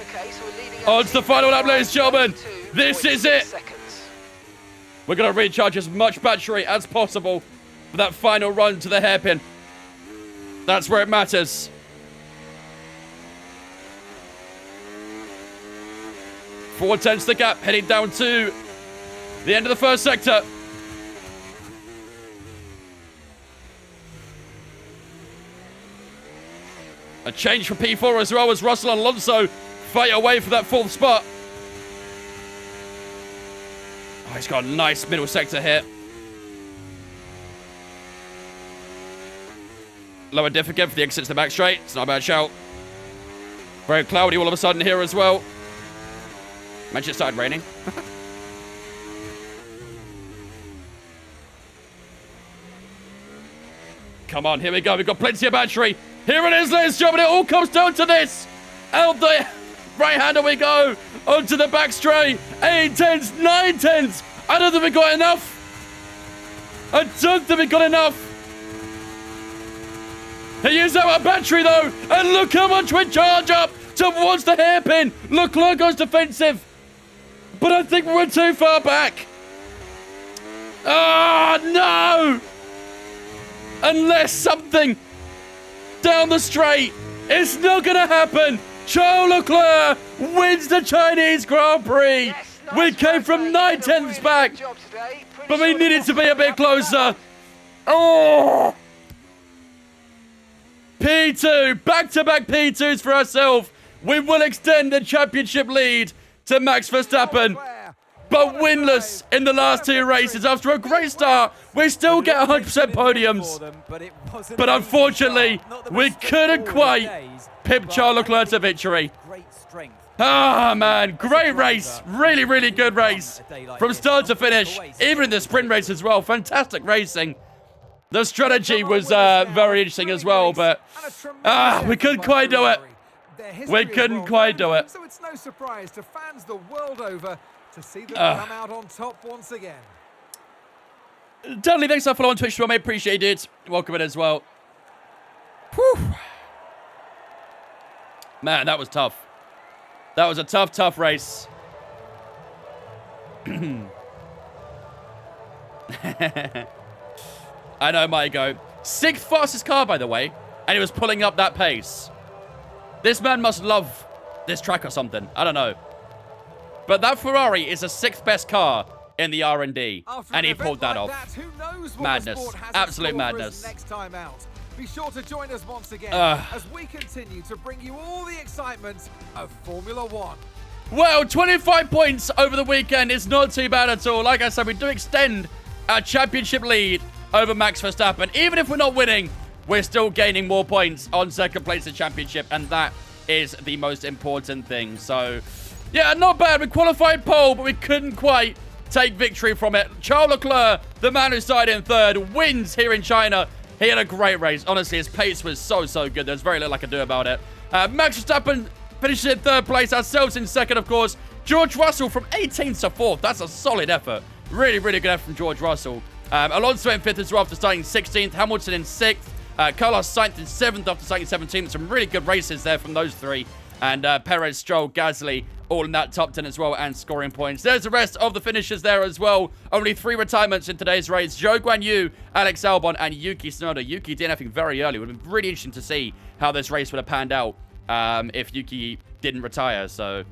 Okay, so we're leading
On to the final lap, ladies and gentlemen. This is it.
Seconds.
We're going to recharge as much battery as possible for that final run to the hairpin. That's where it matters. Four tenths the gap, heading down to the end of the first sector. A change for P4 as well as Russell and Alonso fight away for that 4th spot. Oh, he's got a nice middle sector here. Lower diff again for the exit to the back straight. It's not a bad shout. Very cloudy all of a sudden here as well. Imagine it started raining. Come on, here we go. We've got plenty of battery. Here it is, ladies and gentlemen. It all comes down to this. Out the right-hander we go. Onto the back straight. 8 tenths, 9 tenths. I don't think we got enough. I don't think we got enough. He is out of battery, though. And look how much we charge up towards the hairpin. Leclerc goes defensive. But I think we're too far back. Ah, no. Unless something down the straight. It's not going to happen. Charles Leclerc wins the Chinese Grand Prix.
Yes, nice
we came from
race.
9 tenths back,
Job today. Pretty
but we
sure
needed to be a bit
wrap it up.
closer. Oh! P2, back-to-back P2s for ourselves. We will extend the championship lead to Max Verstappen. But winless in the last 2 races. After a great start, we still get 100% podiums. But unfortunately, we couldn't quite pip Charles Leclerc to victory. Ah, man, great race. Really, really good race. From start to finish, even in the sprint race as well. Fantastic racing. The strategy was very interesting as well, but we couldn't quite do it. We couldn't quite do it.
So it's no surprise to fans the world over to see them come out on top once again.
Dudley, thanks for following on Twitch, mate. Appreciate it. Welcome in as well. Whew. Man, that was tough. That was a tough, tough race. I know, might go. 6th fastest car, by the way, and he was pulling up that pace. This man must love this track or something. I don't know. But that Ferrari is the 6th best car in the R&D, and he pulled that off. Madness. Absolute madness.
Next time out. Be sure to join us once again as we continue to bring you all the excitement of Formula One.
Well, 25 points over the weekend is not too bad at all. Like I said, we do extend our championship lead over Max Verstappen. Even if we're not winning, we're still gaining more points on second place in the championship, and that is the most important thing. So, yeah, not bad. We qualified pole, but we couldn't quite take victory from it. Charles Leclerc, the man who started in third, wins here in China. He had a great race. Honestly, his pace was so good. There's very little I could do about it. Max Verstappen finishes in third place. Ourselves in second, of course. George Russell from 18th to 4th. That's a solid effort. Really good effort from George Russell. Alonso in 5th as well after starting 16th. Hamilton in 6th. Carlos Sainz in 7th after starting 17th. Some really good races there from those three. And Perez, Stroll, Gasly, all in that top 10 as well and scoring points. There's the rest of the finishers there as well. Only 3 retirements in today's race. Zhou Guanyu, Alex Albon, and Yuki Tsunoda. Yuki did nothing very early. It would have been really interesting to see how this race would have panned out if Yuki didn't retire. So,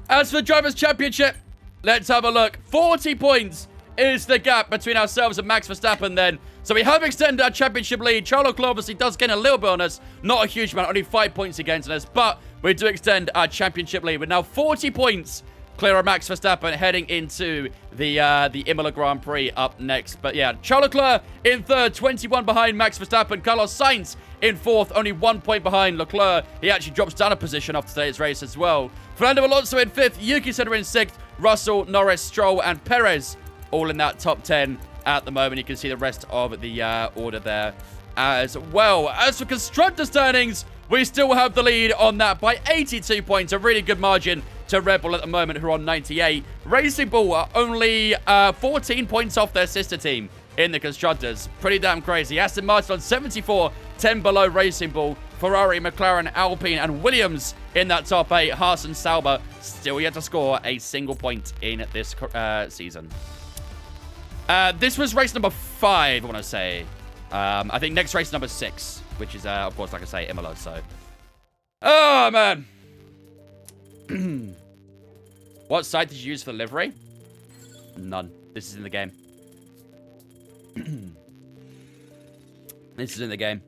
as for the Drivers' Championship, let's have a look. 40 points is the gap between ourselves and Max Verstappen then. So we have extended our championship lead. Charles Leclerc obviously does gain a little bit on us. Not a huge amount, only 5 points against us. But we do extend our championship lead. We're now 40 points clear of Max Verstappen heading into the Imola Grand Prix up next. But yeah, Charles Leclerc in third, 21 behind Max Verstappen. Carlos Sainz in fourth, only 1 point behind Leclerc. He actually drops down a position after today's race as well. Fernando Alonso in fifth, Yuki Tsunoda in sixth, Russell, Norris, Stroll, and Perez all in that top 10 at the moment. You can see the rest of the order there as well. As for constructor standings, we still have the lead on that by 82 points. A really good margin to Red Bull at the moment, who are on 98. Racing Bull are only 14 points off their sister team in the constructors. Pretty damn crazy. Aston Martin on 74, 10 below Racing Bull. Ferrari, McLaren, Alpine, and Williams in that top 8. Haas and Sauber still yet to score a single point in this season. This was race number 5, I want to say. I think next race number 6, which is, of course, like I say, Imola, so. Oh, man. What site did you use for the livery? None. This is in the game. This is in the game.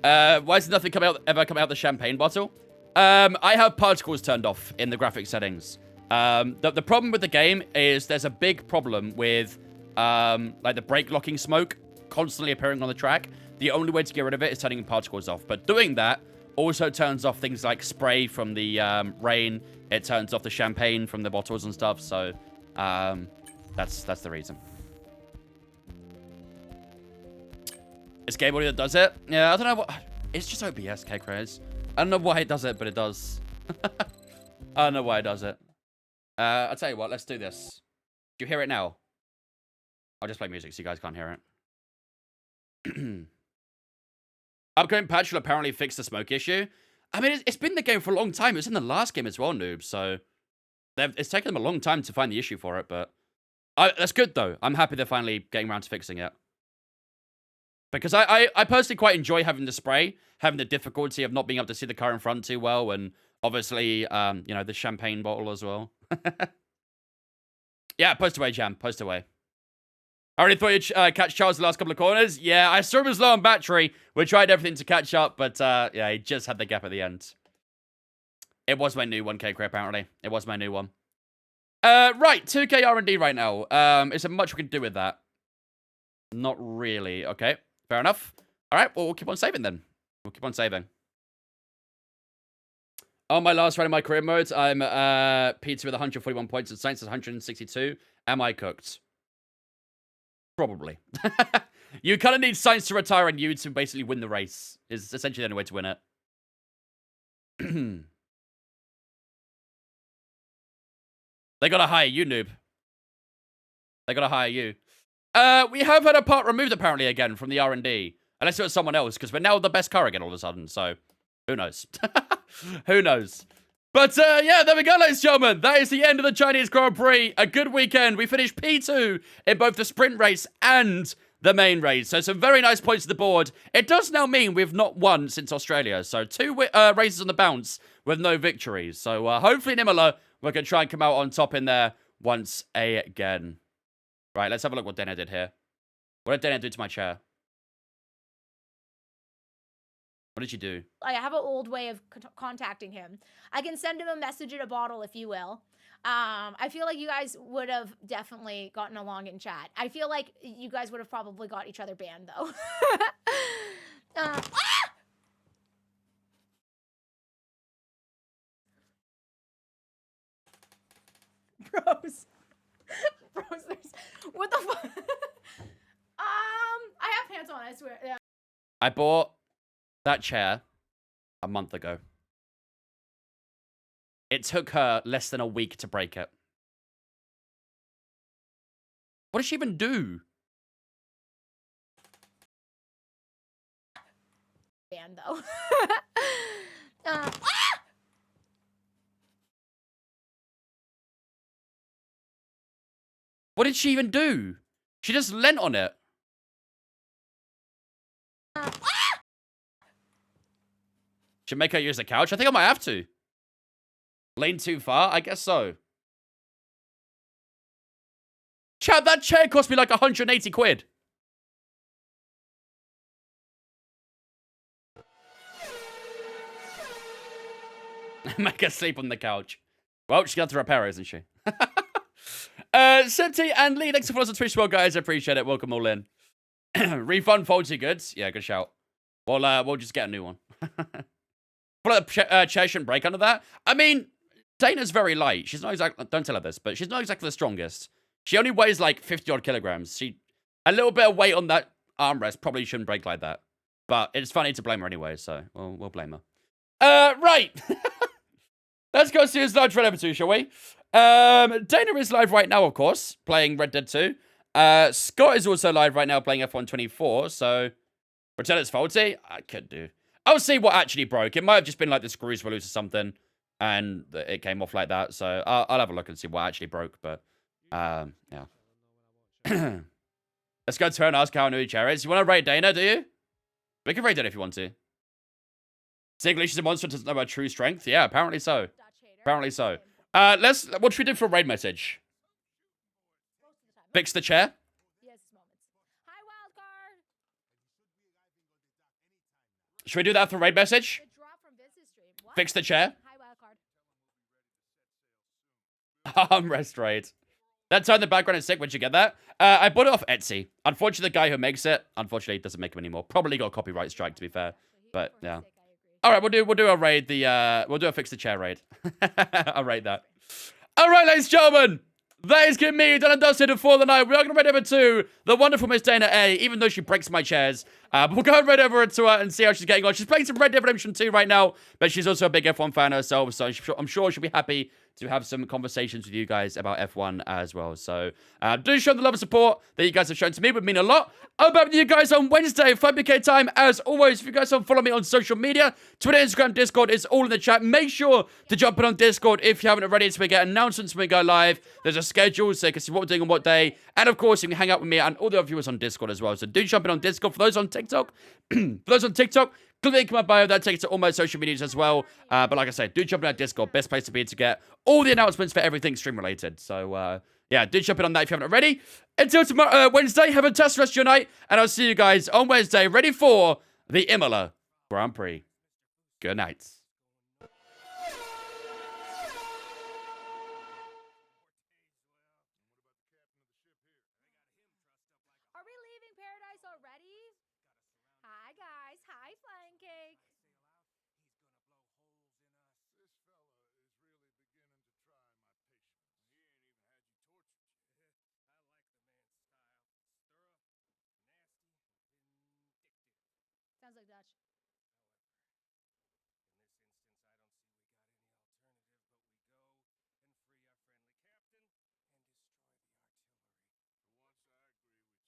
Why is nothing ever coming out the champagne bottle? I have particles turned off in the graphic settings. The problem with the game is there's a big problem with like the brake locking smoke constantly appearing on the track. The only way to get rid of it is turning particles off. But doing that also turns off things like spray from the rain. It turns off the champagne from the bottles and stuff. So that's the reason. It's game audio that does it. Yeah, I don't know what. It's just OBS, K-Craze. I don't know why it does it, but it does. I don't know why it does it. I'll tell you what, let's do this. Do you hear it now? I'll just play music so you guys can't hear it. Upcoming patch will apparently fix the smoke issue. I mean, it's been in the game for a long time. It was in the last game as well, noob. So it's taken them a long time to find the issue for it, but that's good, though. I'm happy they're finally getting around to fixing it. Because I personally quite enjoy having the spray, having the difficulty of not being able to see the car in front too well, and obviously, you know, the champagne bottle as well. Yeah, post away, Jam. Post away. I already thought you'd catch Charles the last couple of corners. Yeah, I saw him was low on battery. We tried everything to catch up, but yeah, he just had the gap at the end. It was my new 1K crate, apparently. It was my new one. Right, 2K R&D right now. Is there much we can do with that? Not really. Okay, fair enough. All right, well, we'll keep on saving then. We'll keep on saving. On my last run in my career modes, I'm P2 with 141 points and Saints at 162. Am I cooked? Probably. You kind of need Saints to retire and you to basically win the race. Is essentially the only way to win it. They gotta hire you, noob. They gotta hire you. We have had a part removed apparently again from the R&D. Unless it was someone else, because we're now the best car again all of a sudden, so who knows? Who knows? But yeah, there we go, ladies and gentlemen. That is the end of the Chinese Grand Prix. A good weekend. We finished P2 in both the sprint race and the main race. So some very nice points to the board. It does now mean we've not won since Australia. So 2 races on the bounce with no victories. So hopefully in Imola, we're going to try and come out on top in there once again. Right, let's have a look what Dana did here. What did Dana do to my chair? What did she do?
I have an old way of contacting him. I can send him a message in a bottle, if you will. I feel like you guys would have definitely gotten along in chat. I feel like you guys would have probably got each other banned, though. Bros. Bros, there's... What the fuck? I have pants on, I swear. Yeah.
I bought that chair a month ago. It took her less than a week to break it. What does she even do?
Band, though.
What did she even do? She just leant on it. Should make her use the couch? I think I might have to. Lean too far? I guess so. Chad, that chair cost me like 180 quid. Make her sleep on the couch. Well, she's going to repair it, isn't she? Septi and Lee, thanks for following us on Twitch as well, guys. I appreciate it. Welcome all in. Refund faulty goods. Yeah, good shout. We'll just get a new one. But the chair shouldn't break under that. I mean, Dana's very light. She's not exactly, don't tell her this, but she's not exactly the strongest. She only weighs like 50 odd kilograms. A little bit of weight on that armrest probably shouldn't break like that. But it's funny to blame her anyway, so we'll blame her. Right. Let's go see his live trailer number 2, shall we? Dana is live right now, of course, playing Red Dead 2. Scott is also live right now playing F1 24, so pretend it's faulty. I could do. I'll see what actually broke. It might have just been like the screws were loose or something, and it came off like that. So I'll have a look and see what actually broke. But yeah. Let's go to her and ask how new chair is. You want to rate Dana, do you? We can rate Dana if you want to. English is a monster, doesn't know about true strength. Yeah, apparently so. Apparently so. What should we do for a raid message? Fix the chair?
Hi, Wildcard.
Should we do that for raid message? Fix the chair?
Hi, Wildcard.
Armrest raid. That time in the background is sick. Where'd you get that? I bought it off Etsy. Unfortunately, the guy who makes it, unfortunately, doesn't make them anymore. Probably got a copyright strike, to be fair. But yeah. All right, we'll do a raid. We'll do a fix the chair raid. I'll rate that. All right, ladies and gentlemen, that is getting me done and dusted for the night. We are going to raid over to the wonderful Miss Dana A, even though she breaks my chairs. But we'll go and raid over to her and see how she's getting on. She's playing some Red Dead Redemption 2 right now, but she's also a big F1 fan herself, so I'm sure she'll be happy to have some conversations with you guys about F1 as well. So do show the love and support that you guys have shown to me. It would mean a lot. I'll be back with you guys on Wednesday, 5 PK time. As always, if you guys don't follow me on social media, Twitter, Instagram, Discord, it's all in the chat. Make sure to jump in on Discord if you haven't already, so we get announcements when we go live. There's a schedule, so you can see what we're doing on what day. And of course, you can hang out with me and all the other viewers on Discord as well. So do jump in on Discord. For those on TikTok, click the link in my bio. That takes to all my social medias as well. But like I said, do jump in on Discord. Best place to be to get all the announcements for everything stream related. So yeah, do jump in on that if you haven't already. Until tomorrow, Wednesday, have a fantastic rest of your night. And I'll see you guys on Wednesday, ready for the Imola Grand Prix. Good night.